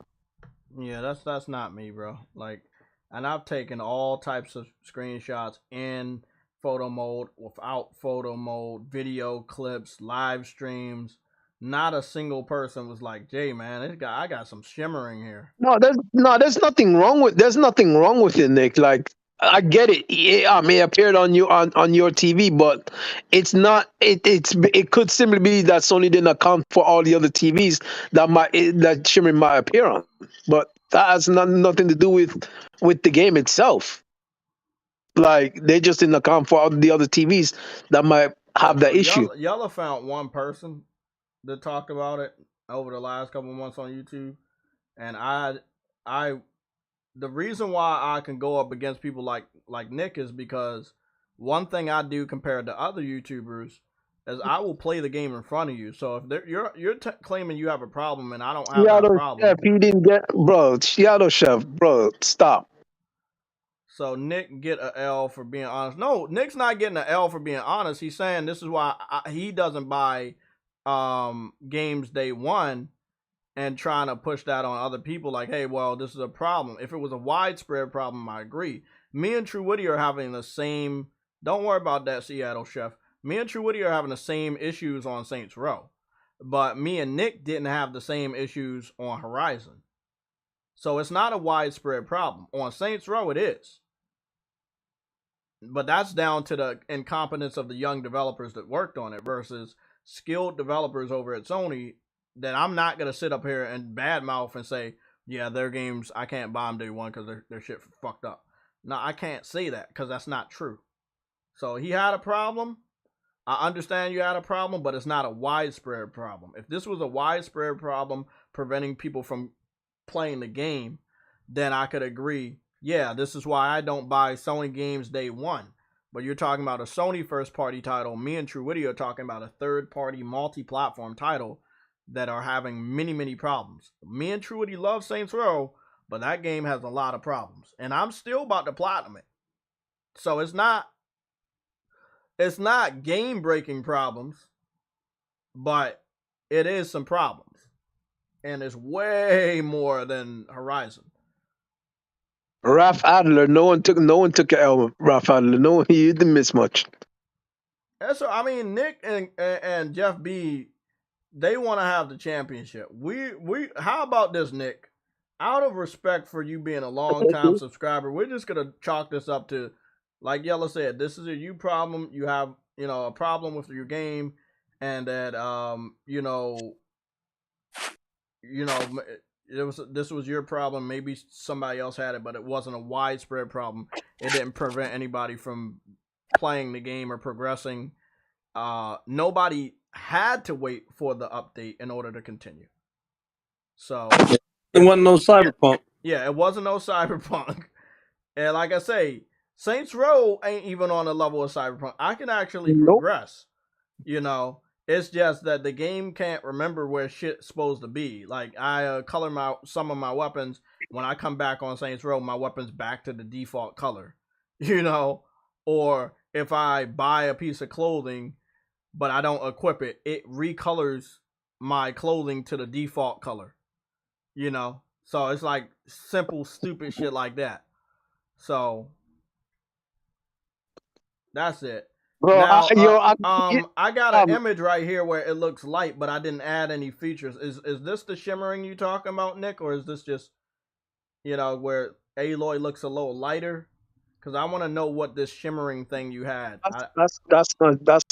S1: yeah, that's not me, bro. Like, and I've taken all types of screenshots in photo mode, without photo mode, video clips, live streams. Not a single person was like, "Jay, man, I got some shimmering here."
S4: There's nothing wrong with it, Nick. Like, I get it. I may appeared on your TV, but it's not. It could simply be that Sony didn't account for all the other TVs that shimmering might appear on. But that has nothing to do with the game itself. Like, they just didn't account for all the other TVs that might have that issue.
S1: Yellow found one person that talked about it over the last couple of months on YouTube, and the reason why I can go up against people like Nick is because one thing I do compared to other YouTubers is I will play the game in front of you. So if you're claiming you have a problem and I don't have a problem,
S4: Chef, he didn't get, bro. Shadow Chef, bro, stop.
S1: So Nick get a L for being honest. No, Nick's not getting an L for being honest. He's saying this is why he doesn't buy games day one and trying to push that on other people like, hey, well, this is a problem. If it was a widespread problem, I agree. Me and True Witty are having the same, don't worry about that, Seattle Chef. Me and True Witty are having the same issues on Saints Row. But me and Nick didn't have the same issues on Horizon. So it's not a widespread problem. On Saints Row, it is. But that's down to the incompetence of the young developers that worked on it versus skilled developers over at Sony that I'm not going to sit up here and badmouth and say, yeah, their games, I can't buy them day one because their shit fucked up. No, I can't say that because that's not true. So he had a problem. I understand you had a problem, but it's not a widespread problem. If this was a widespread problem preventing people from playing the game, then I could agree. Yeah, this is why I don't buy Sony games day one. But you're talking about a Sony first-party title. Me and True Witty are talking about a third-party multi-platform title that are having many, many problems. Me and True Witty love Saints Row, but that game has a lot of problems. And I'm still about to platinum it. So it's not game-breaking problems, but it is some problems. And it's way more than Horizon.
S4: Ralph Adler, no one took an L. Ralph Adler, no one, he didn't miss much.
S1: And so I mean, Nick and Jeff B, they want to have the championship. We how about this, Nick? Out of respect for you being a long time subscriber, we're just gonna chalk this up to, like Yellow said, this is a you problem. You have, you know, a problem with your game, and that this was your problem. Maybe somebody else had it, but it wasn't a widespread problem. It didn't prevent anybody from playing the game or progressing. Nobody had to wait for the update in order to continue. So
S5: it wasn't no Cyberpunk.
S1: Yeah, it wasn't no Cyberpunk. And like I say, Saints Row ain't even on the level of Cyberpunk. I can actually progress. You know, it's just that the game can't remember where shit's supposed to be. Like, I color some of my weapons. When I come back on Saints Row, my weapon's back to the default color. You know? Or if I buy a piece of clothing, but I don't equip it, it recolors my clothing to the default color. You know? So it's like simple, stupid shit like that. So that's it.
S4: Bro,
S1: Now,
S4: I
S1: I got an image right here where it looks light, but I didn't add any features. Is this the shimmering you talking about, Nick, or is this just, you know, where Aloy looks a little lighter? Because I want to know what this shimmering thing you had.
S4: That's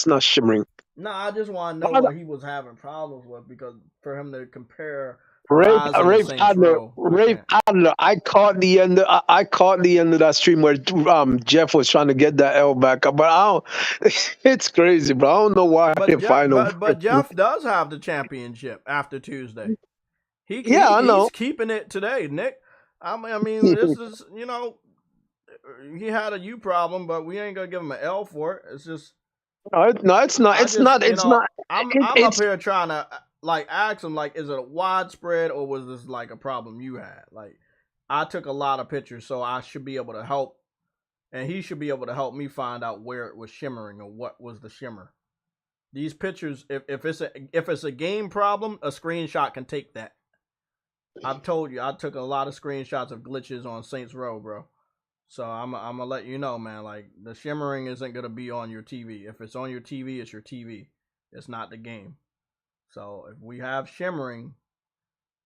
S4: not shimmering.
S1: No, I just want to know what he was having problems with, because for him to compare.
S4: Rafe Adler, I caught the end of that stream where Jeff was trying to get that L back, but it's crazy, bro. I don't know why.
S1: But Jeff does have the championship after Tuesday. I know. He's keeping it today, Nick. I mean, this is, you know, he had a U problem, but we ain't gonna give him an L for it. It's just
S4: no, it's not. It's not.
S1: I'm up here trying to like ask him, like, is it a widespread or was this like a problem you had? Like, I took a lot of pictures, so I should be able to help, and he should be able to help me find out where it was shimmering or what was the shimmer. These pictures, if it's a game problem, a screenshot can take that. I've told you, I took a lot of screenshots of glitches on Saints Row, bro. So I'm gonna let you know, man. Like, the shimmering isn't gonna be on your TV. If it's on your TV, it's your TV. It's not the game. So if we have shimmering,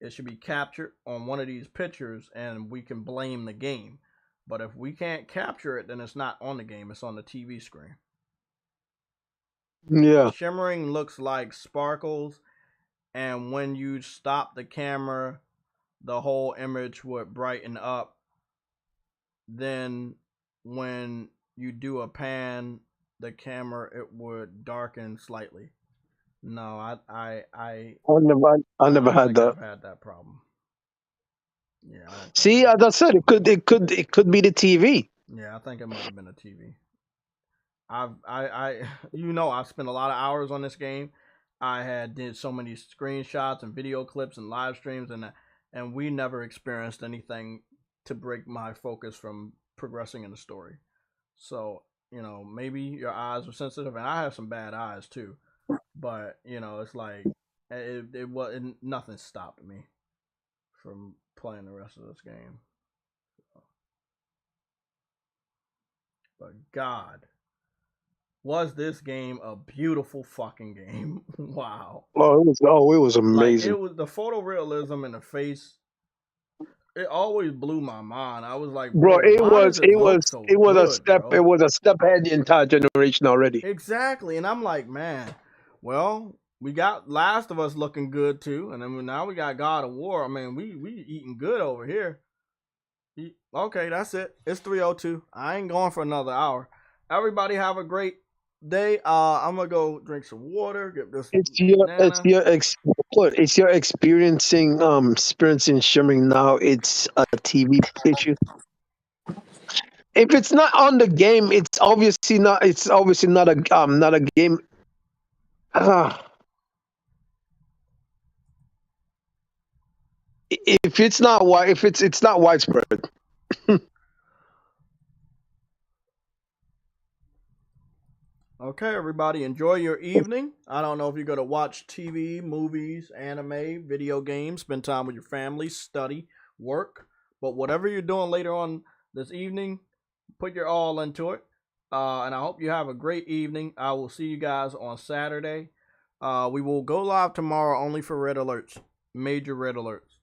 S1: it should be captured on one of these pictures and we can blame the game. But if we can't capture it, then it's not on the game, it's on the TV screen.
S4: Yeah.
S1: Shimmering looks like sparkles, and when you stop the camera, the whole image would brighten up. Then when you do a pan, the camera, it would darken slightly. No, I
S4: never had that.
S1: I've had that problem. Yeah.
S4: See, as I said, it could be the TV.
S1: Yeah, I think it might have been a TV. I've spent a lot of hours on this game. I did so many screenshots and video clips and live streams, and we never experienced anything to break my focus from progressing in the story. So, you know, maybe your eyes were sensitive, and I have some bad eyes too. But, you know, it's like nothing stopped me from playing the rest of this game. But God, was this game a beautiful fucking game? Wow.
S4: Oh, it was amazing.
S1: Like, it was the photorealism in the face. It always blew my mind. I was like,
S4: bro, it was a step ahead the entire generation already.
S1: Exactly. And I'm like, man, well, we got Last of Us looking good too, and then now we got God of War. I mean, we eating good over here. Okay, that's it. It's 3:02. I ain't going for another hour. Everybody have a great day. I'm gonna go drink some water. Get this.
S4: It's your experiencing shimmering now. It's a TV issue. If it's not on the game, it's obviously not. It's obviously not a game. If it's not it's not widespread.
S1: Okay, everybody, enjoy your evening. I don't know if you're going to watch TV, movies, anime, video games, spend time with your family, study, work. But whatever you're doing later on this evening, put your all into it. And I hope you have a great evening. I will see you guys on Saturday. We will go live tomorrow only for red alerts, major red alerts.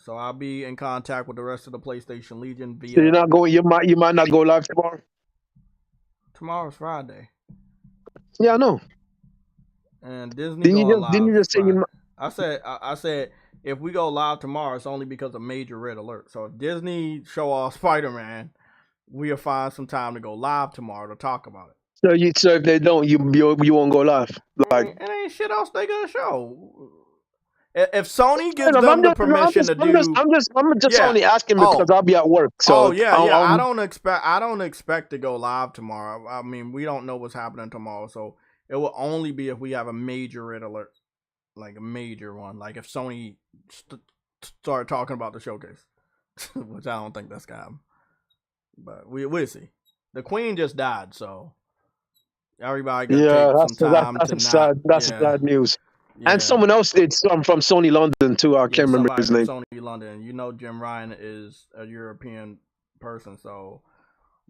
S1: So I'll be in contact with the rest of the PlayStation Legion via.
S4: So you're not going. You might not go live tomorrow.
S1: Tomorrow's Friday.
S4: Yeah, I know.
S1: And Disney.
S4: Didn't you just say you?
S1: I said if we go live tomorrow, it's only because of major red alert. So if Disney show off Spider-Man, we'll find some time to go live tomorrow to talk about it.
S4: So if they don't, you won't go live. Like,
S1: it ain't shit else they gonna show. If Sony gives
S4: I'm
S1: them the
S4: just-
S1: permission to do,
S4: I'm just
S1: Yeah.
S4: only asking because I'll be at work. So
S1: I don't expect to go live tomorrow. I mean, we don't know what's happening tomorrow, so it will only be if we have a major red alert, like a major one, like if Sony start talking about the showcase, which I don't think that's gonna happen. But we'll see. The Queen just died, so everybody got to take some time to not.
S4: That's sad news. And someone else did some from Sony London too. I can't remember his name.
S1: Sony London. You know, Jim Ryan is a European person, so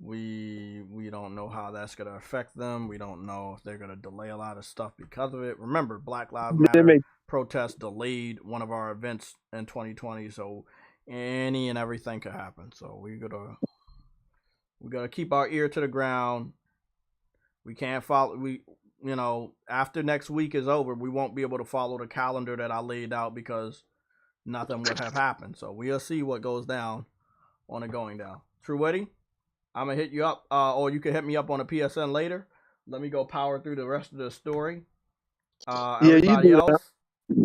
S1: we don't know how that's gonna affect them. We don't know if they're gonna delay a lot of stuff because of it. Remember, Black Lives Matter protest delayed one of our events in 2020, so any and everything could happen. So we gotta keep our ear to the ground. We can't follow. After next week is over, we won't be able to follow the calendar that I laid out because nothing would have happened. So we'll see what goes down on it going down. True Witty, I'm going to hit you up, or you can hit me up on a PSN later. Let me go power through the rest of the story. Everybody else,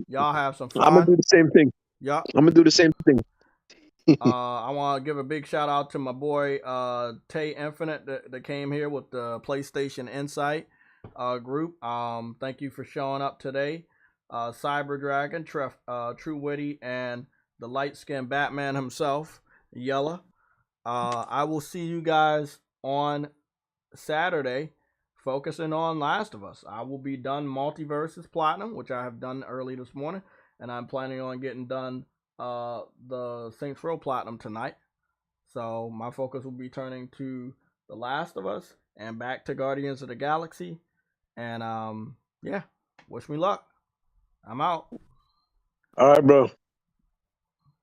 S1: y'all have some fun.
S4: I'm going to do the same thing.
S1: Yeah.
S4: I'm going to do the same thing.
S1: I want to give a big shout out to my boy Tay Infinite that came here with the PlayStation Insight group. Thank you for showing up today. Cyber Dragon, True Witty, and the light skinned Batman himself, Yella. I will see you guys on Saturday, focusing on Last of Us. I will be done Multiversus Platinum, which I have done early this morning, and I'm planning on getting done the Saints Row Platinum tonight. So my focus will be turning to The Last of Us and back to Guardians of the Galaxy. And wish me luck. I'm out.
S4: All right, bro.